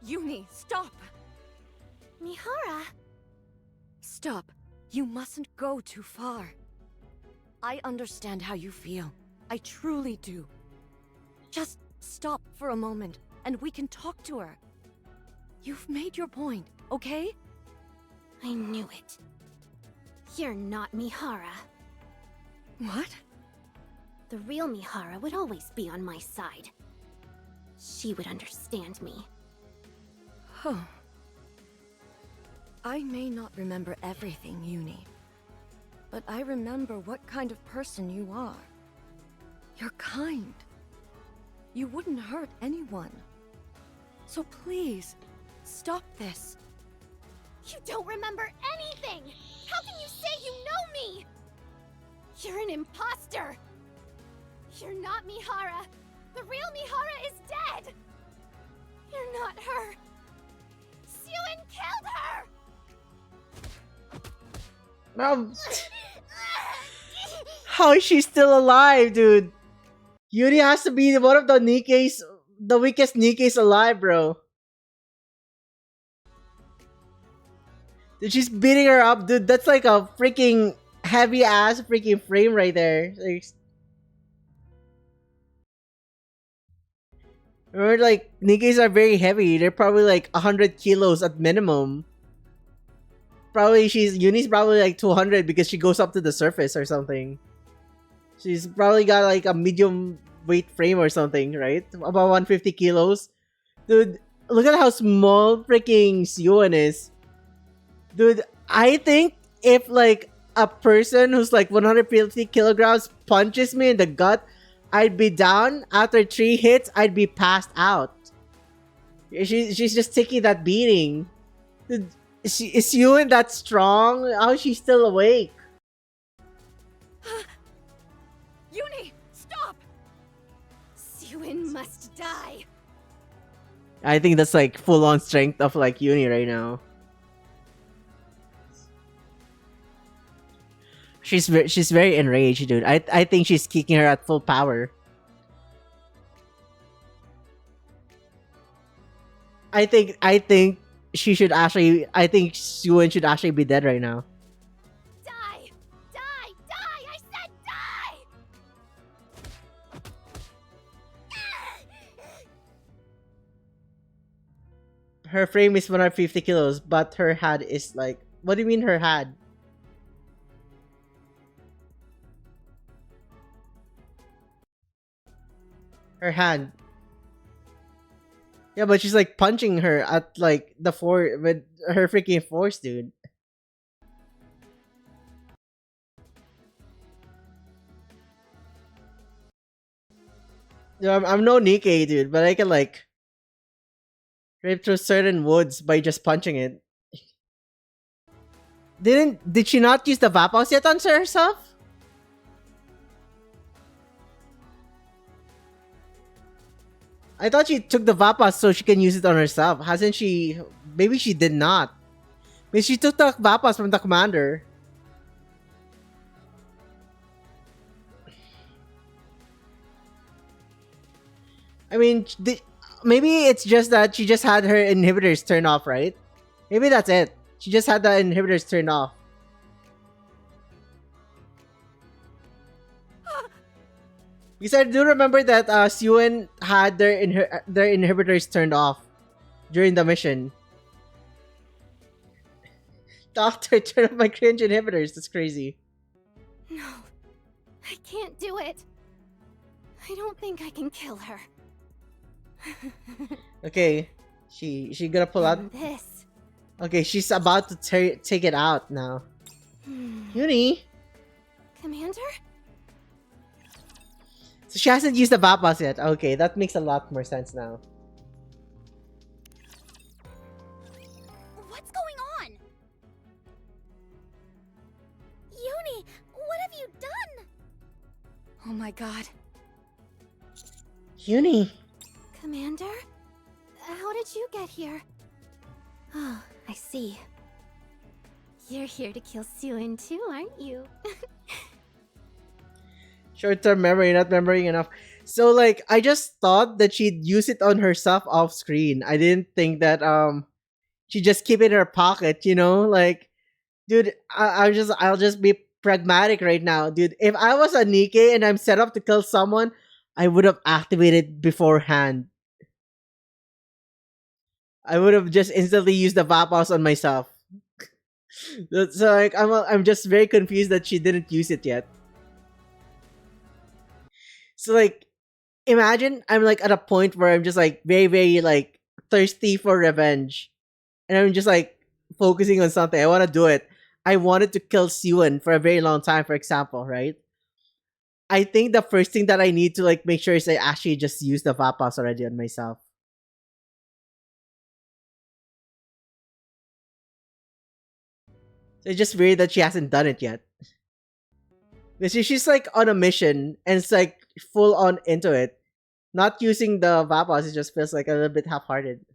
Uni, stop! Mihara! Stop. You mustn't go too far. I understand how you feel. I truly do. Just stop for a moment, and we can talk to her. You've made your point, okay? I knew it. You're not Mihara. What? The real Mihara would always be on my side. She would understand me. Huh. I may not remember everything, Uni. But I remember what kind of person you are. You're kind. You wouldn't hurt anyone. So please, stop this. You don't remember anything! How can you say you know me? You're an imposter! You're not Mihara! The real Mihara is dead! You're not her! Suen killed her! How is she still alive, dude? Yuri has to be one of the Nikkeis, the weakest Nikkeis alive, bro. Dude, she's beating her up, dude. That's like a freaking heavy ass freaking frame right there. Remember, like, Nikkeis are very heavy. They're probably like 100 kilos at minimum. Probably Yuni's probably like 200 because she goes up to the surface or something. She's probably got like a medium weight frame or something, right? About 150 kilos. Dude, look at how small freaking Siwon is. Dude, I think if like a person who's like 150 kilograms punches me in the gut, I'd be down. After 3 hits, I'd be passed out. She's just taking that beating. Dude, is Siwon that strong? How is she still awake? Uni, stop! Siwon must die. I think that's like full on strength of like Uni right now. She's very enraged, dude. I think she's kicking her at full power. I think she should actually. I think Siwon should actually be dead right now. Die! Die! Die! I said die! Her frame is 150 kilos, but her head is like. What do you mean her head? Her hand. Yeah, but she's like punching her at like the four with her freaking force, dude. Yeah, I'm no Nikkei, dude, but I can like rip through certain woods by just punching it. Did she not use the Vapaus yet on herself? I thought she took the Vapas so she can use it on herself. Hasn't she? Maybe she did not. Maybe she took the Vapas from the commander. I mean, maybe it's just that she just had her inhibitors turned off, right? Maybe that's it. She just had the inhibitors turned off. Because I do remember that Siwon had their inhibitors turned off during the mission. Doctor, turn off my cringe inhibitors. That's crazy. No, I can't do it. I don't think I can kill her. Okay, she gonna pull out. And this. Okay, she's about to take it out now. Uni. Commander? So she hasn't used the Vapas yet. Okay, that makes a lot more sense now. What's going on? Uni, what have you done? Oh my god. Uni. Commander? How did you get here? Oh, I see. You're here to kill Siwon too, aren't you? Short-term memory, not remembering enough. So like, I just thought that she'd use it on herself off screen. I didn't think that she just keep it in her pocket. You know, like, dude, I'll just be pragmatic right now, dude. If I was a Nikkei and I'm set up to kill someone, I would have activated beforehand. I would have just instantly used the Vapaus on myself. So like, I'm just very confused that she didn't use it yet. So like, imagine I'm like at a point where I'm just like very, very like thirsty for revenge. And I'm just like focusing on something. I want to do it. I wanted to kill Siwon for a very long time, for example, right? I think the first thing that I need to like make sure is I actually just use the Vapas already on myself. So it's just weird that she hasn't done it yet. Because she's like on a mission and it's like full on into it. Not using the Vapas, it just feels like a little bit half-hearted.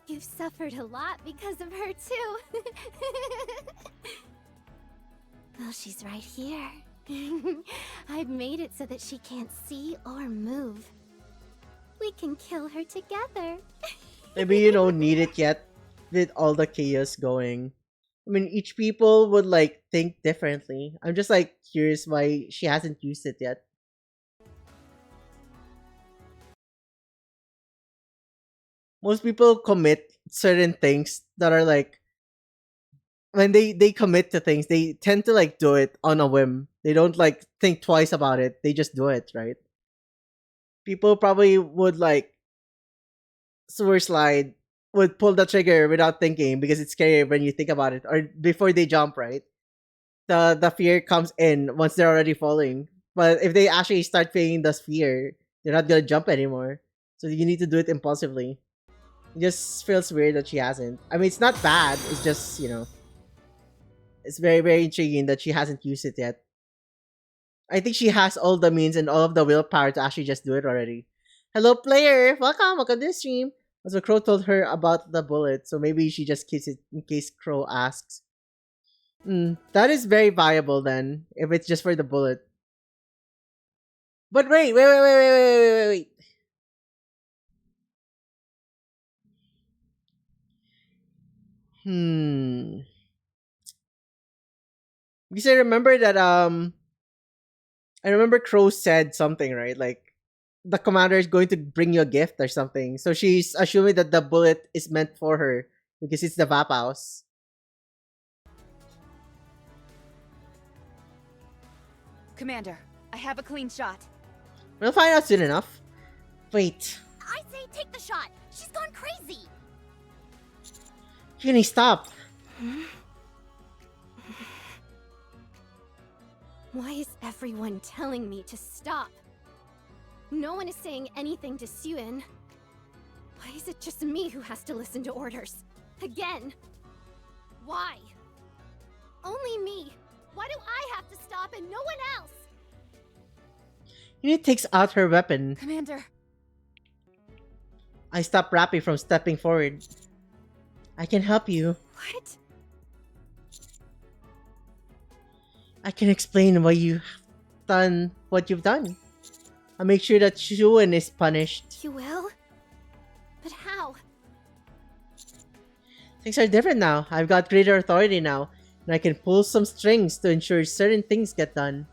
You've suffered a lot because of her too. Well, she's right here. I've made it so that she can't see or move. We can kill her together. Maybe you don't need it yet with all the chaos going. I mean, each people would like think differently. I'm just like curious why she hasn't used it yet. Most people commit certain things that are like when they commit to things, they tend to like do it on a whim. They don't like think twice about it. They just do it, right? People probably would like sewer slide, would pull the trigger without thinking because it's scary when you think about it, or before they jump, right? The fear comes in once they're already falling. But if they actually start feeling the fear, they're not gonna jump anymore. So you need to do it impulsively. It just feels weird that she hasn't. I mean, it's not bad. It's just, it's very, very intriguing that she hasn't used it yet. I think she has all the means and all of the willpower to actually just do it already. Hello, player! Welcome to the stream! So Crow told her about the bullet, so maybe she just keeps it in case Crow asks. That is very viable then, if it's just for the bullet. But wait. Because I remember Crow said something, right? Like the commander is going to bring you a gift or something. So she's assuming that the bullet is meant for her because it's the Vap House. Commander, I have a clean shot. We'll find out soon enough. Wait. I say take the shot. She's gone crazy. Jenny, stop. Why is everyone telling me to stop? No one is saying anything to Suen. Why is it just me who has to listen to orders? Again? Why? Only me. Why do I have to stop and no one else? Jenny takes out her weapon. Commander. I stop Rappy from stepping forward. I can help you. What? I can explain why you've done what you've done. I'll make sure that Suen is punished. You will? But how? Things are different now. I've got greater authority now, and I can pull some strings to ensure certain things get done.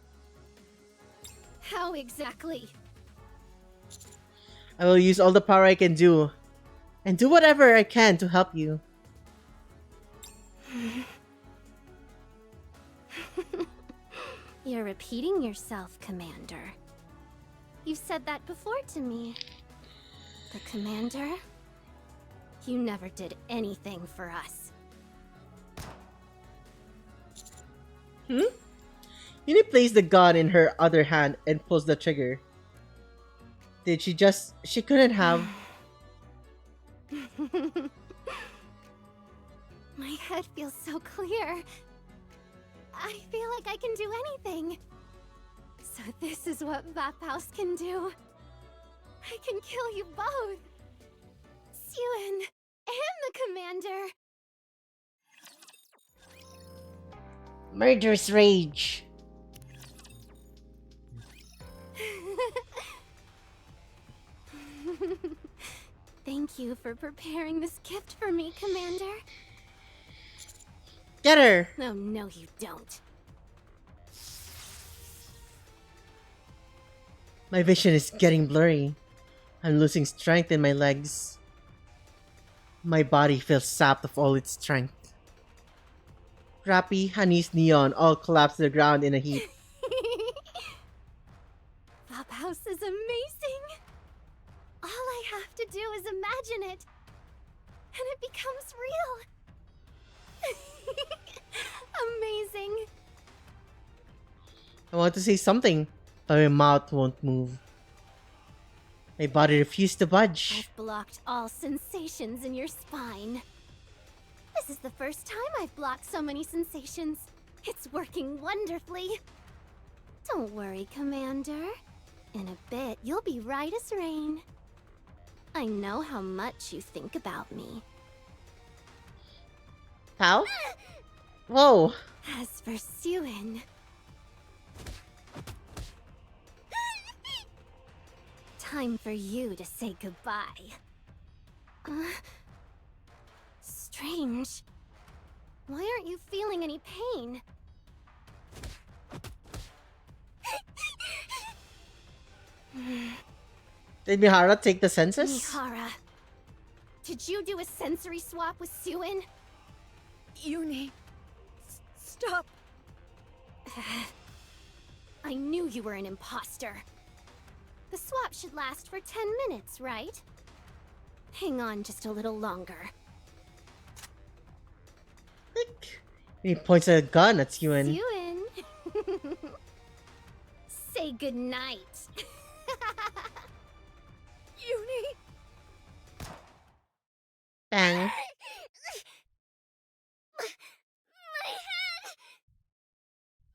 How exactly? I will use all the power I can do, and do whatever I can to help you. You're repeating yourself, Commander. You've said that before to me. The Commander? You never did anything for us. Yuni places the gun in her other hand and pulls the trigger. Did she just... She couldn't have... My head feels so clear. I feel like I can do anything. So this is what Vap House can do. I can kill you both. Suen and the Commander. Murderous rage. Thank you for preparing this gift for me, Commander. Get her! Oh, no you don't. My vision is getting blurry. I'm losing strength in my legs. My body feels sapped of all its strength. Rappy, Honey's Neon all collapse to the ground in a heap. Vap House is amazing. All I have to do is imagine it, and it becomes real. Amazing. I want to say something, but my mouth won't move. My body refused to budge. I've blocked all sensations in your spine. This is the first time I've blocked so many sensations. It's working wonderfully. Don't worry, Commander. In a bit, you'll be right as rain. I know how much you think about me. How? Whoa. As for Suen... Time for you to say goodbye. Strange. Why aren't you feeling any pain? Did Mihara take the census? Mihara, did you do a sensory swap with Suen? Uni, Stop! I knew you were an imposter. The swap should last for 10 minutes, right? Hang on just a little longer. He points a gun at Yuen. Yuen. Say goodnight. Uni. Bang. My head!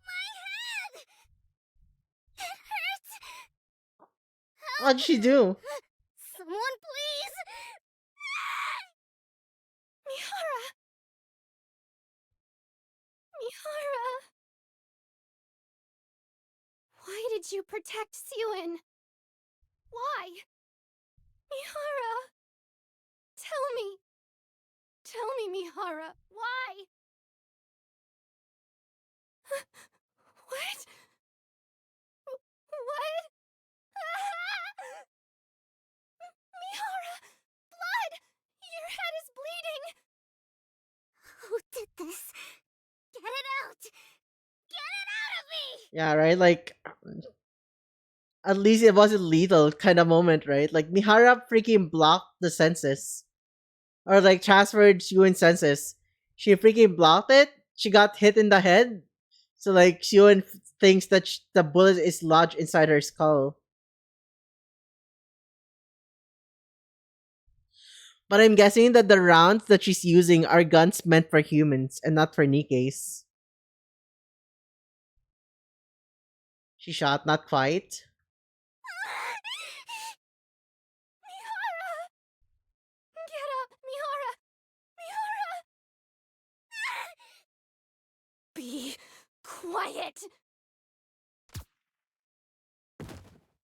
My head! It hurts! What'd she do? Someone please! Mihara! Mihara! Why did you protect Suen? Why? Mihara! Tell me! Tell me, Mihara, why? What? What? Mihara! Blood! Your head is bleeding! Who did this? Get it out! Get it out of me! Yeah, right? Like, at least it wasn't lethal kind of moment, right? Like, Mihara freaking blocked the senses. Or, like, transferred Yuen's senses. She freaking blocked it. She got hit in the head. So, like, Yuen thinks that the bullet is lodged inside her skull. But I'm guessing that the rounds that she's using are guns meant for humans and not for Nikke's. She shot, not quite. Mihara! Get up, Mihara! Mihara! Be quiet!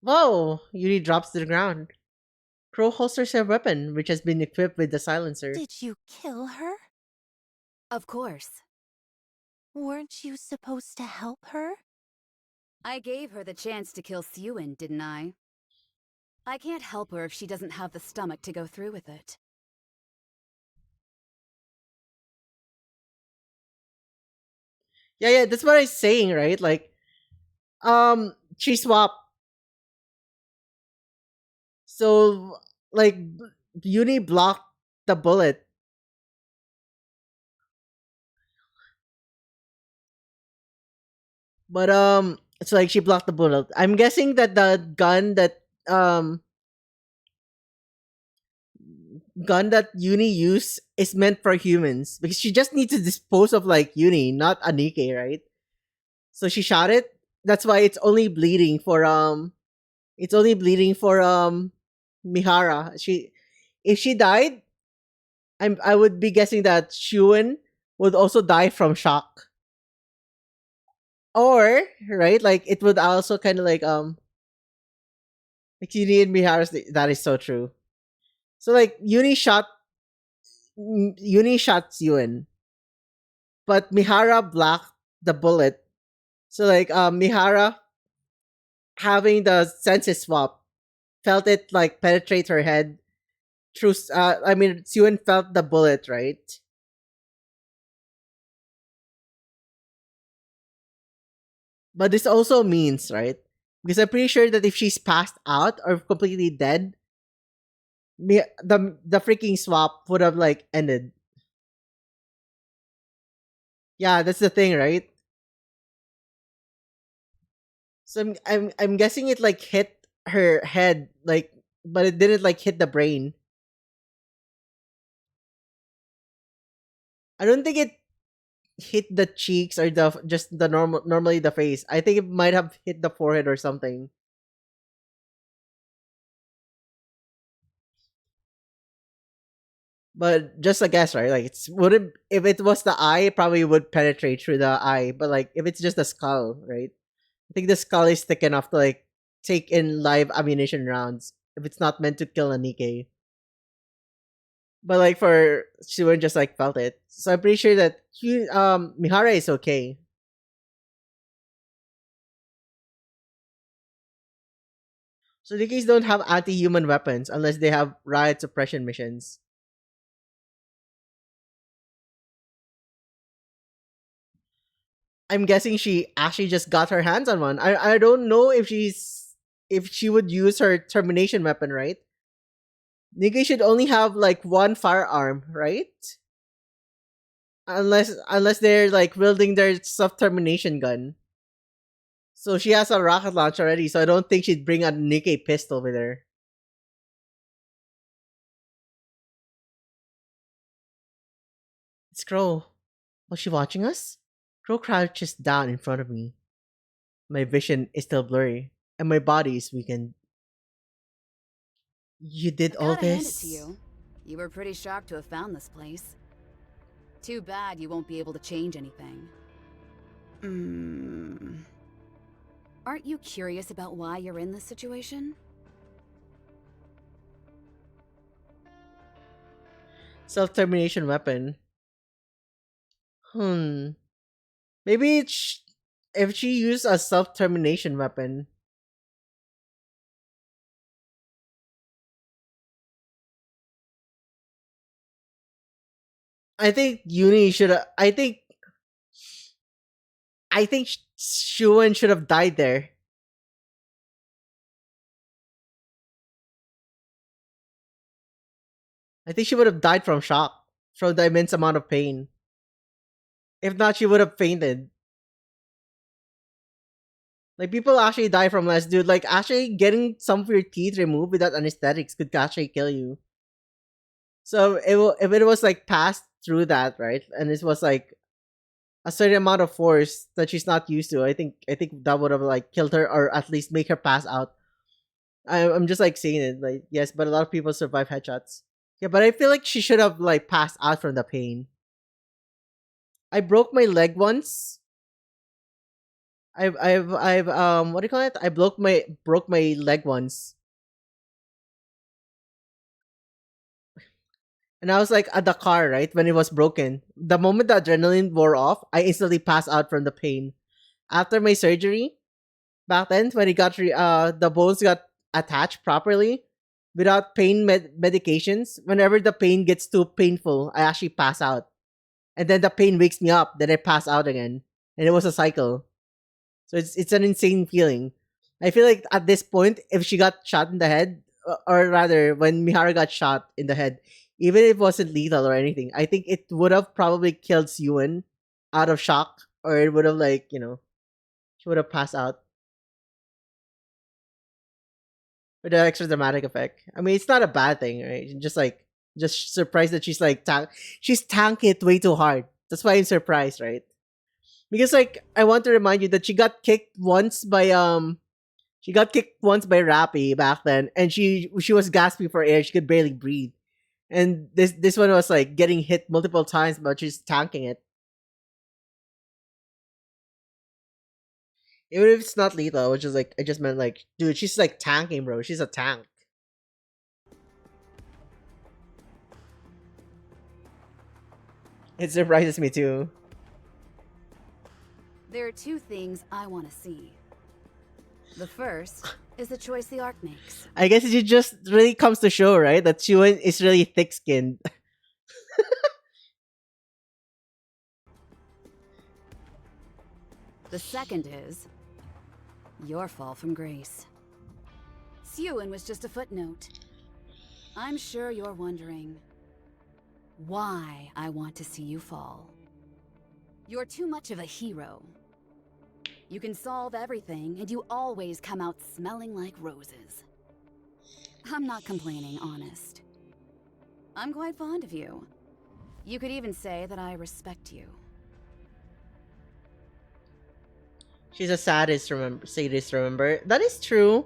Whoa! Yuri drops to the ground. Crow holsters her weapon, which has been equipped with the silencer. Did you kill her? Of course. Weren't you supposed to help her? I gave her the chance to kill Suen, didn't I? I can't help her if she doesn't have the stomach to go through with it. Yeah, that's what I'm saying, right? Like, she swapped. So, like, Uni blocked the bullet. But, it's like she blocked the bullet. I'm guessing that the gun that Uni used is meant for humans. Because she just needs to dispose of, like, Uni, not Anike, right? So she shot it. That's why it's only bleeding for, Mihara. If she died, I would be guessing that Shuen would also die from shock. Or, right, like it would also kind of like Yuni and Mihara's, that is so true. So like Yuni shot Yuen, but Mihara blocked the bullet. So like Mihara having the senses swap felt it like penetrate her head through I mean Yuen felt the bullet, right? But this also means, right? Because I'm pretty sure that if she's passed out or completely dead, the freaking swap would have like ended. Yeah, that's the thing, right? So I'm guessing it like hit her head, like, but it didn't like hit the brain. I don't think it hit the cheeks or the just the normally the face. I think it might have hit the forehead or something. But just a guess, right? Like it's wouldn't if it was the eye, it probably would penetrate through the eye. But like if it's just the skull, right? I think the skull is thick enough to like take in live ammunition rounds if it's not meant to kill a Nikkei. But like for Shuen just like felt it. So I'm pretty sure that Mihara is okay. So Nikkeis don't have anti-human weapons unless they have riot suppression missions. I'm guessing she actually just got her hands on one. I don't know if she would use her termination weapon, right? Nikkei should only have like one firearm, right? Unless they're like wielding their self termination gun. So she has a rocket launch already, so I don't think she'd bring a Nikkei pistol with her. It's Crow. Was she watching us? Crow crouches down in front of me. My vision is still blurry, and my body is weakened. You did all Gotta hand it to this? you. You were pretty shocked to have found this place. Too bad you won't be able to change anything. Aren't you curious about why you're in this situation? Self termination weapon. Maybe if she used a self termination weapon. I think Uni should have. I think Shuan should have died there. I think she would have died from shock, from the immense amount of pain. If not, she would have fainted. Like, people actually die from less, dude. Like, actually getting some of your teeth removed without anesthetics could actually kill you. So if it was like passed through that, right, and it was like a certain amount of force that she's not used to, I think that would have like killed her or at least make her pass out. I'm just like saying it, like, yes, but a lot of people survive headshots. Yeah, but I feel like she should have like passed out from the pain. I broke my leg once. I've what do you call it? I broke my leg once. And I was like at the car, right, when it was broken. The moment the adrenaline wore off, I instantly passed out from the pain. After my surgery, back then when it got the bones got attached properly without pain medications, whenever the pain gets too painful, I actually pass out. And then the pain wakes me up, then I pass out again. And it was a cycle. So it's an insane feeling. I feel like at this point, if she got shot in the head, or rather, when Mihara got shot in the head, even if it wasn't lethal or anything, I think it would have probably killed Yuan out of shock, or it would have like she would have passed out with the extra dramatic effect. I mean, it's not a bad thing, right? Just surprised that she's like she's tanking it way too hard. That's why I'm surprised, right? Because like I want to remind you that she got kicked once by Rappy back then, and she was gasping for air. She could barely breathe. And this one was like getting hit multiple times, but she's tanking it. Even if it's not lethal, which is like I just meant like, dude, she's like tanking, bro. She's a tank. It surprises me too. There are two things I want to see. The first is the choice the ARK makes. I guess it just really comes to show, right, that Chuan is really thick-skinned. The second is your fall from grace. Sewin was just a footnote. I'm sure you're wondering why I want to see you fall. You're too much of a hero. You can solve everything, and you always come out smelling like roses. I'm not complaining, honest. I'm quite fond of you. You could even say that I respect you. She's a sadist, remember? That is true.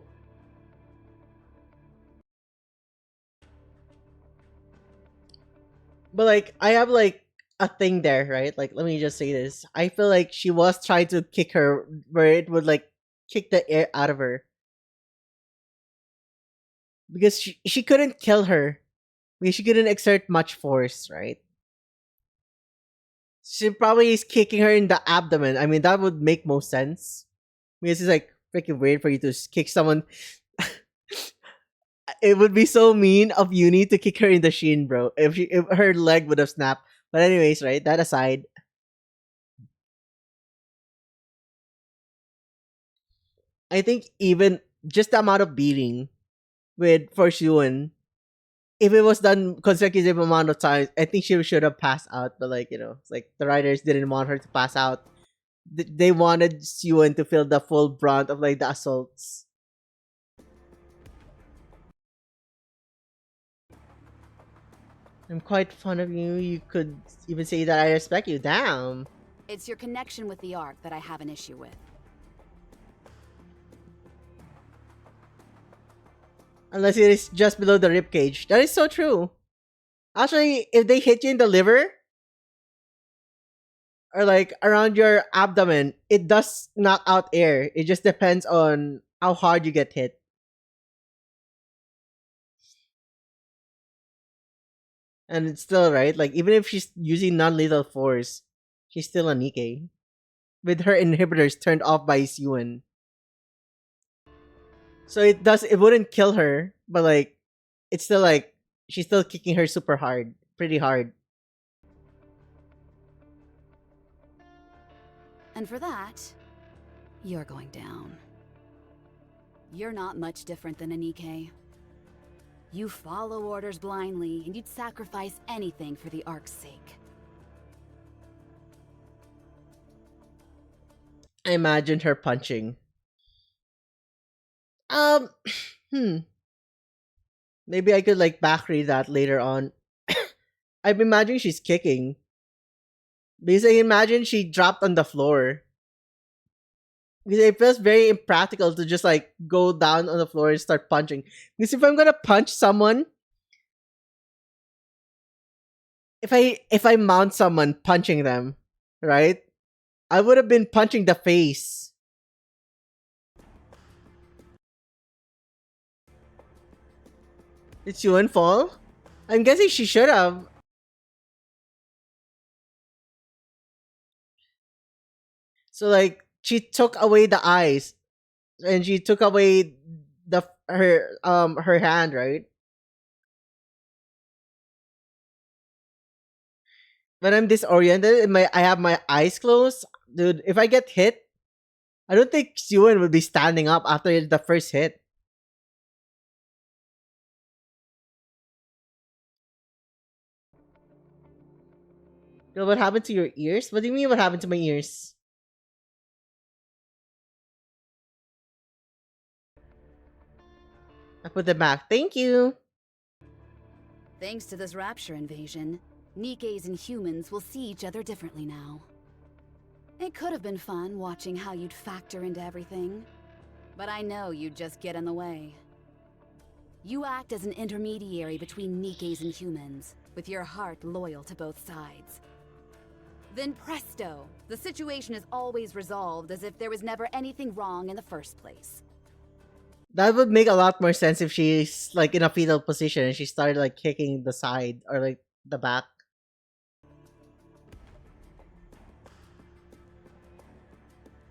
But like, I have like a thing there, right? Like, let me just say this. I feel like she was trying to kick her where it would like kick the air out of her. Because she couldn't kill her. Because she couldn't exert much force, right? She probably is kicking her in the abdomen. I mean, that would make most sense. Because it's like freaking weird for you to kick someone. It would be so mean of Uni to kick her in the shin, bro. If her leg would have snapped. But anyways, right? That aside, I think even just the amount of beating with for Shuan, if it was done consecutive amount of times, I think she should have passed out. But like, it's like the writers didn't want her to pass out. They wanted Shuan to feel the full brunt of like the assaults. I'm quite fond of you. You could even say that I respect you. Damn. It's your connection with the ARK that I have an issue with. Unless it is just below the ribcage. That is so true. Actually, if they hit you in the liver or like around your abdomen, it does knock out air. It just depends on how hard you get hit. And it's still right. Like even if she's using non-lethal force, she's still a Nikkei. With her inhibitors turned off by Suen. So it wouldn't kill her, but like it's still like she's still kicking her super hard. Pretty hard. And for that, you're going down. You're not much different than a Nikkei. You follow orders blindly, and you'd sacrifice anything for the ARK's sake. I imagined her punching. Um, Maybe I could like back read that later on. I'm imagining she's kicking. Because I imagine she dropped on the floor. Because it feels very impractical to just like go down on the floor and start punching. Because if I'm gonna punch someone, if I mount someone punching them, right? I would have been punching the face. Did Yuan fall? I'm guessing she should have. So like she took away the eyes and she took away her hand, right? When I'm disoriented and I have my eyes closed, dude, if I get hit, I don't think Yuan would be standing up after the first hit. Yo, what happened to your ears? What do you mean what happened to my ears? I put them back. Thank you. Thanks to this Rapture invasion, Nikkeis and humans will see each other differently now. It could have been fun watching how you'd factor into everything, but I know you'd just get in the way. You act as an intermediary between Nikkeis and humans, with your heart loyal to both sides. Then presto, the situation is always resolved as if there was never anything wrong in the first place. That would make a lot more sense if she's like in a fetal position and she started like kicking the side or like the back.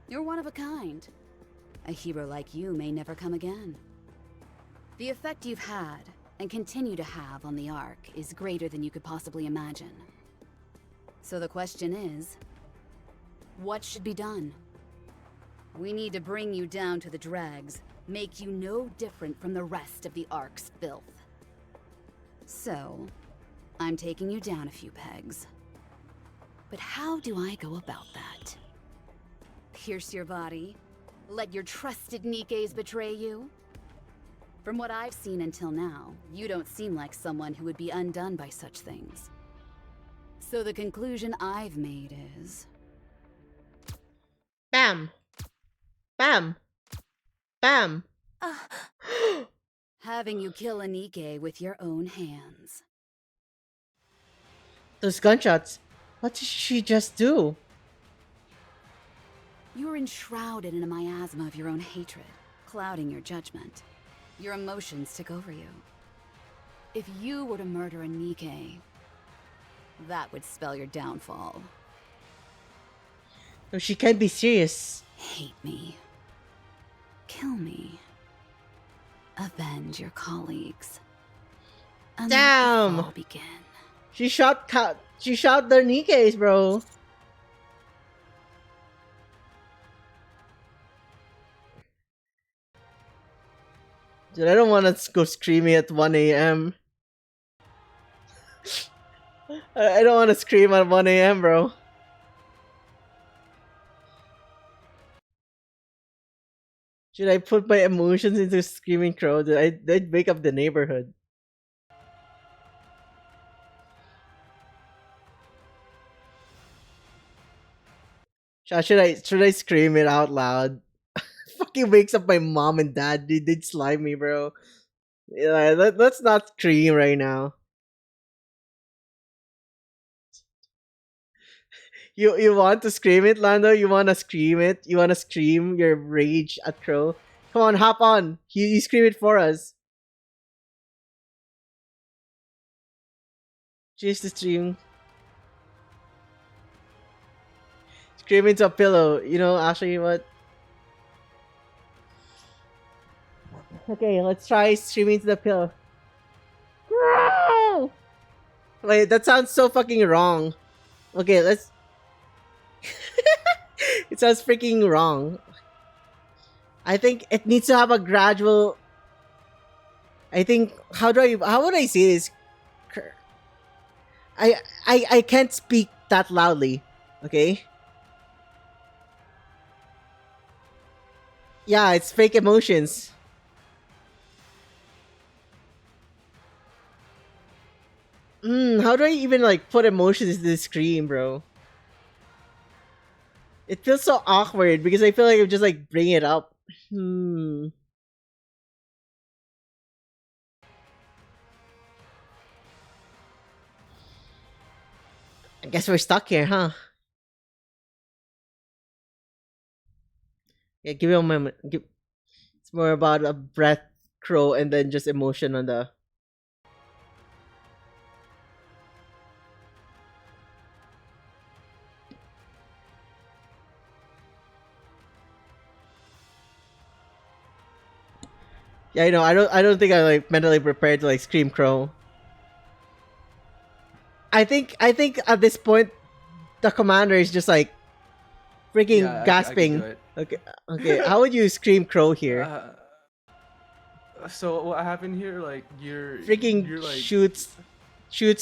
You're one of a kind. A hero like you may never come again. The effect you've had, and continue to have on the ARK, is greater than you could possibly imagine. So the question is, what should be done? We need to bring you down to the dregs, make you no different from the rest of the ARK's filth. So, I'm taking you down a few pegs. But how do I go about that? Pierce your body? Let your trusted Nikkeis betray you? From what I've seen until now, you don't seem like someone who would be undone by such things. So the conclusion I've made is... Bam! Bam! Bam! having you kill a Nikkei with your own hands. Those gunshots. What did she just do? You're enshrouded in a miasma of your own hatred, clouding your judgment. Your emotions took over you. If you were to murder a Nikkei, that would spell your downfall. No, she can't be serious. Hate me. Kill me. Avenge your colleagues. And damn! let the fall begin. She shot their Nikkeis, bro. Dude, I don't want to go screaming at 1 a.m. I don't want to scream at 1 a.m., bro. Should I put my emotions into Screaming Crow? I'd wake up the neighborhood. Should I scream it out loud? Fucking wakes up my mom and dad. Dude, they'd slime me, bro. Yeah, let's not scream right now. You want to scream it, Lando? You wanna scream it? You wanna scream your rage at Crow? Come on, hop on. You scream it for us. Cheers to stream. Scream into a pillow. You know, actually, what? Okay, let's try screaming into the pillow. Wait, that sounds so fucking wrong. Okay, let's. It sounds freaking wrong. I think it needs to have a gradual. I think how would I say this? I can't speak that loudly. Okay. Yeah, it's fake emotions. How do I even like put emotions into the screen, bro? It feels so awkward because I feel like I'm just like bringing it up. I guess we're stuck here, huh? Yeah, give me a moment. It's more about a breath crow and then just emotion on the. Yeah, I know. I don't think I'm like mentally prepared to like scream crow. I think at this point the commander is just like freaking Yeah, I can do gasping. it. Okay. How would you scream crow here? So what happened here? Like you're like shoots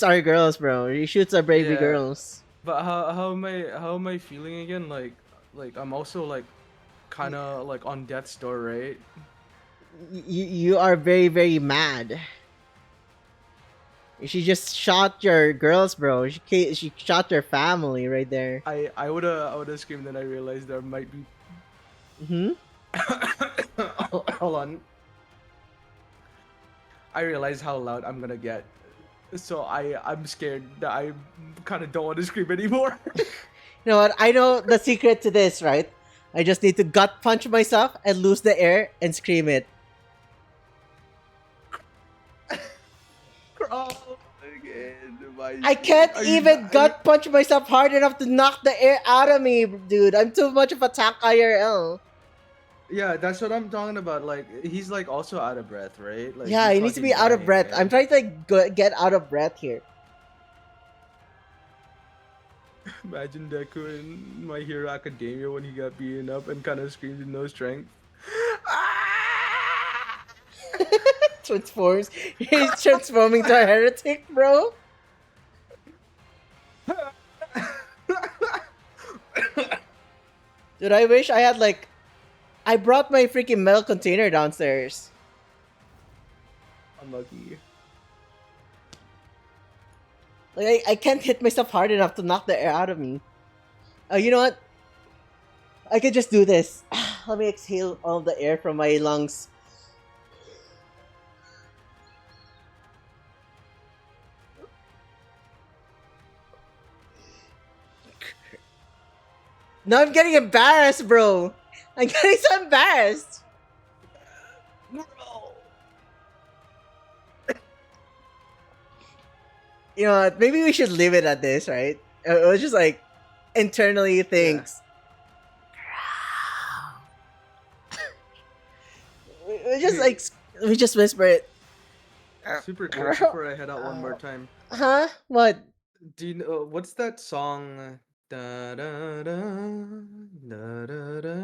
our girls, bro. He shoots our baby yeah. girls. But how am I feeling again? Like I'm also like kind of like on death's door, right? You are very very mad. She just shot your girls, bro. She shot your family right there. I woulda screamed, then I realized there might be. Hold on. I realize how loud I'm gonna get, so I'm scared that I kind of don't want to scream anymore. You know what? I know the secret to this, right? I just need to gut punch myself and lose the air and scream it. I can't even gut punch myself hard enough to knock the air out of me, dude. I'm too much of a tank IRL. Yeah, that's what I'm talking about. Like he's like also out of breath, right? Like yeah, he needs to be out of breath. I'm trying to like get out of breath here. Imagine Deku in My Hero Academia when he got beaten up and kind of screamed in no strength. Transforms. He's transforming to a heretic, bro. Dude, I wish I had like. I brought my freaking metal container downstairs. Unlucky. Like I can't hit myself hard enough to knock the air out of me. You know what? I could just do this. Let me exhale all the air from my lungs. Now I'm getting embarrassed, bro. I'm getting so embarrassed. You know what? Maybe we should leave it at this, right? It was just like internally thinks. Yeah. we just whisper it. Super quick before I head out one more time. Huh? What? Do you know what's that song? Da da da da da da.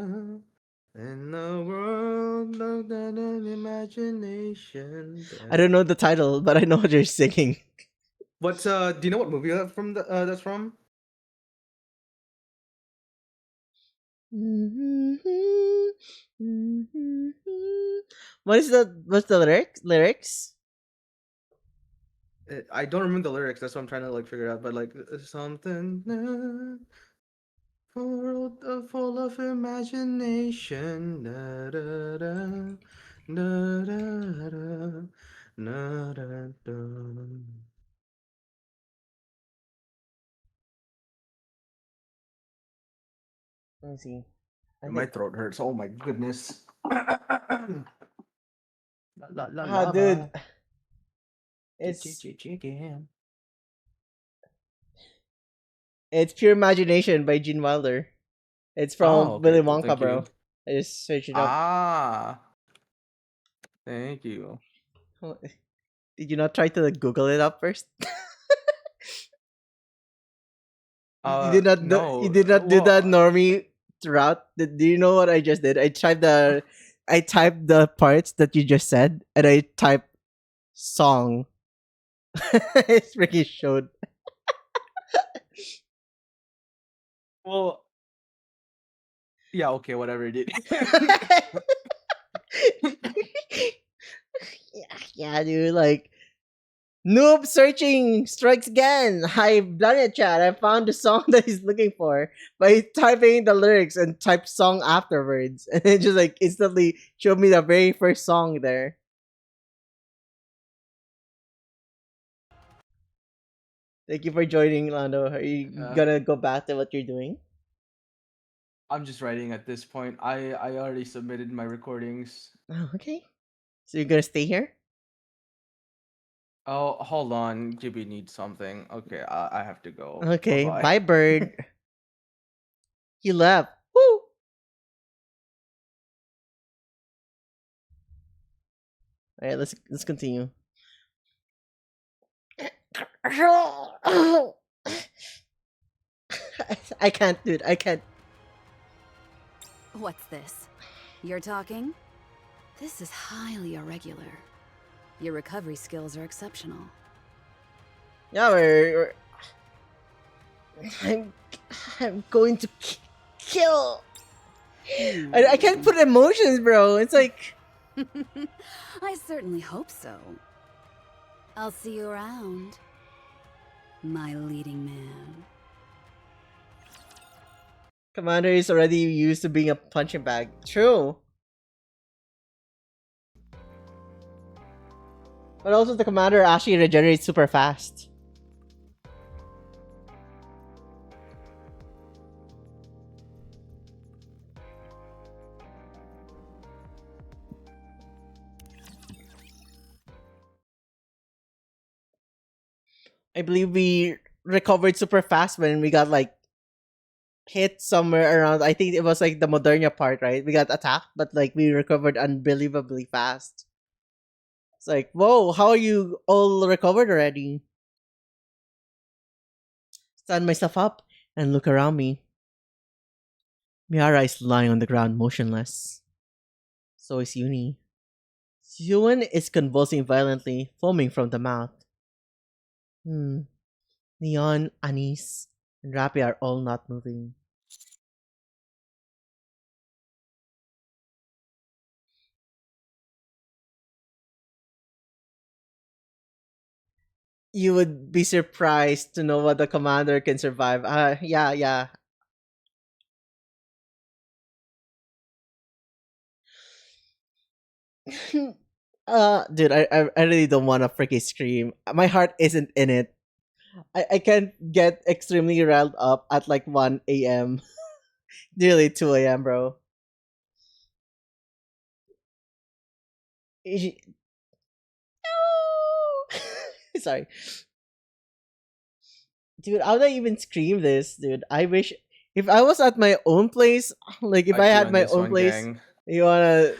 In the world of an imagination. I don't know the title, but I know what you're singing. What's do you know what movie that's from? What's the lyrics? I don't remember the lyrics. That's what I'm trying to like figure out. But like something world full of imagination. Da, da, da, da, da, da, da, da, da. Let me see. My throat hurts. Oh my goodness. La la Ah, la dude, la. it's Chicken. it's Pure Imagination by Gene Wilder. It's Oh, from okay, Willy cool. Wonka, Thank you. bro. I just searched it up. Ah, thank you. Oh, did you not try to like, Google it up first? You did not do, you No. did not do the Well, normie route. Do you know what I just did? I typed the parts that you just said, and I typed song. It's freaking showed. well, yeah. Okay, whatever it is. Yeah, dude. Like noob searching strikes again. I've done it, Chad. I found the song that he's looking for by typing the lyrics and type song afterwards, and it just like instantly showed me the very first song there. Thank you for joining, Lando. Are you gonna go back to what you're doing? I'm just writing at this point. I already submitted my recordings. Oh, okay. So you're gonna stay here? Oh, hold on. Gibby needs something. Okay, I have to go. Okay. Bye Bye, bird. He left. Woo! All right, let's continue. I can't, dude. I can't. What's this? You're talking? This is highly irregular. Your recovery skills are exceptional. Yeah, I'm going to kill. I can't put emotions, bro. It's like I certainly hope so. I'll see you around, my leading man. Commander is already used to being a punching bag. True. But also the commander actually regenerates super fast. I believe we recovered super fast when we got like hit somewhere around, I think it was like the Moderna part, right? We got attacked, but like we recovered unbelievably fast. It's like, whoa, how are you all recovered already? Stand myself up and look around me. Miara is lying on the ground motionless. So is Uni. Yuan is convulsing violently, foaming from the mouth. Neon, Anise, and Rappy are all not moving. You would be surprised to know what the commander can survive. Yeah. Dude, I really don't want to freaking scream. My heart isn't in it. I can't get extremely riled up at like 1 a.m. Nearly 2 a.m., bro. Sorry. Dude, how would I even scream this, dude? I wish if I was at my own place, like if I chew had on my this own one, place, gang. you wanna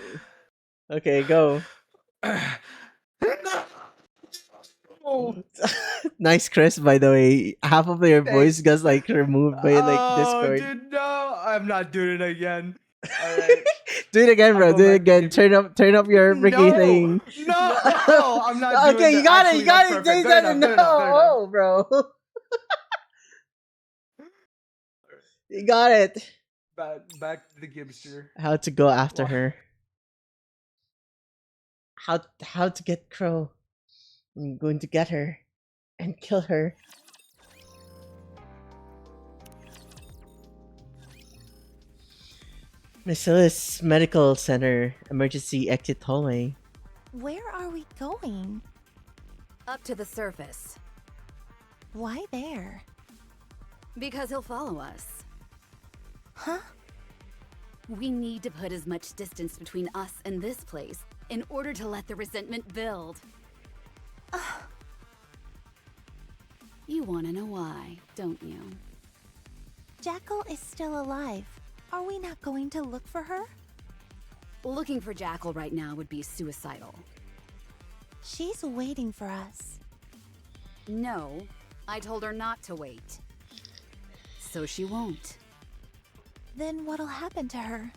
Okay, go. Nice Chris, by the way. Half of your voice Thanks. got like removed by like Oh, Discord. dude, no! I'm not doing it again. All right. Do it again, bro. I'll Do go it back to again. Turn up your Ricky No! thing. No! I'm not doing Okay, that. you got it. Actually, You got that's it. perfect. You Good said enough, it. good No, enough, good enough. oh, bro. You got it. Back to the Gibster. How to go after Wha- her? How to get Crow? I'm going to get her and kill her. Marcellus Medical Center emergency exit hallway. Where are we going? Up to the surface. Why there? Because he'll follow us. Huh? We need to put as much distance between us and this place in order to let the resentment build. You want to know why, don't you? Jackal is still alive. Are we not going to look for her? Looking for Jackal right now would be suicidal. She's waiting for us. No, I told her not to wait. So she won't. Then what'll happen to her?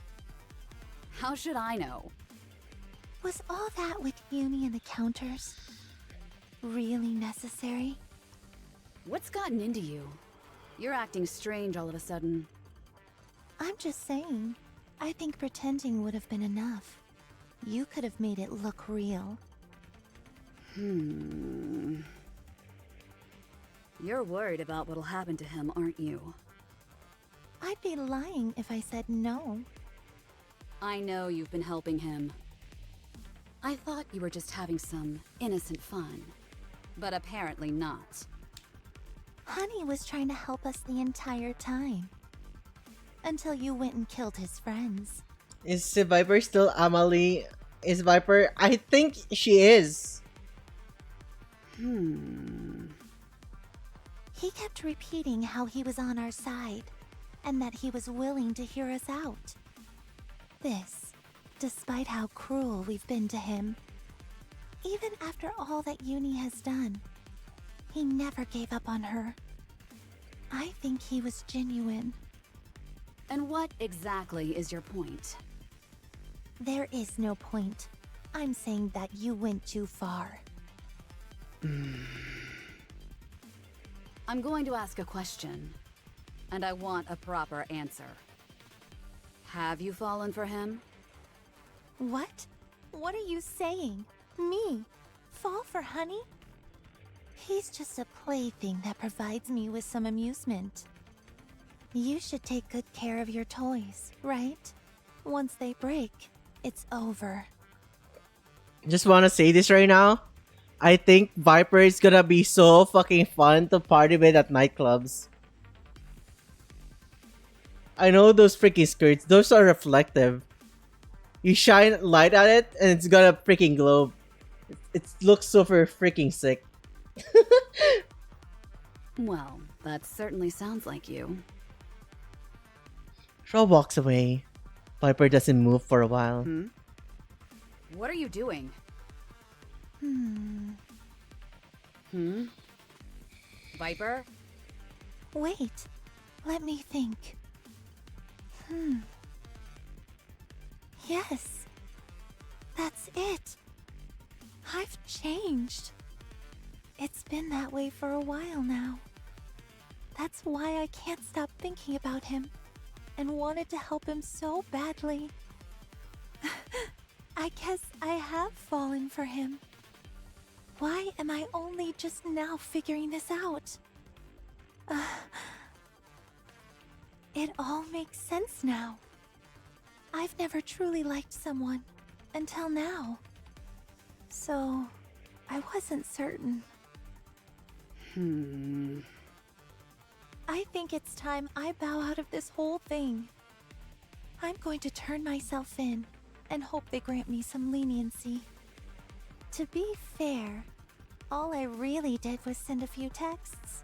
How should I know? Was all that with Uni and the counters really necessary? What's gotten into you? You're acting strange all of a sudden. I'm just saying. I think pretending would have been enough. You could have made it look real. You're worried about what'll happen to him, aren't you? I'd be lying if I said no. I know you've been helping him. I thought you were just having some innocent fun, but apparently not. Honey was trying to help us the entire time. Until you went and killed his friends. Is Viper still Amalie? Is Viper? I think she is. He kept repeating how he was on our side, and that he was willing to hear us out. This, despite how cruel we've been to him. Even after all that Uni has done, he never gave up on her. I think he was genuine. And what exactly is your point? There is no point. I'm saying that you went too far. I'm going to ask a question, and I want a proper answer. Have you fallen for him? What? What are you saying? Me? Fall for Honey? He's just a plaything that provides me with some amusement. You should take good care of your toys, right? Once they break, it's over. Just want to say this right now. I think Viper is gonna be so fucking fun to party with at nightclubs. I know those freaking skirts. Those are reflective. You shine light at it, and it's gonna freaking glow. It looks super freaking sick. Well, that certainly sounds like you. Shaw walks away. Viper doesn't move for a while. What are you doing? Viper? Wait, let me think. Yes, that's it. I've changed. It's been that way for a while now. That's why I can't stop thinking about him and wanted to help him so badly. I guess I have fallen for him. Why am I only just now figuring this out? It all makes sense now. I've never truly liked someone until now. So, I wasn't certain. I think it's time I bow out of this whole thing. I'm going to turn myself in and hope they grant me some leniency. To be fair, all I really did was send a few texts.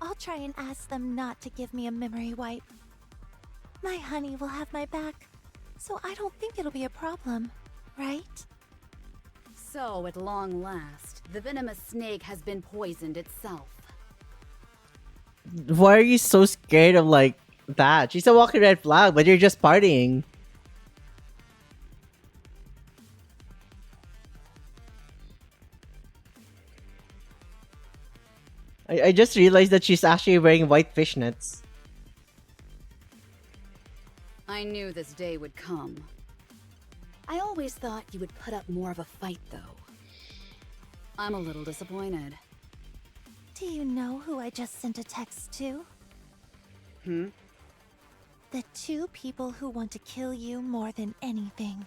I'll try and ask them not to give me a memory wipe. My honey will have my back, so I don't think it'll be a problem, right? So, at long last, the venomous snake has been poisoned itself. Why are you so scared of, like, that. She's a walking red flag, but you're just partying. I just realized that she's actually wearing white fishnets. I knew this day would come. I always thought you would put up more of a fight, though. I'm a little disappointed. Do you know who I just sent a text to? Hmm? The two people who want to kill you more than anything.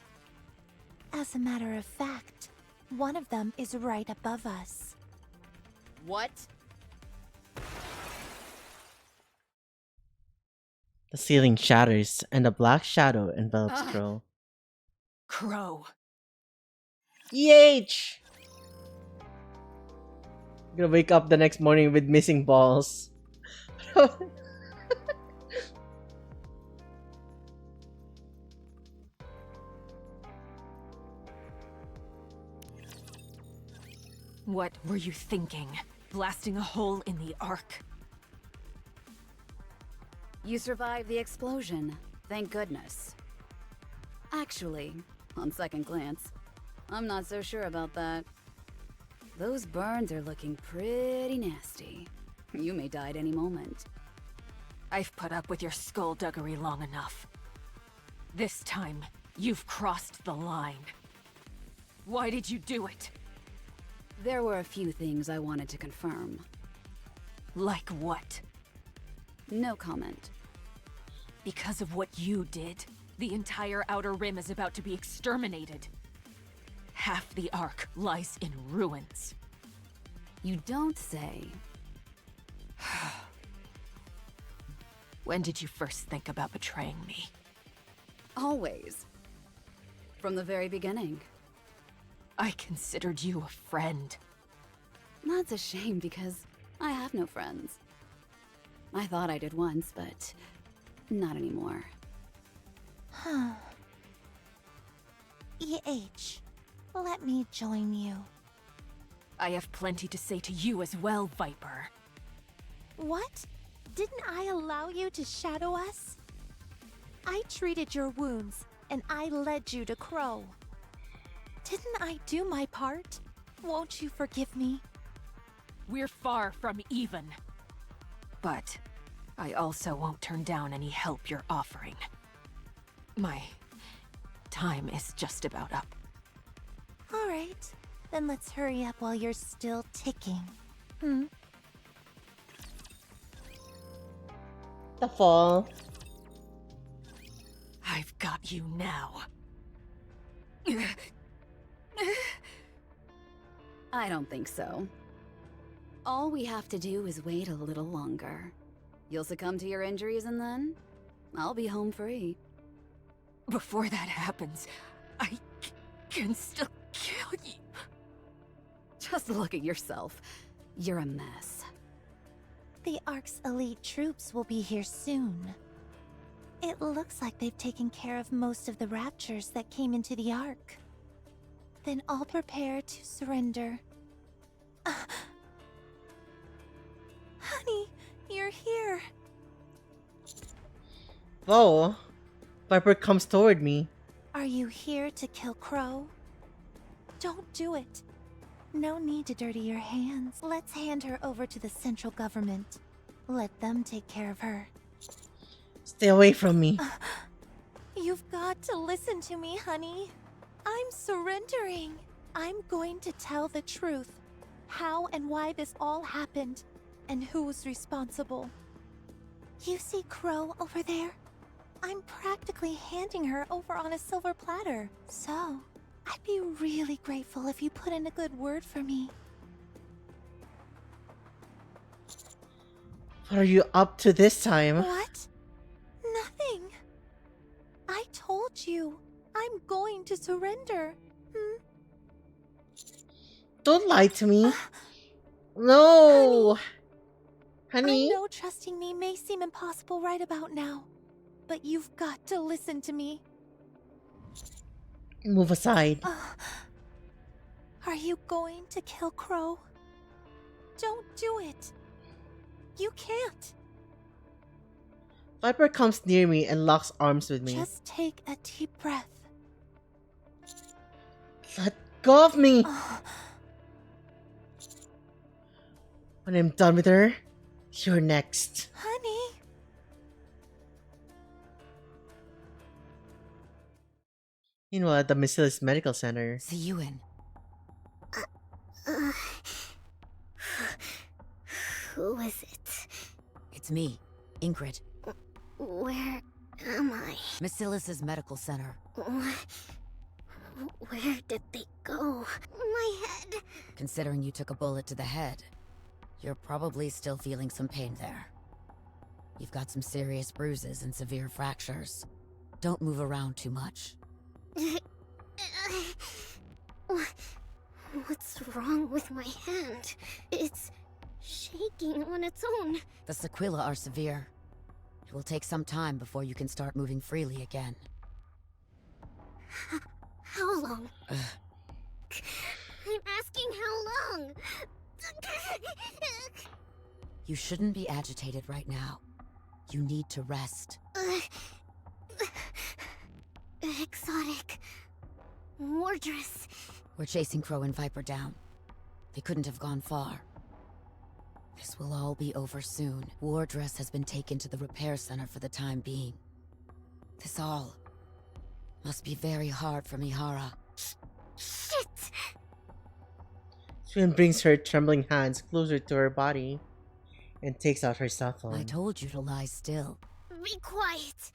As a matter of fact, one of them is right above us. What? The ceiling shatters, and a black shadow envelops Ah. Crow. Crow. EH! Gonna wake up the next morning with missing balls. What were you thinking? Blasting a hole in the ARK? You survived the explosion. Thank goodness. Actually, on second glance, I'm not so sure about that. Those burns are looking pretty nasty. You may die at any moment. I've put up with your skullduggery long enough. This time, you've crossed the line. Why did you do it? There were a few things I wanted to confirm. Like what? No comment. Because of what you did, the entire Outer Rim is about to be exterminated. Half the ARK lies in ruins. You don't say. When did you first think about betraying me? Always. From the very beginning. I considered you a friend. That's a shame because I have no friends. I thought I did once, but not anymore. Huh. EH, let me join you. I have plenty to say to you as well, Viper. What? Didn't I allow you to shadow us? I treated your wounds, and I led you to Crow. Didn't I do my part? Won't you forgive me? We're far from even. But I also won't turn down any help you're offering. My time is just about up. All right, then let's hurry up while you're still ticking. The fall. I've got you now. I don't think so. All we have to do is wait a little longer. You'll succumb to your injuries and then I'll be home free. Before that happens, I can still kill you. Just look at yourself. You're a mess. The ARK's elite troops will be here soon. It looks like they've taken care of most of the raptures that came into the ARK. Then all prepare to surrender. Honey, you're here. Whoa. Viper comes toward me. Are you here to kill Crow? Don't do it. No need to dirty your hands. Let's hand her over to the central government. Let them take care of her. Stay away from me. You've got to listen to me, honey. I'm surrendering. I'm going to tell the truth. How and why this all happened, and who's responsible. You see Crow over there? I'm practically handing her over on a silver platter. So, I'd be really grateful if you put in a good word for me. What are you up to this time? What? Nothing. I told you. I'm going to surrender. Don't lie to me. No. Honey. I know trusting me may seem impossible right about now, but you've got to listen to me. Move aside. Are you going to kill Crow? Don't do it. You can't. Viper comes near me and locks arms with me. Just take a deep breath. Let go of me! When I'm done with her, you're next. Honey. Meanwhile, at the Bacillus Medical Center. See you in. Who is it? It's me, Ingrid. Where am I? Bacillus' medical center. Where did they go? My head! Considering you took a bullet to the head, you're probably still feeling some pain there. You've got some serious bruises and severe fractures. Don't move around too much. What's wrong with my hand? It's shaking on its own. The sequelae are severe. It will take some time before you can start moving freely again. How long? I'm asking how long? You shouldn't be agitated right now. You need to rest. Exotic. Wardress. We're chasing Crow and Viper down. They couldn't have gone far. This will all be over soon. Wardress has been taken to the repair center for the time being. This all must be very hard for Mihara. Shit! Swin brings her trembling hands closer to her body and takes out her cell phone. I told you to lie still. Be quiet.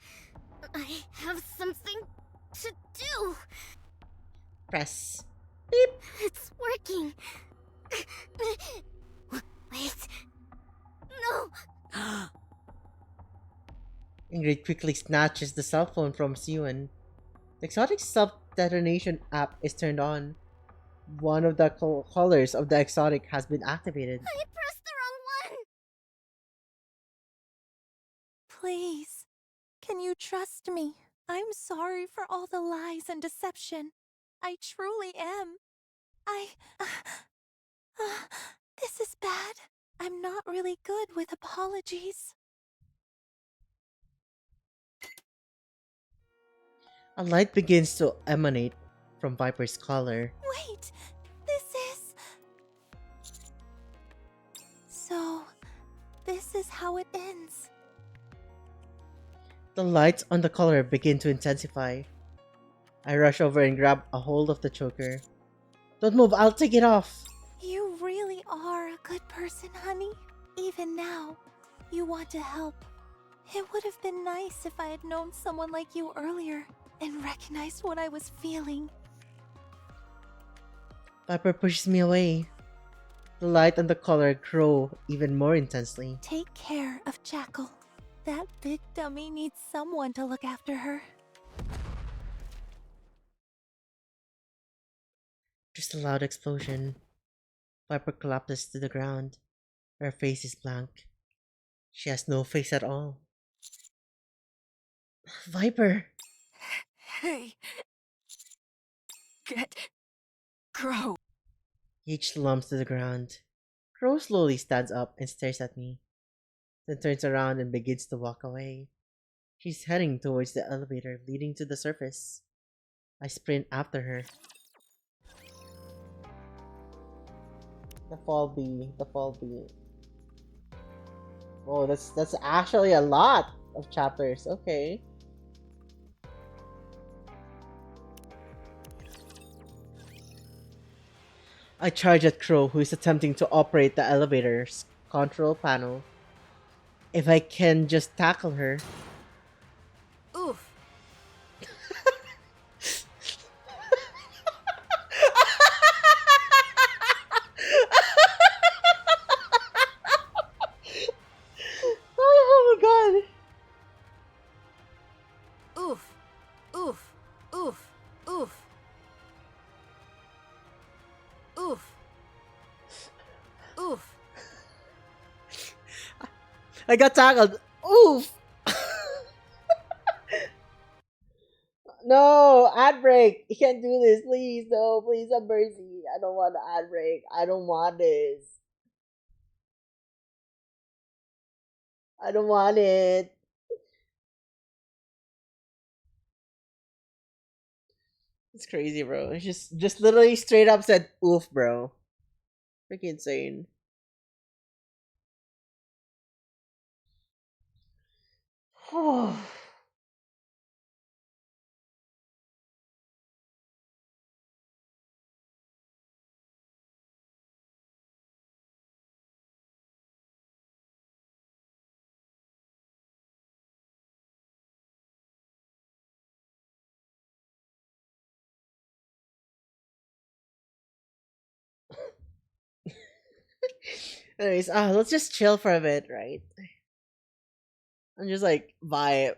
I have something to do. Press. Beep. It's working. Wait. No. Ingrid quickly snatches the cell phone from Siwon. The exotic self-detonation app is turned on. One of the colors of the exotic has been activated. I pressed the wrong one. Please, can you trust me? I'm sorry for all the lies and deception. I truly am. This is bad. I'm not really good with apologies. A light begins to emanate from Viper's collar. Wait, this is... So, this is how it ends. The lights on the collar begin to intensify. I rush over and grab a hold of the choker. Don't move, I'll take it off. You really are a good person, honey. Even now, you want to help. It would have been nice if I had known someone like you earlier and recognized what I was feeling. Viper pushes me away. The light on the collar grow even more intensely. Take care of Jackal. That big dummy needs someone to look after her. Just a loud explosion. Viper collapses to the ground. Her face is blank. She has no face at all. Viper! Hey! Get... Crow! He slumps to the ground. Crow slowly stands up and stares at me, then turns around and begins to walk away. She's heading towards the elevator leading to the surface. I sprint after her. The fall bee. Oh, that's actually a lot of chapters. Okay. I charge at Crow, who is attempting to operate the elevator's control panel. If I can just tackle her. Oof! Oh my god! Oof! Oof! Oof! Oof! Oof! Oof! I got tackled. Oof! No, ad break. You can't do this, please. No, please have mercy. I don't want the ad break. I don't want this. I don't want it. It's crazy, bro. It's just literally straight up said oof, bro. Freaking insane. Anyways, let's just chill for a bit, right? And just like vibe.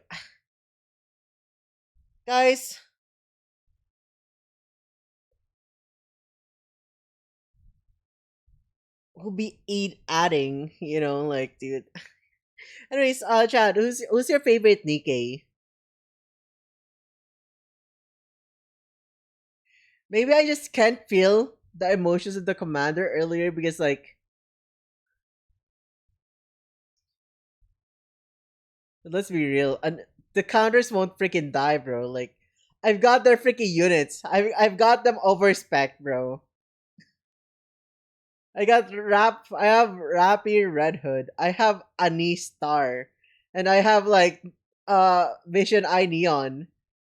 Guys, who be adding, like dude. Anyways, Chad, who's your favorite Nikkei? Maybe I just can't feel the emotions of the commander earlier because like let's be real, and the counters won't freaking die, bro. Like I've got their freaking units. I've got them over spec, bro. I have Rappy Red Hood. I have Anise Star. And I have like Vision Eye Neon.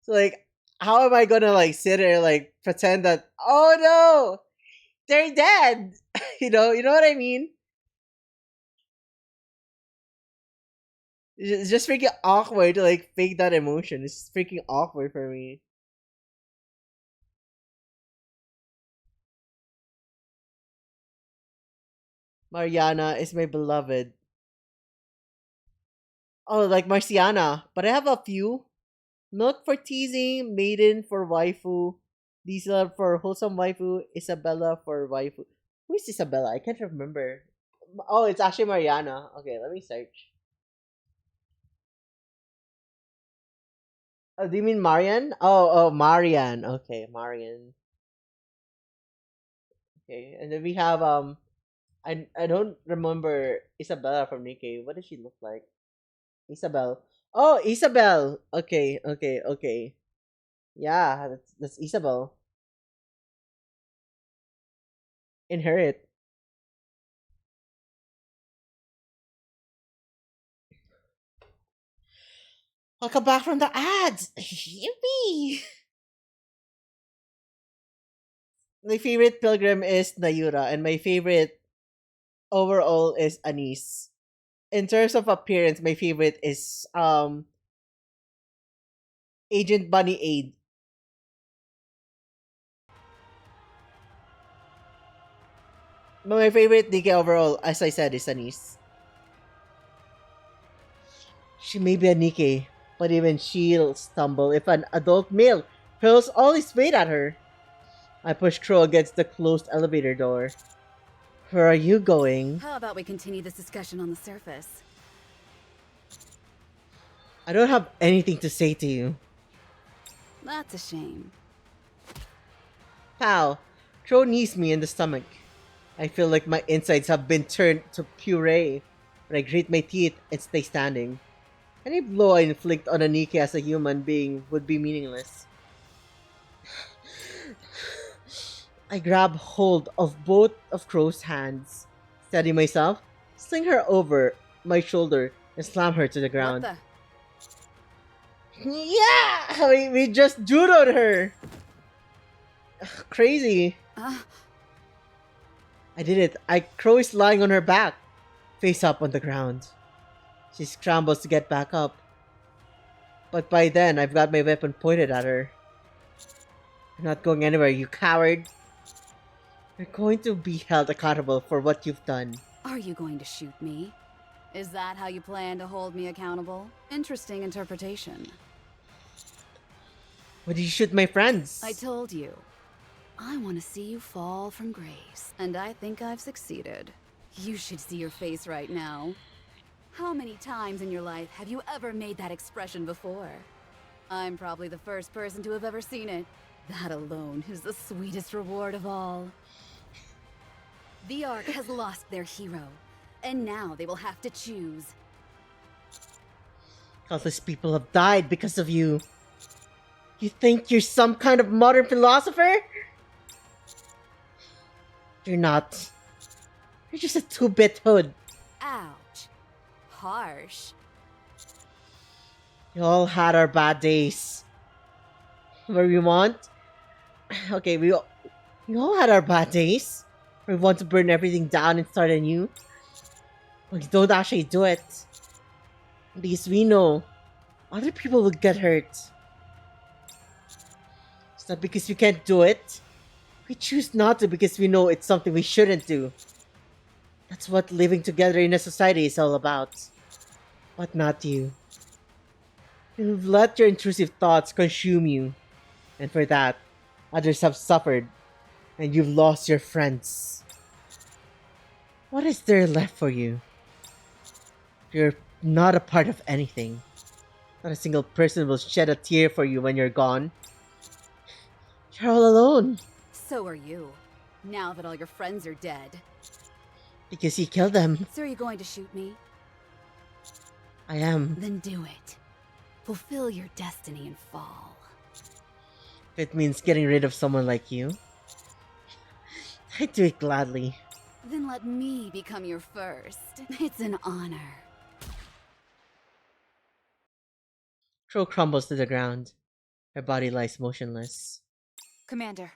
So like how am I gonna like sit there like pretend that oh no they're dead? You know what I mean? It's just freaking awkward to like fake that emotion. It's freaking awkward for me. Mariana is my beloved. Oh, like Marciana. But I have a few. Milk for teasing, Maiden for waifu, Lisa for wholesome waifu, Isabella for waifu. Who is Isabella? I can't remember. Oh, it's actually Mariana. Okay, let me search. Oh, do you mean Marian? Oh, Marian. Okay, Marian. Okay, and then we have I don't remember Isabella from Nikkei. What does she look like? Isabel. Oh, Isabel. Okay, okay, okay. Yeah, that's Isabel. Inherit. Welcome back from the ads. Yippee! My favorite pilgrim is Nayura, and my favorite overall is Anise. In terms of appearance, my favorite is Agent Bunny Aid. But my favorite Nika overall, as I said, is Anise. She may be a Nikkei, but even she'll stumble if an adult male hurls all his weight at her. I push Crow against the closed elevator door. Where are you going? How about we continue this discussion on the surface? I don't have anything to say to you. That's a shame. Pow! Crow knees me in the stomach. I feel like my insides have been turned to puree, but I grit my teeth and stay standing. Any blow I inflict on a Nikkei as a human being would be meaningless. I grab hold of both of Crow's hands, steady myself, sling her over my shoulder, and slam her to the ground. What the? Yeah! We just judoed her! Crazy. I did it. Crow is lying on her back, face up on the ground. She scrambles to get back up. But by then, I've got my weapon pointed at her. You're not going anywhere, you coward. You're going to be held accountable for what you've done. Are you going to shoot me? Is that how you plan to hold me accountable? Interesting interpretation. Why did you shoot my friends? I told you. I want to see you fall from grace, and I think I've succeeded. You should see your face right now. How many times in your life have you ever made that expression before? I'm probably the first person to have ever seen it. That alone is the sweetest reward of all. The ARK has lost their hero, and now they will have to choose. Countless people have died because of you. You think you're some kind of modern philosopher? You're not. You're just a two-bit hood. Ouch. Harsh. We all had our bad days. Where we want. Okay, we all had our bad days. We want to burn everything down and start anew. But we don't actually do it. At least we know. Other people will get hurt. It's not because we can't do it. We choose not to because we know it's something we shouldn't do. That's what living together in a society is all about. But not you. You've let your intrusive thoughts consume you. And for that, others have suffered. And you've lost your friends. What is there left for you? You're not a part of anything. Not a single person will shed a tear for you when you're gone. You're all alone. So are you, now that all your friends are dead. Because you killed them. So are you going to shoot me? I am. Then do it. Fulfill your destiny and fall. If it means getting rid of someone like you, I'd do it gladly. Then let me become your first. It's an honor. Crow crumbles to the ground. Her body lies motionless. Commander,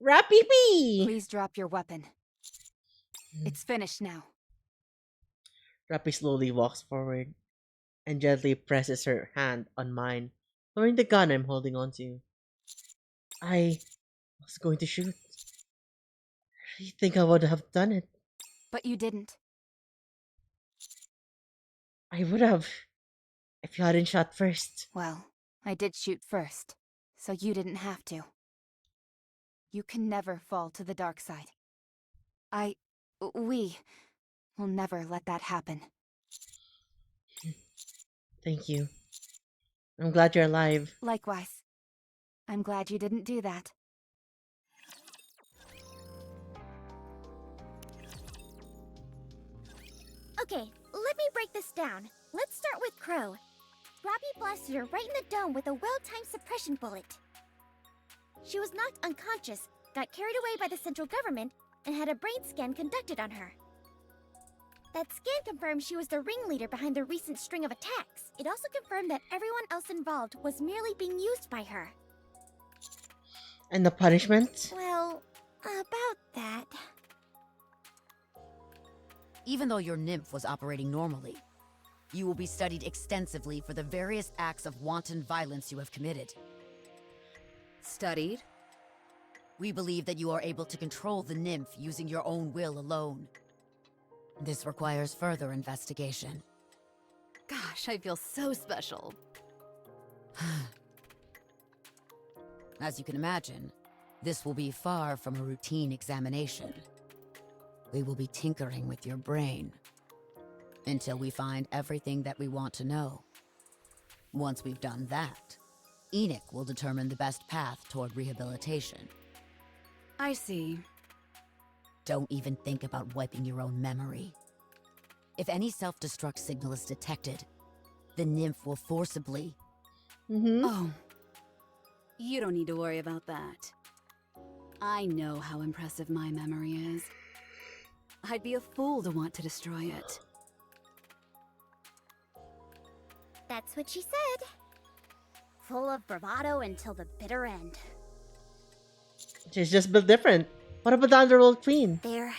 Rappy-pee! please drop your weapon. It's finished now. Rappy slowly walks forward and gently presses her hand on mine, lowering the gun I'm holding onto. I was going to shoot. I think I would have done it. But you didn't. I would have, if you hadn't shot first. Well, I did shoot first, so you didn't have to. You can never fall to the dark side. We will never let that happen. Thank you. I'm glad you're alive. Likewise. I'm glad you didn't do that. Okay, let me break this down. Let's start with Crow. Robbie blasted her right in the dome with a well-timed suppression bullet. She was knocked unconscious, got carried away by the central government, and had a brain scan conducted on her. That scan confirmed she was the ringleader behind the recent string of attacks. It also confirmed that everyone else involved was merely being used by her. And the punishment? Well, about that... Even though your nymph was operating normally, you will be studied extensively for the various acts of wanton violence you have committed. Studied? We believe that you are able to control the nymph using your own will alone. This requires further investigation. Gosh, I feel so special. As you can imagine, this will be far from a routine examination. We will be tinkering with your brain until we find everything that we want to know. Once we've done that, Enoch will determine the best path toward rehabilitation. I see. Don't even think about wiping your own memory. If any self-destruct signal is detected, the nymph will forcibly... Oh. You don't need to worry about that. I know how impressive my memory is. I'd be a fool to want to destroy it. That's what she said. Full of bravado until the bitter end. She's just built different. What about the Underworld Queen? There.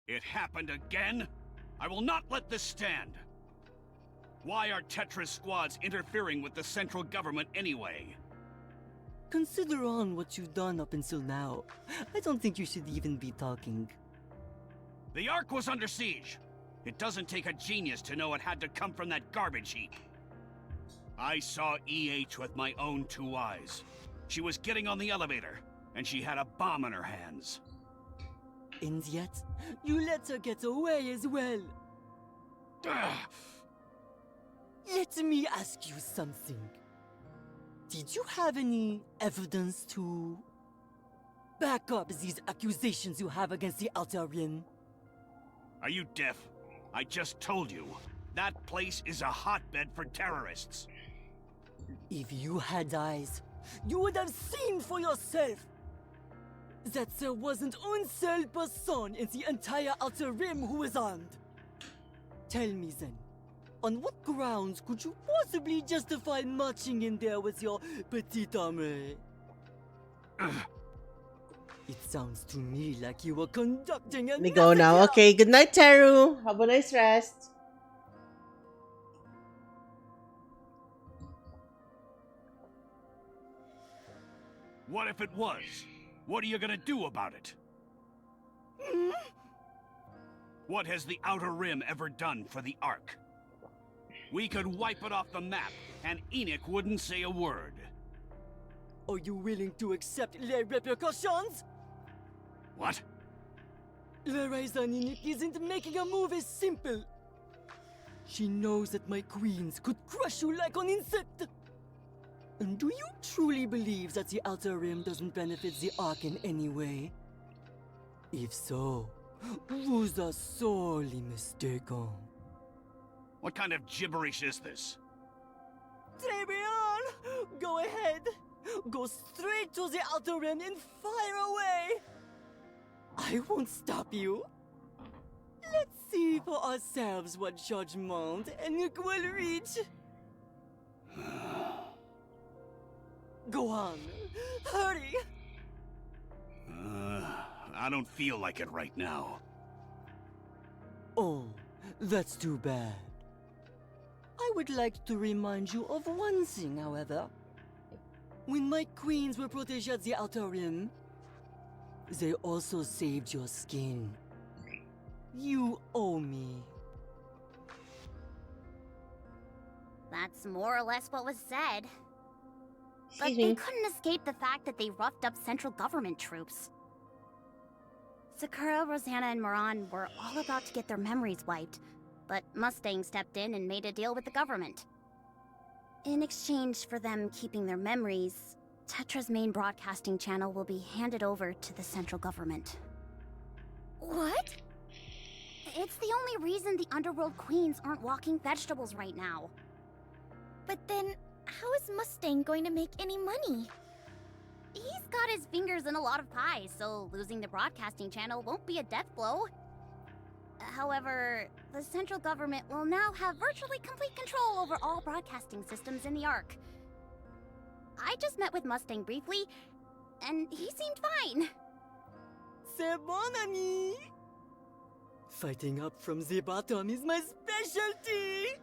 It happened again? I will not let this stand. Why are Tetra's squads interfering with the central government anyway? Consider on what you've done up until now. I don't think you should even be talking. The ARK was under siege. It doesn't take a genius to know it had to come from that garbage heap. I saw EH with my own two eyes. She was getting on the elevator, and she had a bomb in her hands. And yet, you let her get away as well. Let me ask you something. Did you have any evidence to back up these accusations you have against the Outer Rim? Are you deaf? I just told you. That place is a hotbed for terrorists. If you had eyes, you would have seen for yourself that there wasn't one seul person in the entire Outer Rim who was armed. Tell me then, on what grounds could you possibly justify marching in there with your petite armée? It sounds to me like you were conducting a Let me go now. Okay, good night, Teru. Have a nice rest. What if it was? What are you gonna do about it? What has the Outer Rim ever done for the ARK? We could wipe it off the map, and Enoch wouldn't say a word. Are you willing to accept les repercussions? What? The reason Enoch isn't making a move is simple. She knows that my queens could crush you like an insect. And do you truly believe that the Outer Rim doesn't benefit the ARK in any way? If so, vous are sorely mistaken. What kind of gibberish is this? Très bien! Go ahead! Go straight to the Outer Rim and fire away! I won't stop you. Let's see for ourselves what judgment Enoch will reach. Go on. Hurry! I don't feel like it right now. Oh, that's too bad. I would like to remind you of one thing, however. When my queens were protégées at the Outer Rim, they also saved your skin. You owe me. That's more or less what was said. But they couldn't escape the fact that they roughed up central government troops. Sakura, Rosanna, and Moran were all about to get their memories wiped, but Mustang stepped in and made a deal with the government. In exchange for them keeping their memories, Tetra's main broadcasting channel will be handed over to the central government. What? It's the only reason the Underworld Queens aren't walking vegetables right now. But then, how is Mustang going to make any money? He's got his fingers in a lot of pies, so losing the broadcasting channel won't be a death blow. However, the central government will now have virtually complete control over all broadcasting systems in the ARK. I just met with Mustang briefly, and he seemed fine. C'est bon, ami! Fighting up from the bottom is my specialty!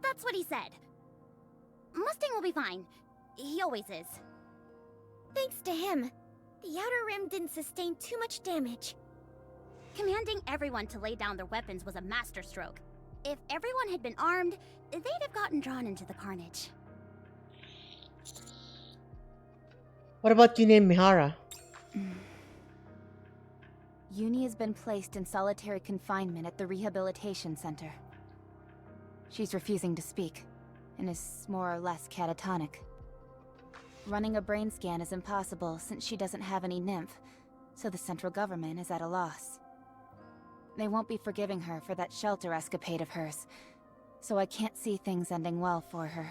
That's what he said. Mustang will be fine. He always is. Thanks to him, the Outer Rim didn't sustain too much damage. Commanding everyone to lay down their weapons was a masterstroke. If everyone had been armed, they'd have gotten drawn into the carnage. What about Uni and Mihara? Uni has been placed in solitary confinement at the rehabilitation center. She's refusing to speak, and is more or less catatonic. Running a brain scan is impossible since she doesn't have any nymph, so the central government is at a loss. They won't be forgiving her for that shelter escapade of hers, so I can't see things ending well for her.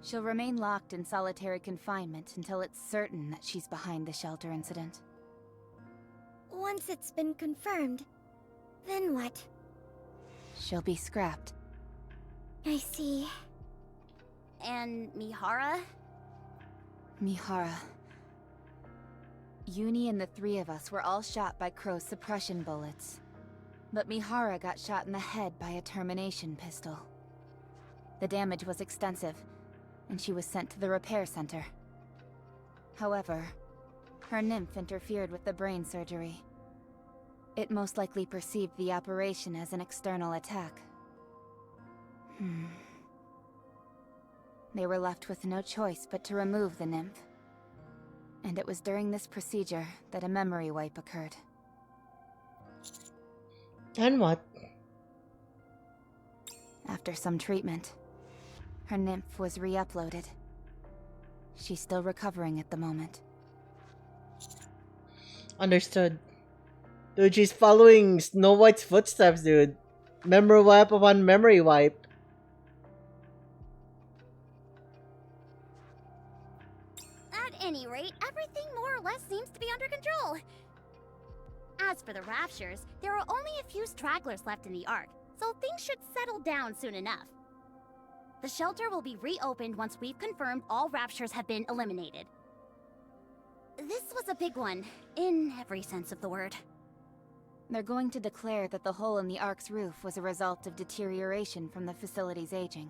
She'll remain locked in solitary confinement until it's certain that she's behind the shelter incident. Once it's been confirmed, then what? She'll be scrapped. I see. And Mihara? Mihara. Uni and the three of us were all shot by Crow's suppression bullets. But Mihara got shot in the head by a termination pistol. The damage was extensive, and she was sent to the repair center. However, her nymph interfered with the brain surgery. It most likely perceived the operation as an external attack. They were left with no choice but to remove the nymph. And it was during this procedure that a memory wipe occurred. And what? After some treatment, her nymph was re-uploaded. She's still recovering at the moment. Understood. Dude, she's following Snow White's footsteps, dude. Memory wipe upon memory wipe. At any rate, everything more or less seems to be under control. As for the Raptures, there are only a few stragglers left in the Ark, so things should settle down soon enough. The shelter will be reopened once we've confirmed all Raptures have been eliminated. This was a big one, in every sense of the word. They're going to declare that the hole in the Ark's roof was a result of deterioration from the facility's aging.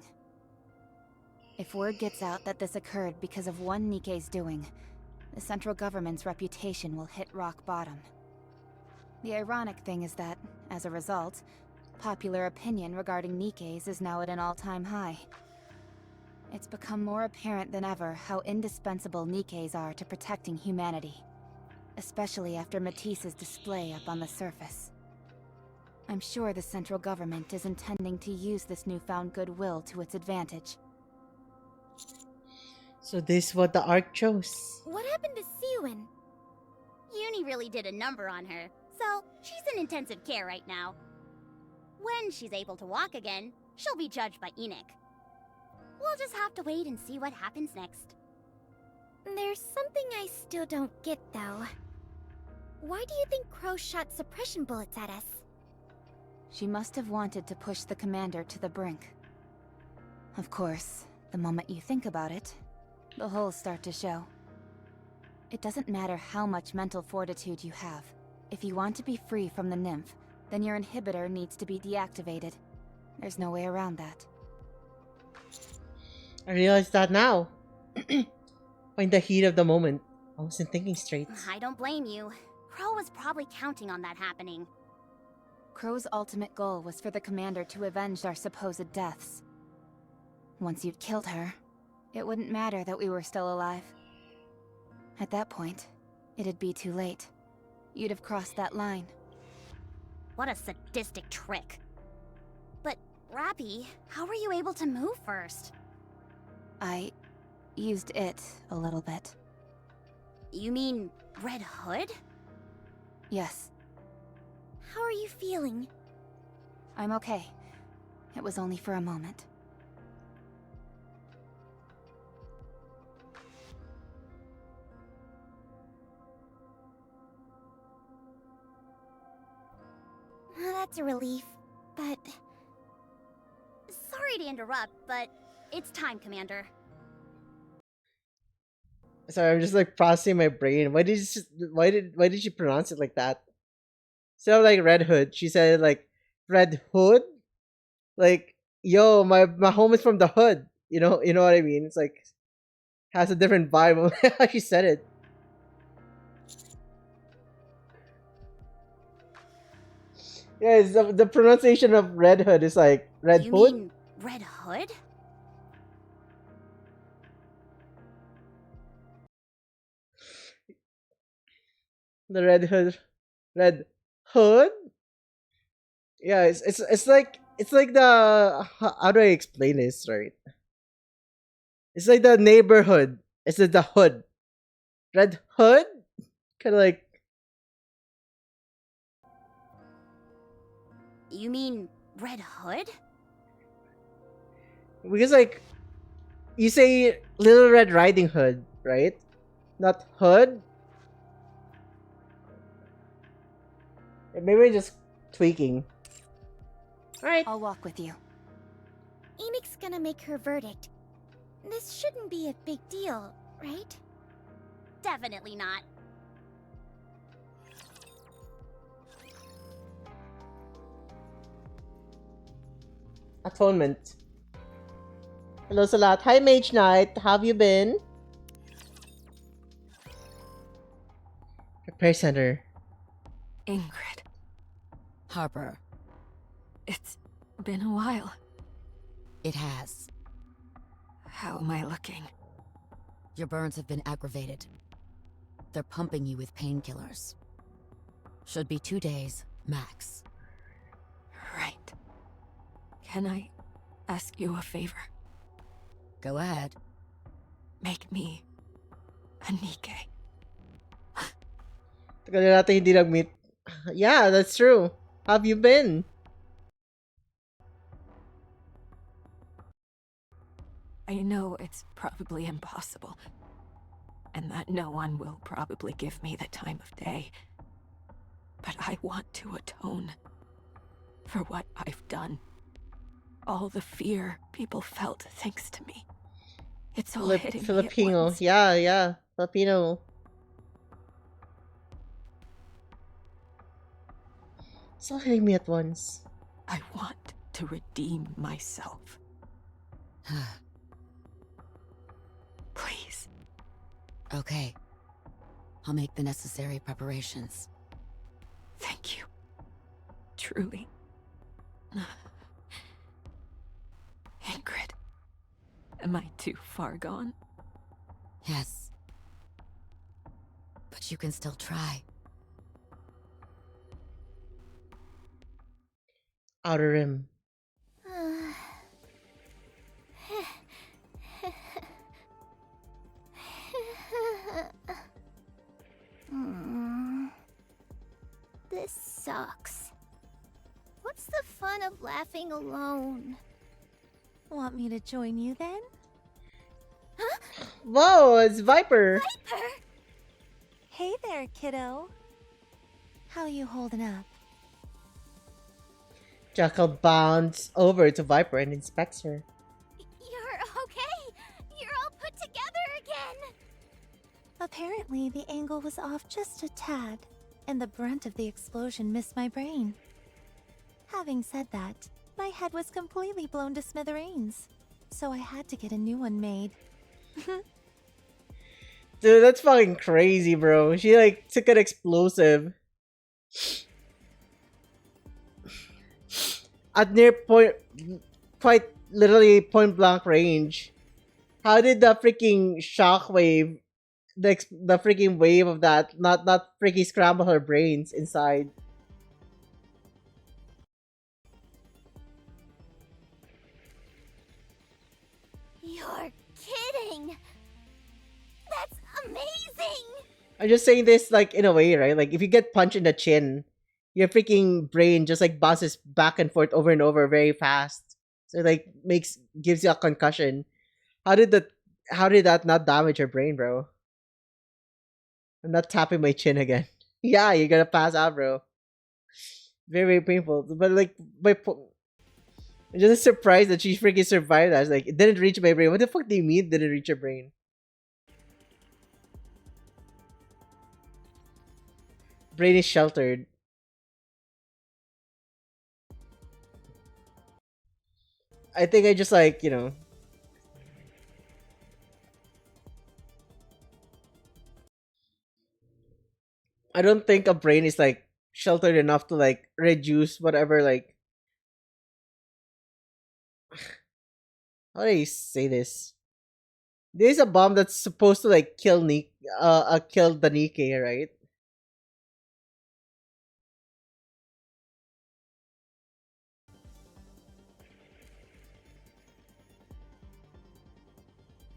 If word gets out that this occurred because of one Nikkei's doing, the central government's reputation will hit rock bottom. The ironic thing is that, as a result, popular opinion regarding Nikkei's is now at an all-time high. It's become more apparent than ever how indispensable Nikkei's are to protecting humanity, especially after Matisse's display up on the surface. I'm sure the central government is intending to use this newfound goodwill to its advantage. So this is what the ARK chose. What happened to Siwin? Uni really did a number on her, so she's in intensive care right now. When she's able to walk again, she'll be judged by Enoch. We'll just have to wait and see what happens next. There's something I still don't get, though. Why do you think Crow shot suppression bullets at us? She must have wanted to push the commander to the brink. Of course, the moment you think about it, the holes start to show. It doesn't matter how much mental fortitude you have. If you want to be free from the nymph, then your inhibitor needs to be deactivated. There's no way around that. I realize that now. In the heat of the moment, I wasn't thinking straight. I don't blame you. Crow was probably counting on that happening. Crow's ultimate goal was for the commander to avenge our supposed deaths. Once you'd killed her, it wouldn't matter that we were still alive. At that point, it'd be too late. You'd have crossed that line. What a sadistic trick. But, Rappy, how were you able to move first? I used it a little bit. You mean Red Hood? Yes. How are you feeling? I'm okay. It was only for a moment. That's a relief, but... Sorry to interrupt, but it's time, Commander. Sorry, I'm just like processing my brain. Why did she pronounce it like that? Instead of like Red Hood, she said like Red Hood. Like, yo, my home is from the hood. You know what I mean? It's like has a different vibe on how she said it. Yeah, the pronunciation of Red Hood is like Red You Hood. mean Red Hood? The Red Hood. Yeah, it's like the how do I explain this right? It's like the neighborhood. It's like the hood. Red Hood, kind of like. You mean Red Hood? Because like you say Little Red Riding Hood, right? Not Hood. Maybe I'm just tweaking. Alright. I'll walk with you. Enoch's gonna make her verdict. This shouldn't be a big deal, right? Definitely not. Atonement. Hello sa lahat. Hi Mage Knight, how have you been? Repair Center. Ingrid. Harper. It's been a while. It has. How am I looking? Your burns have been aggravated. They're pumping you with painkillers. Should be 2 days, max. Right. Can I ask you a favor? Go ahead. Make me a Nikkei. Tagal na natin hindi nag-meet. Yeah, that's true. How have you been? I know it's probably impossible, and that no one will probably give me the time of day. But I want to atone for what I've done. All the fear people felt thanks to me. It's all hitting me at Filipino. once. Yeah, yeah. Filipino. It's all hitting me at once. I want to redeem myself. Please. Okay. I'll make the necessary preparations. Thank you. Truly. Ingrid. Am I too far gone? Yes. But you can still try. Outer Rim. This sucks. What's the fun of laughing alone? Want me to join you then? Whoa, it's Viper! Viper! Hey there, kiddo. How you holding up? Jackal bounds over to Viper and inspects her. You're okay. You're all put together again. Apparently, the angle was off just a tad, and the brunt of the explosion missed my brain. Having said that, my head was completely blown to smithereens, so I had to get a new one made. Dude, that's fucking crazy, bro. She like took an explosive at near point, quite literally point blank range. How did the freaking shockwave, the freaking wave of that, not freaking scramble her brains inside? You're kidding. That's amazing. I'm just saying this like in a way, right? Like if you get punched in the chin, your freaking brain just like bounces back and forth over and over very fast. So it, like gives you a concussion. How did that not damage your brain, bro? I'm not tapping my chin again. Yeah, you're gonna pass out, bro. Very painful. But like I'm just surprised that she freaking survived that. I was like, it didn't reach my brain. What the fuck do you mean it didn't reach your brain? Brain is sheltered. I think I just like, I don't think a brain is like sheltered enough to like reduce whatever like how do you say this? There's a bomb that's supposed to like kill kill the Nikkei, right?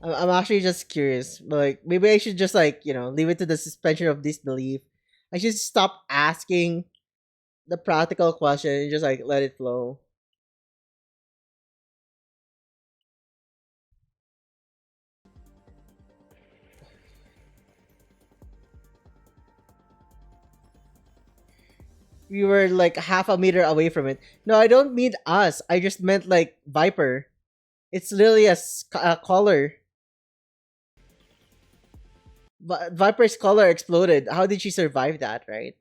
I'm actually just curious, but like maybe I should just like leave it to the suspension of disbelief. I should stop asking the practical question and just like let it flow. We were like half a meter away from it. No, I don't mean us. I just meant like Viper. It's literally a collar. Viper's collar exploded. How did she survive that? Right?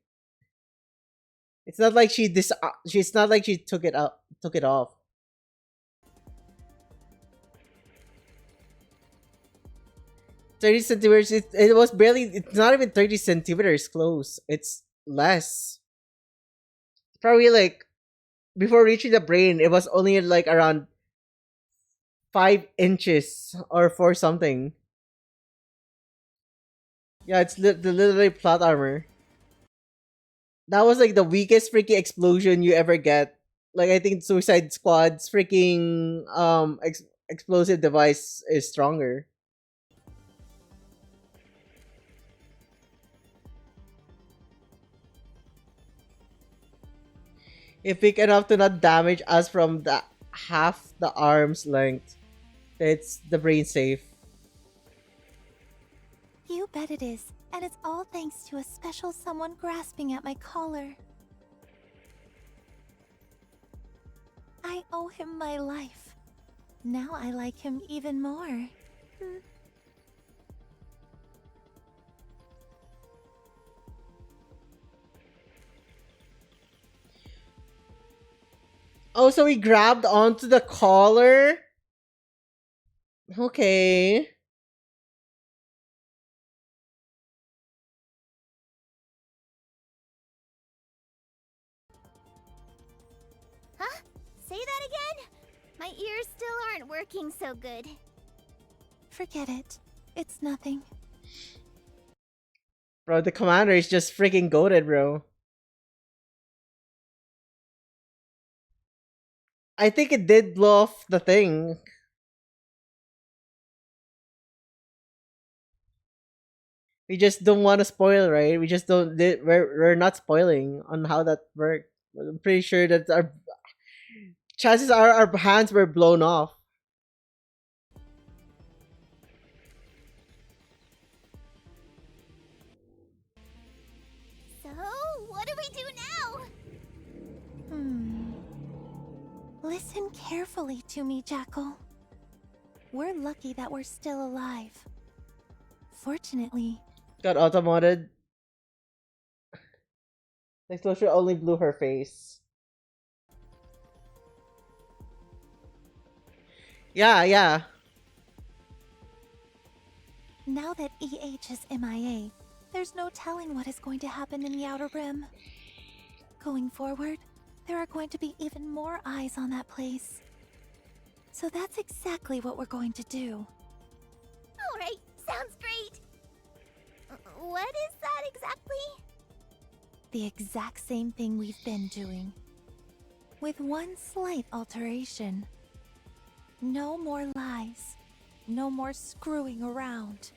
It's not like It's not like she took it out. Took it off. 30 centimeters. It was barely. It's not even 30 centimeters close. It's less. Probably like before reaching the brain, it was only like around 5 inches or 4 something. Yeah, it's the literally plot armor. That was like the weakest freaking explosion you ever get. Like I think Suicide Squad's freaking explosive device is stronger. If big enough to not damage us from the half the arm's length, it's the brain safe. You bet it is, and it's all thanks to a special someone grasping at my collar. I owe him my life. Now I like him even more. Oh, so he grabbed onto the collar? Okay. Huh? Say that again? My ears still aren't working so good. Forget it. It's nothing. Bro, the commander is just freaking goated, bro. I think it did blow off the thing. We just don't want to spoil, right? We just don't. We're not spoiling on how that worked. I'm pretty sure that our chances are our hands were blown off. So, what do we do now? Listen carefully to me, Jackal. We're lucky that we're still alive. Fortunately, Got automated. The explosion only blew her face. Yeah. now that EH is MIA, there's no telling what is going to happen in the Outer Rim. Going forward, there are going to be even more eyes on that place. So that's exactly what we're going to do. Alright, sounds great. What is that exactly? The exact same thing we've been doing. With one slight alteration. No more lies. No more screwing around.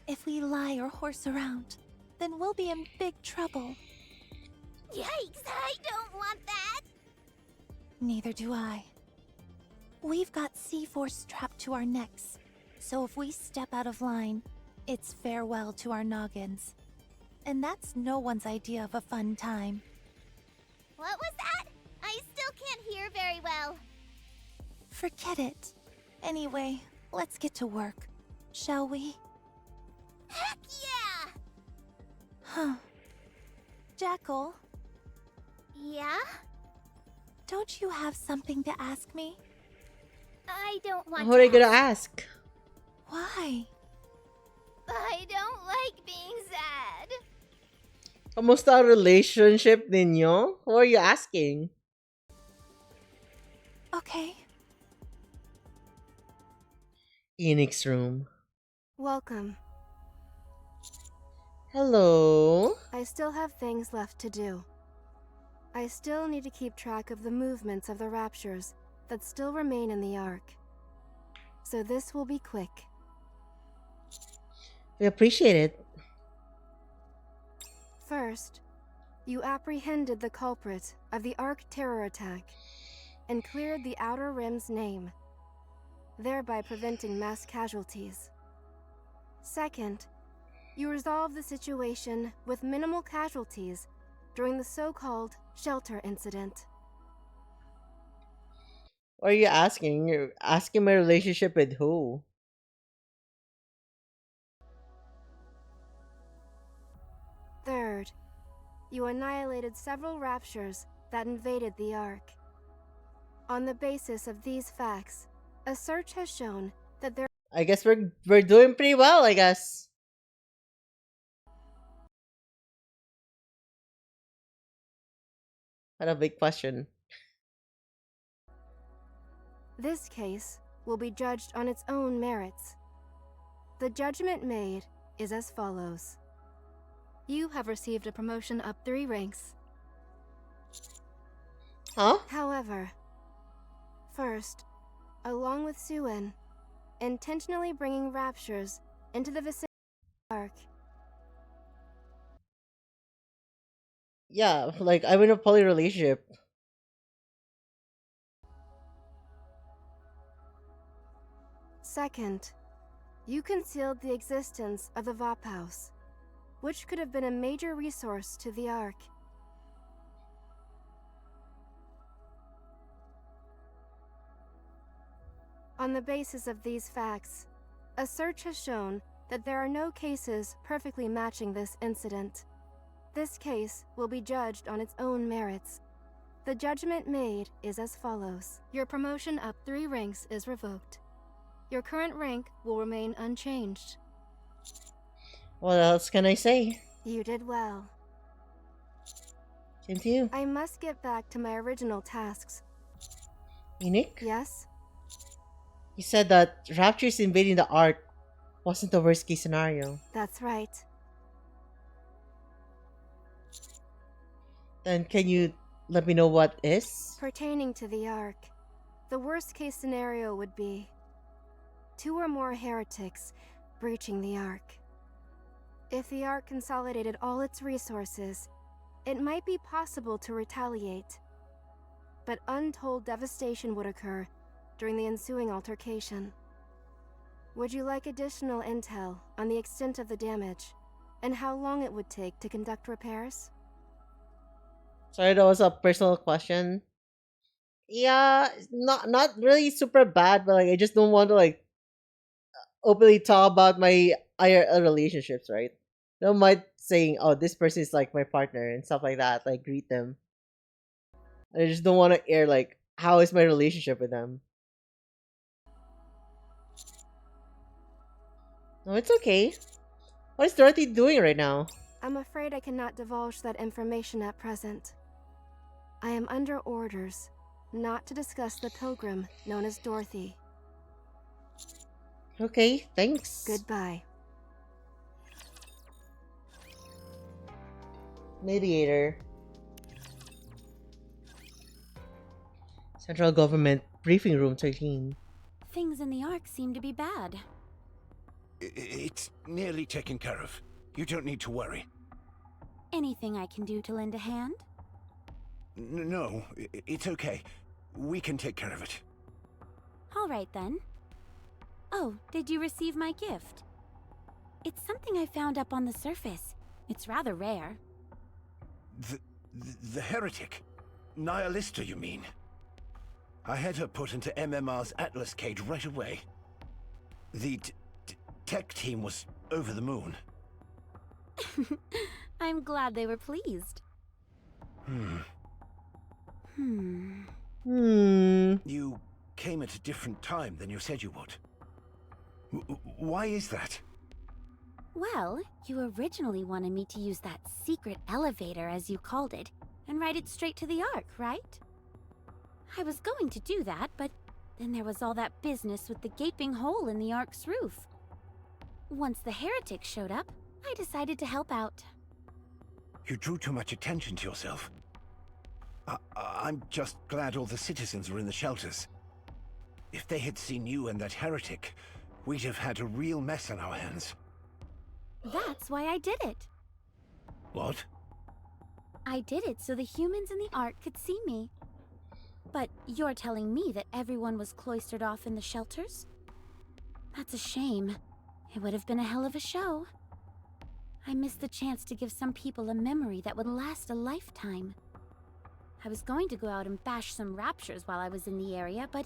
If we lie or horse around, then we'll be in big trouble. Yikes, I don't want that! Neither do I. We've got C-Force strapped to our necks, so if we step out of line, it's farewell to our noggins. And that's no one's idea of a fun time. What was that? I still can't hear very well. Forget it. Anyway, let's get to work, shall we? Heck yeah! Huh. Jackal, Yeah? don't you have something to ask me? I don't want What are you gonna ask? Why? I don't like being sad. Kamusta ang relationship ninyo? What are you asking? Okay. Enix room. Welcome. Hello. I still have things left to do. I still need to keep track of the movements of the Raptures that still remain in the Ark. So this will be quick. We appreciate it. First, you apprehended the culprit of the Ark terror attack and cleared the Outer Rim's name, thereby preventing mass casualties. Second, you resolved the situation with minimal casualties during the so-called shelter incident. What are you asking? You're asking my relationship with who? Third, you annihilated several Raptures that invaded the Ark. On the basis of these facts, a search has shown that there I guess we're doing pretty well, I guess. What a big question. This case will be judged on its own merits. The judgment made is as follows. You have received a promotion up 3 ranks. Huh? However, first, along with Suen, intentionally bringing Raptures into the vicinity of the Ark. Yeah, like I'm in a poly relationship. Second, you concealed the existence of the Vop House, which could have been a major resource to the ARK. On the basis of these facts, a search has shown that there are no cases perfectly matching this incident. This case will be judged on its own merits. The judgment made is as follows. Your promotion up 3 ranks is revoked. Your current rank will remain unchanged. What else can I say? You did well. Same to you. I must get back to my original tasks. Nick? Yes? You said that Raptures invading the ARK wasn't the worst case scenario. That's right. Then can you let me know what is? Pertaining to the ARK, the worst case scenario would be 2 or more heretics breaching the ARK. If the ARK consolidated all its resources, it might be possible to retaliate. But untold devastation would occur during the ensuing altercation. Would you like additional intel on the extent of the damage and how long it would take to conduct repairs? Sorry, that was a personal question. Yeah, not really super bad, but like I just don't want to like openly talk about my IRL relationships, right? Don't mind saying, "Oh, this person is like my partner" and stuff like that. Like greet them. I just don't want to air like how is my relationship with them. No, it's okay. What is Dorothy doing right now? I'm afraid I cannot divulge that information at present. I am under orders not to discuss the pilgrim known as Dorothy. Okay, thanks. Goodbye. Mediator. Central Government Briefing Room 13. Things in the ARK seem to be bad. It's nearly taken care of. You don't need to worry. Anything I can do to lend a hand? No, it's okay. We can take care of it. All right then. Oh, did you receive my gift? It's something I found up on the surface. It's rather rare. The heretic? Nihilista, you mean? I had her put into MMR's Atlas cage right away. The tech team was over the moon. I'm glad they were pleased. You came at a different time than you said you would. Why is that? Well, you originally wanted me to use that secret elevator, as you called it, and ride it straight to the ARK, right? I was going to do that, but then there was all that business with the gaping hole in the ARK's roof. Once the heretic showed up, I decided to help out. You drew too much attention to yourself. I'm just glad all the citizens were in the shelters. If they had seen you and that heretic, we'd have had a real mess on our hands. That's why I did it. What? I did it so the humans in the ARK could see me. But you're telling me that everyone was cloistered off in the shelters? That's a shame. It would have been a hell of a show. I missed the chance to give some people a memory that would last a lifetime. I was going to go out and bash some raptures while I was in the area, but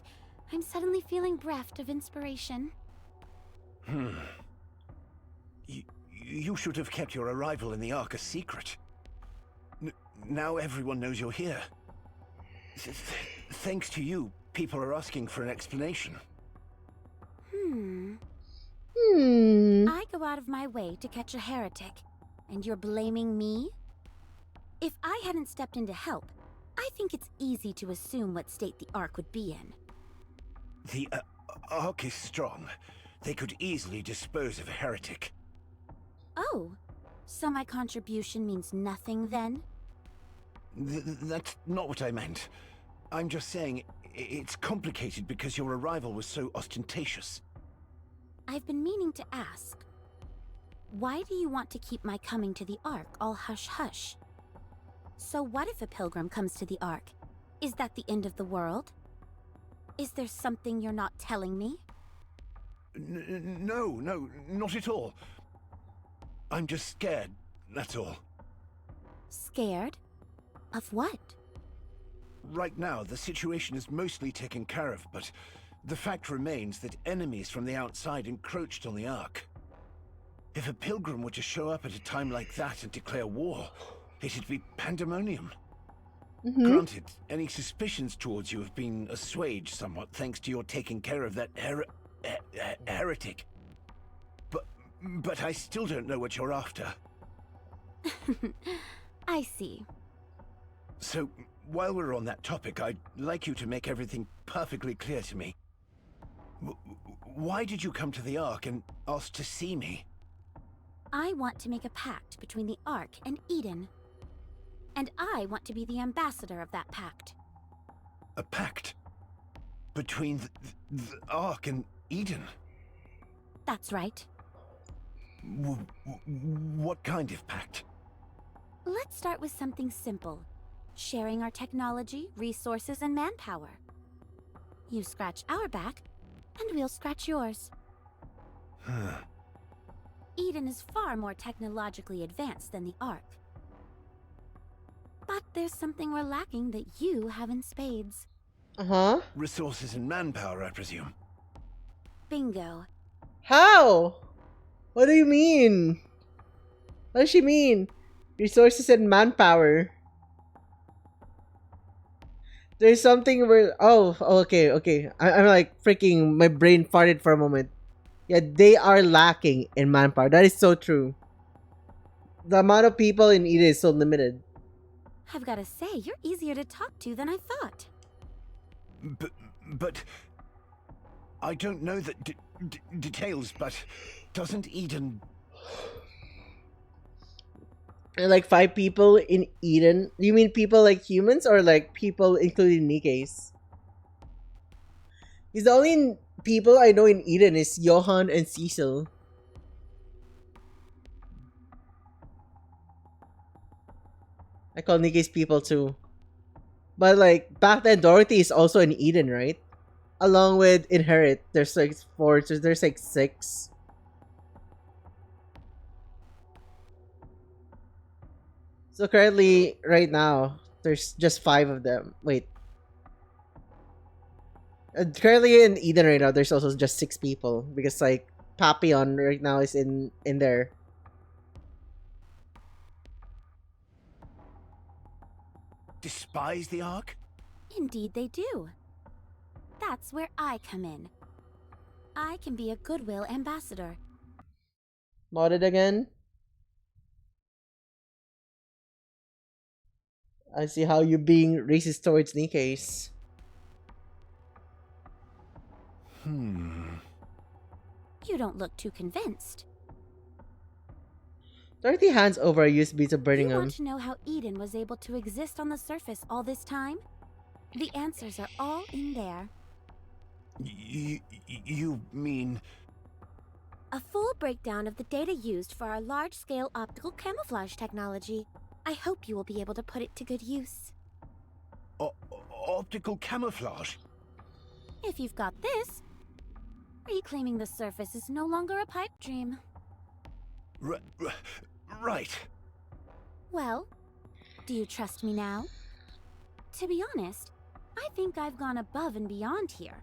I'm suddenly feeling bereft of inspiration. You should have kept your arrival in the ARK a secret. Now everyone knows you're here. Thanks to you, people are asking for an explanation. I go out of my way to catch a heretic, and you're blaming me? If I hadn't stepped in to help, I think it's easy to assume what state the ARK would be in. The ARK is strong. They could easily dispose of a heretic. Oh, so my contribution means nothing then? That's not what I meant. I'm just saying it's complicated because your arrival was so ostentatious. I've been meaning to ask. Why do you want to keep my coming to the ARK all hush-hush? So what if a pilgrim comes to the ARK? Is that the end of the world? Is there something you're not telling me? No, not at all. I'm just scared, that's all. Scared? Of what? Right now, the situation is mostly taken care of, but the fact remains that enemies from the outside encroached on the Ark. If a pilgrim were to show up at a time like that and declare war, it'd be pandemonium. Granted, any suspicions towards you have been assuaged somewhat thanks to your taking care of that heretic. But I still don't know what you're after. I see. So, while we're on that topic, I'd like you to make everything perfectly clear to me. Why did you come to the Ark and ask to see me? I want to make a pact between the Ark and Eden. And I want to be the ambassador of that pact. A pact? Between the Ark and Eden? That's right. What kind of pact? Let's start with something simple. Sharing our technology, resources, and manpower. You scratch our back, and we'll scratch yours. Eden is far more technologically advanced than the Ark. But there's something we're lacking that you have in spades. Resources and manpower, I presume. Bingo. How? What do you mean? What does she mean? Resources and manpower. There's something where okay. I'm like freaking, my brain farted for a moment. Yeah, they are lacking in manpower. That is so true. The amount of people in Eden is so limited. I've gotta say, you're easier to talk to than I thought. But I don't know the details, but doesn't Eden... Like 5 people in Eden? You mean people like humans or like people including Nikke's? Because the only people I know in Eden is Johan and Cecil. I call Nikke's people too. But like back then Dorothy is also in Eden, right? Along with Inherit, there's like 4, so there's like 6. So currently, right now, there's just 5 of them. Wait. Currently in Eden right now, there's also just 6 people. Because like, Papillon right now is in there. Despise the Ark? Indeed they do. That's where I come in. I can be a goodwill ambassador. Modded again? I see how you're being racist towards Nikke's. You don't look too convinced. Dorothy hands over a USB to Birmingham. You want to know how Eden was able to exist on the surface all this time? The answers are all in there. You mean... A full breakdown of the data used for our large-scale optical camouflage technology. I hope you will be able to put it to good use. Optical camouflage? If you've got this, reclaiming the surface is no longer a pipe dream. Right. Well, do you trust me now? To be honest, I think I've gone above and beyond here.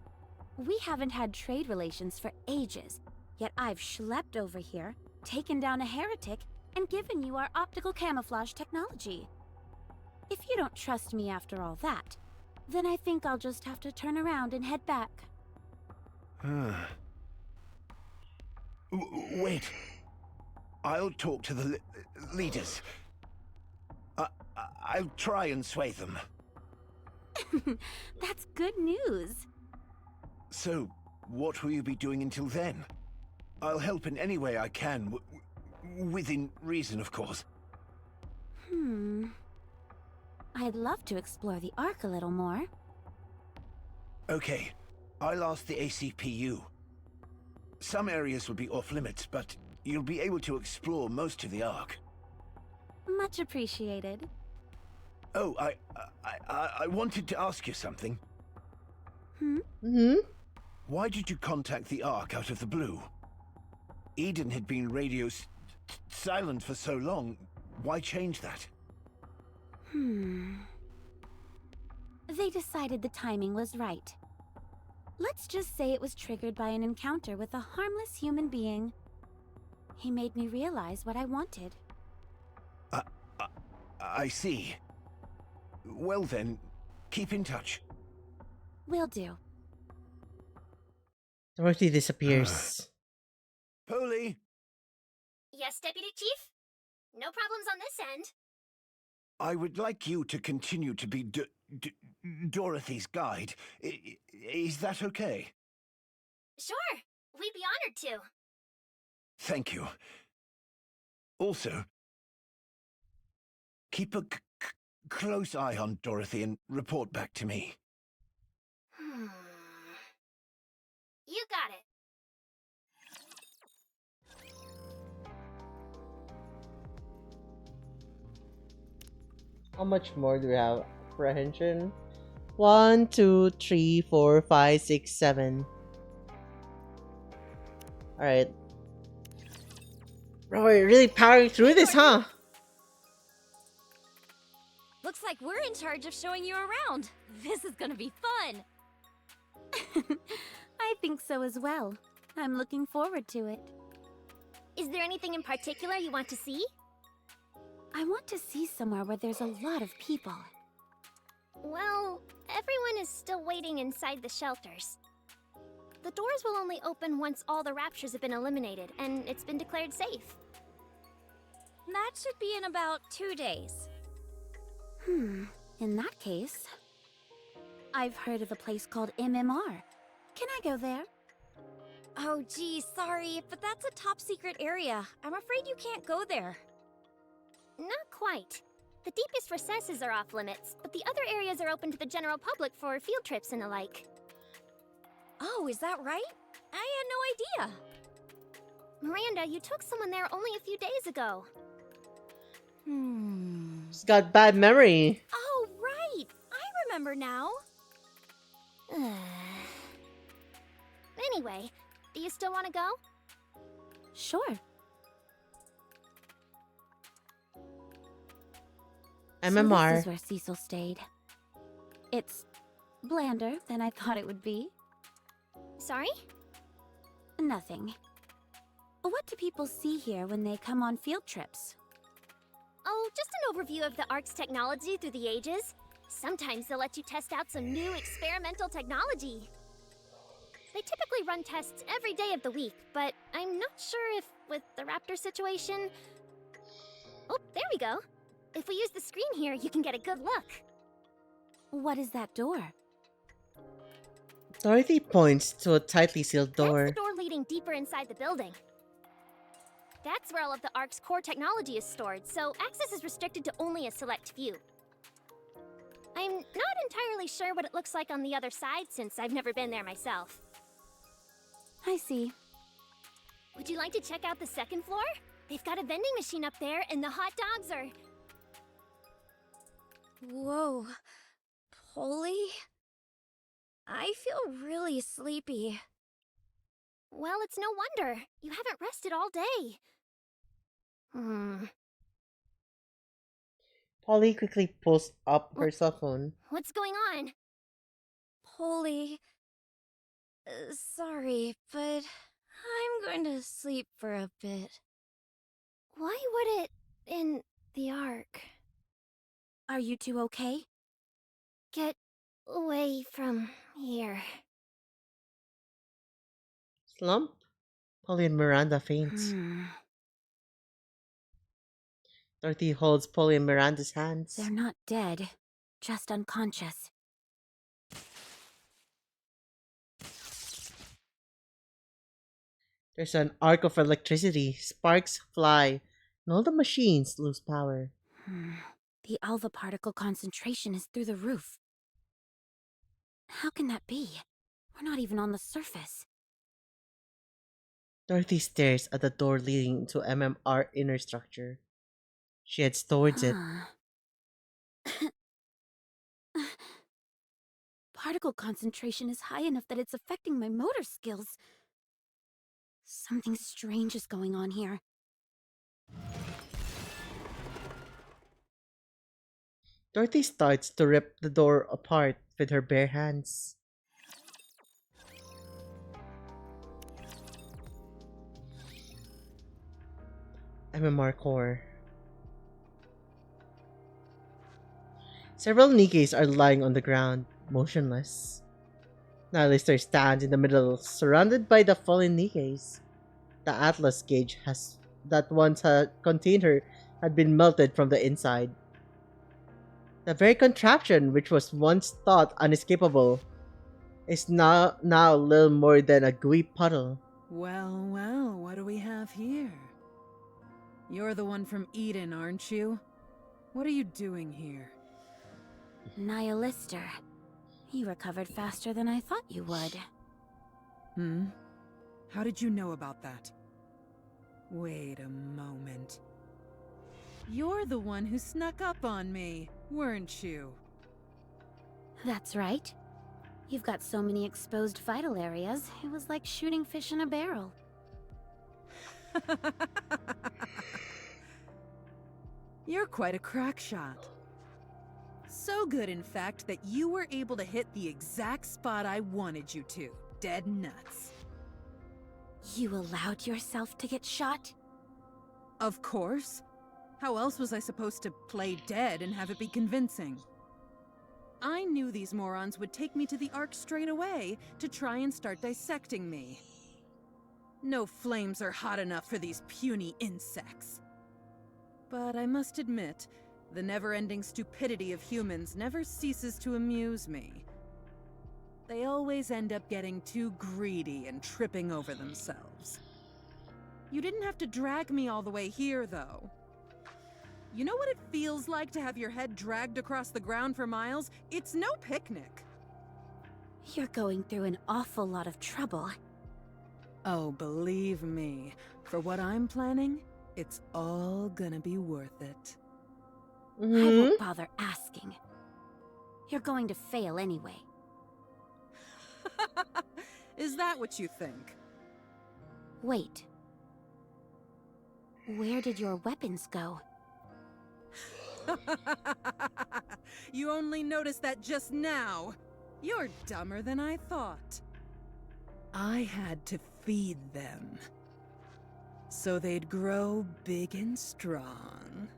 We haven't had trade relations for ages, yet I've schlepped over here, taken down a heretic, and given you our optical camouflage technology. If you don't trust me after all that, then I think I'll just have to turn around and head back. Wait. I'll talk to the leaders. I'll try and sway them. That's good news. So, what will you be doing until then? I'll help in any way I can, within reason, of course. I'd love to explore the Ark a little more. Okay, I'll ask the ACPU. Some areas will be off limits, but you'll be able to explore most of the Ark. Much appreciated. Oh, I wanted to ask you something. Why did you contact the ARK out of the blue? Eden had been silent for so long. Why change that? They decided the timing was right. Let's just say it was triggered by an encounter with a harmless human being. He made me realize what I wanted. I see. Well then, keep in touch. Will do. Dorothy disappears. Polly! Yes, Deputy Chief? No problems on this end. I would like you to continue to be Dorothy's guide. Is that okay? Sure, we'd be honored to. Thank you. Also, keep a close eye on Dorothy and report back to me. You got it. How much more do we have? Apprehension. 1, 2, 3, 4, 5, 6, 7. Alright. Bro, we're really powering through this, huh? Looks like we're in charge of showing you around. This is gonna be fun. I think so as well. I'm looking forward to it. Is there anything in particular you want to see? I want to see somewhere where there's a lot of people. Well, everyone is still waiting inside the shelters. The doors will only open once all the raptures have been eliminated, and it's been declared safe. That should be in about 2 days. In that case... I've heard of a place called MMR. Can I go there? Oh gee, sorry, but that's a top secret area. I'm afraid you can't go there. Not quite. The deepest recesses are off limits, but the other areas are open to the general public for field trips and the like. Oh, is that right? I had no idea. Miranda, you took someone there only a few days ago. She's got bad memory. Oh, right! I remember now. Anyway, do you still want to go? Sure. MMR. So this is where Cecil stayed. It's blander than I thought it would be. Sorry? Nothing. What do people see here when they come on field trips? Oh, just an overview of the ARK's technology through the ages. Sometimes they'll let you test out some new experimental technology. They typically run tests every day of the week, but I'm not sure if, with the raptor situation... Oh, there we go. If we use the screen here, you can get a good look. What is that door? Dorothy points to a tightly sealed That's door. the door leading deeper inside the building. That's where all of the ARK's core technology is stored, so access is restricted to only a select few. I'm not entirely sure what it looks like on the other side, since I've never been there myself. I see. Would you like to check out the second floor? They've got a vending machine up there, and the hot dogs are... Whoa. Polly? I feel really sleepy. Well, it's no wonder. You haven't rested all day. Polly quickly pulls up her cell phone. What's going on? Polly... sorry, but I'm going to sleep for a bit. Why would it... in the ARK? Are you two okay? Get away from here. Slump? Polly and Miranda faint. Dorothy holds Polly and Miranda's hands. They're not dead, just unconscious. There's an arc of electricity. Sparks fly, and all the machines lose power. The alpha particle concentration is through the roof. How can that be? We're not even on the surface. Dorothy stares at the door leading to MMR inner structure. She heads towards it. particle concentration is high enough that it's affecting my motor skills. Something strange is going on here. Dorothy starts to rip the door apart with her bare hands. MMR core. Several Nikkeis are lying on the ground, motionless. Nihilister stands in the middle, surrounded by the fallen Nikkeis. The Atlas cage that once had contained her had been melted from the inside. The very contraption which was once thought unescapable is now little more than a gooey puddle. Well, well, what do we have here? You're the one from Eden, aren't you? What are you doing here? Nihilister. You recovered faster than I thought you would. Hmm? How did you know about that? Wait a moment. You're the one who snuck up on me, weren't you? That's right. You've got so many exposed vital areas, it was like shooting fish in a barrel. You're quite a crack shot. So good, in fact, that you were able to hit the exact spot I wanted you to. Dead nuts. You allowed yourself to get shot? Of course. How else was I supposed to play dead and have it be convincing? I knew these morons would take me to the ARK straight away to try and start dissecting me. No flames are hot enough for these puny insects. But I must admit, the never-ending stupidity of humans never ceases to amuse me. They always end up getting too greedy and tripping over themselves. You didn't have to drag me all the way here, though. You know what it feels like to have your head dragged across the ground for miles? It's no picnic. You're going through an awful lot of trouble. Oh, believe me, for what I'm planning, it's all gonna be worth it. I won't bother asking. You're going to fail anyway. Is that what you think? Wait. Where did your weapons go? You only noticed that just now. You're dumber than I thought. I had to feed them, so they'd grow big and strong.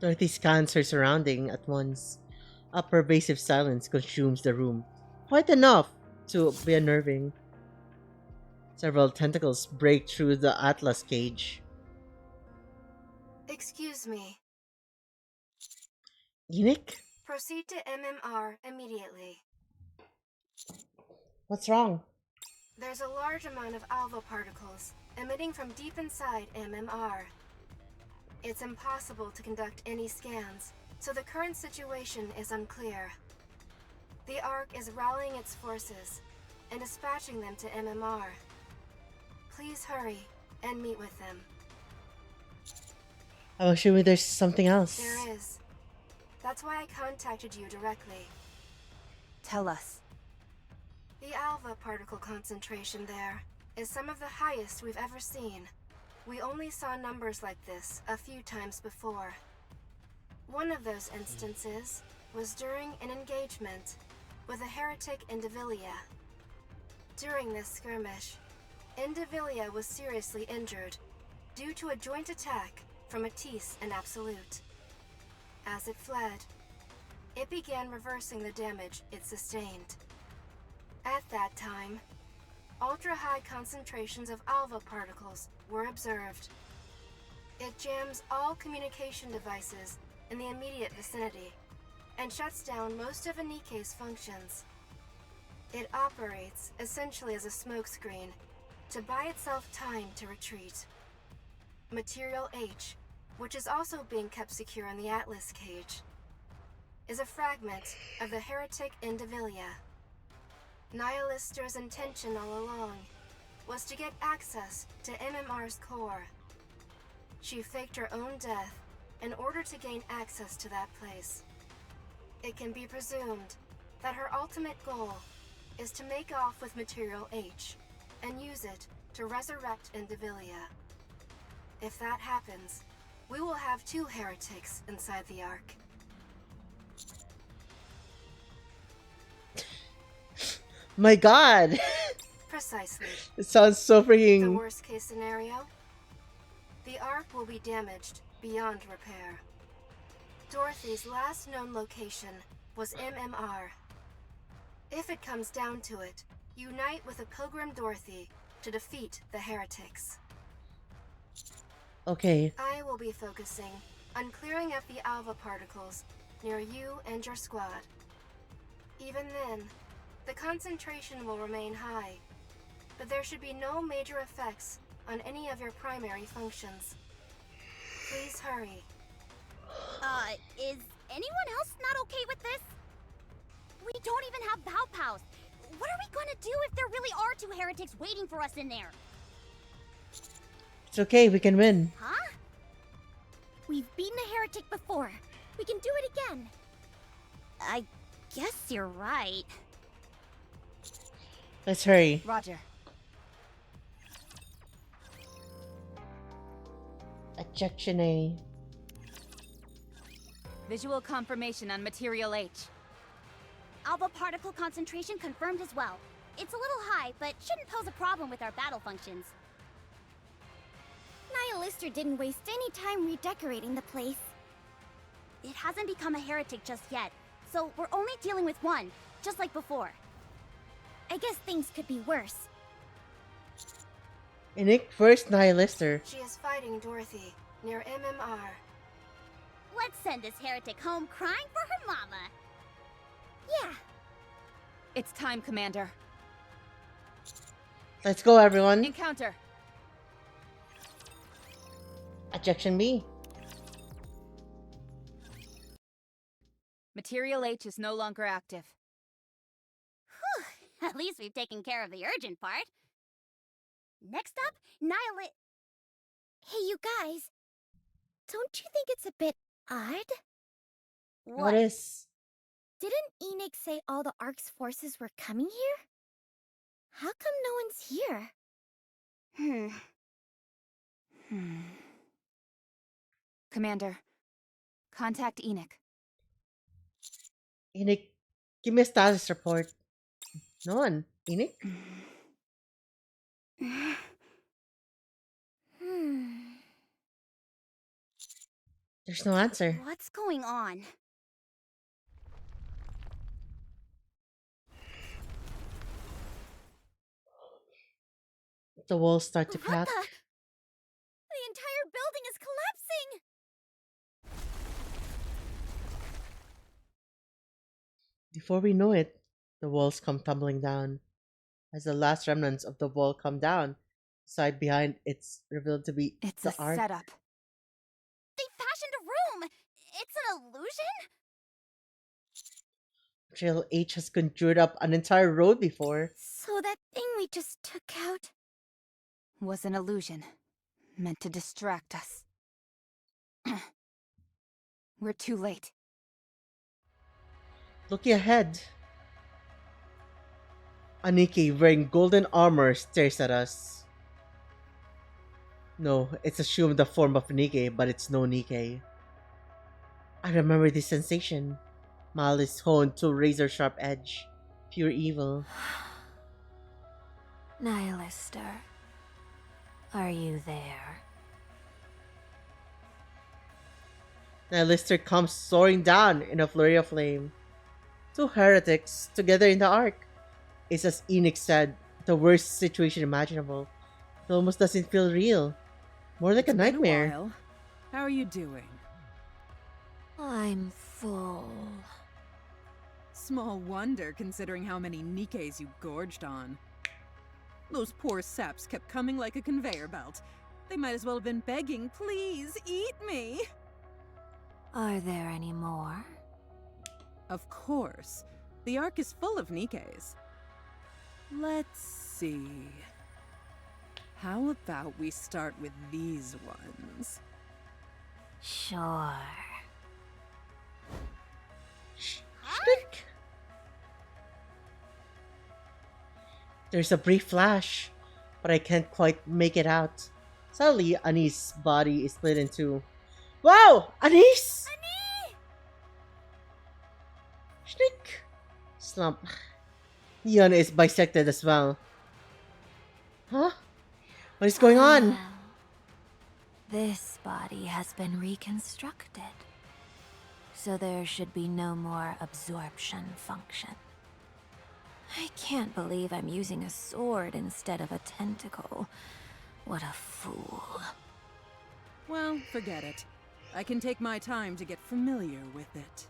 Dorothy scans her surrounding at once. A pervasive silence consumes the room, quite enough to be unnerving. Several tentacles break through the Atlas cage. Excuse me. Enoch? Proceed to MMR immediately. What's wrong? There's a large amount of alpha particles emitting from deep inside MMR. It's impossible to conduct any scans, so the current situation is unclear. The ARK is rallying its forces and dispatching them to MMR. Please hurry and meet with them. I'm assuming there's something else. There is. That's why I contacted you directly. Tell us. The alpha particle concentration there is some of the highest we've ever seen. We only saw numbers like this a few times before. One of those instances was during an engagement with a heretic Indivilia. During this skirmish, Indivilia was seriously injured due to a joint attack from Matisse and Absolute. As it fled, it began reversing the damage it sustained. At that time, ultra-high concentrations of alpha particles were observed. It jams all communication devices in the immediate vicinity and shuts down most of Anike's functions. It operates essentially as a smokescreen to buy itself time to retreat. Material H, which is also being kept secure in the Atlas cage, is a fragment of the heretic Indivilia. Nihilister's intention all along was to get access to MMR's core. She faked her own death in order to gain access to that place. It can be presumed that her ultimate goal is to make off with Material H and use it to resurrect Indivilia. If that happens, we will have 2 heretics inside the Ark. My god! Precisely. It sounds so The freaking... worst case scenario? The Ark will be damaged beyond repair. Dorothy's last known location was MMR. If it comes down to it, unite with a Pilgrim Dorothy to defeat the heretics. Okay. I will be focusing on clearing up the Alva particles near you and your squad. Even then, the concentration will remain high, but there should be no major effects on any of your primary functions. Please hurry. Is anyone else not okay with this? We don't even have Pow Pows. What are we gonna do if there really are 2 heretics waiting for us in there? It's okay, we can win. Huh? We've beaten a heretic before. We can do it again. I guess you're right. Let's hurry. Roger. Ejection A. Visual confirmation on Material H. Alpha particle concentration confirmed as well. It's a little high, but shouldn't pose a problem with our battle functions. Nihilister didn't waste any time redecorating the place. It hasn't become a heretic just yet, so we're only dealing with one, just like before. I guess things could be worse. Inic first Nihilister. She is fighting Dorothy near MMR. Let's send this heretic home crying for her mama. Yeah. It's time, Commander. Let's go, everyone. Encounter. Ejection B. Material H is no longer active. Whew, at least we've taken care of the urgent part. Next up, Hey, you guys. Don't you think it's a bit odd? What is? Didn't Enoch say all the Ark's forces were coming here? How come no one's here? Commander, contact Enoch. Inic, give me a status report. No one. Inic? There's no answer. What's going on? The walls start to crack. The entire building is collapsing! Before we know it, the walls come tumbling down. As the last remnants of the wall come down, the side behind it's revealed to be It's the a Ark. setup. They fashioned a room! It's an illusion? Trail H has conjured up an entire road before. So that thing we just took out Was an illusion, meant to distract us. We're too late. Looking ahead, Aniki wearing golden armor stares at us. No, it's assumed the form of Nike, but it's no Nike. I remember this sensation. Malice honed to razor-sharp edge. Pure evil. Nihilister, are you there? Nihilister comes soaring down in a flurry of flame. 2 heretics together in the Ark. It's as Enoch said, the worst situation imaginable. It almost doesn't feel real. More like a nightmare. Been a while. How are you doing? I'm full. Small wonder, considering how many Nikkes you gorged on. Those poor saps kept coming like a conveyor belt. They might as well have been begging, please, eat me! Are there any more? Of course. The Ark is full of Nikkes. Let's see. How about we start with these ones? Sure. There's a brief flash, but I can't quite make it out. Suddenly, Anise's body is split in two. Wow! Anise! Shriek! Slump. Neon is bisected as well. Huh? What is going on? This body has been reconstructed, so there should be no more absorption function. I can't believe I'm using a sword instead of a tentacle. What a fool. Well, forget it. I can take my time to get familiar with it.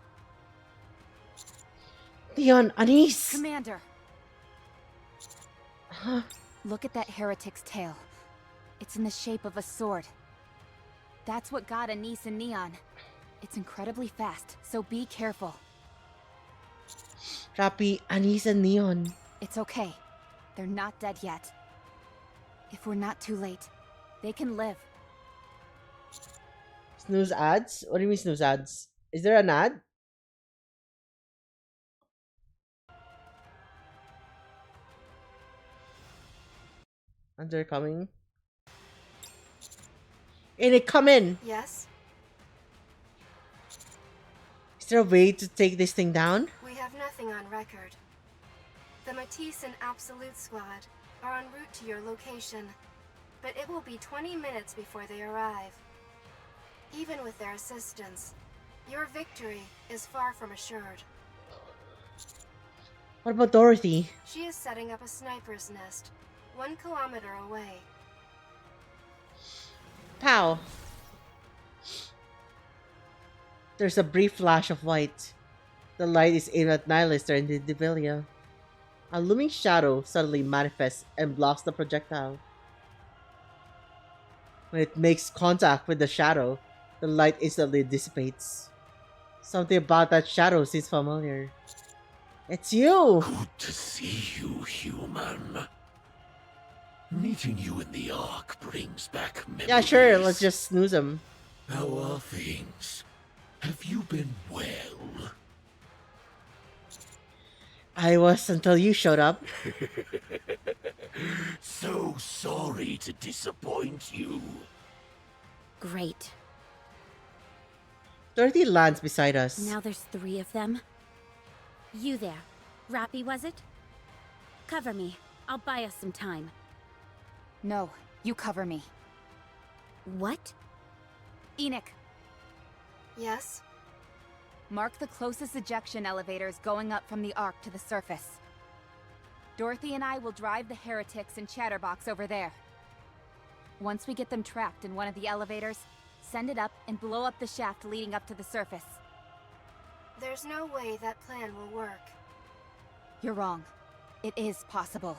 Neon, Anise! Commander! Huh? Look at that heretic's tail. It's in the shape of a sword. That's what got Anise and Neon. It's incredibly fast, so be careful. Rappy, Anise, and Neon. It's okay. They're not dead yet. If we're not too late, they can live. Snooze ads? What do you mean snooze ads? Is there an ad? And they're coming. And they come in. Yes? Is there a way to take this thing down? We have nothing on record. The Matisse and Absolute Squad are en route to your location, but it will be 20 minutes before they arrive. Even with their assistance, your victory is far from assured. What about Dorothy? She is setting up a sniper's nest, 1 kilometer away. Pow! There's a brief flash of white. The light is aimed at Nihilister and the Divilia. A looming shadow suddenly manifests and blocks the projectile. When it makes contact with the shadow, the light instantly dissipates. Something about that shadow seems familiar. It's you! Good to see you, human. Meeting you in the ARK brings back memories. Yeah, sure, let's just snooze him. How are things? Have you been well? I was until you showed up. So sorry to disappoint you. Great. Dorothy lands beside us. Now there's 3 of them. You there. Rappy, was it? Cover me. I'll buy us some time. No, you cover me. What? Enoch, Yes? mark the closest ejection elevators going up from the ARK to the surface. Dorothy and I will drive the heretics and Chatterbox over there. Once we get them trapped in one of the elevators, send it up and blow up the shaft leading up to the surface. There's no way that plan will work. You're wrong. It is possible.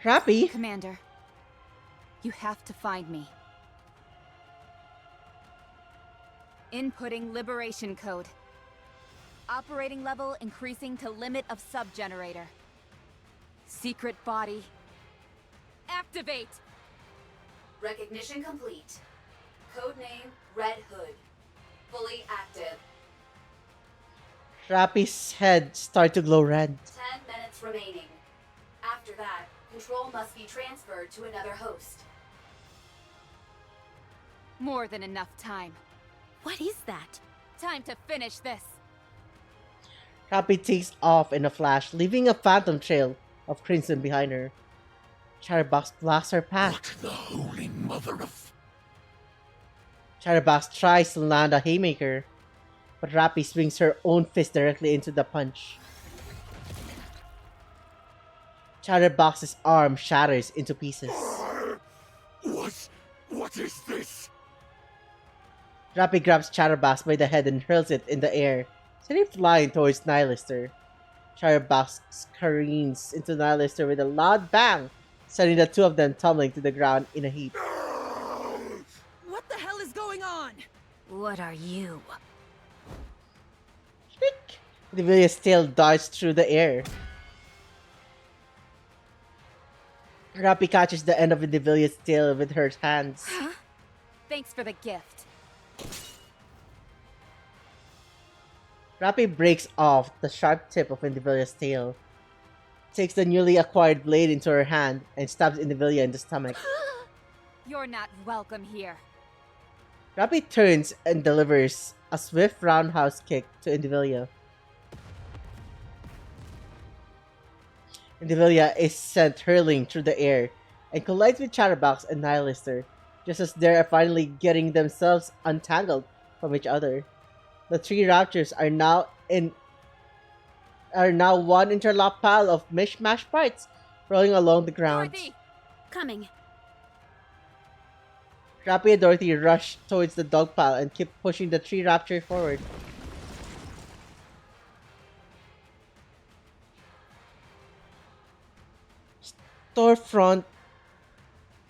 Rappy? Commander, you have to find me. Inputting liberation code. Operating level increasing to limit of sub-generator. Secret body. Activate! Recognition complete. Codename Red Hood. Fully active. Rappy's head starts to glow red. 10 minutes remaining. After that, control must be transferred to another host. More than enough time. What is that? Time to finish this. Rappy takes off in a flash, leaving a phantom trail of crimson behind her. Chatterbox blocks her path. What the holy mother of... Chatterbox tries to land a haymaker, but Rappy swings her own fist directly into the punch. Chatterbox's arm shatters into pieces. What is this? Rappy grabs Chatterbox by the head and hurls it in the air, sending it flying towards Nihilister. Chatterbox careens into Nihilister with a loud bang, sending the 2 of them tumbling to the ground in a heap. What the hell is going on? What are you? The Divilia's tail darts through the air. Rappy catches the end of the Divilia's tail with her hands. Thanks for the gift. Rappy breaks off the sharp tip of Indivilia's tail. takes the newly acquired blade into her hand and stabs Indivilia in the stomach. You're not welcome here. Rappy turns and delivers a swift roundhouse kick to Indivilia. Indivilia is sent hurling through the air and collides with Chatterbox and Nihilister, just as they're finally getting themselves untangled from each other. The three raptors are now one interlocked pile of mishmash parts rolling along the ground. Dorothy! Coming. Rappy and Dorothy rush towards the dog pile and keep pushing the tree raptor forward. Storefront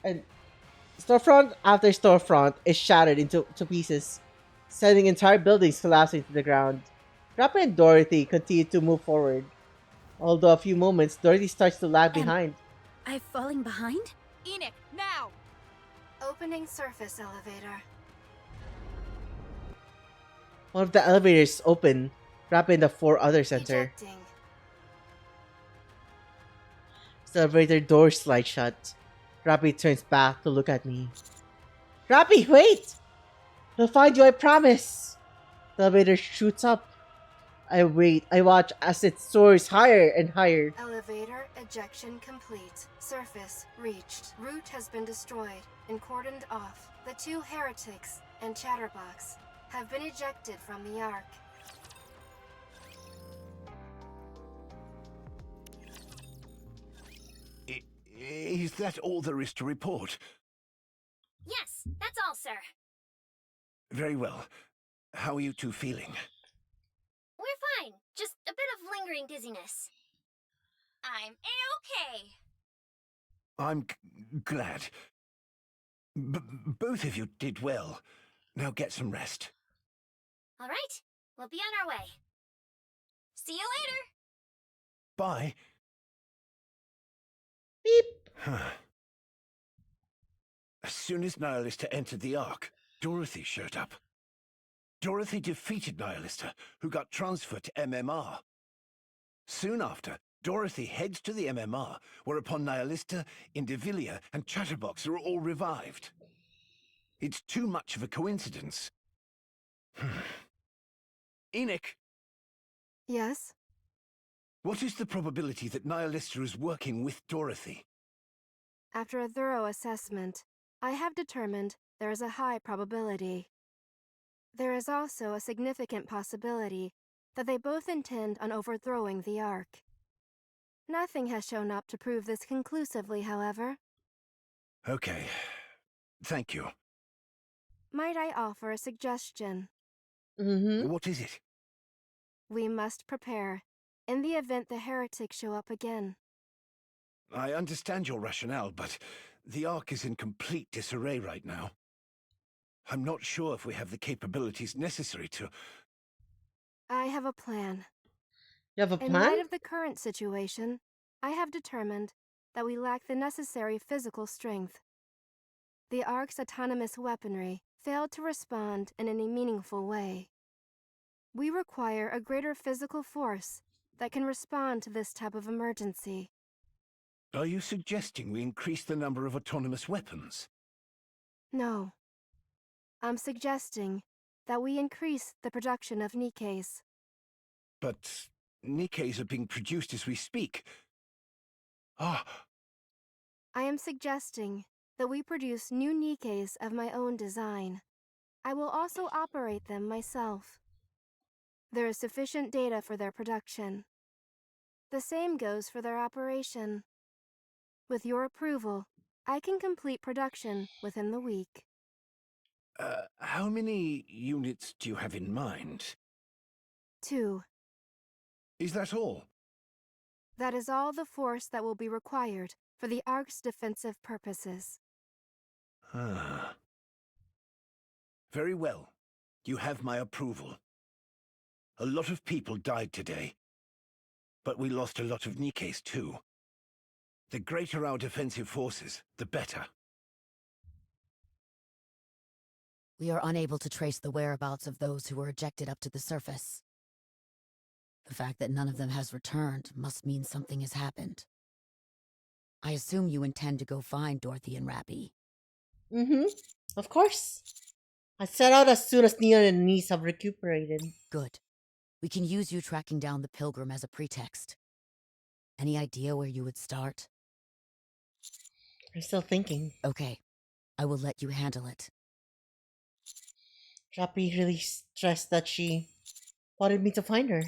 and storefront after storefront is shattered into pieces, sending entire buildings collapsing to the ground. Rappy and Dorothy continue to move forward, although a few moments Dorothy starts to lag behind. I'm falling behind? Enoch, now! Opening surface elevator. One of the elevators open, Rappy and the four others enter. Ejecting. The elevator door slides shut. Rappy turns back to look at me. Rappy, wait! We'll find you, I promise! The elevator shoots up. I wait. I watch as it soars higher and higher. Elevator ejection complete. Surface reached. Route has been destroyed and cordoned off. The two heretics and Chatterbox have been ejected from the ARK. Is that all there is to report? Yes, that's all, sir. Very well. How are you two feeling? We're fine. Just a bit of lingering dizziness. I'm A-okay. I'm glad. Both of you did well. Now get some rest. All right, we'll be on our way. See you later. Bye. Beep. As soon as Nihilister entered the ARK, Dorothy showed up. Dorothy defeated Nihilister, who got transferred to MMR. Soon after, Dorothy heads to the MMR, whereupon Nihilister, Indivilia, and Chatterbox are all revived. It's too much of a coincidence. Enoch! Yes? What is the probability that Nihilister is working with Dorothy? After a thorough assessment, I have determined there is a high probability. There is also a significant possibility that they both intend on overthrowing the ARK. Nothing has shown up to prove this conclusively, however. Okay. Thank you. Might I offer a suggestion? What is it? We must prepare, in the event the heretics show up again. I understand your rationale, but the ARK is in complete disarray right now. I'm not sure if we have the capabilities necessary to... I have a plan. You have a In plan? light of the current situation, I have determined that we lack the necessary physical strength. The ARK's autonomous weaponry failed to respond in any meaningful way. We require a greater physical force that can respond to this type of emergency. Are you suggesting we increase the number of autonomous weapons? No. I'm suggesting that we increase the production of Nikes. But Nikes are being produced as we speak. Ah! I am suggesting that we produce new Nikes of my own design. I will also operate them myself. There is sufficient data for their production. The same goes for their operation. With your approval, I can complete production within the week. How many units do you have in mind? 2. Is that all? That is all the force that will be required for the ARK's defensive purposes. Ah. Very well. You have my approval. A lot of people died today. But we lost a lot of Nikes too. The greater our defensive forces, the better. We are unable to trace the whereabouts of those who were ejected up to the surface. The fact that none of them has returned must mean something has happened. I assume you intend to go find Dorothy and Rappy. Mm-hmm. Of course. I set out as soon as Neon and niece have recuperated. Good. We can use you tracking down the Pilgrim as a pretext. Any idea where you would start? I'm still thinking. Okay. I will let you handle it. Rappy really stressed that she wanted me to find her.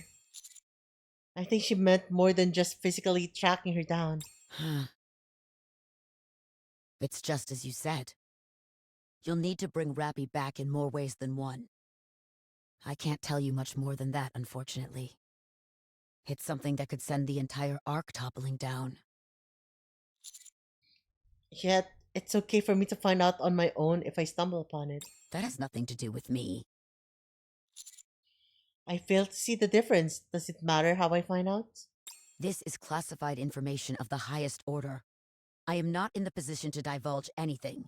I think she meant more than just physically tracking her down. It's just as you said. You'll need to bring Rappy back in more ways than one. I can't tell you much more than that, unfortunately. It's something that could send the entire ARK toppling down. Yet, it's okay for me to find out on my own if I stumble upon it. That has nothing to do with me. I fail to see the difference. Does it matter how I find out? This is classified information of the highest order. I am not in the position to divulge anything.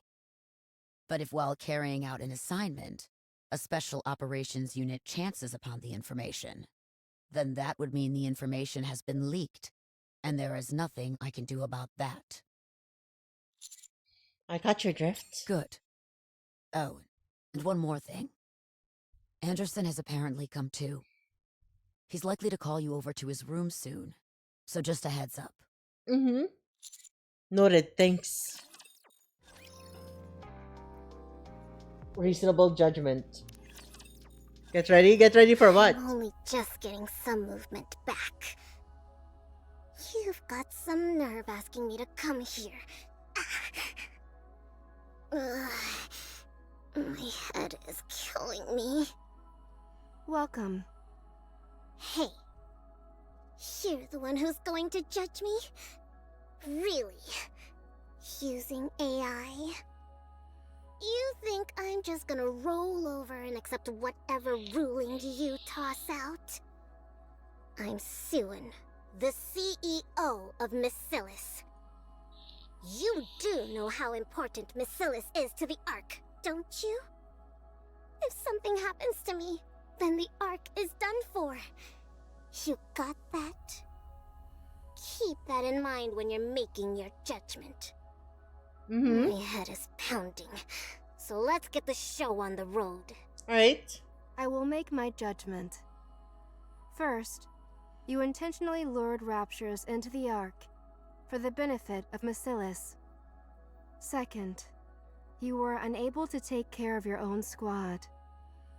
But if while carrying out an assignment, a special operations unit chances upon the information, then that would mean the information has been leaked, and there is nothing I can do about that. I got your drift. Good. Oh, and one more thing. Anderson has apparently come to. He's likely to call you over to his room soon, so just a heads up. Mm-hmm. Noted, thanks. Reasonable judgment. Get ready for what? I'm only just getting some movement back. You've got some nerve asking me to come here. Ugh. My head is killing me. Welcome. Hey. You're the one who's going to judge me? Really? Using AI? You think I'm just gonna roll over and accept whatever ruling you toss out? I'm Suin, the CEO of Miscellus. You do know how important Miscellus is to the ARK, don't you? If something happens to me, then the ARK is done for. You got that? Keep that in mind when you're making your judgment. Mm-hmm. My head is pounding, so let's get the show on the road. Alright. I will make my judgment. First, you intentionally lured Raptures into the ARK for the benefit of Miscellus. Second, you were unable to take care of your own squad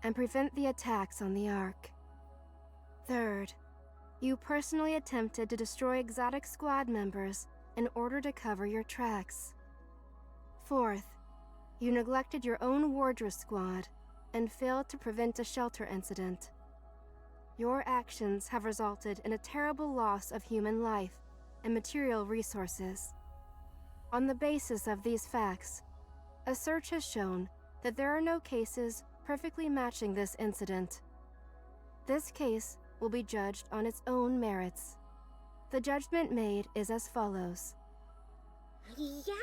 and prevent the attacks on the ARK. Third, you personally attempted to destroy exotic squad members in order to cover your tracks. Fourth, you neglected your own wardress squad and failed to prevent a shelter incident. Your actions have resulted in a terrible loss of human life and material resources. On the basis of these facts, a search has shown that there are no cases perfectly matching this incident. This case will be judged on its own merits. The judgment made is as follows. Yeah,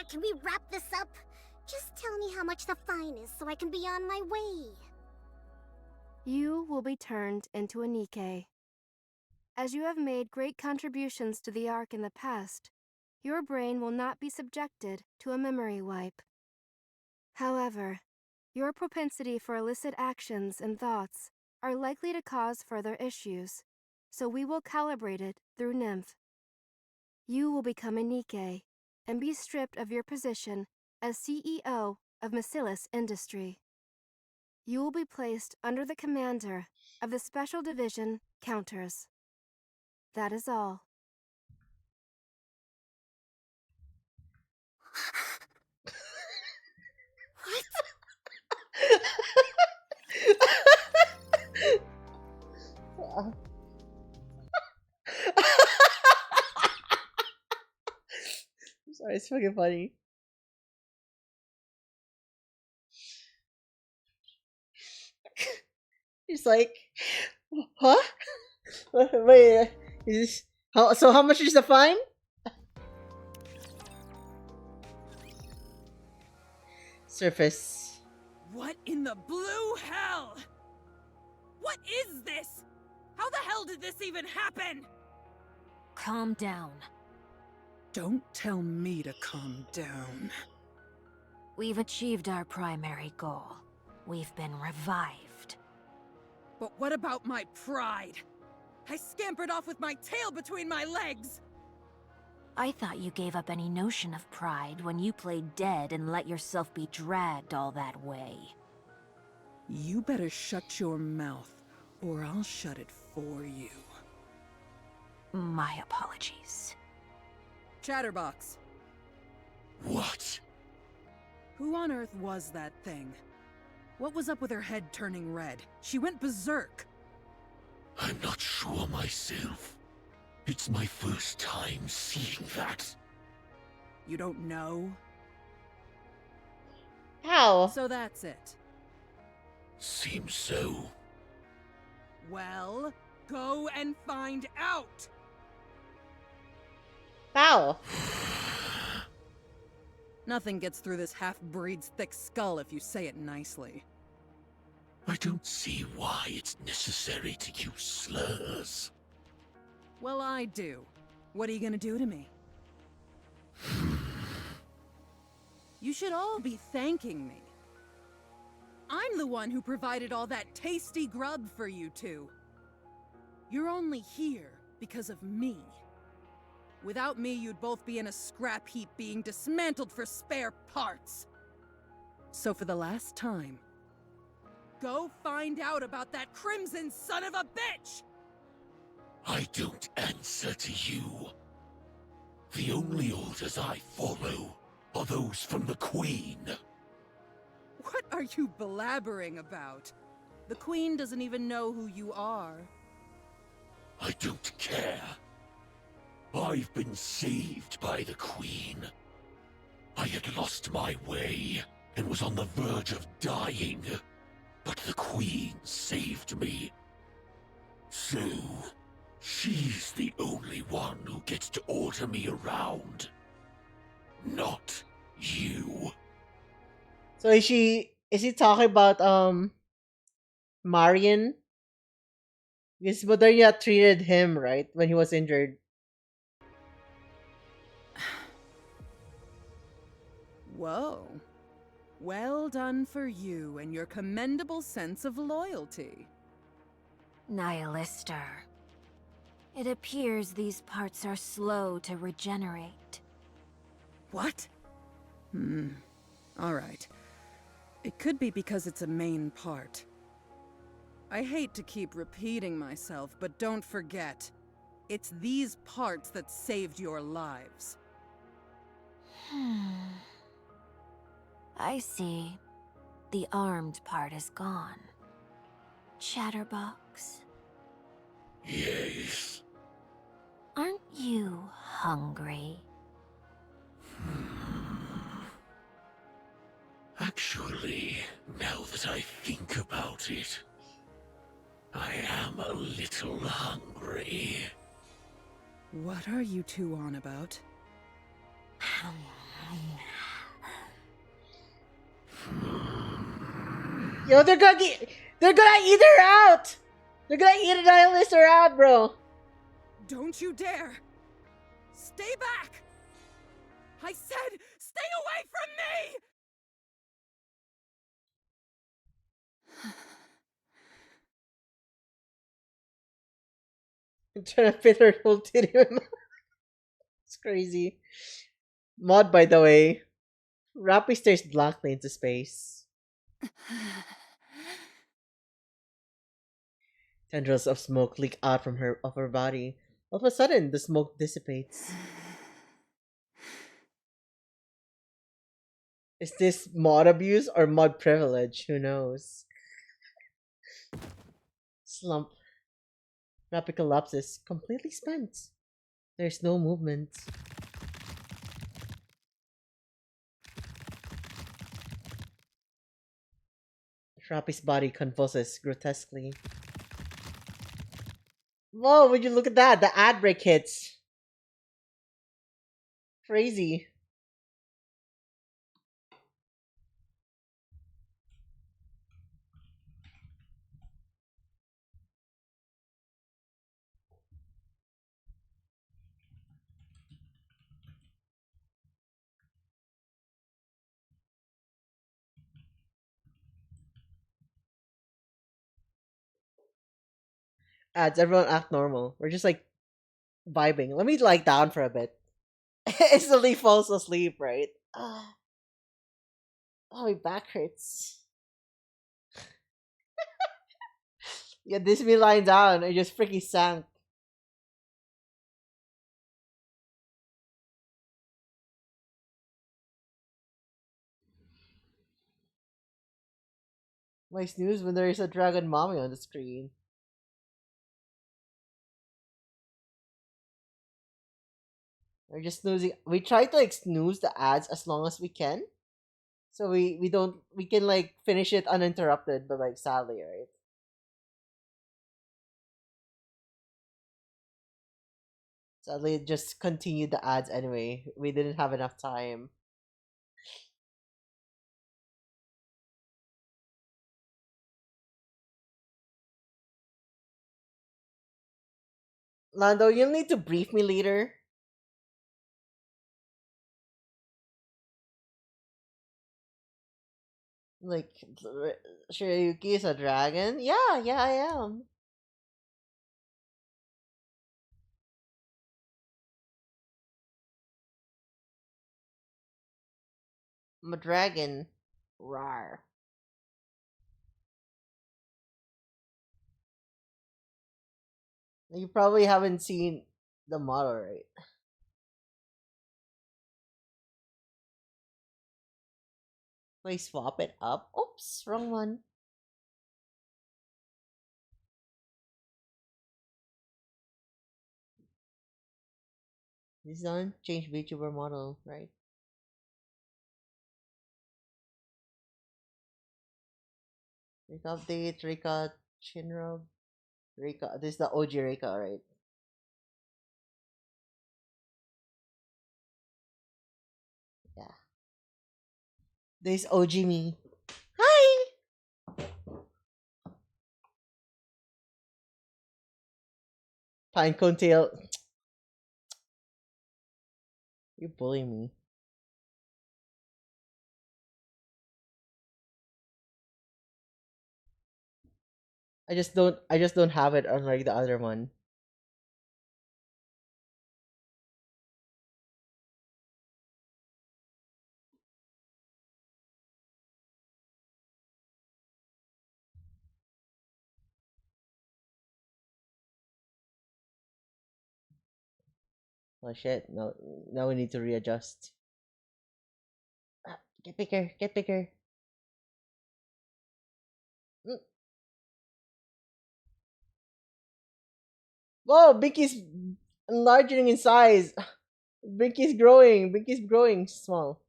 can we wrap this up? Just tell me how much the fine is so I can be on my way. You will be turned into a Nikke. As you have made great contributions to the ARK in the past, your brain will not be subjected to a memory wipe. However, your propensity for illicit actions and thoughts are likely to cause further issues, so we will calibrate it through Nymph. You will become a Nikke and be stripped of your position as CEO of Miscellus Industry. You will be placed under the commander of the Special Division Counters. That is all. I'm sorry, it's fucking funny. He's like, huh? Wait, is this, how much is the fine? Surface. What in the blue hell? What is this? How the hell did this even happen? Calm down. Don't tell me to calm down. We've achieved our primary goal. We've been revived. But what about my pride? I scampered off with my tail between my legs! I thought you gave up any notion of pride when you played dead and let yourself be dragged all that way. You better shut your mouth, or I'll shut it for you. My apologies. Chatterbox. What? Who on earth was that thing? What was up with her head turning red? She went berserk. I'm not sure myself. It's my first time seeing that. You don't know? How? So that's it. Seems so. Well, go and find out! How? Nothing gets through this half-breed's thick skull if you say it nicely. I don't see why it's necessary to use slurs. Well, I do. What are you gonna do to me? You should all be thanking me. I'm the one who provided all that tasty grub for you two. You're only here because of me. Without me, you'd both be in a scrap heap being dismantled for spare parts. So for the last time, go find out about that crimson son of a bitch! I don't answer to you. The only orders I follow are those from the Queen. What are you blabbering about? The Queen doesn't even know who you are. I don't care. I've been saved by the Queen. I had lost my way and was on the verge of dying, but the Queen saved me. So, she's the only one who gets to order me around. Not you. So is he talking about Marion? Because Modernia treated him right when he was injured. Whoa. Well done for you and your commendable sense of loyalty. Nihilister. It appears these parts are slow to regenerate. What? Alright. It could be because it's a main part. I hate to keep repeating myself, but don't forget, it's these parts that saved your lives. I see. The armed part is gone. Chatterbox, Yes. aren't you hungry? Actually, now that I think about it, I am a little hungry. What are you two on about? Yo, they're gonna eat her out! They're gonna eat a Nihilister out, bro! Don't you dare! Stay back! I said, stay away from me! I'm trying to fit her whole titty in my- It's crazy. Mod, by the way. Rappy stares blankly into space. Tendrils of smoke leak out from her body. All of a sudden, the smoke dissipates. Is this mod abuse or mod privilege? Who knows? Slump. Rappy collapses, completely spent. There's no movement. Rappy's body convulses grotesquely. Whoa, would you look at that? The ad break hits. Crazy. Ads, everyone act normal. We're just like vibing. Let me lie down for a bit. Instantly falls asleep, right? Oh, my back hurts. Yeah, this me lying down. I just freaking sank. My snooze when there is a dragon mommy on the screen. We're just snoozing. We try to like snooze the ads as long as we can, so we don't we can like finish it uninterrupted. But like sadly, right? Sadly, it just continued the ads anyway. We didn't have enough time. Lando, you'll need to brief me later. Like, Shirayuki is a dragon? Yeah, yeah, I am. I'm a dragon. Rar. You probably haven't seen the model, right? If I swap it up. Oops, wrong one. This one, change VTuber model, right? Rika update, Rika Chinrub. Rika, this is the OG Rika, right? Yeah. This OG me. Hi! Pinecone tail. You bully me. I just don't have it unlike the other one. Oh shit, no, now we need to readjust. Get bigger, get bigger. Mm. Whoa, Binky's enlarging in size. Binky's growing small.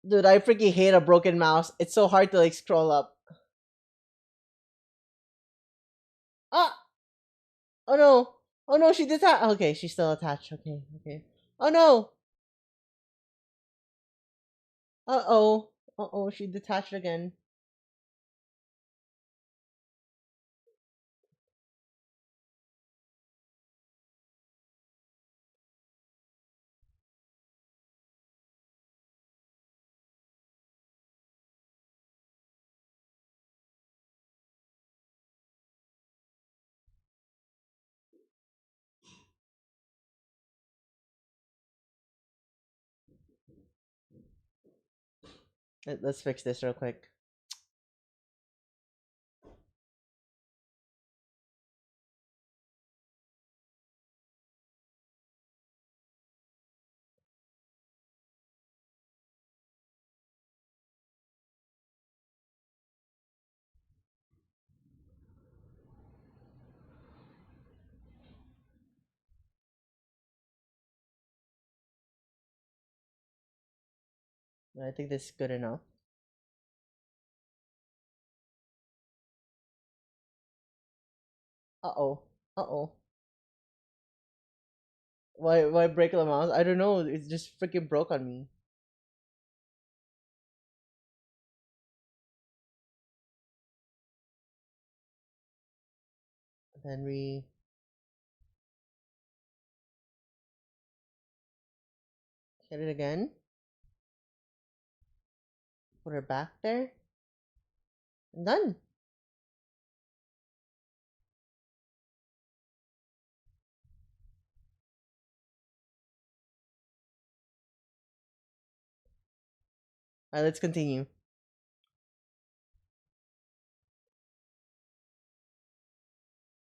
Dude, I freaking hate a broken mouse. It's so hard to like scroll up. Ah! Oh no! Oh no, she detached. Okay, she's still attached. Okay, okay. Oh no! Uh oh. Uh oh, she detached again. Let's fix this real quick. I think this is good enough. Uh oh. Uh oh. Why break the mouse? I don't know. It's just freaking broke on me. Then we Get it again. Put her back there. And done. Alright, let's continue.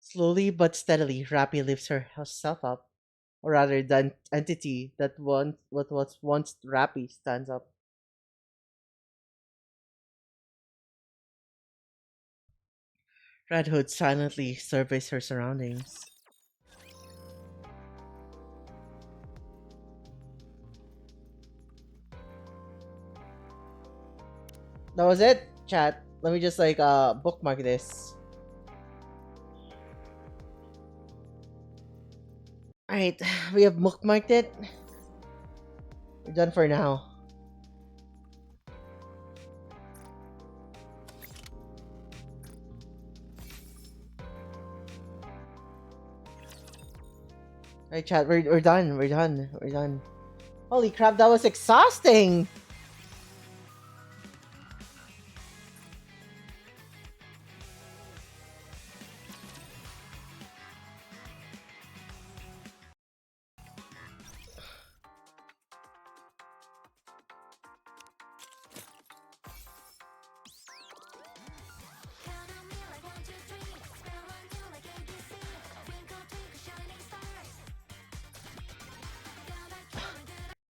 Slowly but steadily, Rappy lifts herself up, or rather, the entity that what was once Rappy stands up. Red Hood silently surveys her surroundings. That was it, chat. Let me just like bookmark this. Alright, we have bookmarked it. We're done for now. Alright, chat, we're done. We're done. We're done. Holy crap, that was exhausting!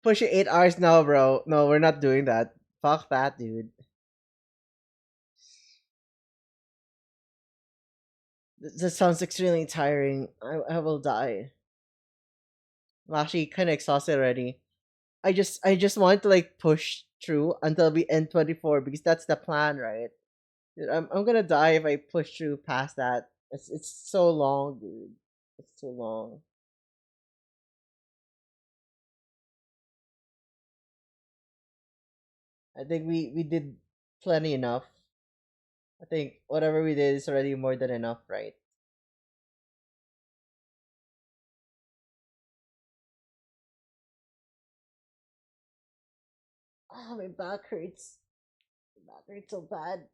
Push it 8 hours now, bro. No, we're not doing that. Fuck that, dude. This sounds extremely tiring. I will die. I'm actually kind of exhausted already. I just want to like push through until we end 24 because that's the plan, right? Dude, I'm gonna die if I push through past that. It's so long, dude. It's too long. I think we did plenty enough. I think whatever we did is already more than enough, right? Oh, my back hurts. My back hurts so bad.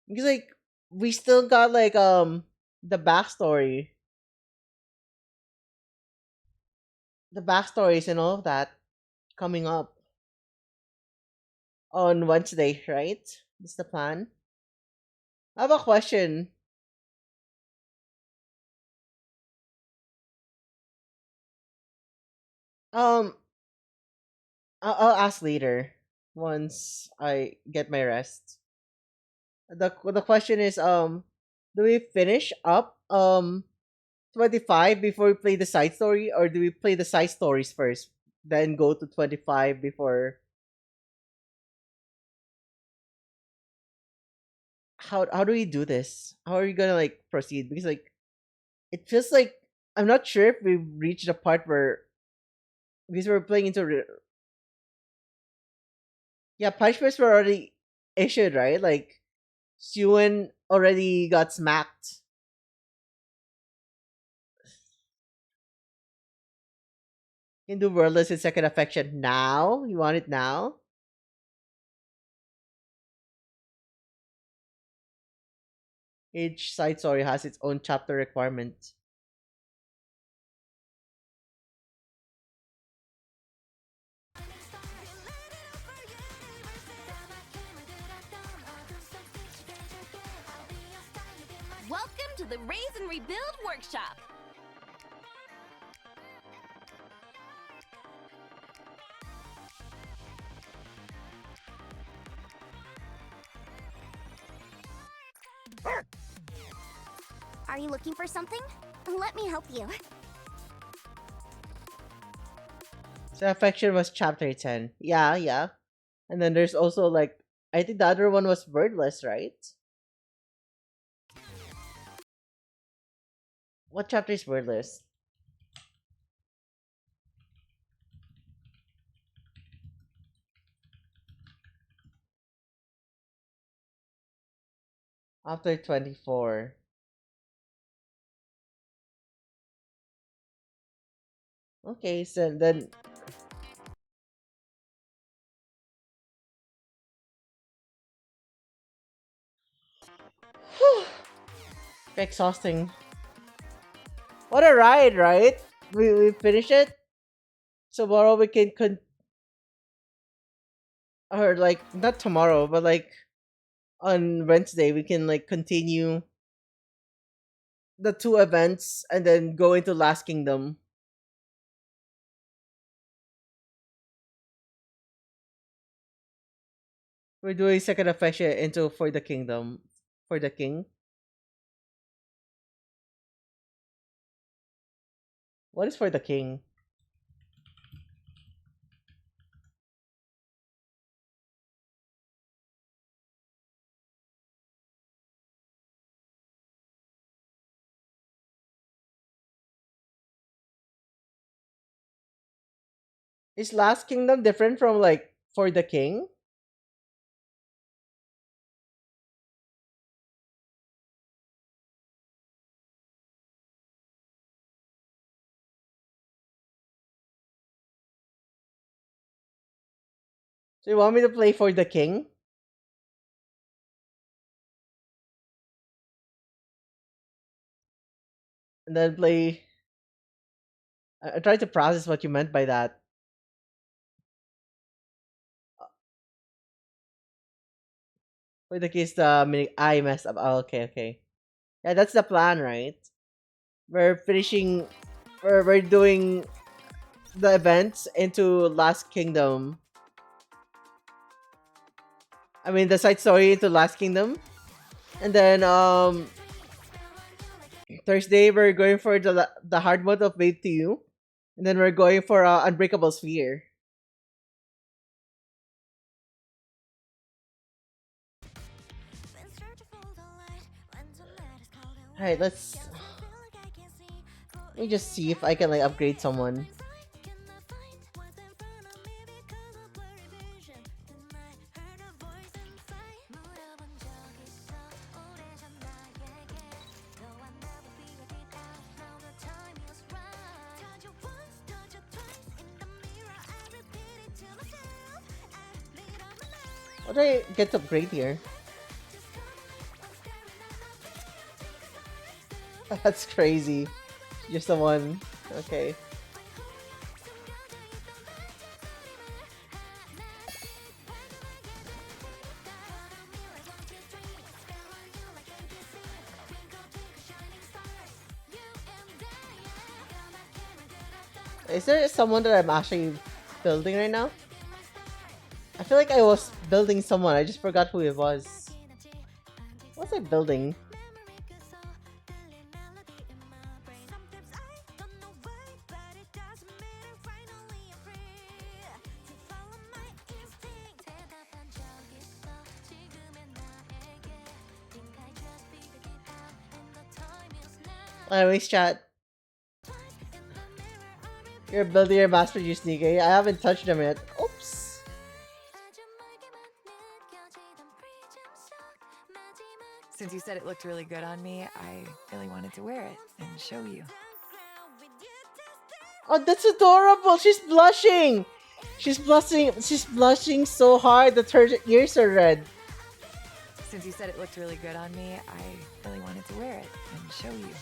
Because like we still got like the backstory, the backstories and all of that coming up on Wednesday, right? That's the plan. I have a question. Um, I'll ask later once I get my rest. The question is do we finish up 25 before we play the side story, or do we play the side stories first then go to 25 before? How do we do this? How are you gonna like proceed? Because like it feels like I'm not sure if we've reached the part where, because we're playing into yeah, punishments were already issued, right? Like Suen already got smacked. Hindu Worldless is second affection now. You want it now? Each side story has its own chapter requirement. Welcome to the Raise and Rebuild Workshop! Are you looking for something? Let me help you. So affection was chapter 10. Yeah, yeah. And then there's also like I think the other one was wordless, right? What chapter is wordless? After 24. Okay, so then exhausting. What a ride, right? We finish it. Tomorrow we can or like not tomorrow, but like on Wednesday we can like continue the two events and then go into Last Kingdom. We're doing second affection into For the Kingdom. For the King. What is For the King? Is Last Kingdom different from like For the King? So you want me to play For the King? And then play. I tried to process what you meant by that. For the King is the meaning I messed up. Oh, okay, okay. Yeah, that's the plan, right? We're finishing. We're doing the events into Last Kingdom. I mean, the side story into Last Kingdom. And then Thursday we're going for the hard mode of Wave to You, and then we're going for Unbreakable Sphere. Alright, let me just see if I can like upgrade someone. What do I get to upgrade here? That's crazy. Just the one. Okay. Is there someone that I'm actually building right now? I feel like I was building someone. I just forgot who it was. What was I building? Anyways, chat. You're building your Master Use Sneaker. I haven't touched them yet. Oops. Since you said it looked really good on me, I really wanted to wear it and show you. Oh, that's adorable. She's blushing. She's blushing. She's blushing so hard that her ears are red. Since you said it looked really good on me, I really wanted to wear it and show you.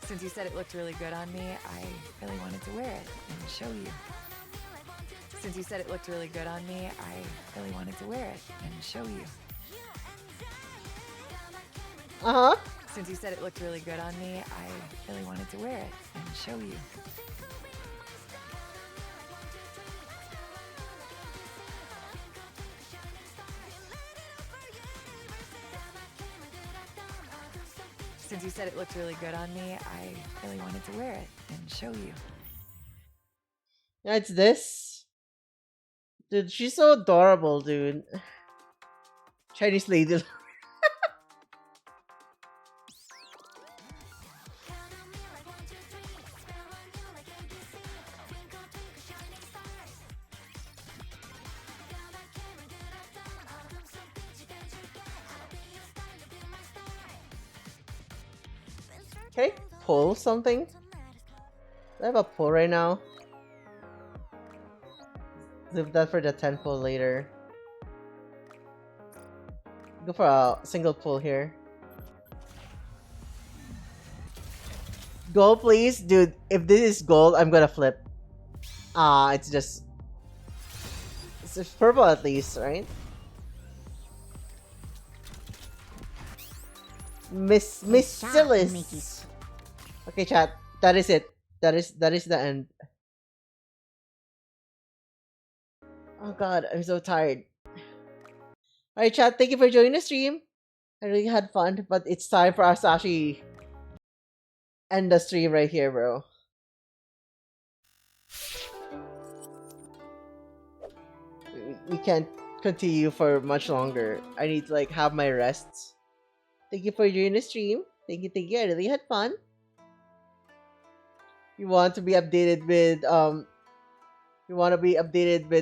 Since you said it looked really good on me, I really wanted to wear it and show you. Since you said it looked really good on me, I really wanted to wear it and show you. Uh-huh. Since you said it looked really good on me, I really wanted to wear it and show you. Since you said it looked really good on me, I really wanted to wear it and show you. Yeah, it's this. Dude, she's so adorable, dude. Chinese lady. Can I pull something? I have a pull right now. Leave that for the 10 pull later. Go for a single pull here. Gold, please, dude. If this is gold, I'm gonna flip. It's just purple at least, right? Miss Silis. Okay, chat. That is it. That is the end. Oh god, I'm so tired. Alright, chat. Thank you for joining the stream. I really had fun, but it's time for us to actually end the stream right here, bro. We can't continue for much longer. I need to like have my rests. Thank you for joining the stream. Thank you. I really had fun. You want to be updated with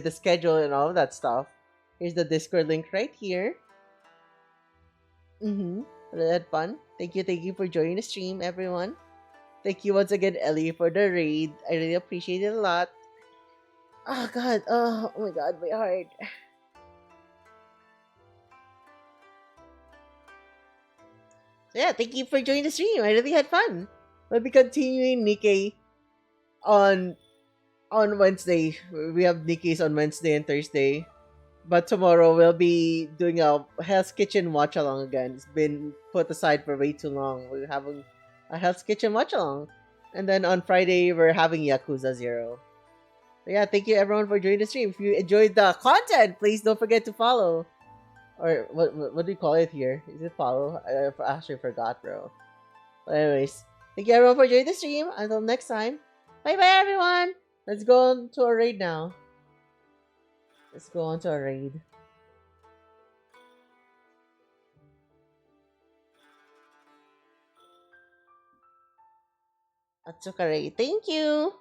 the schedule and all of that stuff. Here's the Discord link right here. Really had fun. Thank you for joining the stream, everyone. Thank you once again, Ellie, for the raid. I really appreciate it a lot. Oh god, oh my god, my heart. So yeah, thank you for joining the stream. I really had fun. We'll be continuing Nikkei on Wednesday. We have Nikki's on Wednesday and Thursday. But tomorrow we'll be doing a Hell's Kitchen watch along again. It's been put aside for way too long. We're having a Hell's Kitchen watch along. And then on Friday we're having Yakuza 0. So yeah, thank you everyone for joining the stream. If you enjoyed the content, please don't forget to follow. Or what do you call it here? Is it follow? I actually forgot, bro. But anyways, thank you everyone for joining the stream. Until next time, bye bye everyone. Let's go on to a raid now. Let's go on to a raid. Atsuka raid. Thank you.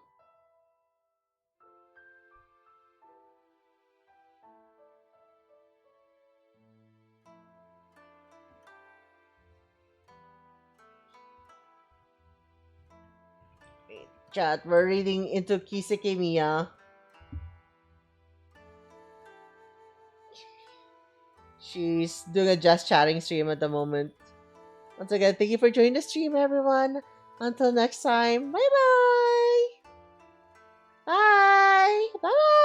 Chat, we're reading into Kiseki Miya. She's doing a just chatting stream at the moment. Once again, thank you for joining the stream, everyone. Until next time, bye-bye. Bye. Bye.